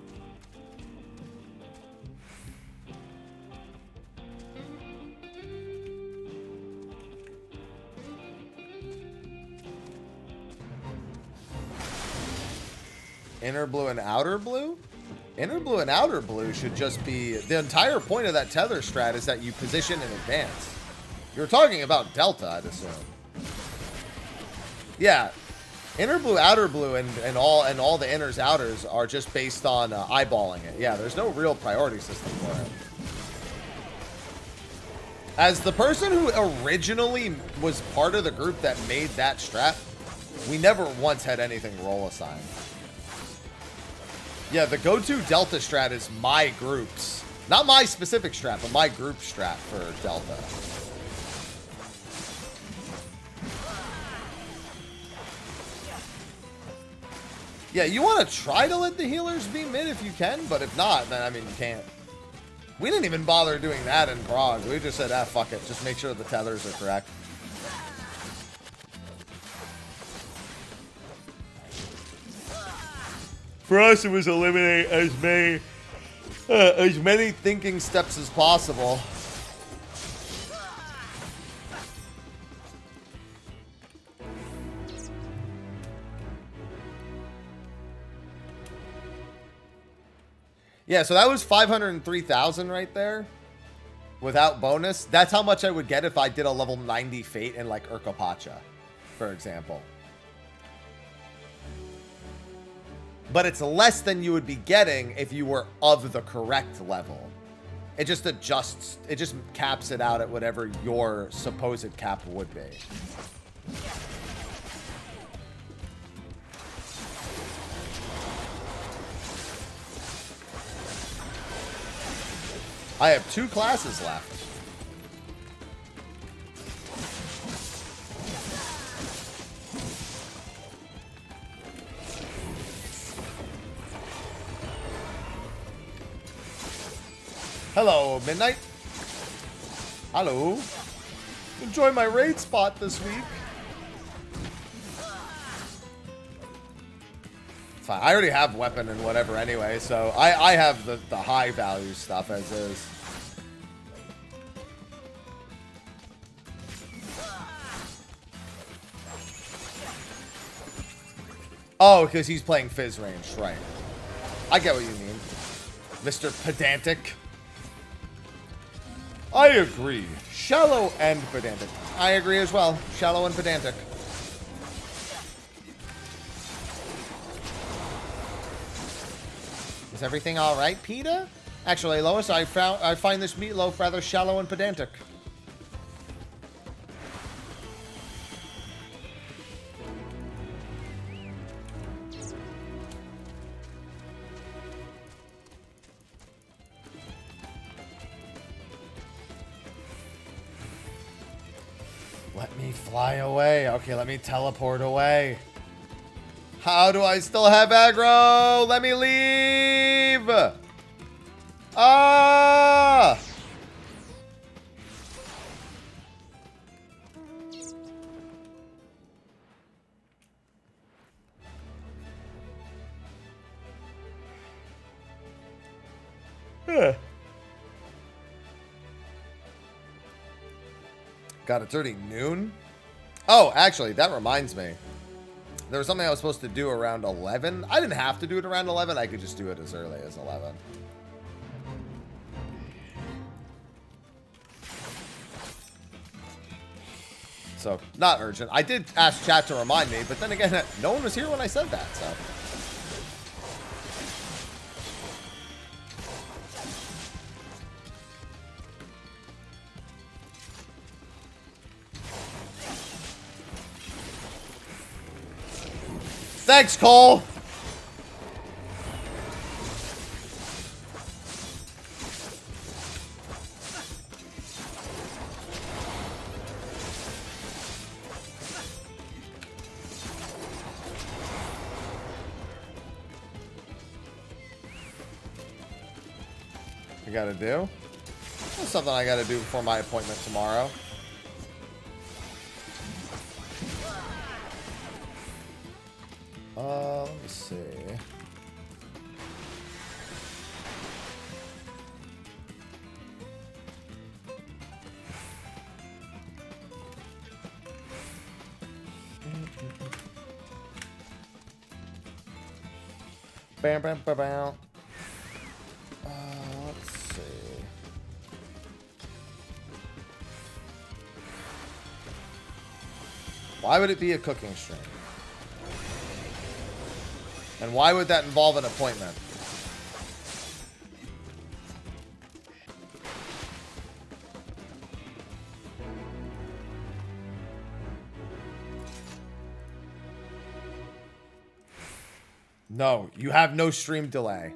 [SPEAKER 1] Inner blue and outer blue? Inner blue and outer blue should just be... The entire point of that tether strat is that you position in advance. You're talking about Delta, I'd assume. Yeah. Inner blue, outer blue, and all the inners, outers are just based on eyeballing it. Yeah, there's no real priority system for it. As the person who originally was part of the group that made that strat, we never once had anything roll assigned. Yeah, the go-to Delta strat is my group's. Not my specific strat, but my group strat for Delta. Yeah, you want to try to let the healers be mid if you can, but if not, then, I mean, you can't. We didn't even bother doing that in Prague. We just said, ah, fuck it. Just make sure the tethers are correct. For us, it was eliminate as many thinking steps as possible. Yeah, so that was 503,000 right there. Without bonus. That's how much I would get if I did a level 90 Fate in like Urkapacha, for example. But it's less than you would be getting if you were of the correct level. It just adjusts, it just caps it out at whatever your supposed cap would be. I have 2 classes left. Hello, Midnight. Hello. Enjoy my raid spot this week. It's fine. I already have weapon and whatever anyway, so I have the high value stuff as is. Oh, because he's playing Fizz range, right. I get what you mean, Mr. Pedantic. I agree. Shallow and pedantic. I agree as well. Shallow and pedantic. Is everything all right, PETA? Actually, Lois, I find this meatloaf rather shallow and pedantic. Let me fly away. Okay, let me teleport away. How do I still have aggro? Let me leave. Ah! God, it's already noon? Oh, actually, that reminds me. There was something I was supposed to do around 11. I didn't have to do it around 11. I could just do it as early as 11. So, not urgent. I did ask chat to remind me, but then again, no one was here when I said that, so. Thanks, Cole. I gotta do? That's something I gotta do before my appointment tomorrow. see. Bam, bam, bam, bam. Let's see. Why would it be a cooking stream? And why would that involve an appointment? No, you have no stream delay.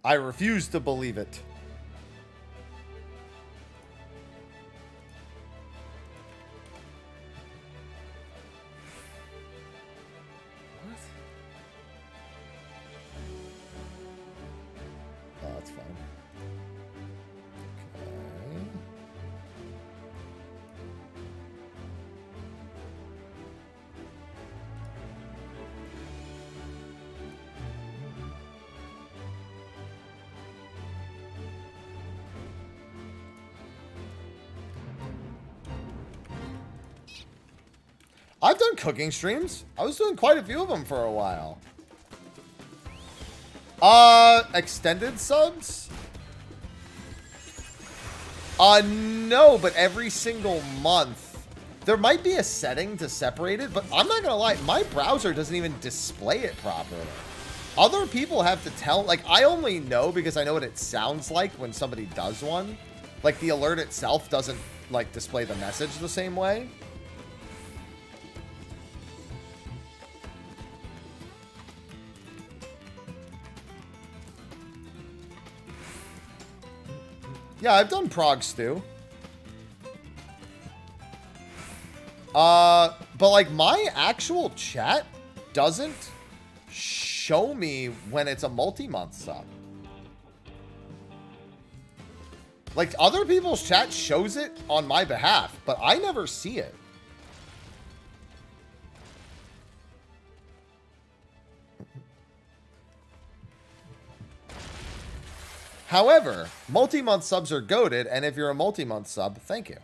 [SPEAKER 1] I refuse to believe it. What? Oh, that's fine. Okay. I've done cooking streams. I was doing quite a few of them for a while. Extended subs? No, but every single month. There might be a setting to separate it, but I'm not gonna lie, my browser doesn't even display it properly. Other people have to tell, like, I only know because I know what it sounds like when somebody does one. Like, the alert itself doesn't, like, display the message the same way. Yeah, I've done Prague Stew. But like my actual chat doesn't show me when it's a multi-month sub. Like other people's chat shows it on my behalf, but I never see it. However, multi-month subs are goated, and if you're a multi-month sub, thank you.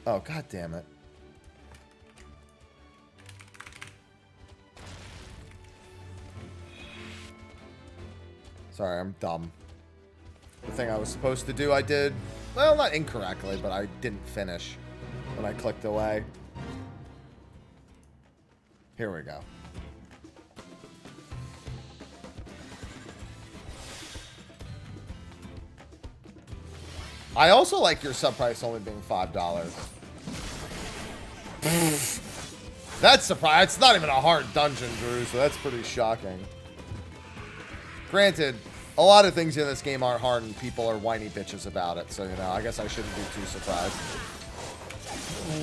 [SPEAKER 1] Oh, god damn it. Sorry, I'm dumb. The thing I was supposed to do, I did. Well, not incorrectly, but I didn't finish when I clicked away. Here we go. I also like your sub price only being $5. That's surprising. It's not even a hard dungeon, Drew, so that's pretty shocking. Granted, a lot of things in this game aren't hard and people are whiny bitches about it, so, you know, I guess I shouldn't be too surprised.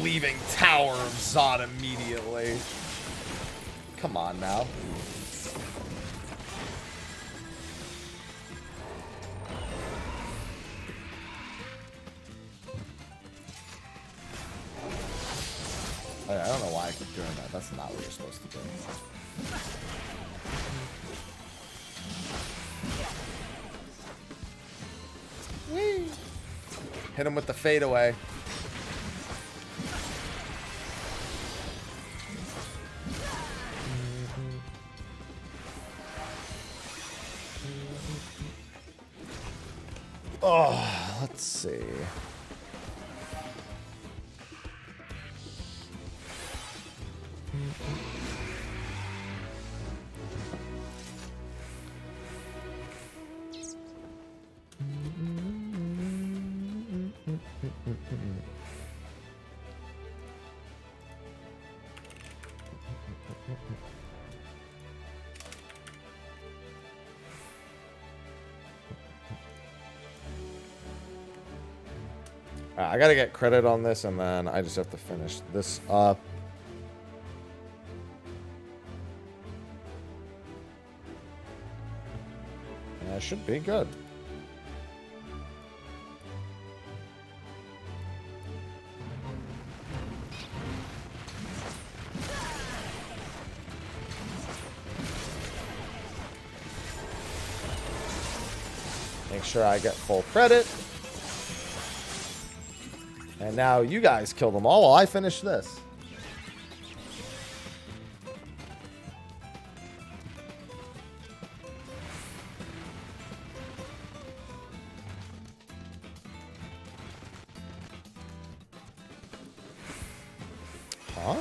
[SPEAKER 1] Leaving Tower of Zod immediately. Come on now. I don't know why I keep doing that. That's not what you're supposed to do. Whee! Hit him with the fadeaway. Oh, let's see. I gotta get credit on this, and then I just have to finish this up. That should be good. Make sure I get full credit. And now you guys kill them all while I finish this. Huh?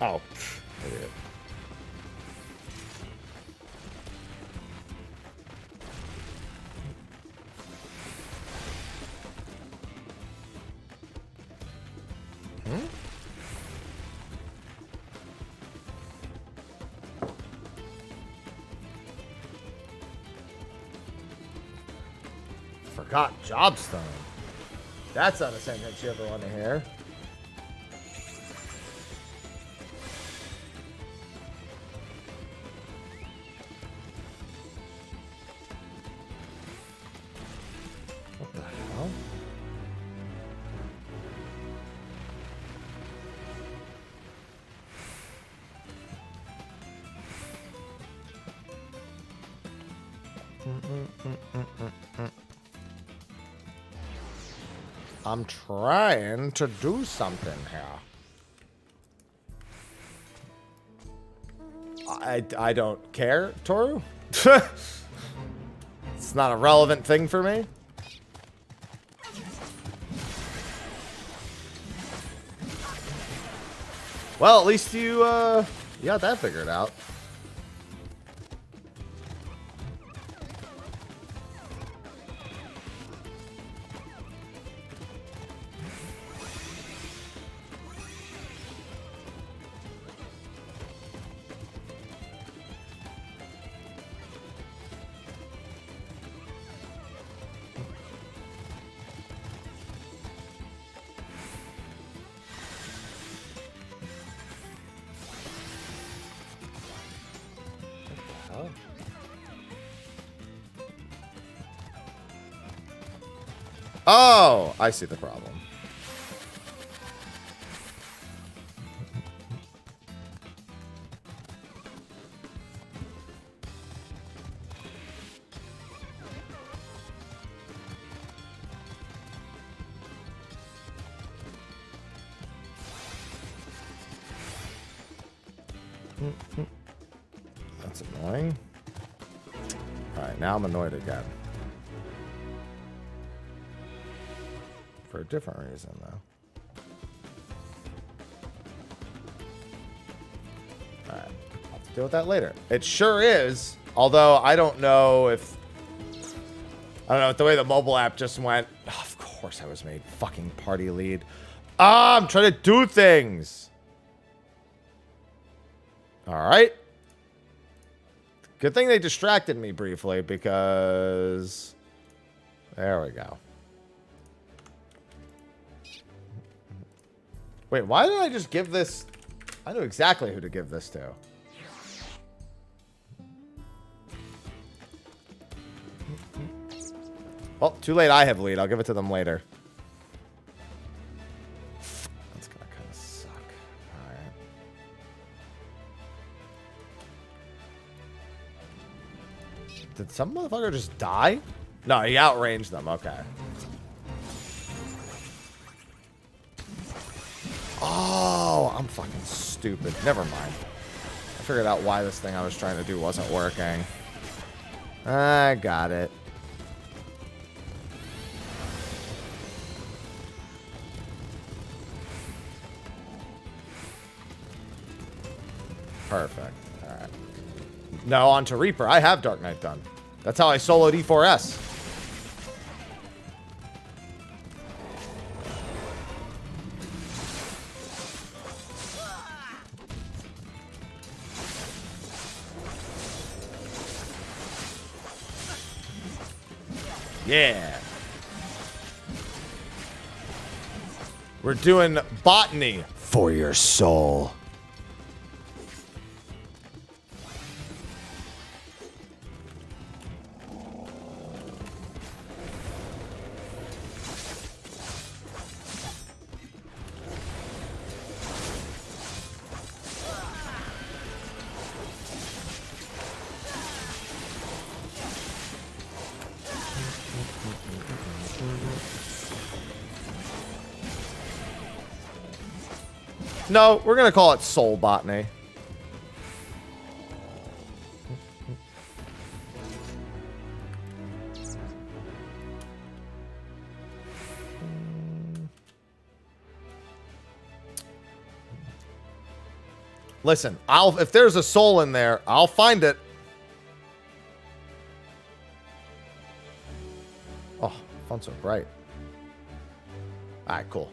[SPEAKER 1] Oh, idiot. Forgot Jobstone. That's not a sentence you ever want to hear. What the hell? I'm trying to do something here. I don't care, Toru. It's not a relevant thing for me. Well, at least you got that figured out. Oh, I see the problem. That's annoying. All right, now I'm annoyed again. For a different reason, though. Alright. I'll have to deal with that later. It sure is. Although, I don't know if... I don't know, the way the mobile app just went... Oh, of course I was made fucking party lead. Ah, I'm trying to do things! Alright. Good thing they distracted me briefly, because... There we go. Wait, why did I just give this? I knew exactly who to give this to. Well, too late. I have lead. I'll give it to them later. That's gonna kind of suck. All right. Did some motherfucker just die? No, he outranged them. Okay. Oh, I'm fucking stupid. Never mind. I figured out why this thing I was trying to do wasn't working. I got it. Perfect. All right. Now on to Reaper. I have Dark Knight done. That's how I soloed E4S. Yeah. We're doing botany for your soul. No, we're going to call it soul botany. Listen, if there's a soul in there, I'll find it. Oh, phone's so bright. All right, cool.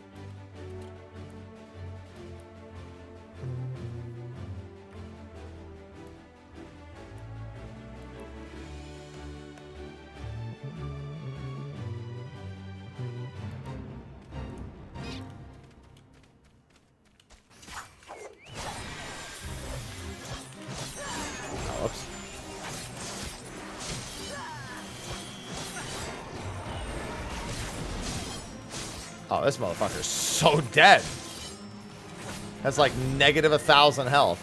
[SPEAKER 1] Oh, this motherfucker's so dead. That's like negative 1,000 health.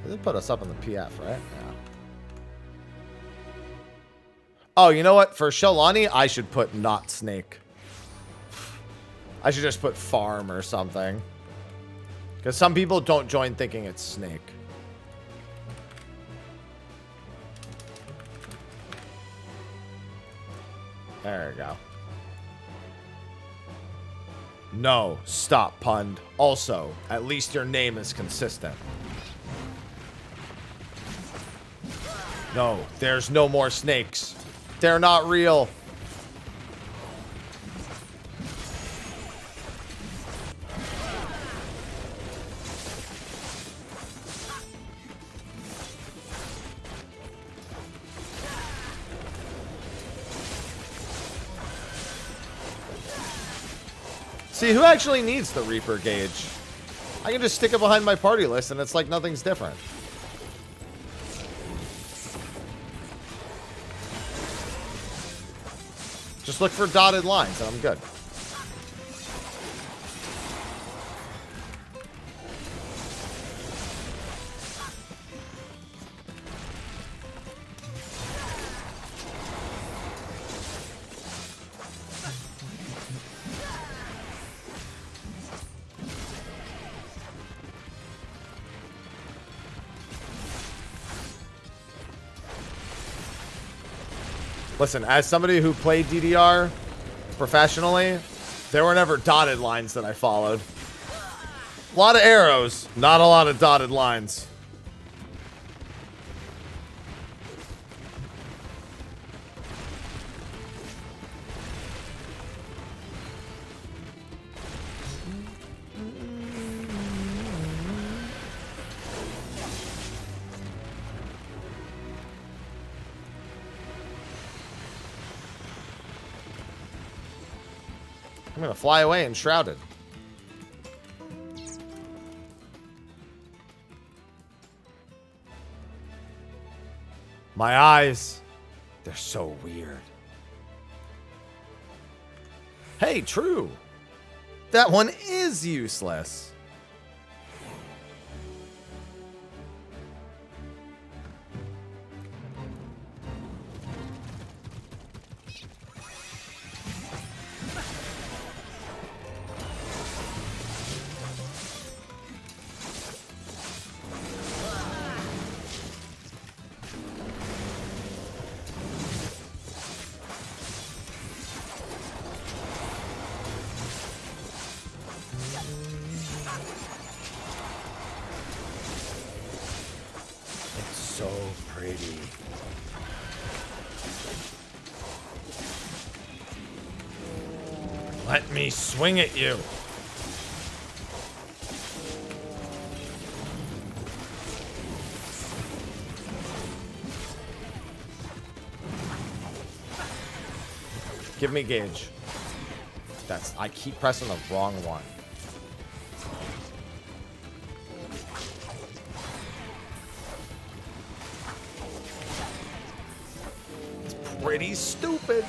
[SPEAKER 1] They put us up in the PF, right? Yeah. Oh, you know what? For Shelani, I should put not snake. I should just put farm or something. Because some people don't join thinking it's snake. There we go. No, stop, Pund. Also, at least your name is consistent. No, there's no more snakes. They're not real. See, who actually needs the Reaper gauge? I can just stick it behind my party list and it's like nothing's different. Just look for dotted lines and I'm good. Listen, as somebody who played DDR professionally, there were never dotted lines that I followed. A lot of arrows, not a lot of dotted lines. I'm gonna fly away enshrouded. My eyes, they're so weird. Hey, true. That one is useless. So pretty. Let me swing at you. Give me gauge. I keep pressing the wrong one. It's pretty stupid.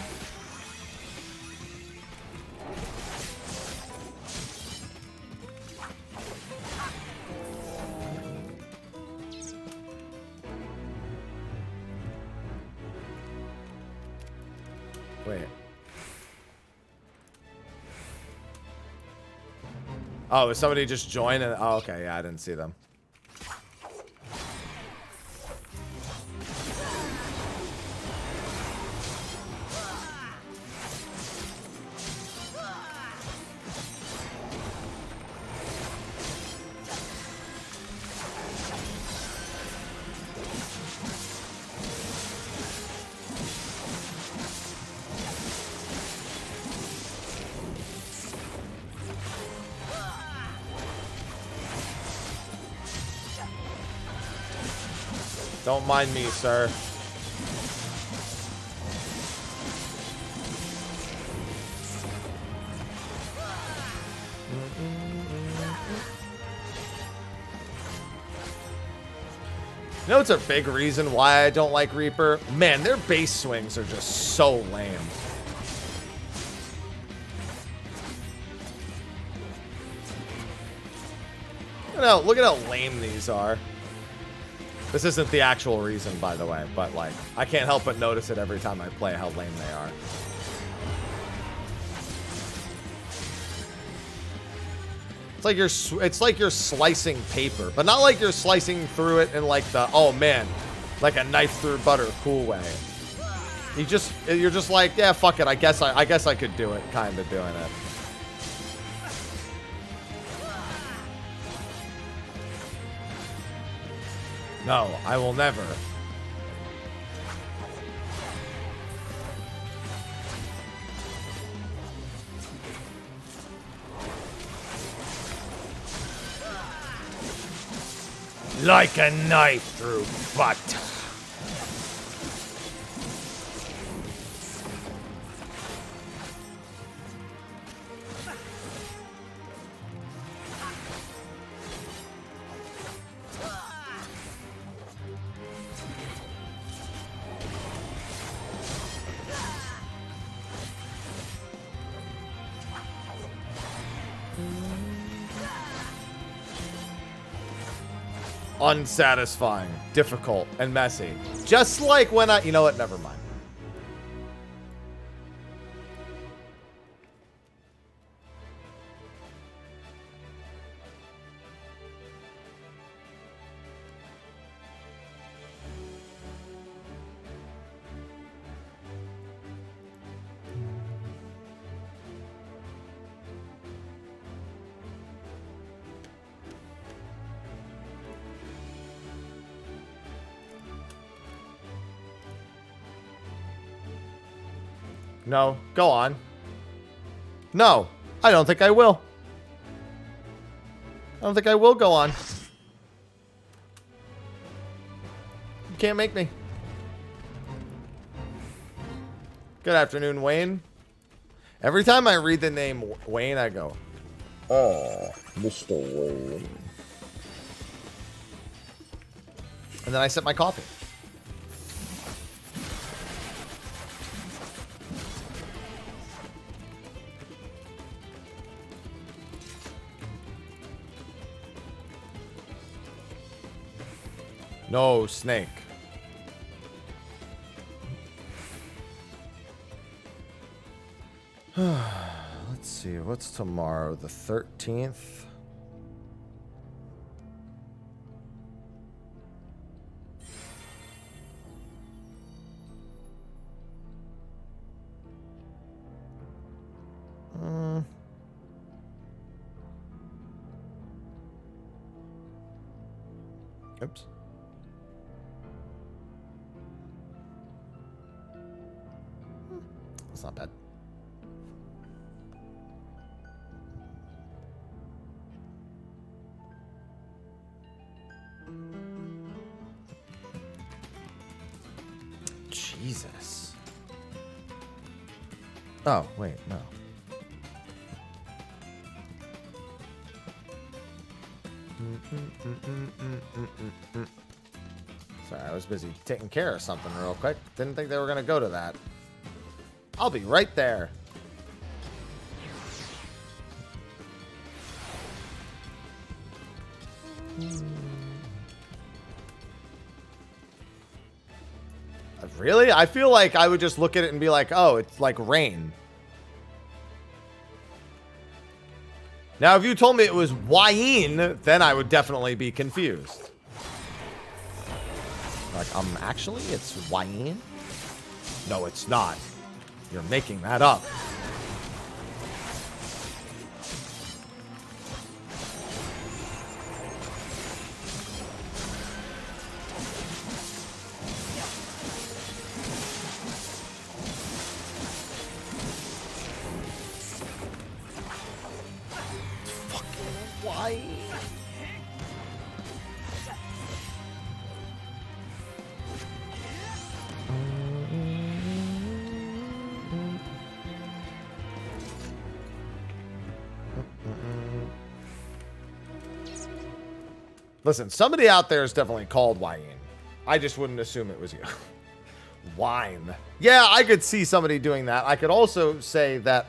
[SPEAKER 1] Wait. Oh, is somebody just joined? And, oh, okay. Yeah, I didn't see them. Don't mind me, sir. You know, it's a big reason why I don't like Reaper. Man, their base swings are just so lame. Look at how lame these are. This isn't the actual reason, by the way, but like, I can't help but notice it every time I play how lame they are. It's like you're slicing paper, but not like you're slicing through it in like the, oh man, like a knife through butter cool way. You're just like, yeah, fuck it. I guess I could do it, kind of doing it. No, I will never. Like a knife through butter. Unsatisfying, difficult, and messy. Just like when you know what? Never mind. No, go on. No, I don't think I will. I don't think I will go on. You can't make me. Good afternoon, Wayne. Every time I read the name Wayne, I go, oh, Mr. Wayne. And then I sip my coffee. No, snake. Let's see, what's tomorrow? The 13th? Oops. That's not bad. Jesus. Oh, wait, no. Sorry, I was busy taking care of something real quick. Didn't think they were going to go to that. I'll be right there. Really? I feel like I would just look at it and be like, oh, it's like rain. Now, if you told me it was wine, then I would definitely be confused. Like, actually, it's wine? No, it's not. You're making that up. Listen, somebody out there is definitely called Wine. I just wouldn't assume it was you. Wine. Yeah, I could see somebody doing that. I could also say that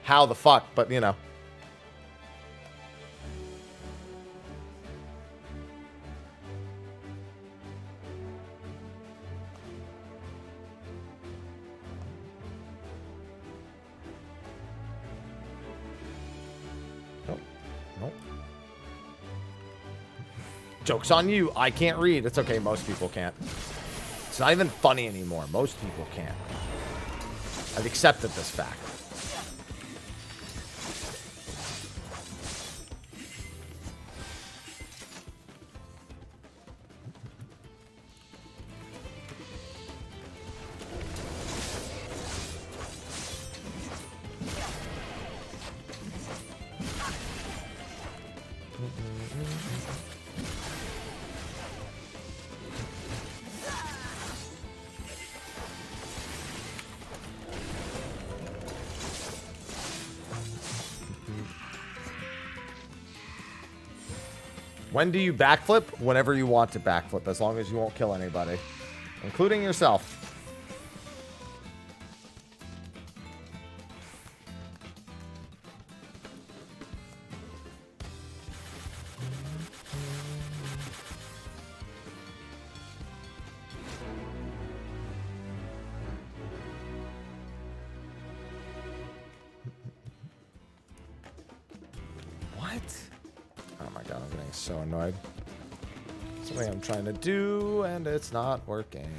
[SPEAKER 1] how the fuck, but you know. Joke's on you. I can't read. It's okay. Most people can't. It's not even funny anymore. Most people can't. I've accepted this fact. When do you backflip? Whenever you want to backflip, as long as you won't kill anybody, including yourself. So annoyed. Something I'm trying to do and it's not working.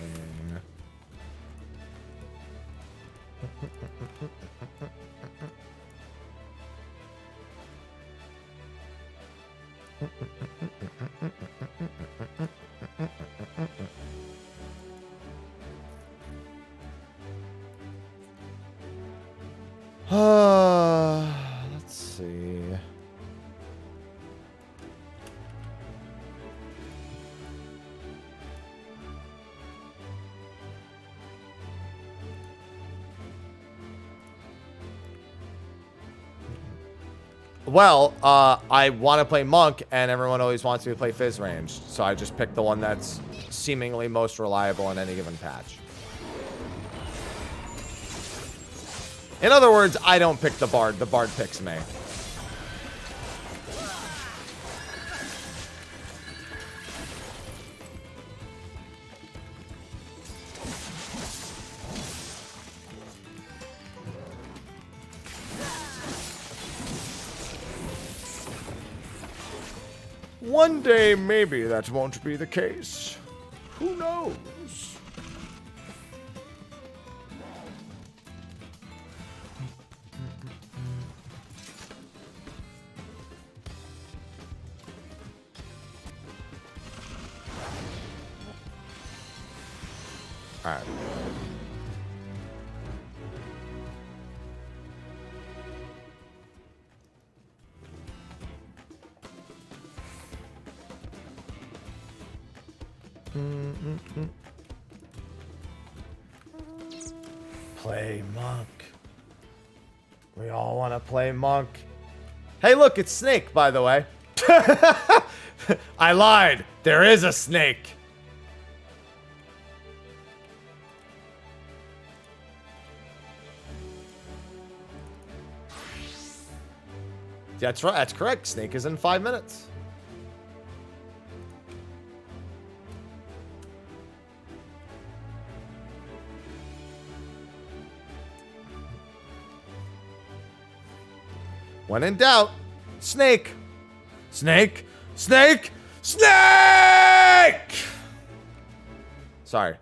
[SPEAKER 1] Let's see. Well, I want to play Monk, and everyone always wants me to play Fizz Ranged, so I just picked the one that's seemingly most reliable in any given patch. In other words, I don't pick the Bard picks me. One day, maybe that won't be the case. Who knows? All right. Play Monk. We all want to play monk. Hey, look, it's Snake, by the way. I lied. There is a snake. That's right. That's correct. Snake is in 5 minutes. When in doubt, Snake. Snake. Snake. Snake! Sorry.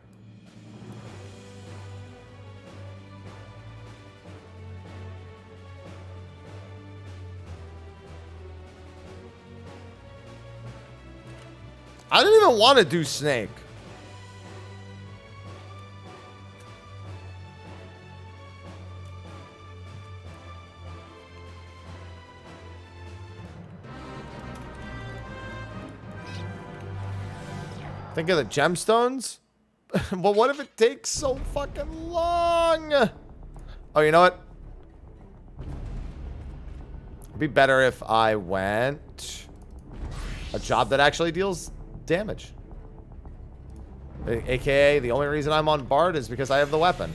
[SPEAKER 1] I didn't even want to do Snake. Think of the gemstones? But what if it takes so fucking long? Oh, you know what? It'd be better if I went a job that actually deals damage. AKA, the only reason I'm on Bard is because I have the weapon.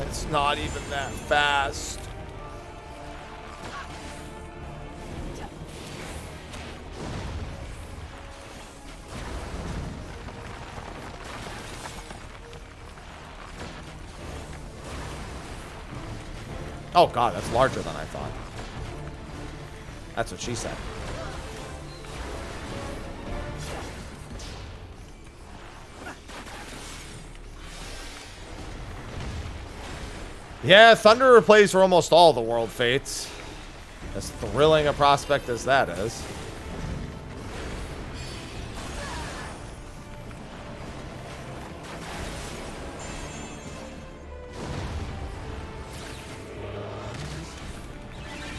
[SPEAKER 1] It's not even that fast. Oh god, that's larger than I thought. That's what she said. Yeah, Thunder replays for almost all the world fates. As thrilling a prospect as that is.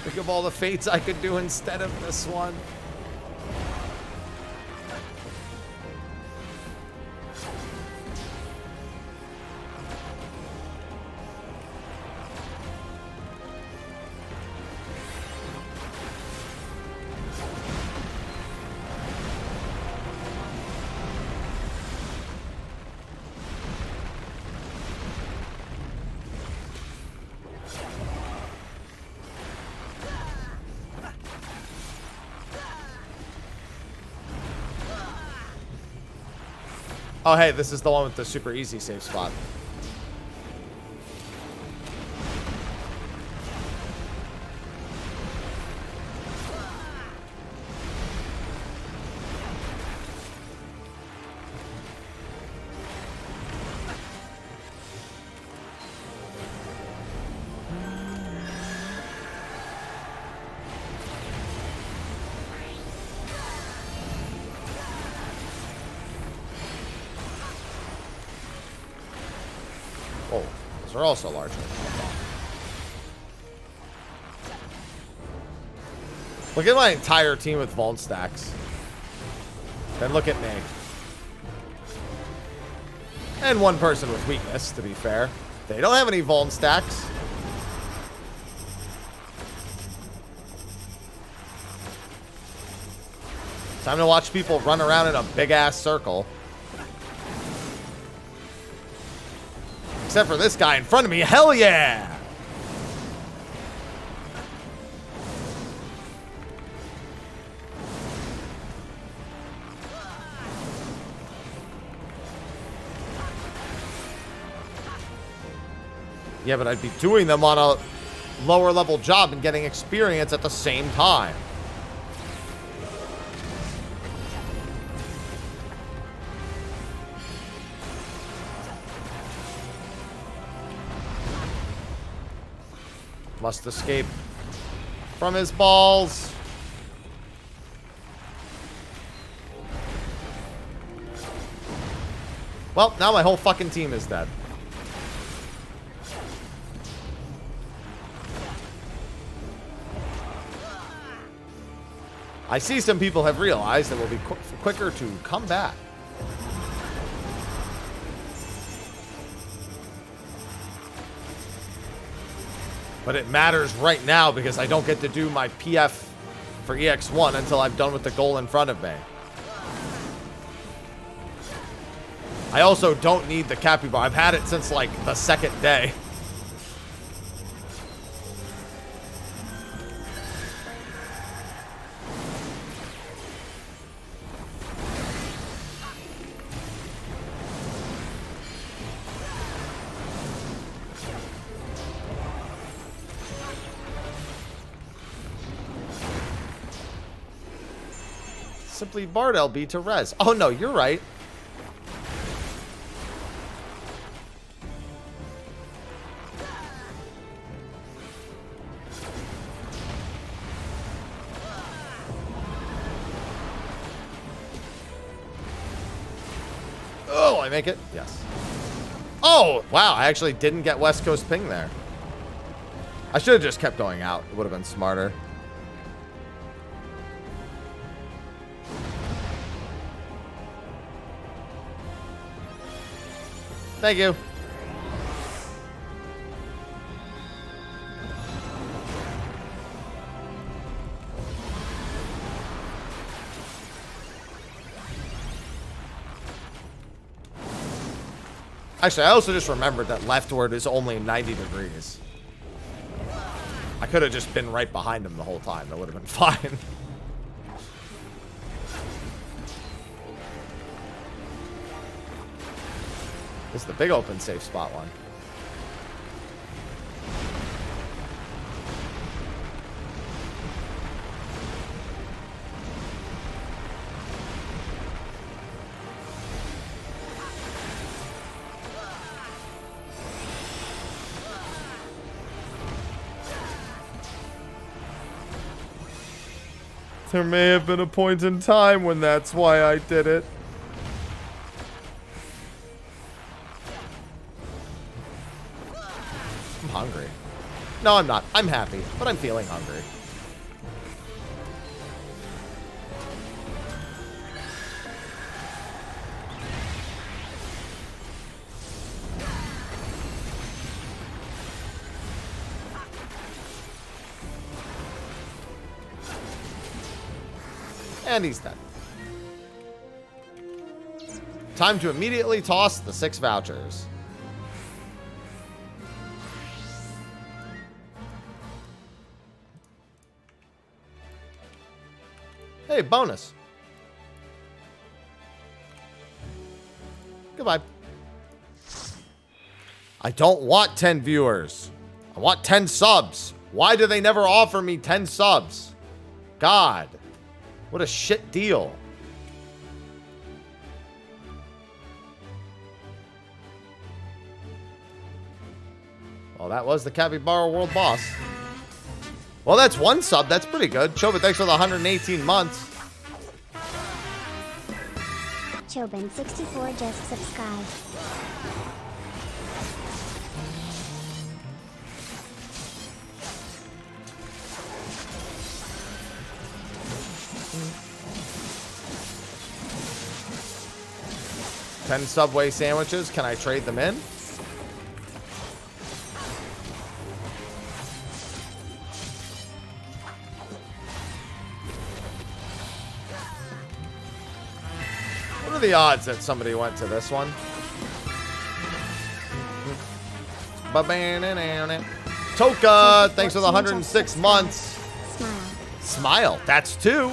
[SPEAKER 1] Think of all the fates I could do instead of this one. Oh, hey, this is the one with the super easy save spot. Oh, those are also larger. Look at my entire team with Vault stacks. Then look at me. And one person with weakness, to be fair. They don't have any Vault stacks. Time to watch people run around in a big-ass circle. Except for this guy in front of me. Hell yeah! Yeah, but I'd be doing them on a lower level job and getting experience at the same time. Must escape from his balls. Well, now my whole fucking team is dead. I see some people have realized it will be quicker to come back. But it matters right now because I don't get to do my PF for EX1 until I'm done with the goal in front of me. I also don't need the capybara. I've had it since like the second day. Simply Bard LB to res. Oh no, you're right. Oh, I make it? Yes. Oh, wow, I actually didn't get West Coast ping there. I should have just kept going out. It would have been smarter. Thank you. Actually, I also just remembered that leftward is only 90 degrees. I could have just been right behind him the whole time. That would have been fine. This is the big open safe spot one. There may have been a point in time when that's why I did it. I'm hungry. No, I'm not. I'm happy, but I'm feeling hungry. And he's dead. Time to immediately toss the 6 vouchers. Hey, bonus. Goodbye. I don't want 10 viewers. I want 10 subs. Why do they never offer me 10 subs? God. What a shit deal. Well, that was the Capybara World Boss. Well, that's 1 sub. That's pretty good. Chobin, thanks for the 118 months.
[SPEAKER 4] Chobin64 just subscribed.
[SPEAKER 1] $10 Subway sandwiches. Can I trade them in? What are the odds that somebody went to this one? Toka, thanks for the 106 months. Smile. That's 2.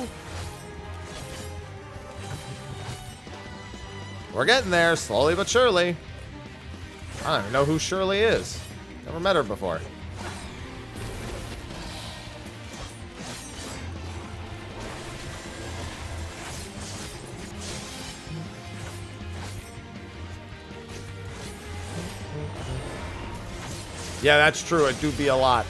[SPEAKER 1] We're getting there, slowly but surely. I don't even know who Shirley is. Never met her before. Yeah, that's true. It do be a lot.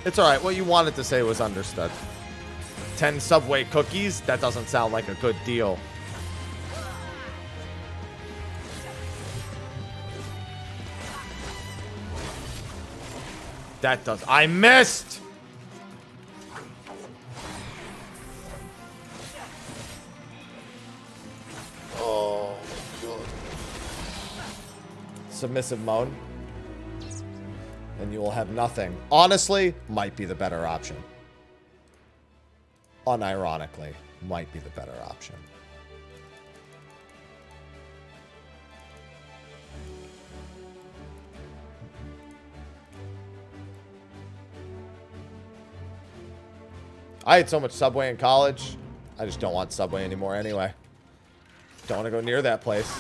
[SPEAKER 1] It's alright. What you wanted to say was understood. 10 Subway cookies? That doesn't sound like a good deal. That does. I missed! Oh, God. Submissive mode. And you will have nothing. Honestly, might be the better option. Unironically, might be the better option. I had so much Subway in college. I just don't want Subway anymore anyway. Don't want to go near that place.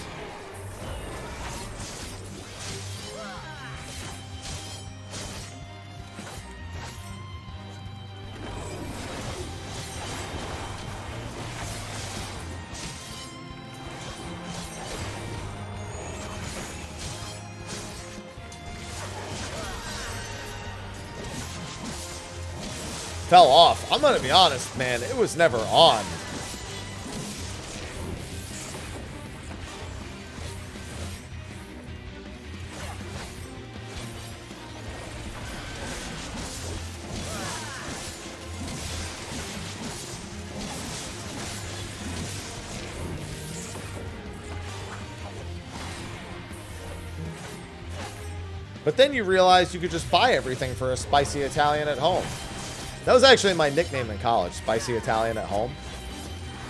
[SPEAKER 1] Fell off. I'm gonna be honest, man. It was never on. But then you realize you could just buy everything for a spicy Italian at home. That was actually my nickname in college, Spicy Italian at Home.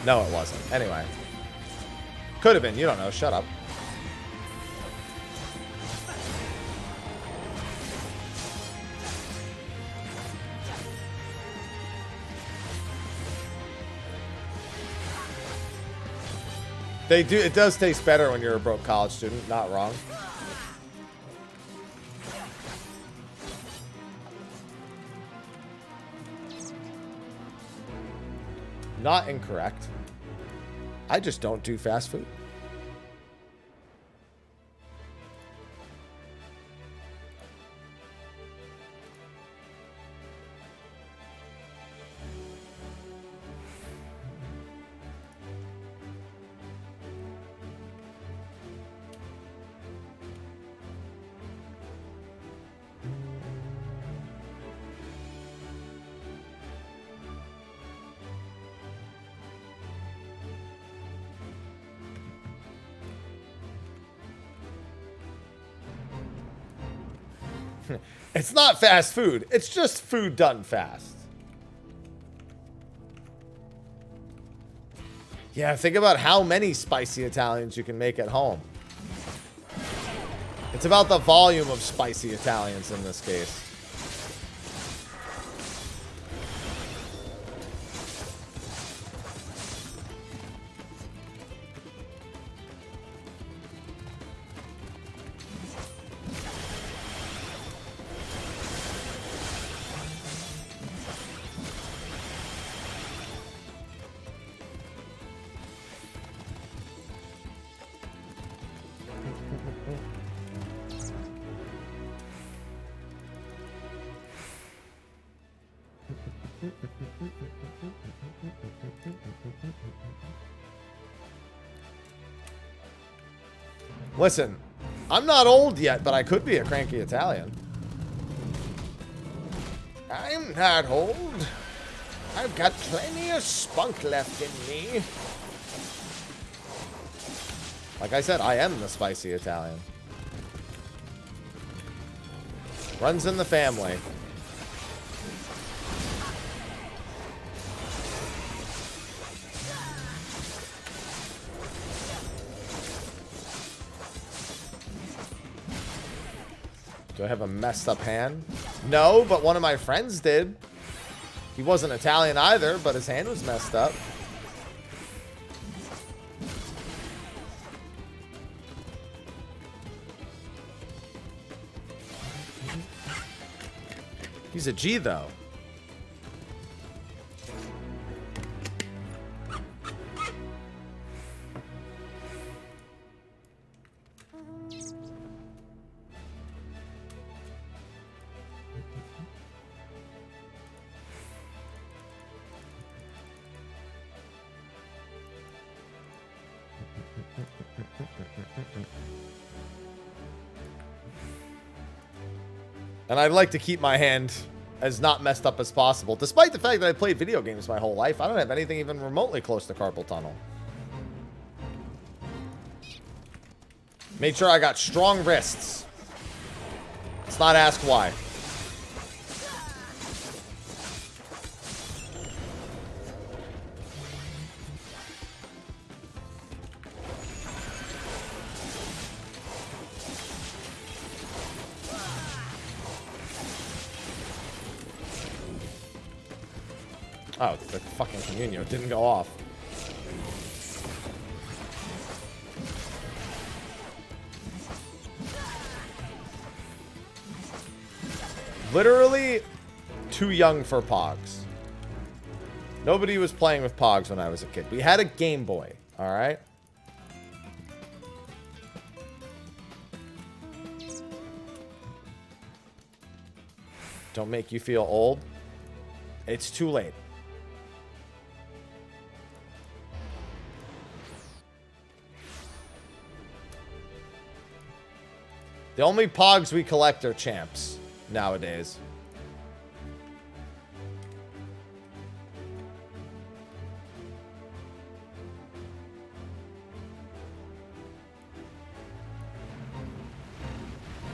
[SPEAKER 1] No, it wasn't. Anyway. Could have been. You don't know. Shut up. They do. It does taste better when you're a broke college student. Not wrong. Not incorrect. I just don't do fast food. It's not fast food. It's just food done fast. Yeah, think about how many spicy Italians you can make at home. It's about the volume of spicy Italians in this case. Listen, I'm not old yet, but I could be a cranky Italian. I'm not old. I've got plenty of spunk left in me. Like I said, I am the spicy Italian. Runs in the family. Do I have a messed up hand? No, but one of my friends did. He wasn't Italian either, but his hand was messed up. He's a G, though. And I'd like to keep my hand as not messed up as possible. Despite the fact that I played video games my whole life, I don't have anything even remotely close to carpal tunnel. Made sure I got strong wrists. Let's not ask why. Oh, the fucking communio didn't go off. Literally too young for Pogs. Nobody was playing with Pogs when I was a kid. We had a Game Boy, all right? Don't make you feel old. It's too late. The only Pogs we collect are champs nowadays.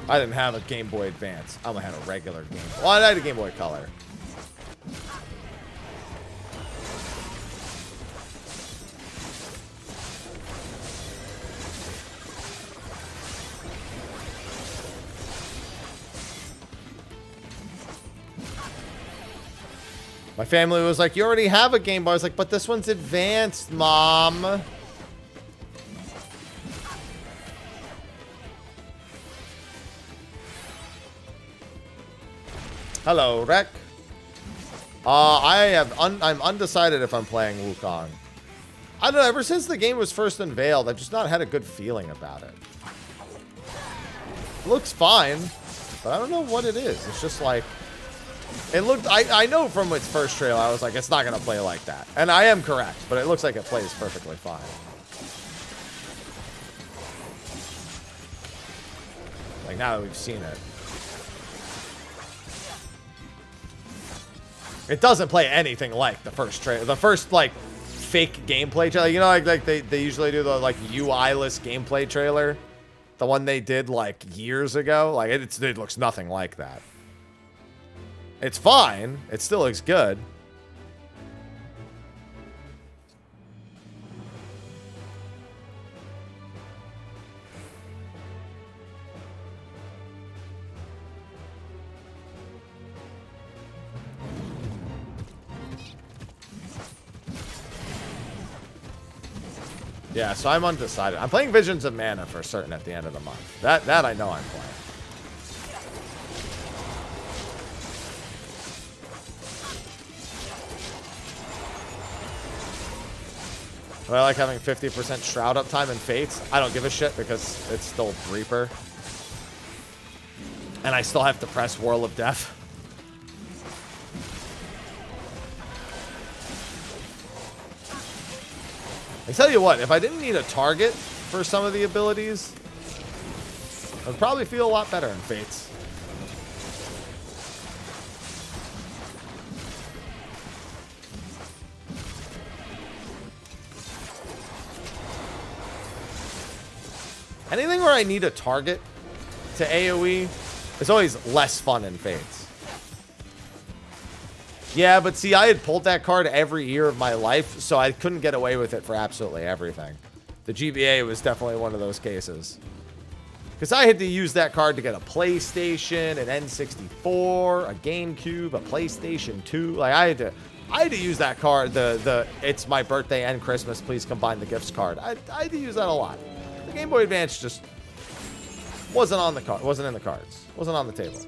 [SPEAKER 1] I didn't have a Game Boy Advance. I only had a regular Game Boy. Well, I had a Game Boy Color. My family was like, you already have a Game Boy. I was like, but this one's advanced, Mom. Hello, Rek. I'm undecided if I'm playing Wukong. I don't know, ever since the game was first unveiled, I've just not had a good feeling about it. It looks fine, but I don't know what it is. It's just like... It looked... I know from its first trailer, I was like, it's not going to play like that. And I am correct, but it looks like it plays perfectly fine. Like, now that we've seen it. It doesn't play anything like the first trailer. The first, like, fake gameplay trailer. You know, like they usually do the, like, UI-less gameplay trailer? The one they did, like, years ago? Like, it looks nothing like that. It's fine. It still looks good. Yeah, so I'm undecided. I'm playing Visions of Mana for certain at the end of the month. That I know I'm playing. Do I like having 50% Shroud uptime in Fates? I don't give a shit because it's still Reaper. And I still have to press Whirl of Death. I tell you what, if I didn't need a target for some of the abilities, I would probably feel a lot better in Fates. Anything where I need a target to AoE is always less fun in Fates. Yeah, but see, I had pulled that card every year of my life, so I couldn't get away with it for absolutely everything. The GBA was definitely one of those cases. Because I had to use that card to get a PlayStation, an N64, a GameCube, a PlayStation 2. Like, I had to use that card, the it's my birthday and Christmas, please combine the gifts card. I had to use that a lot. The Game Boy Advance just wasn't on the card, wasn't in the cards, wasn't on the table.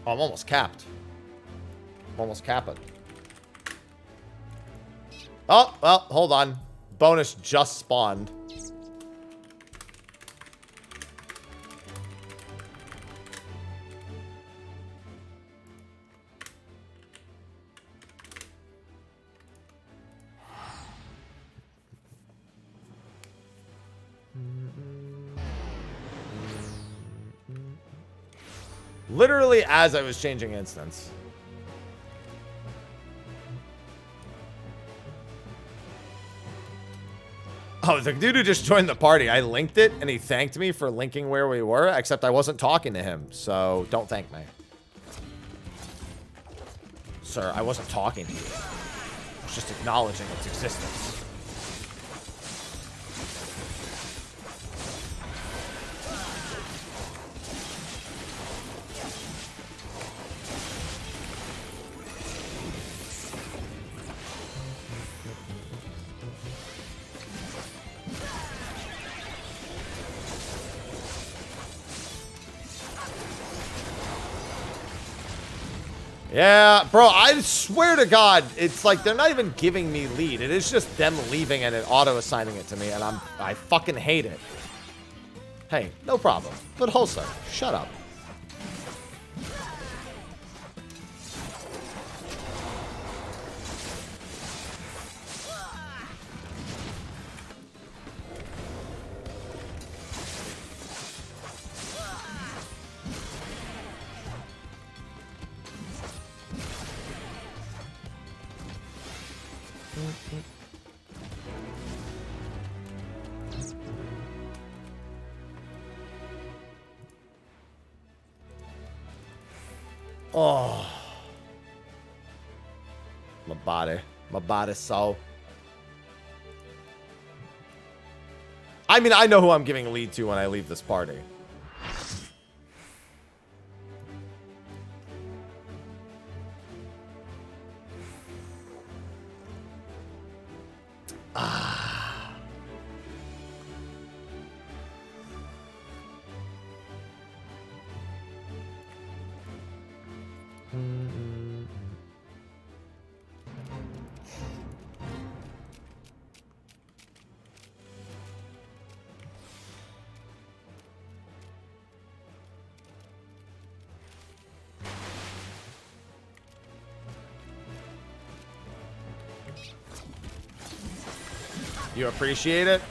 [SPEAKER 1] Oh, I'm almost capped. almost cap it. Oh, well, hold on. Bonus just spawned. Literally as I was changing instance. Oh, the dude who just joined the party, I linked it and he thanked me for linking where we were, except I wasn't talking to him, so don't thank me. Sir, I wasn't talking to you. I was just acknowledging its existence. Yeah, bro, I swear to God, it's like they're not even giving me lead. It is just them leaving and it auto-assigning it to me, and I fucking hate it. Hey, no problem. But Holster, shut up. Oh, my body, so. I mean, I know who I'm giving lead to when I leave this party. You appreciate it?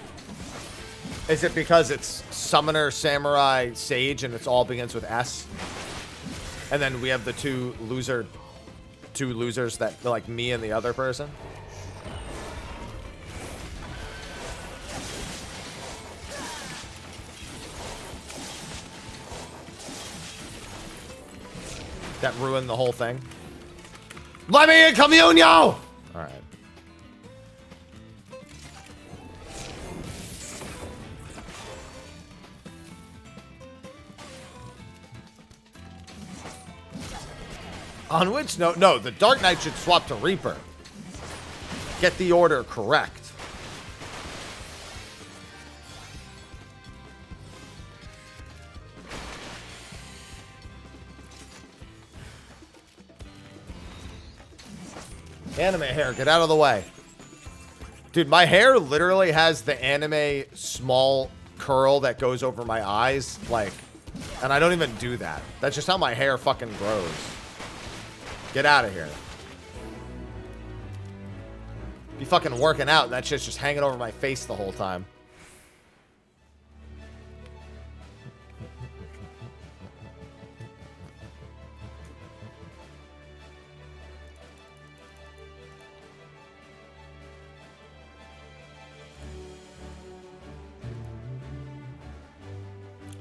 [SPEAKER 1] Is it because it's Summoner, Samurai, Sage, and it's all begins with S? And then we have the two losers that, like me and the other person? That ruined the whole thing. Let me in, Comunio! Alright. On which note, no, the Dark Knight should swap to Reaper. Get the order correct. Anime hair, get out of the way. Dude, my hair literally has the anime small curl that goes over my eyes, like, and I don't even do that. That's just how my hair fucking grows. Get out of here. Be fucking working out and that shit's just hanging over my face the whole time.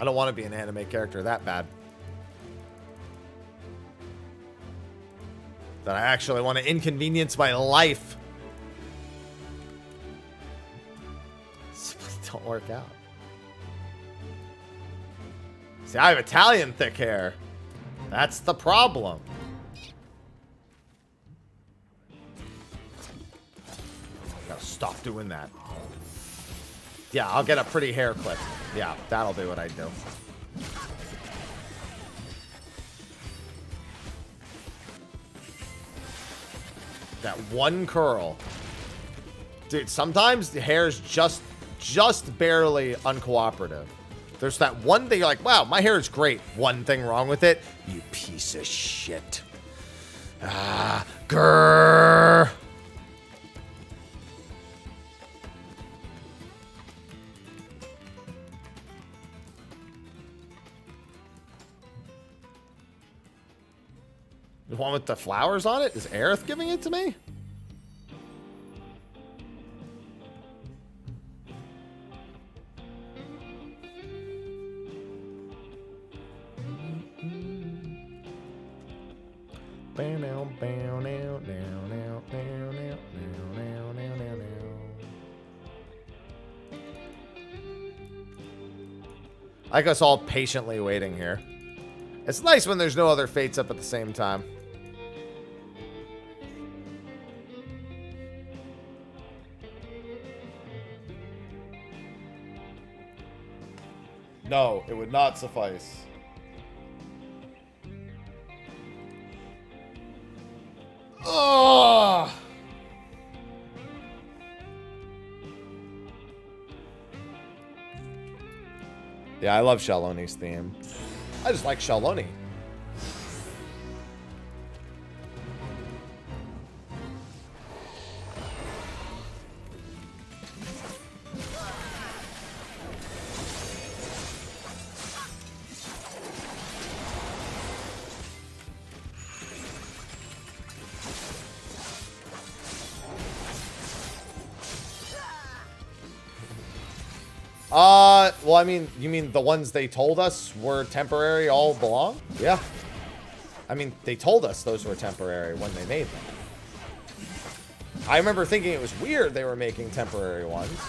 [SPEAKER 1] I don't want to be an anime character that bad. That I actually want to inconvenience my life. Simply don't work out. See, I have Italian thick hair. That's the problem. Gotta stop doing that. Yeah, I'll get a pretty hair clip. Yeah, that'll do what I do. That one curl. Dude, sometimes the hair is just barely uncooperative. There's that one thing you're like, wow, my hair is great. One thing wrong with it. You piece of shit. Ah, grrr. The one with the flowers on it? Is Aerith giving it to me? I like us all patiently waiting here. It's nice when there's no other fates up at the same time. No, it would not suffice. Oh! Yeah, I love Shaloni's theme. I just like Shaloni. Well, I mean, you mean the ones they told us were temporary all belong? Yeah. I mean, they told us those were temporary when they made them. I remember thinking it was weird they were making temporary ones.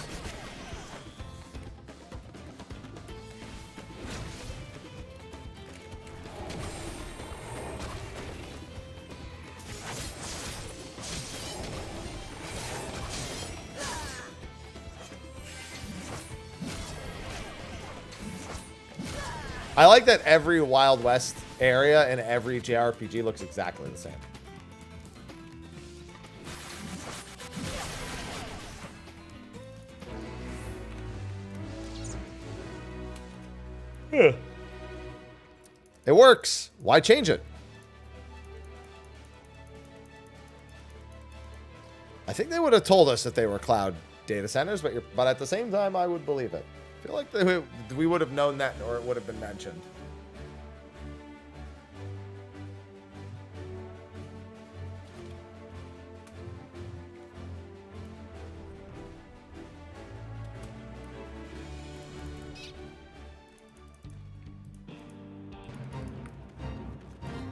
[SPEAKER 1] I like that every Wild West area in every JRPG looks exactly the same. It works. Why change it? I think they would have told us that they were cloud data centers, but at the same time, I would believe it. I feel like we would have known that, or it would have been mentioned.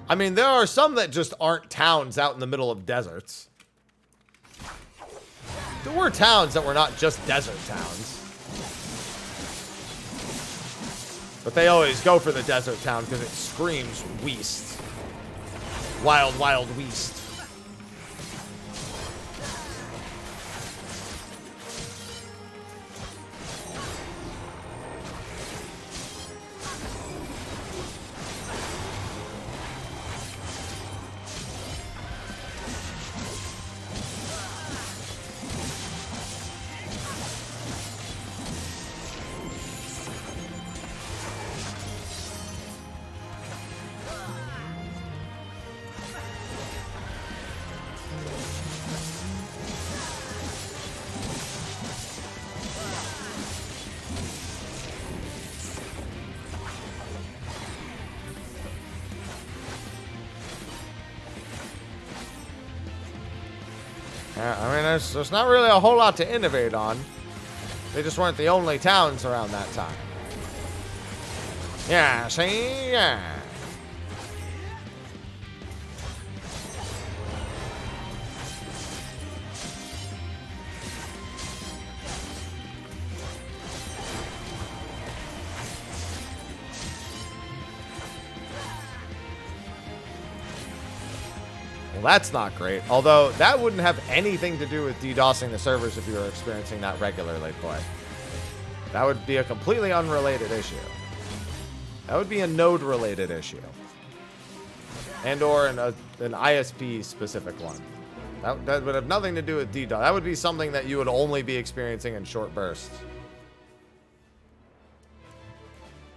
[SPEAKER 1] I mean, there are some that just aren't towns out in the middle of deserts. There were towns that were not just desert towns. But they always go for the desert town because it screams West. Wild, wild West. I mean, there's not really a whole lot to innovate on. They just weren't the only towns around that time. Yeah, see? Yeah. Well, that's not great. Although, that wouldn't have anything to do with DDoSing the servers if you were experiencing that regularly, boy. That would be a completely unrelated issue. That would be a node-related issue. And or an ISP-specific one. That would have nothing to do with DDoS. That would be something that you would only be experiencing in short bursts.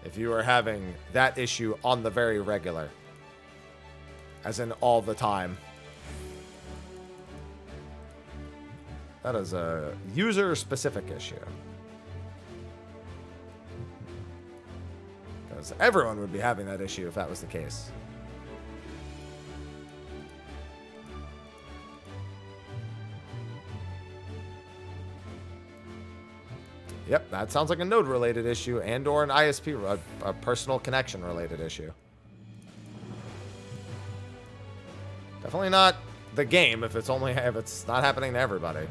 [SPEAKER 1] If you were having that issue on the very regular. As in all the time. That is a user-specific issue. Because everyone would be having that issue if that was the case. Yep, that sounds like a node-related issue and or an ISP, a personal connection-related issue. Definitely not the game if it's not happening to everybody.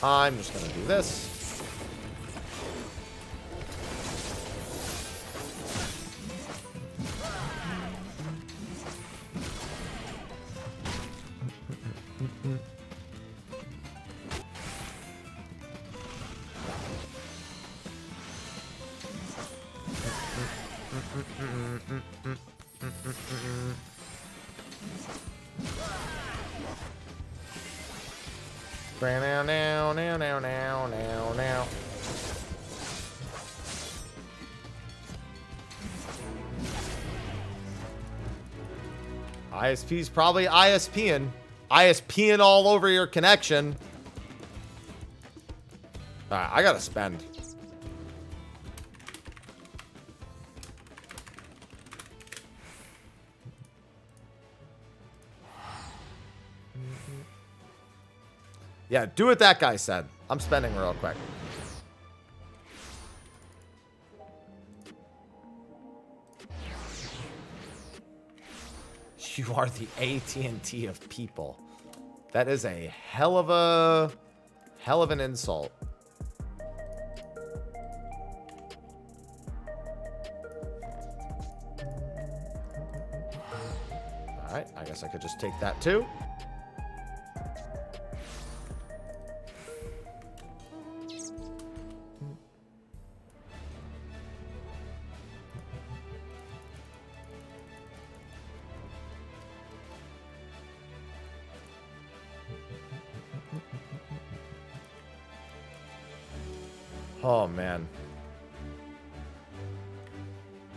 [SPEAKER 1] I'm just going to do this. Now. ISP's probably ISPing. ISPing all over your connection. Alright, I gotta spend. Yeah, do what that guy said. I'm spending real quick. You are the AT&T of people. That is a hell of an insult. All right, I guess I could just take that too. Oh, man.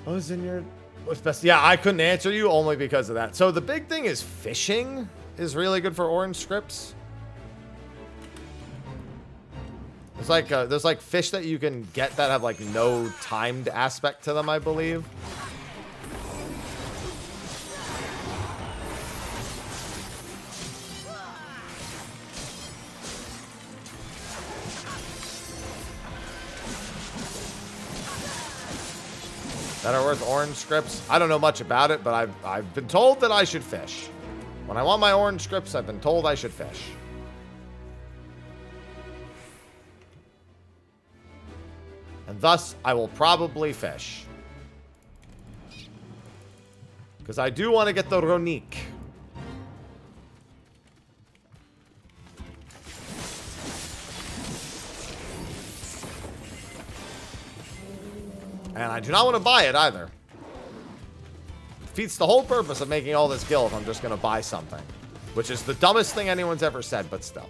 [SPEAKER 1] What was in your... What's best? Yeah, I couldn't answer you only because of that. So the big thing is fishing is really good for orange scripts. It's like, there's like fish that you can get that have like no timed aspect to them, I believe. That are worth orange scripts. I don't know much about it, but I've been told that I should fish. When I want my orange scripts, I've been told I should fish. And thus, I will probably fish. Because I do want to get the Ronique. And I do not want to buy it either. Defeats the whole purpose of making all this guild if I'm just going to buy something. Which is the dumbest thing anyone's ever said, but still.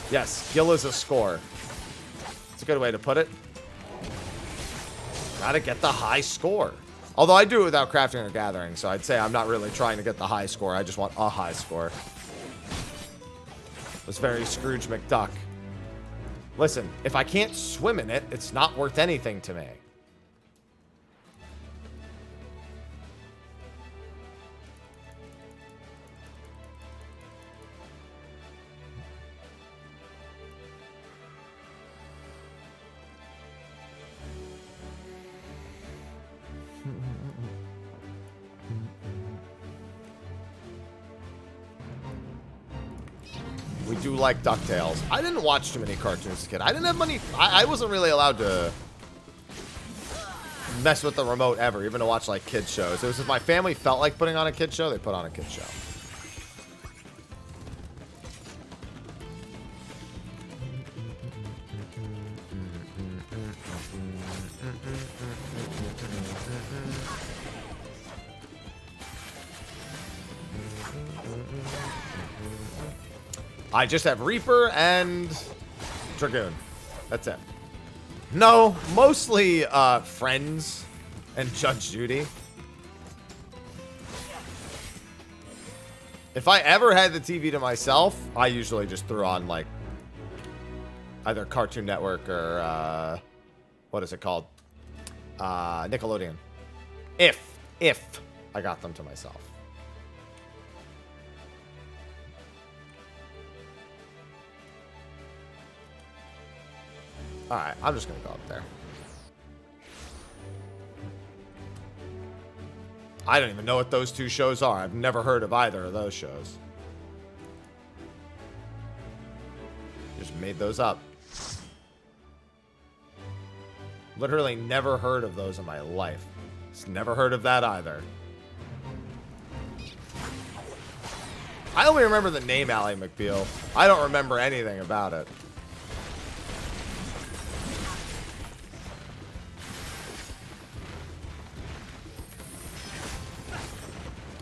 [SPEAKER 1] Yes, skill is a score. That's a good way to put it. Gotta get the high score. Although I do it without crafting or gathering, so I'd say I'm not really trying to get the high score. I just want a high score. It's very Scrooge McDuck. Listen, if I can't swim in it, it's not worth anything to me. do like DuckTales. I didn't watch too many cartoons as a kid. I didn't have money. I wasn't really allowed to mess with the remote ever, even to watch like kids shows. It was if my family felt like putting on a kids show, they put on a kids show. I just have Reaper and Dragoon. That's it. No, mostly Friends and Judge Judy. If I ever had the TV to myself, I usually just threw on like either Cartoon Network or what is it called? Nickelodeon. If I got them to myself. Alright, I'm just gonna go up there. I don't even know what those two shows are. I've never heard of either of those shows. Just made those up. Literally never heard of those in my life. Just never heard of that either. I only remember the name Ally McBeal. I don't remember anything about it.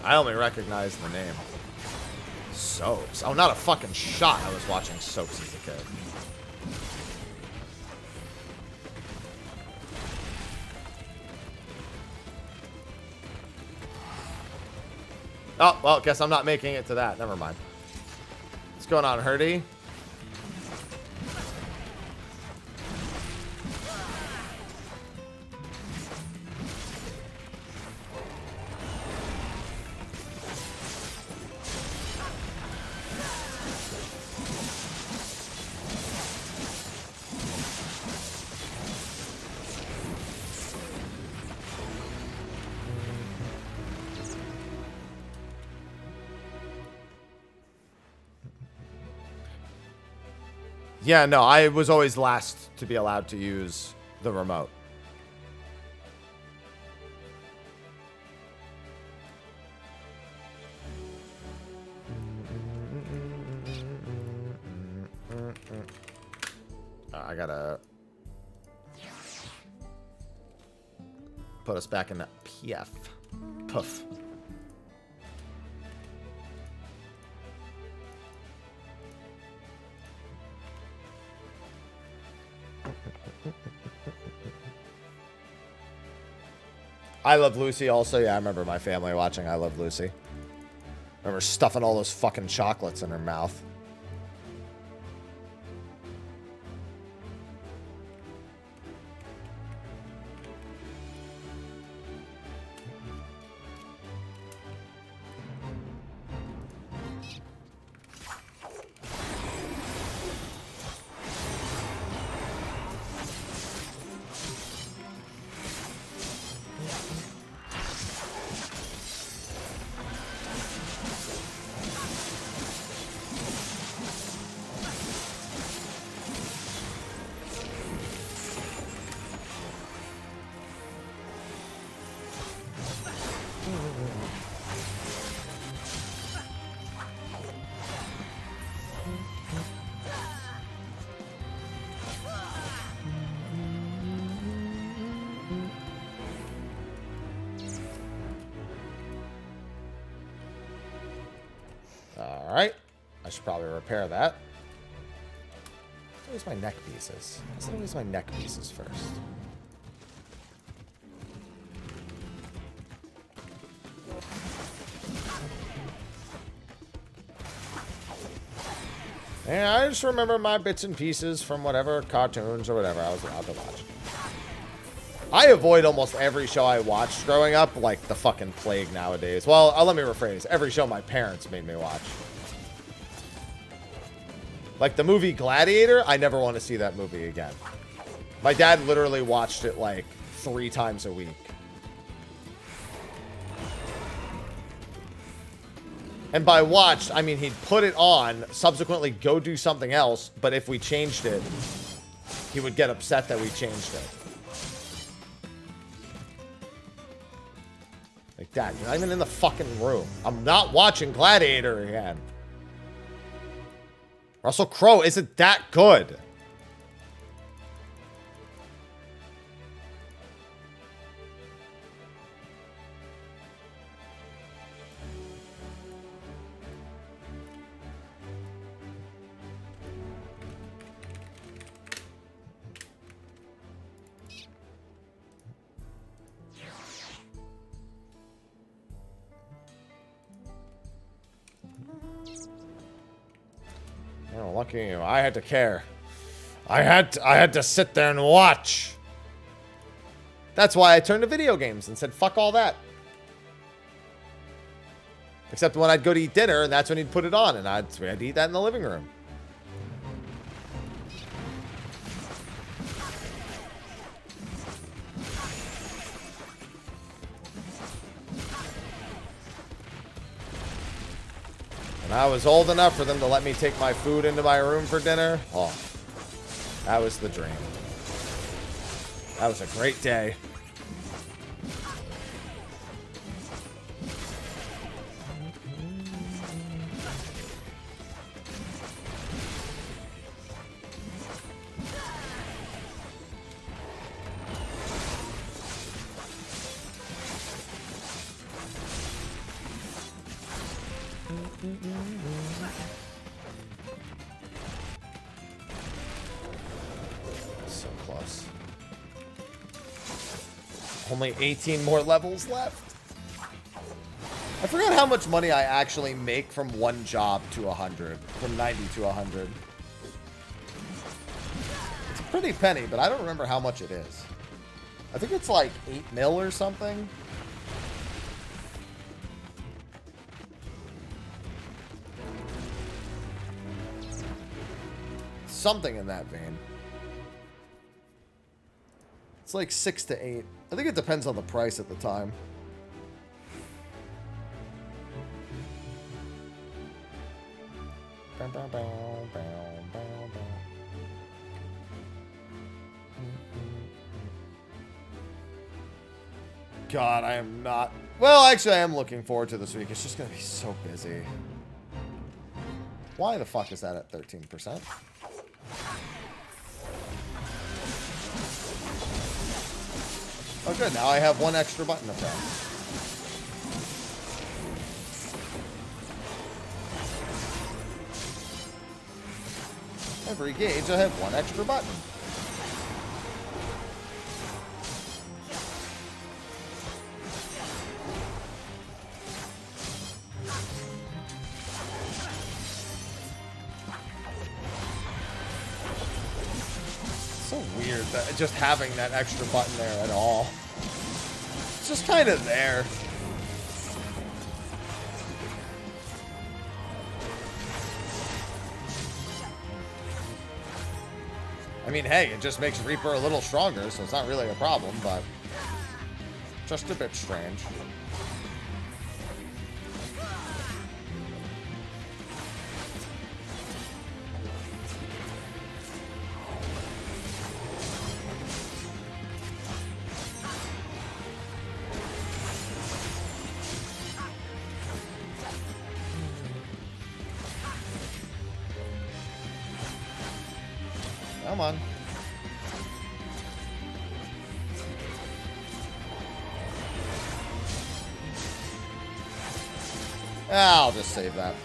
[SPEAKER 1] I only recognize the name. Soaps. Oh, not a fucking shot. I was watching Soaps as a kid. Oh, well, guess I'm not making it to that. Never mind. What's going on, Hurdy? Yeah, no, I was always last to be allowed to use the remote. I gotta put us back in that PF. Puff. I Love Lucy also. Yeah, I remember my family watching I Love Lucy. I remember stuffing all those fucking chocolates in her mouth. Alright. I should probably repair that. Where's my neck pieces? Let's use my neck pieces first. And I just remember my bits and pieces from whatever cartoons or whatever I was allowed to watch. I avoid almost every show I watched growing up like the fucking plague nowadays. Well, let me rephrase. Every show my parents made me watch. Like the movie Gladiator, I never want to see that movie again. My dad literally watched it like 3 times a week. And by watched, I mean he'd put it on, subsequently go do something else, but if we changed it, he would get upset that we changed it. Like that. You're not even in the fucking room. I'm not watching Gladiator again. Russell Crowe isn't that good. Oh, lucky you. I had to care. I had to sit there and watch. That's why I turned to video games and said, fuck all that. Except when I'd go to eat dinner, and that's when he'd put it on, and I'd eat that in the living room. And I was old enough for them to let me take my food into my room for dinner. Oh, that was the dream. That was a great day. So close. Only 18 more levels left. I forgot how much money I actually make from one job to 100. From 90 to 100. It's a pretty penny, but I don't remember how much it is. I think it's like 8 mil or something. Something in that vein. It's like 6 to 8. I think it depends on the price at the time. God, I am not... Well, actually, I am looking forward to this week. It's just going to be so busy. Why the fuck is that at 13%? Oh, good. Now I have one extra button to press. Every gauge, I have one extra button. So weird that just having that extra button there at all. It's just kind of there. I mean, hey, it just makes Reaper a little stronger, so it's not really a problem, but just a bit strange. Come on. I'll just save that.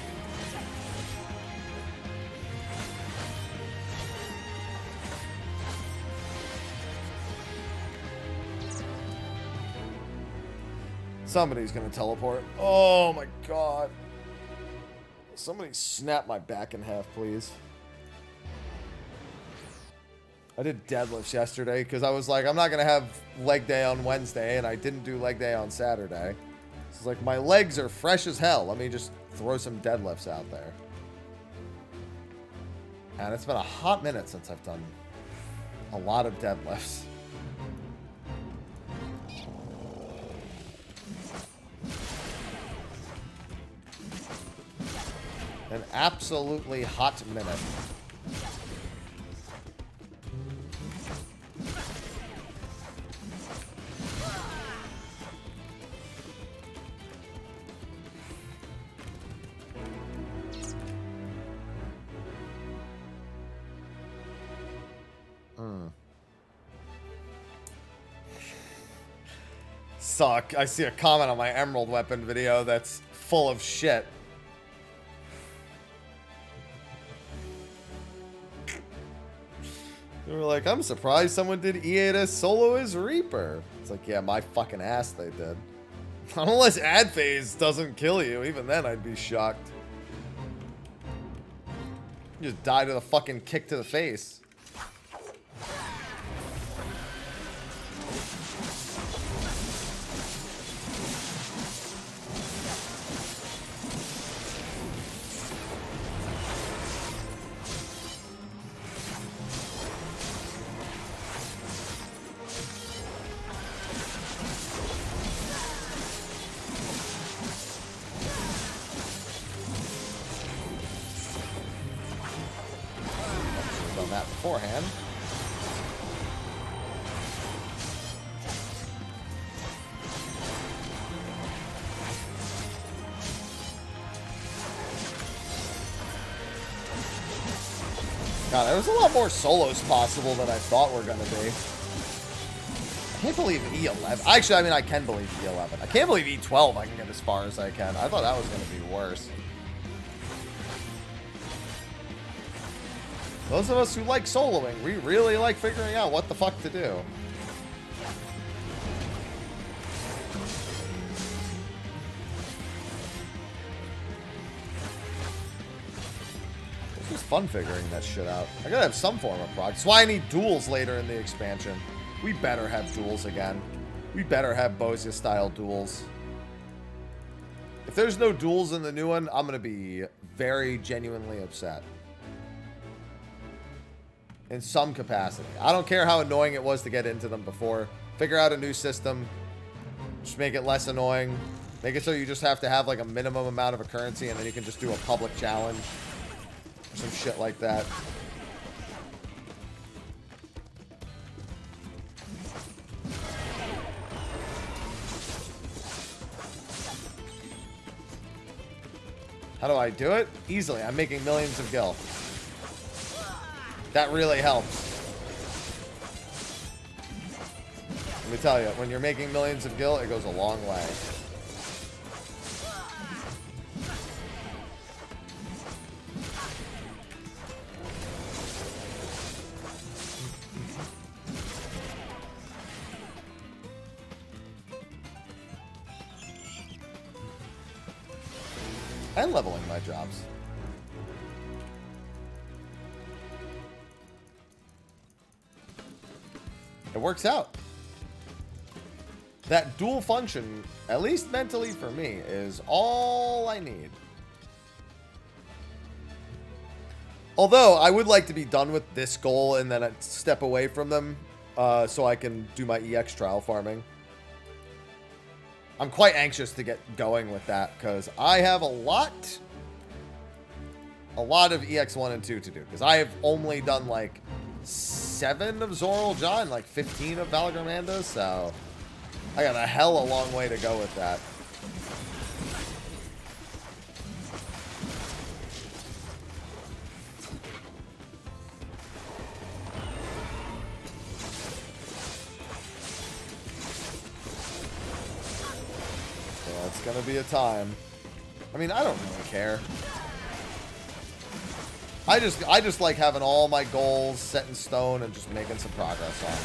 [SPEAKER 1] Somebody's gonna teleport. Oh my god. Somebody snap my back in half, please. I did deadlifts yesterday because I was like, I'm not going to have leg day on Wednesday, and I didn't do leg day on Saturday. So it's like, my legs are fresh as hell. Let me just throw some deadlifts out there. And it's been a hot minute since I've done a lot of deadlifts. An absolutely hot minute. Suck. I see a comment on my Emerald Weapon video that's full of shit. They were like, I'm surprised someone did E8S solo as Reaper. It's like, yeah, my fucking ass they did. Unless ad phase doesn't kill you. Even then, I'd be shocked. You just die to the fucking kick to the face. Beforehand. God, there was a lot more solos possible than I thought were going to be. I can't believe E11. Actually, I mean, I can believe E11. I can't believe E12 I can get as far as I can. I thought that was going to be worse. Those of us who like soloing, we really like figuring out what the fuck to do. It's just fun figuring that shit out. I gotta have some form of progress. That's why I need duels later in the expansion. We better have duels again. We better have Bozia style duels. If there's no duels in the new one, I'm gonna be very genuinely upset. In some capacity. I don't care how annoying it was to get into them before. Figure out a new system. Just make it less annoying. Make it so you just have to have like a minimum amount of a currency and then you can just do a public challenge. Or some shit like that. How do I do it? Easily. I'm making millions of gil. That really helps. Let me tell you, when you're making millions of gil, it goes a long way. And leveling my jobs. It works out. That dual function, at least mentally for me, is all I need. Although, I would like to be done with this goal and then I'd step away from them so I can do my EX trial farming. I'm quite anxious to get going with that because I have a lot of EX1 and 2 to do because I have only done like 7 of Zoral Jaw and like 15 of Valgramanda, so I got a hell of a long way to go with that. So it's gonna be a time. I mean, I don't really care. I just like having all my goals set in stone and just making some progress on it.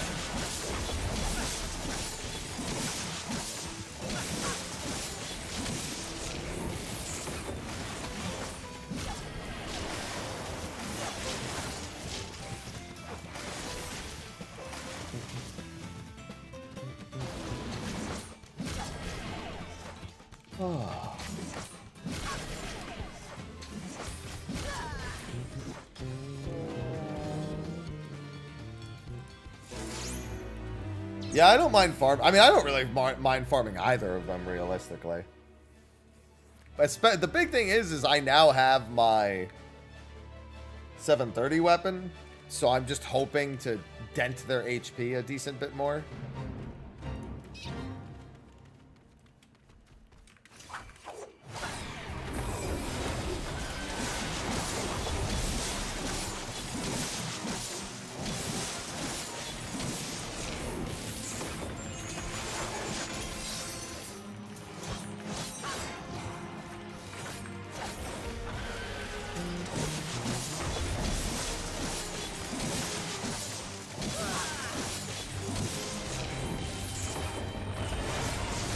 [SPEAKER 1] Yeah, I don't mind farm. I mean, I don't really mind farming either of them, realistically. The big thing is I now have my 730 weapon, so I'm just hoping to dent their HP a decent bit more.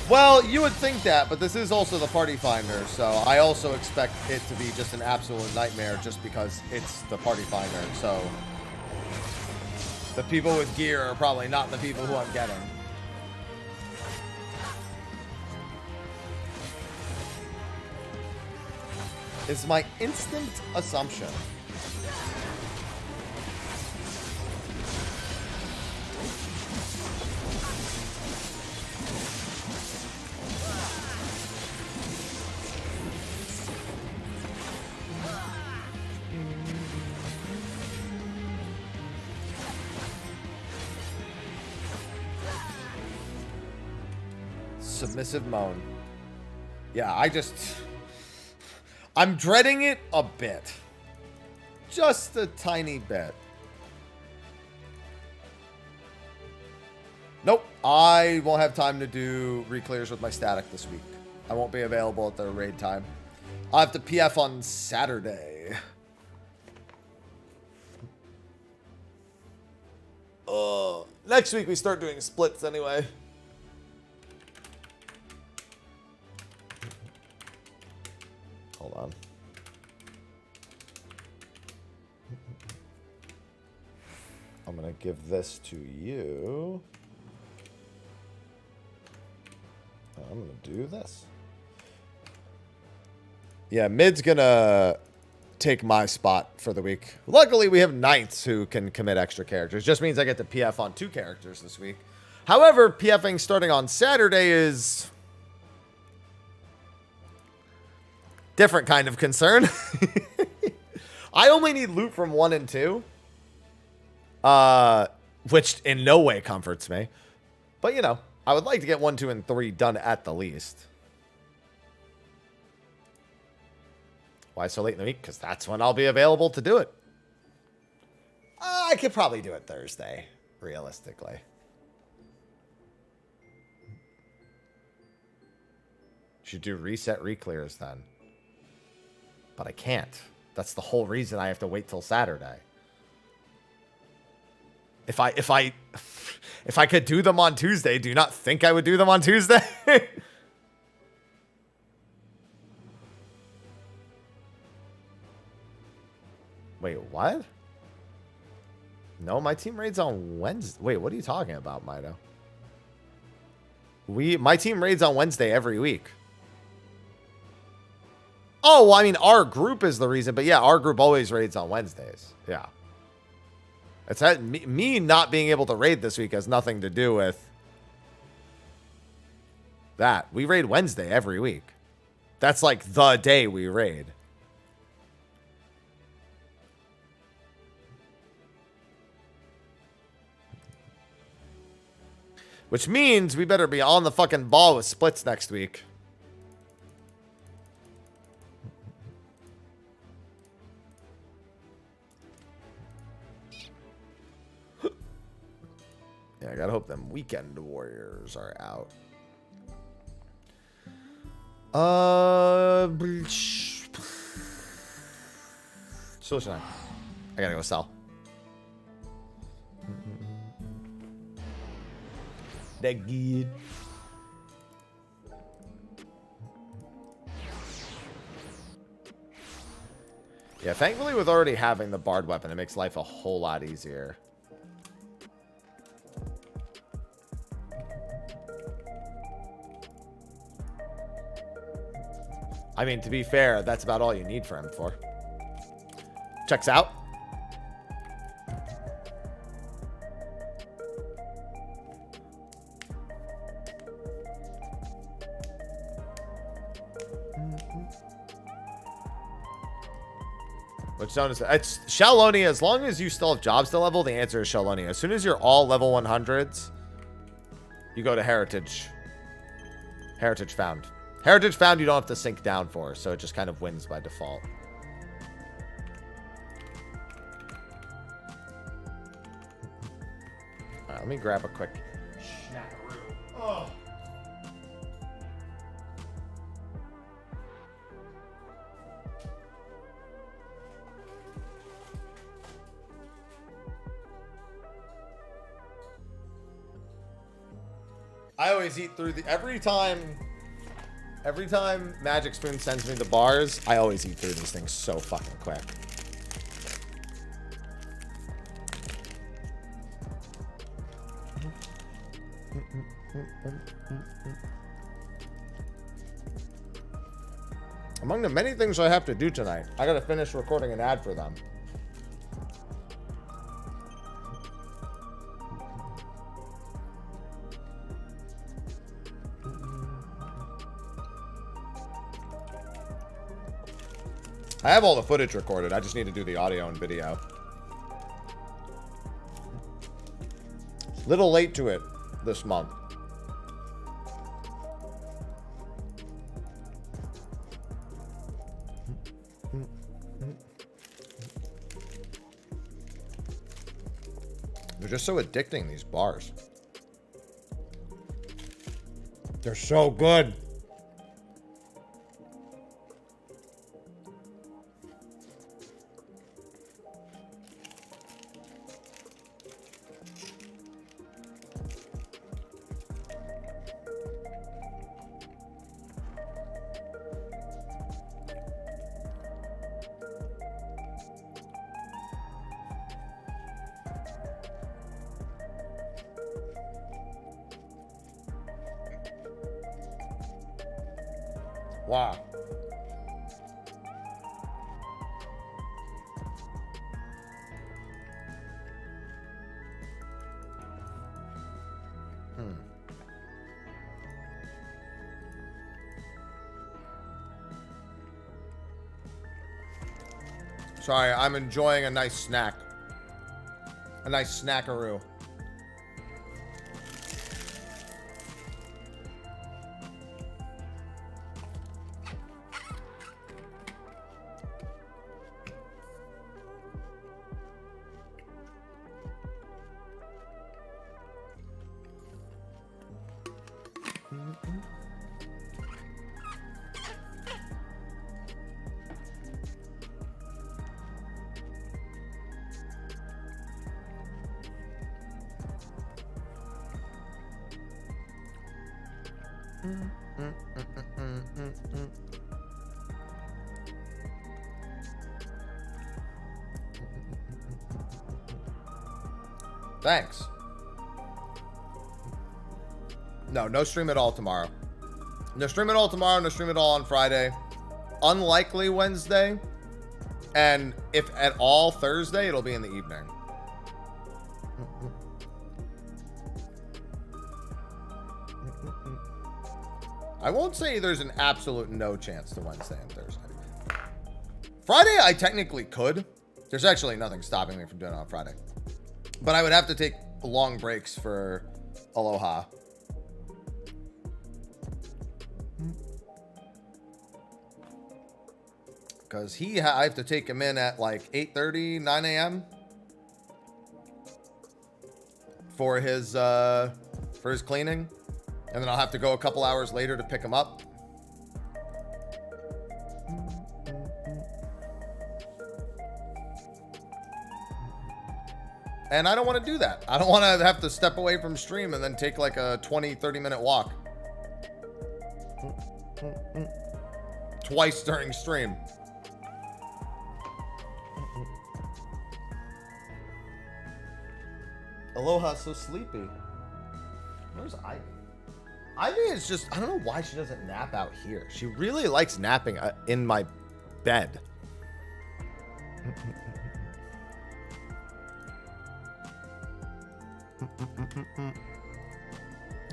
[SPEAKER 1] Well, you would think that, but this is also the party finder, so I also expect it to be just an absolute nightmare just because it's the party finder, so the people with gear are probably not the people who I'm getting. Is my instant assumption. Submissive moan. Yeah, I'm dreading it a bit. Just a tiny bit. Nope. I won't have time to do re-clears with my static this week. I won't be available at the raid time. I'll have to PF on Saturday. Next week we start doing splits anyway. Hold on. I'm going to give this to you. I'm going to do this. Yeah, mid's going to take my spot for the week. Luckily, we have 9ths who can commit extra characters. Just means I get to PF on 2 characters this week. However, PFing starting on Saturday is different kind of concern. I only need loot from 1 and 2. Which in no way comforts me. But, you know, I would like to get 1, 2, and 3 done at the least. Why so late in the week? Because that's when I'll be available to do it. I could probably do it Thursday, realistically. Should do reset re-clears then. But I can't. That's the whole reason I have to wait till Saturday. If I could do them on Tuesday, do you not think I would do them on Tuesday? Wait, what? No, my team raids on Wednesday. Wait, what are you talking about, Mido? My team raids on Wednesday every week. Oh, well, I mean, our group is the reason, but yeah, our group always raids on Wednesdays. Yeah. It's me not being able to raid this week has nothing to do with that. We raid Wednesday every week. That's like the day we raid. Which means we better be on the fucking ball with splits next week. Yeah, I gotta hope them weekend warriors are out. Solution time. I gotta go sell. That good. Yeah, thankfully with already having the bard weapon, it makes life a whole lot easier. I mean, to be fair, that's about all you need for him for. Checks out. Which zone is that? It's Shallonia. As long as you still have jobs to level, the answer is Shallonia. As soon as you're all level 100s, you go to Heritage. Heritage Found. Heritage Found you don't have to sink down for, so it just kind of wins by default. Alright, let me grab a quick snackaroo. Oh. I always eat through the every time Magic Spoon sends me the bars, I always eat through these things so fucking quick. Among the many things I have to do tonight, I gotta finish recording an ad for them. I have all the footage recorded. I just need to do the audio and video. Little late to it this month. They're just so addicting, these bars. They're so good. Wow. Sorry, I'm enjoying a nice snack. A nice snackaroo. Thanks. No stream at all tomorrow. No stream at all tomorrow, no stream at all on Friday. Unlikely Wednesday. And if at all Thursday, it'll be in the evening. I won't say there's an absolute no chance to Wednesday and Thursday. Friday, I technically could. There's actually nothing stopping me from doing it on Friday. But I would have to take long breaks for Aloha. Because I have to take him in at like 8:30, 9 a.m. for his cleaning. And then I'll have to go a couple hours later to pick him up. And I don't want to do that. I don't want to have to step away from stream and then take like a 20-30 minute walk. Twice during stream. Aloha's so sleepy. Where's Ivy? Ivy is just, I don't know why she doesn't nap out here. She really likes napping in my bed.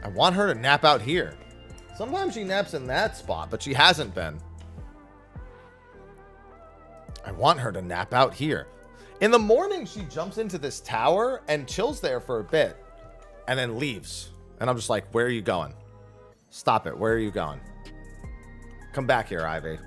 [SPEAKER 1] I want her to nap out here. Sometimes she naps in that spot, but she hasn't been. I want her to nap out here. In the morning, she jumps into this tower and chills there for a bit and then leaves. And I'm just like, where are you going? Stop it. Where are you going? Come back here, Ivy.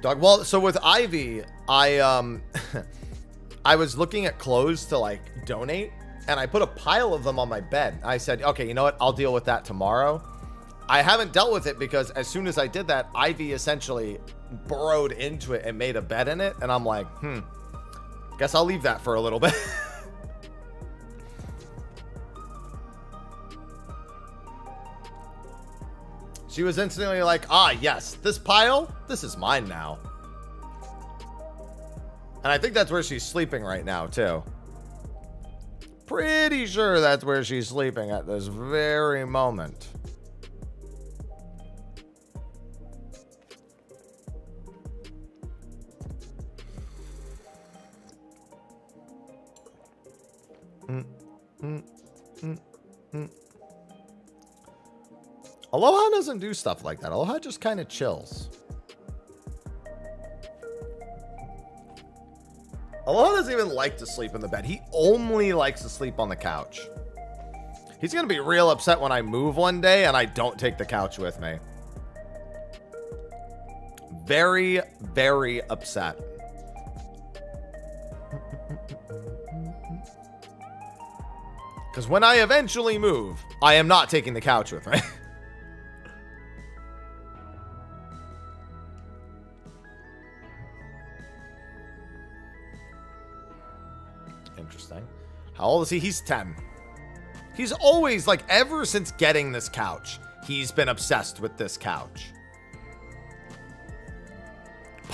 [SPEAKER 1] Dog. Well, so with Ivy, I was looking at clothes to like donate, and I put a pile of them on my bed. I said, okay, you know what? I'll deal with that tomorrow. I haven't dealt with it because as soon as I did that, Ivy essentially burrowed into it and made a bed in it. And I'm like, guess I'll leave that for a little bit. She was instantly like, ah, yes, this pile, this is mine now. And I think that's where she's sleeping right now, too. Pretty sure that's where she's sleeping at this very moment. Aloha doesn't do stuff like that. Aloha just kind of chills. Aloha doesn't even like to sleep in the bed. He only likes to sleep on the couch. He's going to be real upset when I move one day and I don't take the couch with me. Very, very upset. Because when I eventually move, I am not taking the couch with me. Interesting. How old is he? He's 10. He's always, like, ever since getting this couch, he's been obsessed with this couch.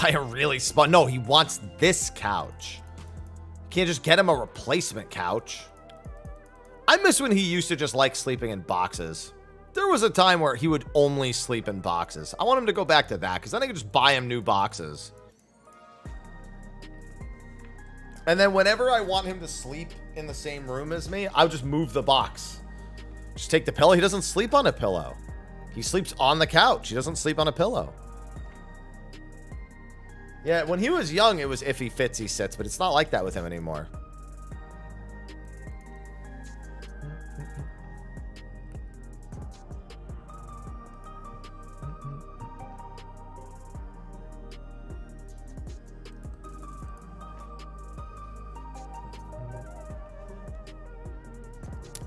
[SPEAKER 1] Buy a really small... No, he wants this couch. Can't just get him a replacement couch. I miss when he used to just like sleeping in boxes. There was a time where he would only sleep in boxes. I want him to go back to that, because then I could just buy him new boxes. And then whenever I want him to sleep in the same room as me, I'll just move the box. Just take the pillow. He doesn't sleep on a pillow. He sleeps on the couch. He doesn't sleep on a pillow. Yeah, when he was young, it was if he fits, he sits, but it's not like that with him anymore.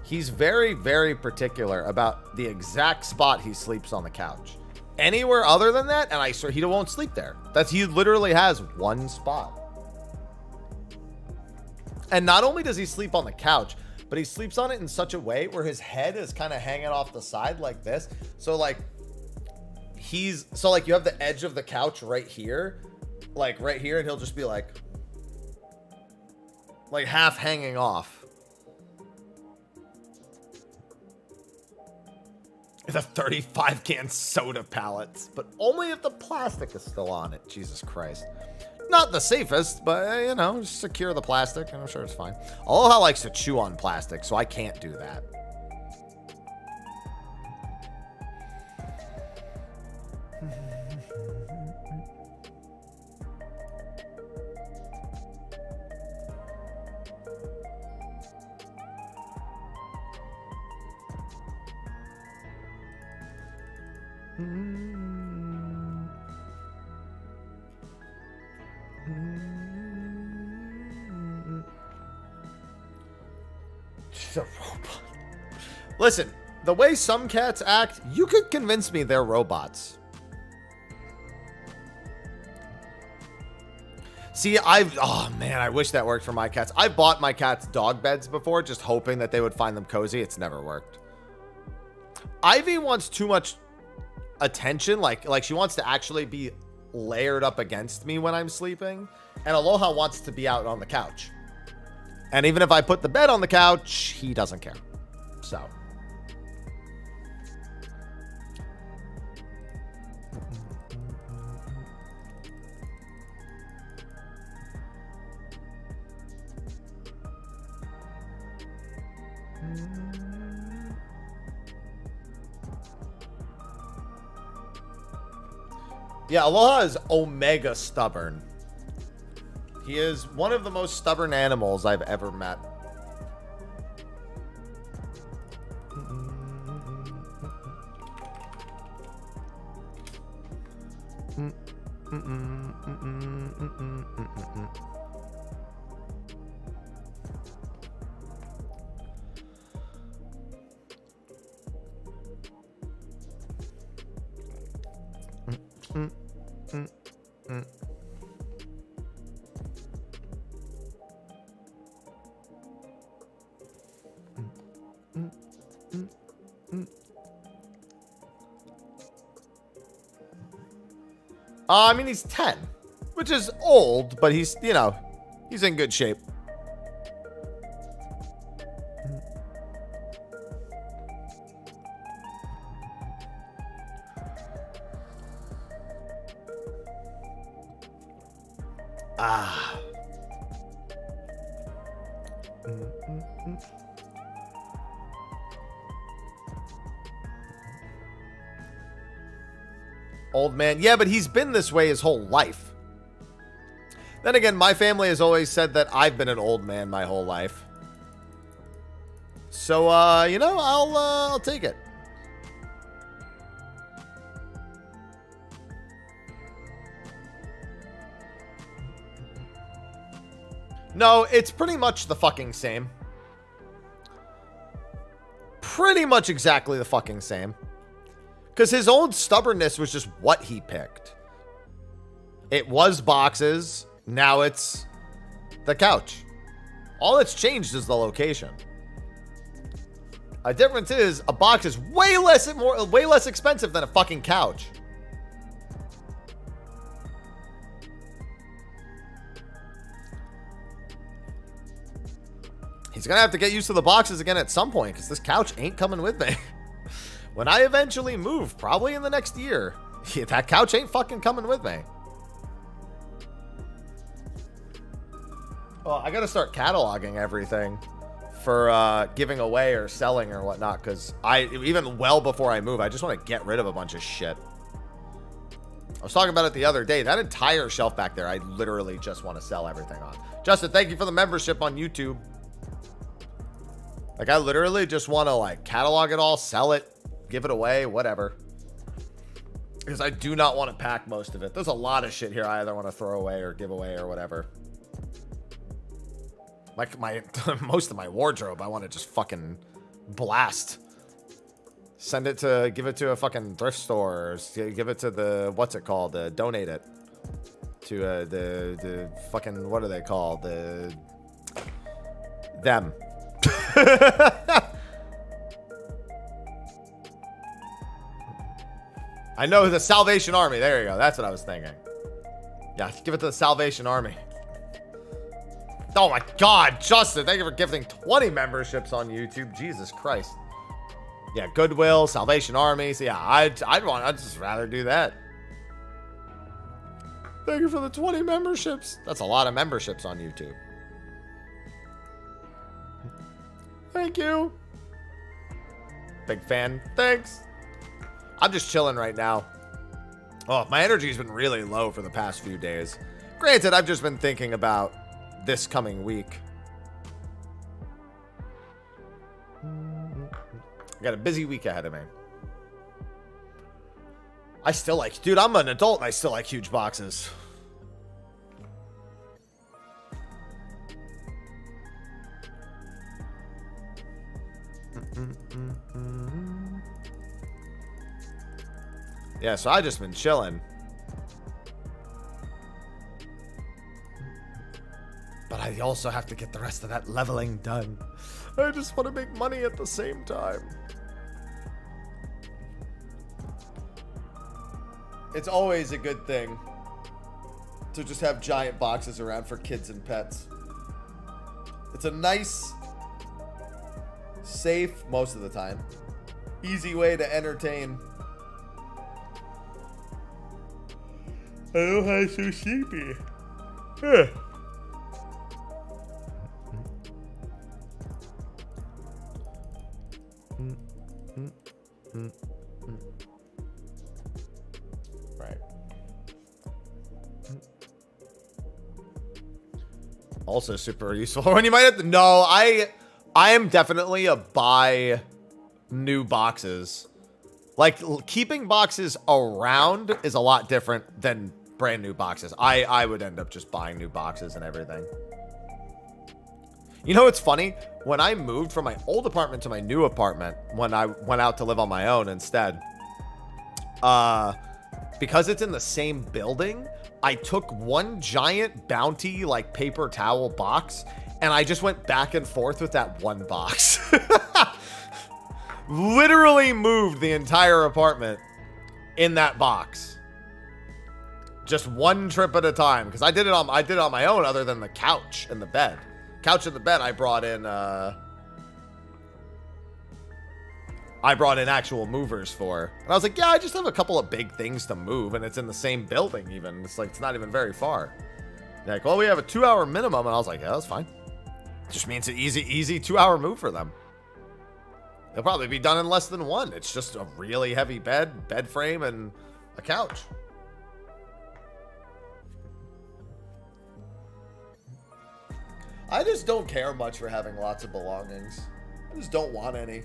[SPEAKER 1] He's very, very particular about the exact spot he sleeps on the couch. Anywhere other than that, and I swear he won't sleep there. He literally has one spot. And not only does he sleep on the couch, but he sleeps on it in such a way where his head is kind of hanging off the side like this. So like you have the edge of the couch right here, like right here, and he'll just be like half hanging off. The 35 can soda pallets, but only if the plastic is still on it. Jesus Christ. Not the safest, but you know, just secure the plastic and I'm sure it's fine. Aloha likes to chew on plastic, so I can't do that. She's a robot. Listen, the way some cats act, you could convince me they're robots. See, oh man, I wish that worked for my cats. I bought my cats dog beds before, just hoping that they would find them cozy. It's never worked. Ivy wants too much attention. Like she wants to actually be layered up against me when I'm sleeping. And Aloha wants to be out on the couch. And even if I put the bed on the couch, he doesn't care. So. Yeah, Aloha is omega stubborn. He is one of the most stubborn animals I've ever met. I mean, he's 10, which is old, but he's, you know, he's in good shape. Ah. Old man. Yeah, but he's been this way his whole life. Then again, my family has always said that I've been an old man my whole life. So, you know, I'll take it. No, it's pretty much the fucking same. Pretty much exactly the fucking same. Because his own stubbornness was just what he picked. It was boxes. Now it's the couch. All that's changed is the location. A difference is a box is way less expensive than a fucking couch. He's gonna have to get used to the boxes again at some point because this couch ain't coming with me. When I eventually move, probably in the next year, that couch ain't fucking coming with me. Oh, I gotta start cataloging everything for giving away or selling or whatnot, because even well before I move, I just want to get rid of a bunch of shit. I was talking about it the other day. That entire shelf back there, I literally just want to sell everything on. Justin, thank you for the membership on YouTube. Like, I literally just want to, like, catalog it all, sell it, give it away, whatever. Because I do not want to pack most of it. There's a lot of shit here I either want to throw away or give away or whatever. Like, most of my wardrobe, I want to just fucking blast. Give it to a fucking thrift store, or give it to the, what's it called? Donate it to the fucking, what are they called? Them. I know, the Salvation Army. There you go. That's what I was thinking. Yeah, give it to the Salvation Army. Oh my God, Justin, thank you for gifting 20 memberships on YouTube. Jesus Christ. Yeah, Goodwill, Salvation Army. So yeah, I'd just rather do that. Thank you for the 20 memberships. That's a lot of memberships on YouTube. Thank you. Big fan. Thanks. I'm just chilling right now. Oh, my energy's been really low for the past few days. Granted, I've just been thinking about this coming week. I got a busy week ahead of me. I still like, dude, I'm an adult and I still like huge boxes. Yeah, so I just been chilling. But I also have to get the rest of that leveling done. I just want to make money at the same time. It's always a good thing to just have giant boxes around for kids and pets. It's a nice, safe, most of the time, easy way to entertain. I know how I'm so sleepy. Right. Also super useful when you might have to. No, I am definitely a buy new boxes. Like, keeping boxes around is a lot different than brand new boxes. I would end up just buying new boxes and everything. You know what's funny? When I moved from my old apartment to my new apartment, when I went out to live on my own instead, because it's in the same building, I took one giant Bounty, like, paper towel box, and I just went back and forth with that one box. Literally moved the entire apartment in that box. Just one trip at a time, because I did it on my own, other than the couch and the bed. Couch and the bed I brought in actual movers for. And I was like, yeah, I just have a couple of big things to move, and it's in the same building even. It's like, it's not even very far. They're like, well, we have a 2-hour minimum. And I was like, yeah, that's fine. It just means an easy 2-hour move for them. They'll probably be done in less than one. It's just a really heavy bed frame, and a couch. I just don't care much for having lots of belongings. I just don't want any.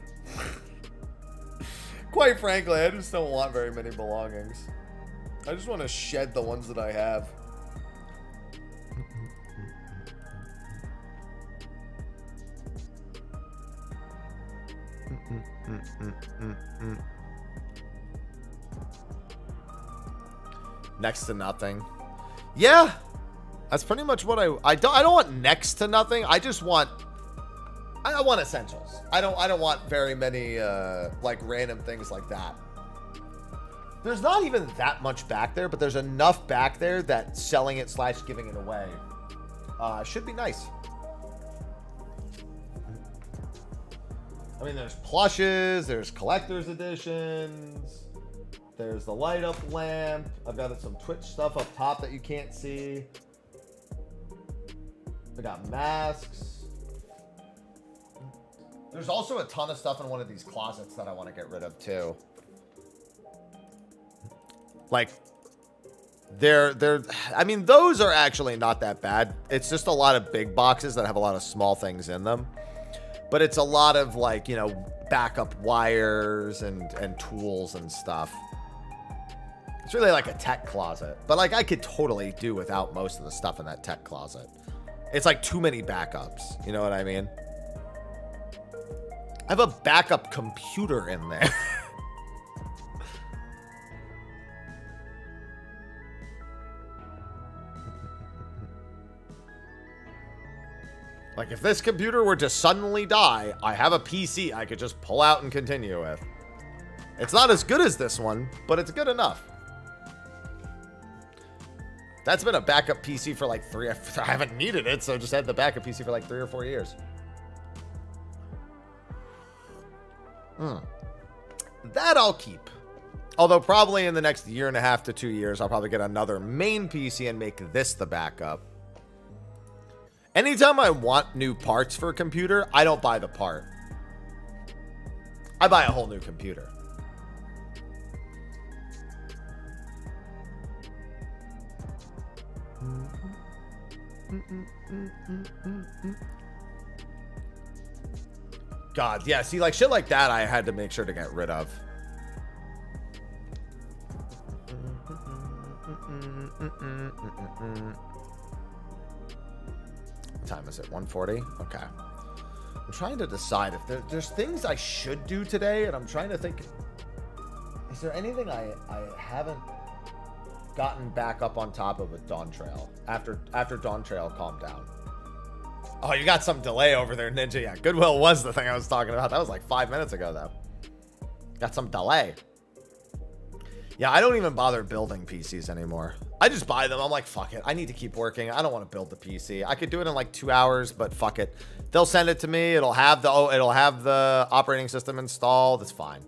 [SPEAKER 1] Quite frankly, I just don't want very many belongings. I just want to shed the ones that I have. Next to nothing. Yeah. That's pretty much what I don't want next to nothing. I just want I want essentials. I don't want very many like random things like that. There's not even that much back there, but there's enough back there that selling it / giving it away should be nice. I mean, there's plushes, there's collector's editions, there's the light up lamp. I've got some Twitch stuff up top that you can't see. I got masks. There's also a ton of stuff in one of these closets that I want to get rid of too. Like, I mean, those are actually not that bad. It's just a lot of big boxes that have a lot of small things in them. But it's a lot of, like, you know, backup wires and tools and stuff. It's really like a tech closet. But, like, I could totally do without most of the stuff in that tech closet. It's like too many backups. You know what I mean? I have a backup computer in there. Like, if this computer were to suddenly die, I have a PC I could just pull out and continue with. It's not as good as this one, but it's good enough. That's been a backup PC for like I haven't needed it, so just had the backup PC for like 3 or 4 years. That I'll keep. Although probably in the next 1.5 to 2 years, I'll probably get another main PC and make this the backup. Anytime I want new parts for a computer, I don't buy the part. I buy a whole new computer. God, yeah, see, like, shit like that I had to make sure to get rid of. What time is it? 1:40? Okay. I'm trying to decide if there's things I should do today, and I'm trying to think, is there anything I haven't gotten back up on top of with Dawntrail after Dawntrail calmed down? Oh, you got some delay over there, Ninja. Yeah, Goodwill was the thing I was talking about. That was like 5 minutes ago, though. Got some delay. Yeah, I don't even bother building PCs anymore. I just buy them. I'm like, fuck it. I need to keep working. I don't want to build the PC. I could do it in like 2 hours, but fuck it. They'll send it to me. It'll have the operating system installed. It's fine.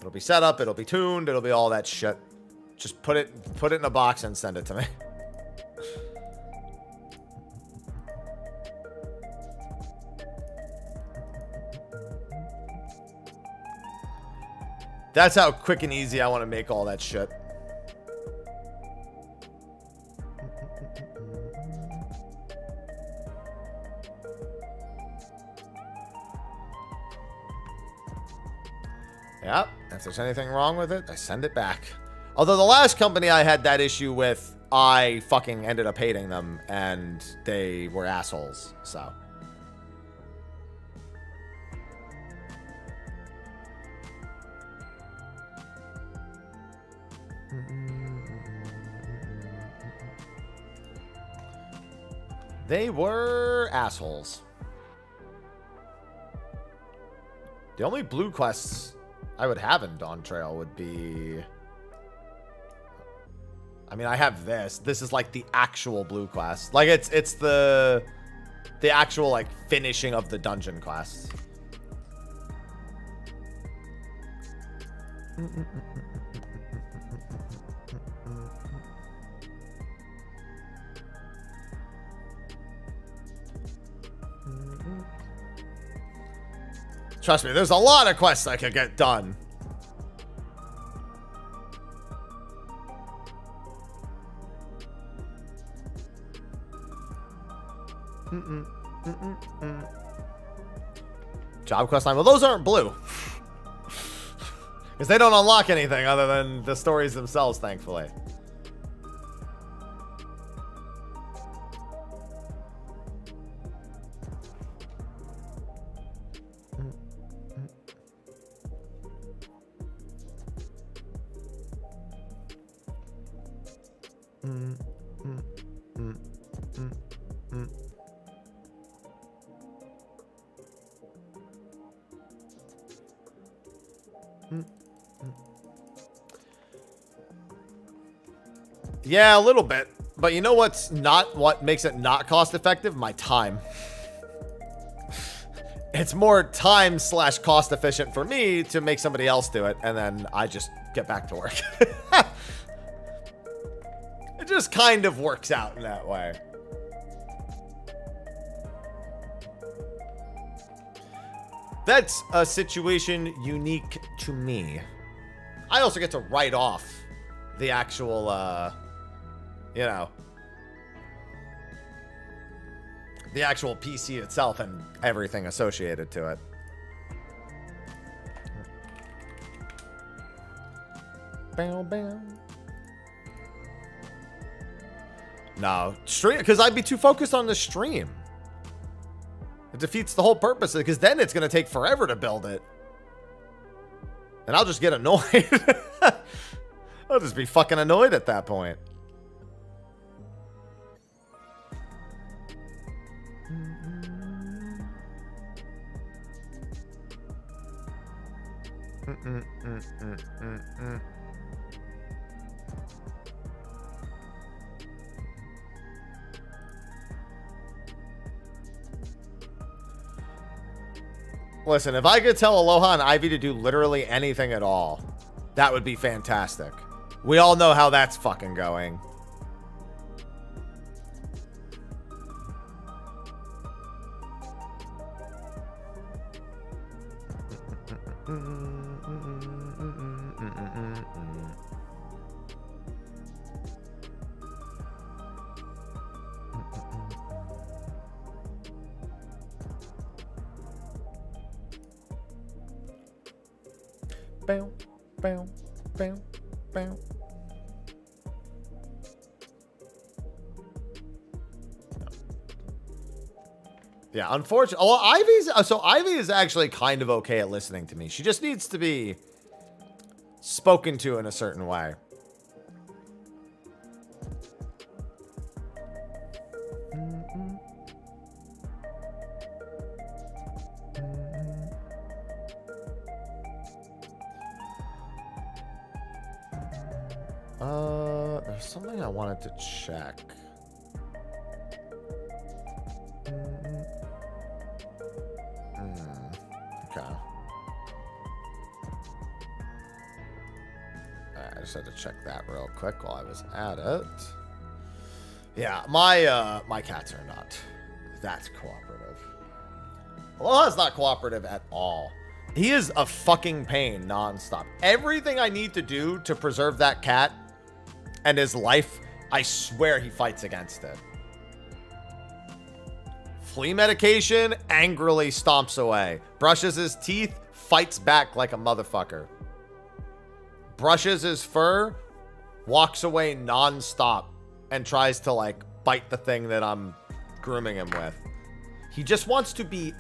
[SPEAKER 1] It'll be set up. It'll be tuned. It'll be all that shit. Just put it in a box and send it to me. That's how quick and easy I want to make all that shit. Yep, if there's anything wrong with it, I send it back. Although the last company I had that issue with, I fucking ended up hating them, and they were assholes, so. They were assholes. The only blue quests I would have in Dawntrail would be... I mean, I have this. This is like the actual blue quest. Like, it's the actual, like, finishing of the dungeon quests. Trust me, there's a lot of quests I could get done. Job quest line. Well, those aren't blue. Because they don't unlock anything other than the stories themselves, thankfully. Yeah, a little bit. But you know what's not what makes it not cost effective? My time. It's more time / cost efficient for me to make somebody else do it, and then I just get back to work. It just kind of works out in that way. That's a situation unique to me. I also get to write off the actual, you know, the actual PC itself and everything associated to it. Bam, bam. No, stream, because I'd be too focused on the stream. It defeats the whole purpose, because then it's going to take forever to build it. And I'll just get annoyed. I'll just be fucking annoyed at that point. Listen, if I could tell Aloha and Ivy to do literally anything at all, that would be fantastic. We all know how that's fucking going. Bam, bam, bam, bam. Yeah, unfortunately, well, Ivy is actually kind of okay at listening to me. She just needs to be spoken to in a certain way. There's something I wanted to check. Okay. I just had to check that real quick while I was at it. Yeah, my cats are not that cooperative. Aloha's not cooperative at all. He is a fucking pain nonstop. Everything I need to do to preserve that cat and his life, I swear he fights against it. Flea medication, angrily stomps away. Brushes his teeth, fights back like a motherfucker. Brushes his fur, walks away nonstop, and tries to, like, bite the thing that I'm grooming him with. He just wants to be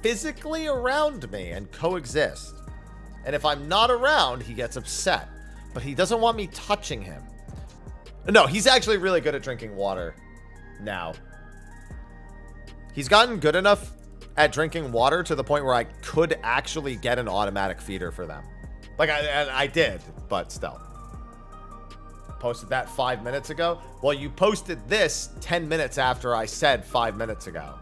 [SPEAKER 1] physically around me and coexist. And if I'm not around, he gets upset. But he doesn't want me touching him. No, he's actually really good at drinking water now. He's gotten good enough at drinking water to the point where I could actually get an automatic feeder for them. Like, I did, but still. Posted that 5 minutes ago. Well, you posted this 10 minutes after I said 5 minutes ago.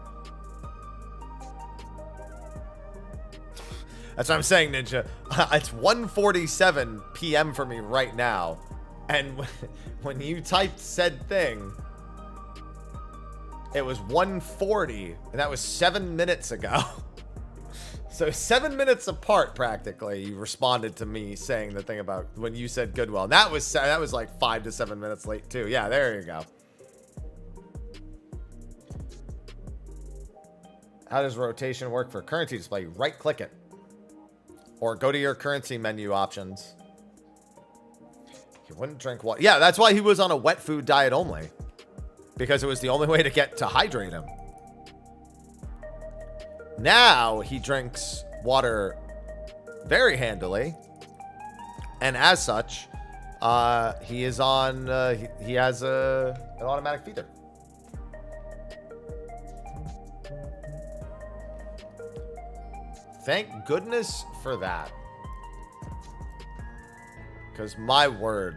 [SPEAKER 1] That's what I'm saying, Ninja. It's 1:47 p.m. for me right now. And when you typed said thing, it was 1:40, and that was 7 minutes ago. So 7 minutes apart, practically, you responded to me saying the thing about when you said Goodwill. And that was like 5 to 7 minutes late, too. Yeah, there you go. How does rotation work for currency display? Right-click it. Or go to your currency menu options. He wouldn't drink water. Yeah, that's why he was on a wet food diet only. Because it was the only way to hydrate him. Now he drinks water very handily. And as such, he is on, he has an automatic feeder. Thank goodness for that. Because my word.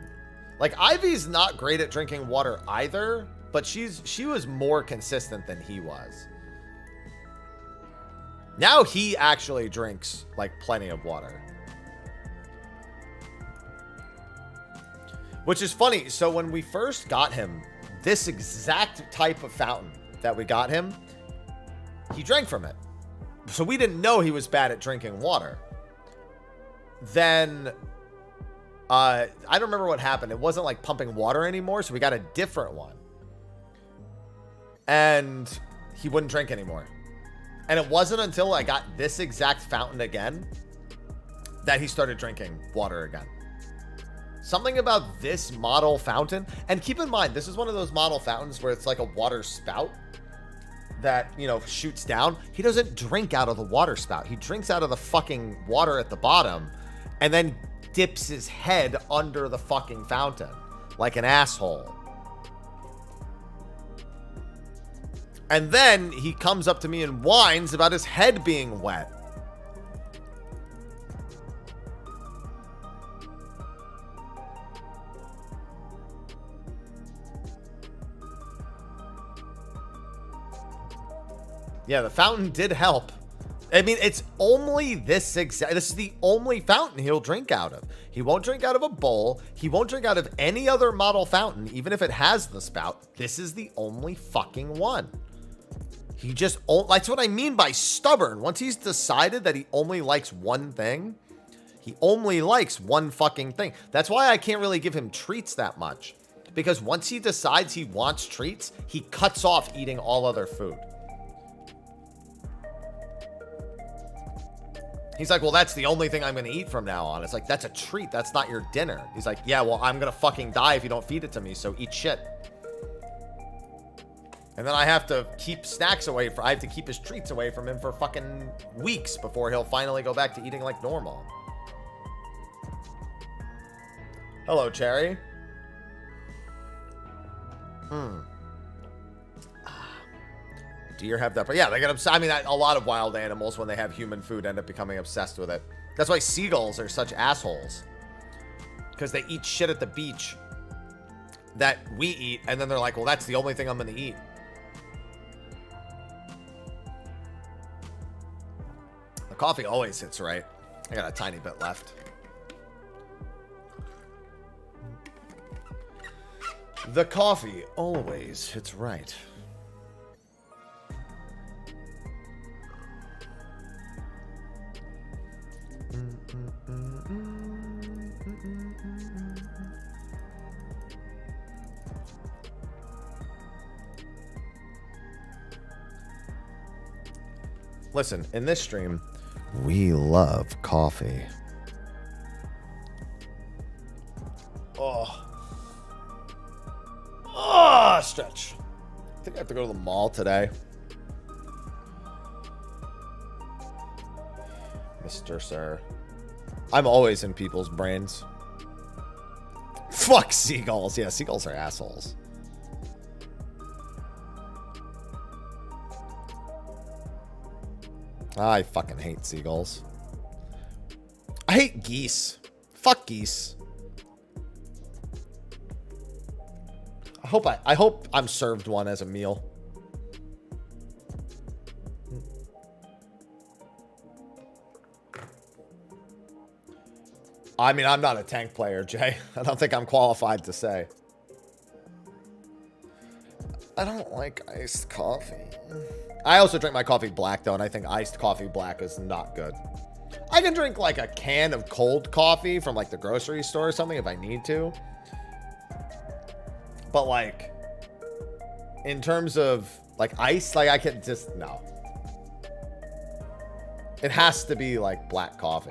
[SPEAKER 1] Like, Ivy's not great at drinking water either, but she was more consistent than he was. Now he actually drinks, like, plenty of water. Which is funny. So when we first got him, this exact type of fountain that we got him, he drank from it. So we didn't know he was bad at drinking water. Then, I don't remember what happened. It wasn't like pumping water anymore, so we got a different one. And he wouldn't drink anymore. And it wasn't until I got this exact fountain again that he started drinking water again. Something about this model fountain, and keep in mind, this is one of those model fountains where it's like a water spout that, you know, shoots down. He doesn't drink out of the water spout. He drinks out of the fucking water at the bottom and then dips his head under the fucking fountain like an asshole. And then he comes up to me and whines about his head being wet. Yeah, the fountain did help. I mean, it's only this exact. This is the only fountain he'll drink out of. He won't drink out of a bowl. He won't drink out of any other model fountain, even if it has the spout. This is the only fucking one. He just, that's what I mean by stubborn. Once he's decided that he only likes one thing, he only likes one fucking thing. That's why I can't really give him treats that much. Because once he decides he wants treats, he cuts off eating all other food. He's like, well, that's the only thing I'm going to eat from now on. It's like, that's a treat. That's not your dinner. He's like, yeah, well, I'm going to fucking die if you don't feed it to me, so eat shit. And then I have to keep snacks away I have to keep his treats away from him for fucking weeks before he'll finally go back to eating like normal. Hello, Cherry. Deer have that, but yeah, they get obsessed. I mean, a lot of wild animals, when they have human food, end up becoming obsessed with it. That's why seagulls are such assholes, because they eat shit at the beach that we eat, and then they're like, well, that's the only thing I'm gonna eat. The coffee always hits right. I got a tiny bit left. The coffee always hits right. listen, in this stream, we love coffee. Oh, stretch. I think I have to go to the mall today. Mr. Sir. I'm always in people's brains. Fuck seagulls. Yeah, seagulls are assholes. I fucking hate seagulls. I hate geese. Fuck geese. I hope I'm served one as a meal. I mean, I'm not a tank player, Jay. I don't think I'm qualified to say. I don't like iced coffee. I also drink my coffee black, though, and I think iced coffee black is not good. I can drink, like, a can of cold coffee from, like, the grocery store or something if I need to. But, like, in terms of, like, ice, like, I can just, no. It has to be, like, black coffee.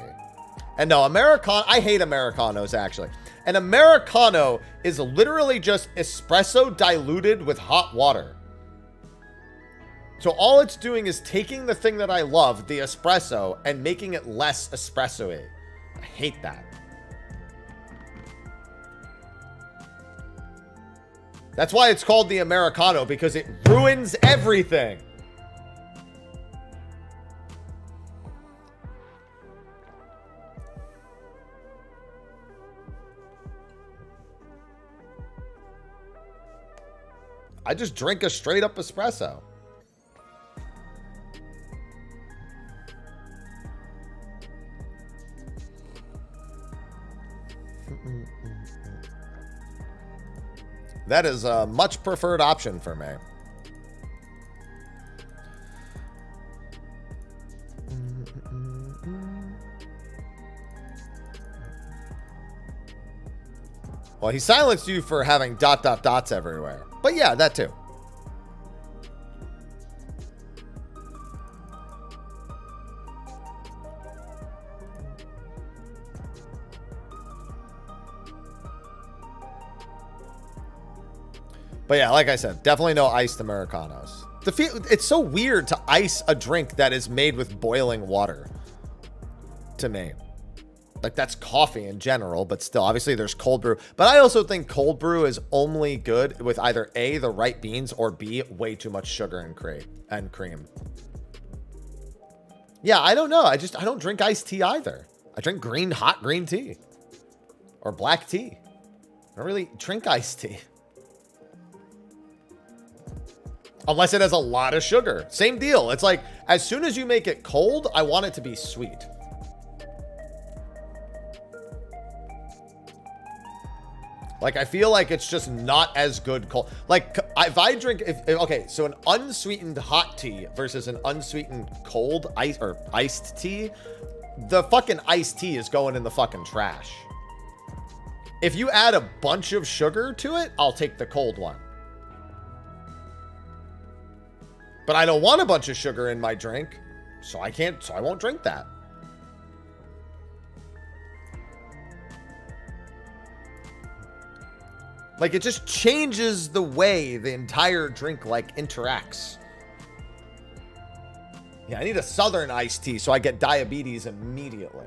[SPEAKER 1] And no, I hate Americanos, actually. An Americano is literally just espresso diluted with hot water. So all it's doing is taking the thing that I love, the espresso, and making it less espresso-y. I hate that. That's why it's called the Americano, because it ruins everything. I just drink a straight up espresso. That is a much preferred option for me. Well, he silenced you for having ... dots everywhere. But yeah, that too. But yeah, like I said, definitely no iced Americanos. It's so weird to ice a drink that is made with boiling water. To me. Like, that's coffee in general, but still, obviously there's cold brew. But I also think cold brew is only good with either A, the right beans, or B, way too much sugar and cream. Yeah, I don't know. I don't drink iced tea either. I drink hot green tea. Or black tea. I don't really drink iced tea. Unless it has a lot of sugar. Same deal. It's like, as soon as you make it cold, I want it to be sweet. Like, I feel like it's just not as good cold. Like, if I drink, okay, so an unsweetened hot tea versus an unsweetened cold iced tea, the fucking iced tea is going in the fucking trash. If you add a bunch of sugar to it, I'll take the cold one. But I don't want a bunch of sugar in my drink, so I won't drink that. Like, it just changes the way the entire drink, like, interacts. Yeah, I need a southern iced tea so I get diabetes immediately.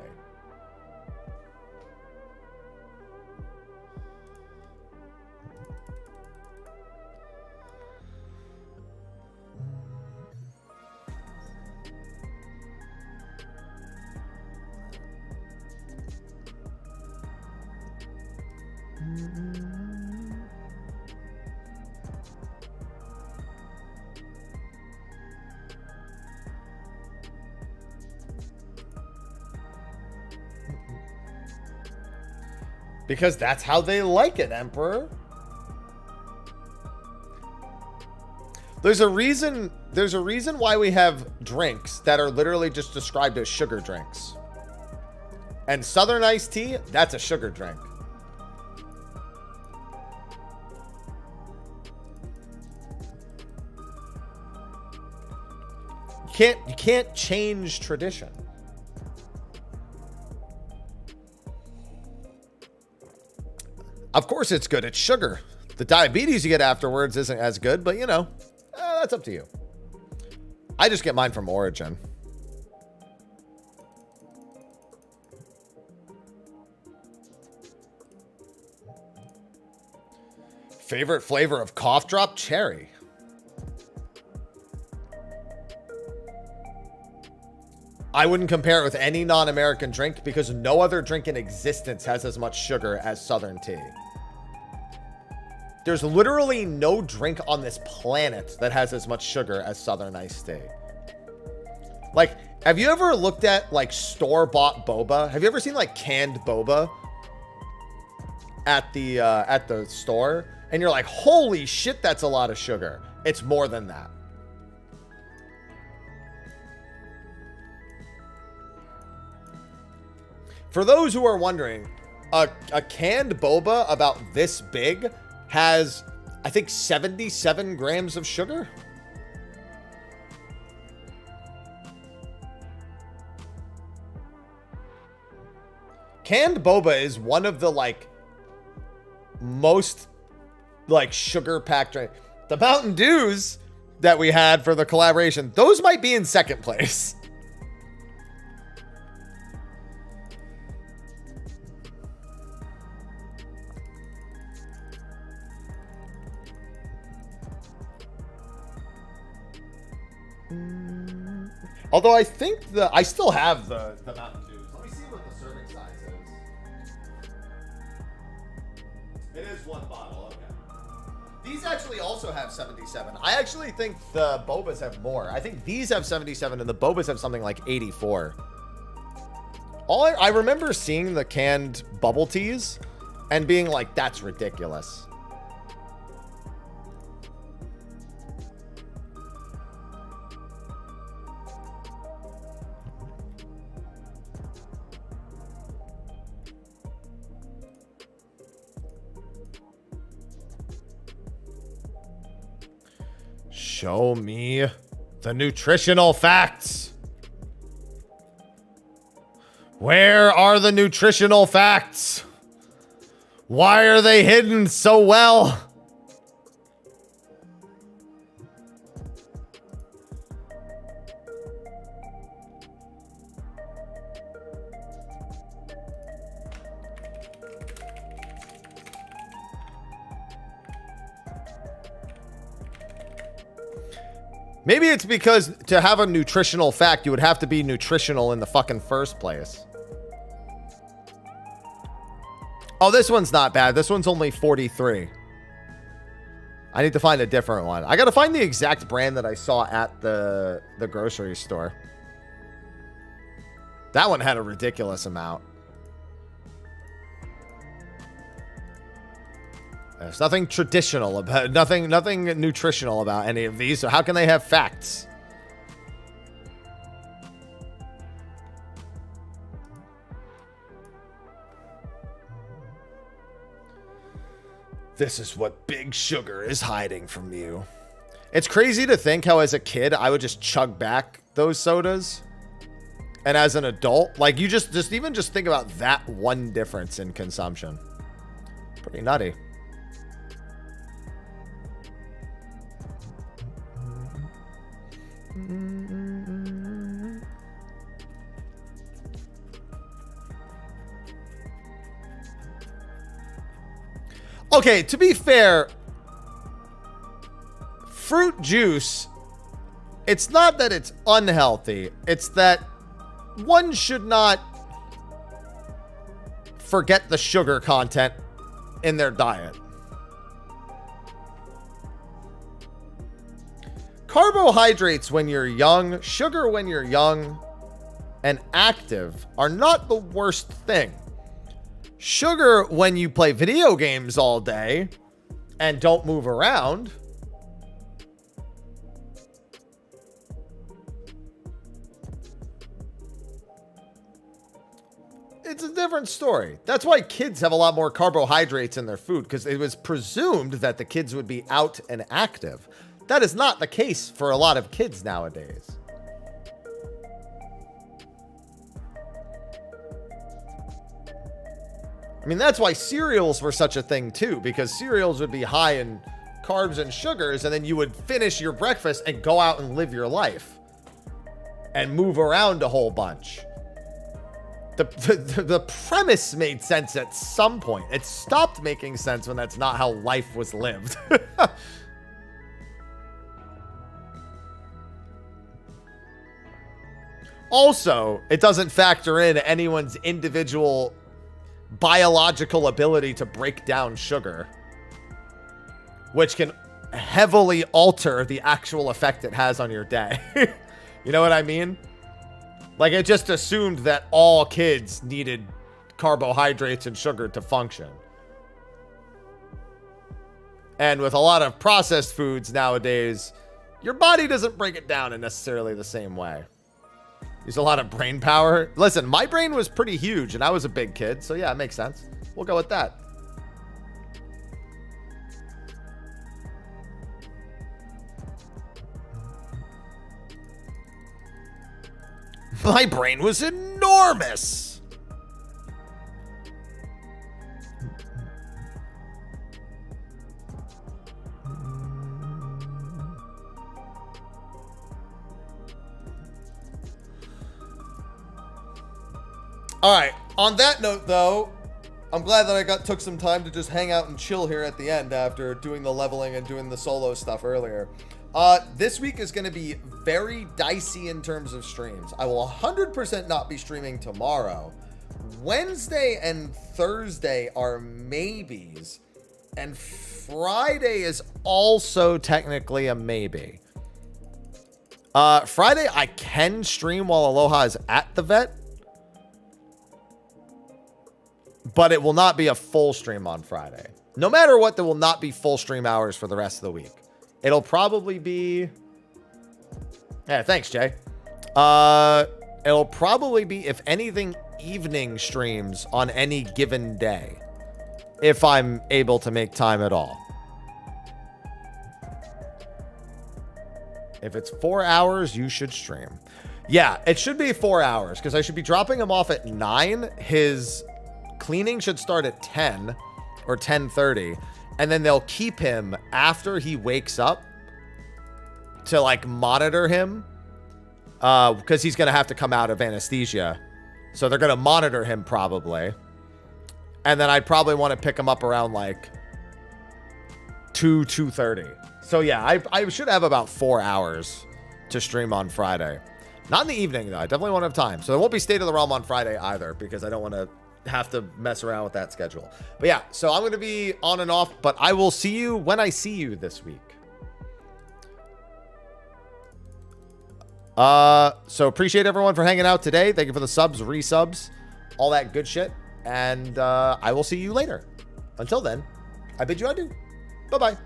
[SPEAKER 1] Because that's how they like it, Emperor. There's a reason why we have drinks that are literally just described as sugar drinks. And Southern iced tea, that's a sugar drink. You can't change tradition. Of course it's good. It's sugar. The diabetes you get afterwards isn't as good, but you know, that's up to you. I just get mine from Origin. Favorite flavor of cough drop? Cherry. I wouldn't compare it with any non-American drink because no other drink in existence has as much sugar as Southern tea. There's literally no drink on this planet that has as much sugar as Southern iced tea. Like, have you ever looked at like store-bought boba? Have you ever seen like canned boba at the store? And you're like, holy shit, that's a lot of sugar. It's more than that. For those who are wondering, a canned boba about this big has, I think, 77 grams of sugar. Canned boba is one of the, like, most, like, sugar-packed drink. The Mountain Dews that we had for the collaboration, those might be in second place. Although I think I still have the Mountain Dews. Let me see what the serving size is. It is one bottle, okay. These actually also have 77. I actually think the Bobas have more. I think these have 77 and the Bobas have something like 84. I remember seeing the canned bubble teas and being like, that's ridiculous. Show me the nutritional facts. Where are the nutritional facts? Why are they hidden so well? Maybe it's because to have a nutritional fact, you would have to be nutritional in the fucking first place. Oh, this one's not bad. This one's only 43. I need to find a different one. I got to find the exact brand that I saw at the grocery store. That one had a ridiculous amount. There's nothing traditional about nothing nutritional about any of these. So how can they have facts? This is what Big Sugar is hiding from you. It's crazy to think how as a kid I would just chug back those sodas. And as an adult, like you just think about that one difference in consumption. Pretty nutty. Okay, to be fair, fruit juice, it's not that it's unhealthy. It's that one should not forget the sugar content in their diet. Carbohydrates when you're young, sugar when you're young and active are not the worst thing. Sugar when you play video games all day and don't move around. It's a different story. That's why kids have a lot more carbohydrates in their food, because it was presumed that the kids would be out and active. That is not the case for a lot of kids nowadays. I mean, that's why cereals were such a thing too, because cereals would be high in carbs and sugars, and then you would finish your breakfast and go out and live your life and move around a whole bunch. The premise made sense at some point. It stopped making sense when that's not how life was lived. Also, it doesn't factor in anyone's individual biological ability to break down sugar, which can heavily alter the actual effect it has on your day. You know what I mean? Like, it just assumed that all kids needed carbohydrates and sugar to function. And with a lot of processed foods nowadays, your body doesn't break it down in necessarily the same way. Use a lot of brain power. Listen, my brain was pretty huge and I was a big kid, so yeah, it makes sense. We'll go with that. My brain was enormous. All right. On that note, though, I'm glad that I took some time to just hang out and chill here at the end after doing the leveling and doing the solo stuff earlier. This week is going to be very dicey in terms of streams. I will 100% not be streaming tomorrow. Wednesday and Thursday are maybes, and Friday is also technically a maybe. Friday I can stream while Aloha is at the vet, but it will not be a full stream on Friday. No matter what, there will not be full stream hours for the rest of the week. It'll probably be... Yeah, thanks, Jay. It'll probably be, if anything, evening streams on any given day, if I'm able to make time at all. If it's 4 hours, you should stream. Yeah, it should be 4 hours, because I should be dropping him off at 9. His cleaning should start at 10 or 10:30. And then they'll keep him after he wakes up to, like, monitor him. Because he's going to have to come out of anesthesia. So they're going to monitor him probably. And then I'd probably want to pick him up around, like, 2:30. So, yeah, I should have about 4 hours to stream on Friday. Not in the evening, though. I definitely won't have time. So there won't be State of the Realm on Friday either, because I don't want to have to mess around with that schedule. But yeah, so I'm going to be on and off, but I will see you when I see you this week. So appreciate everyone for hanging out today. Thank you for the subs, resubs, all that good shit. And I will see you later. Until then, I bid you adieu. Bye-bye.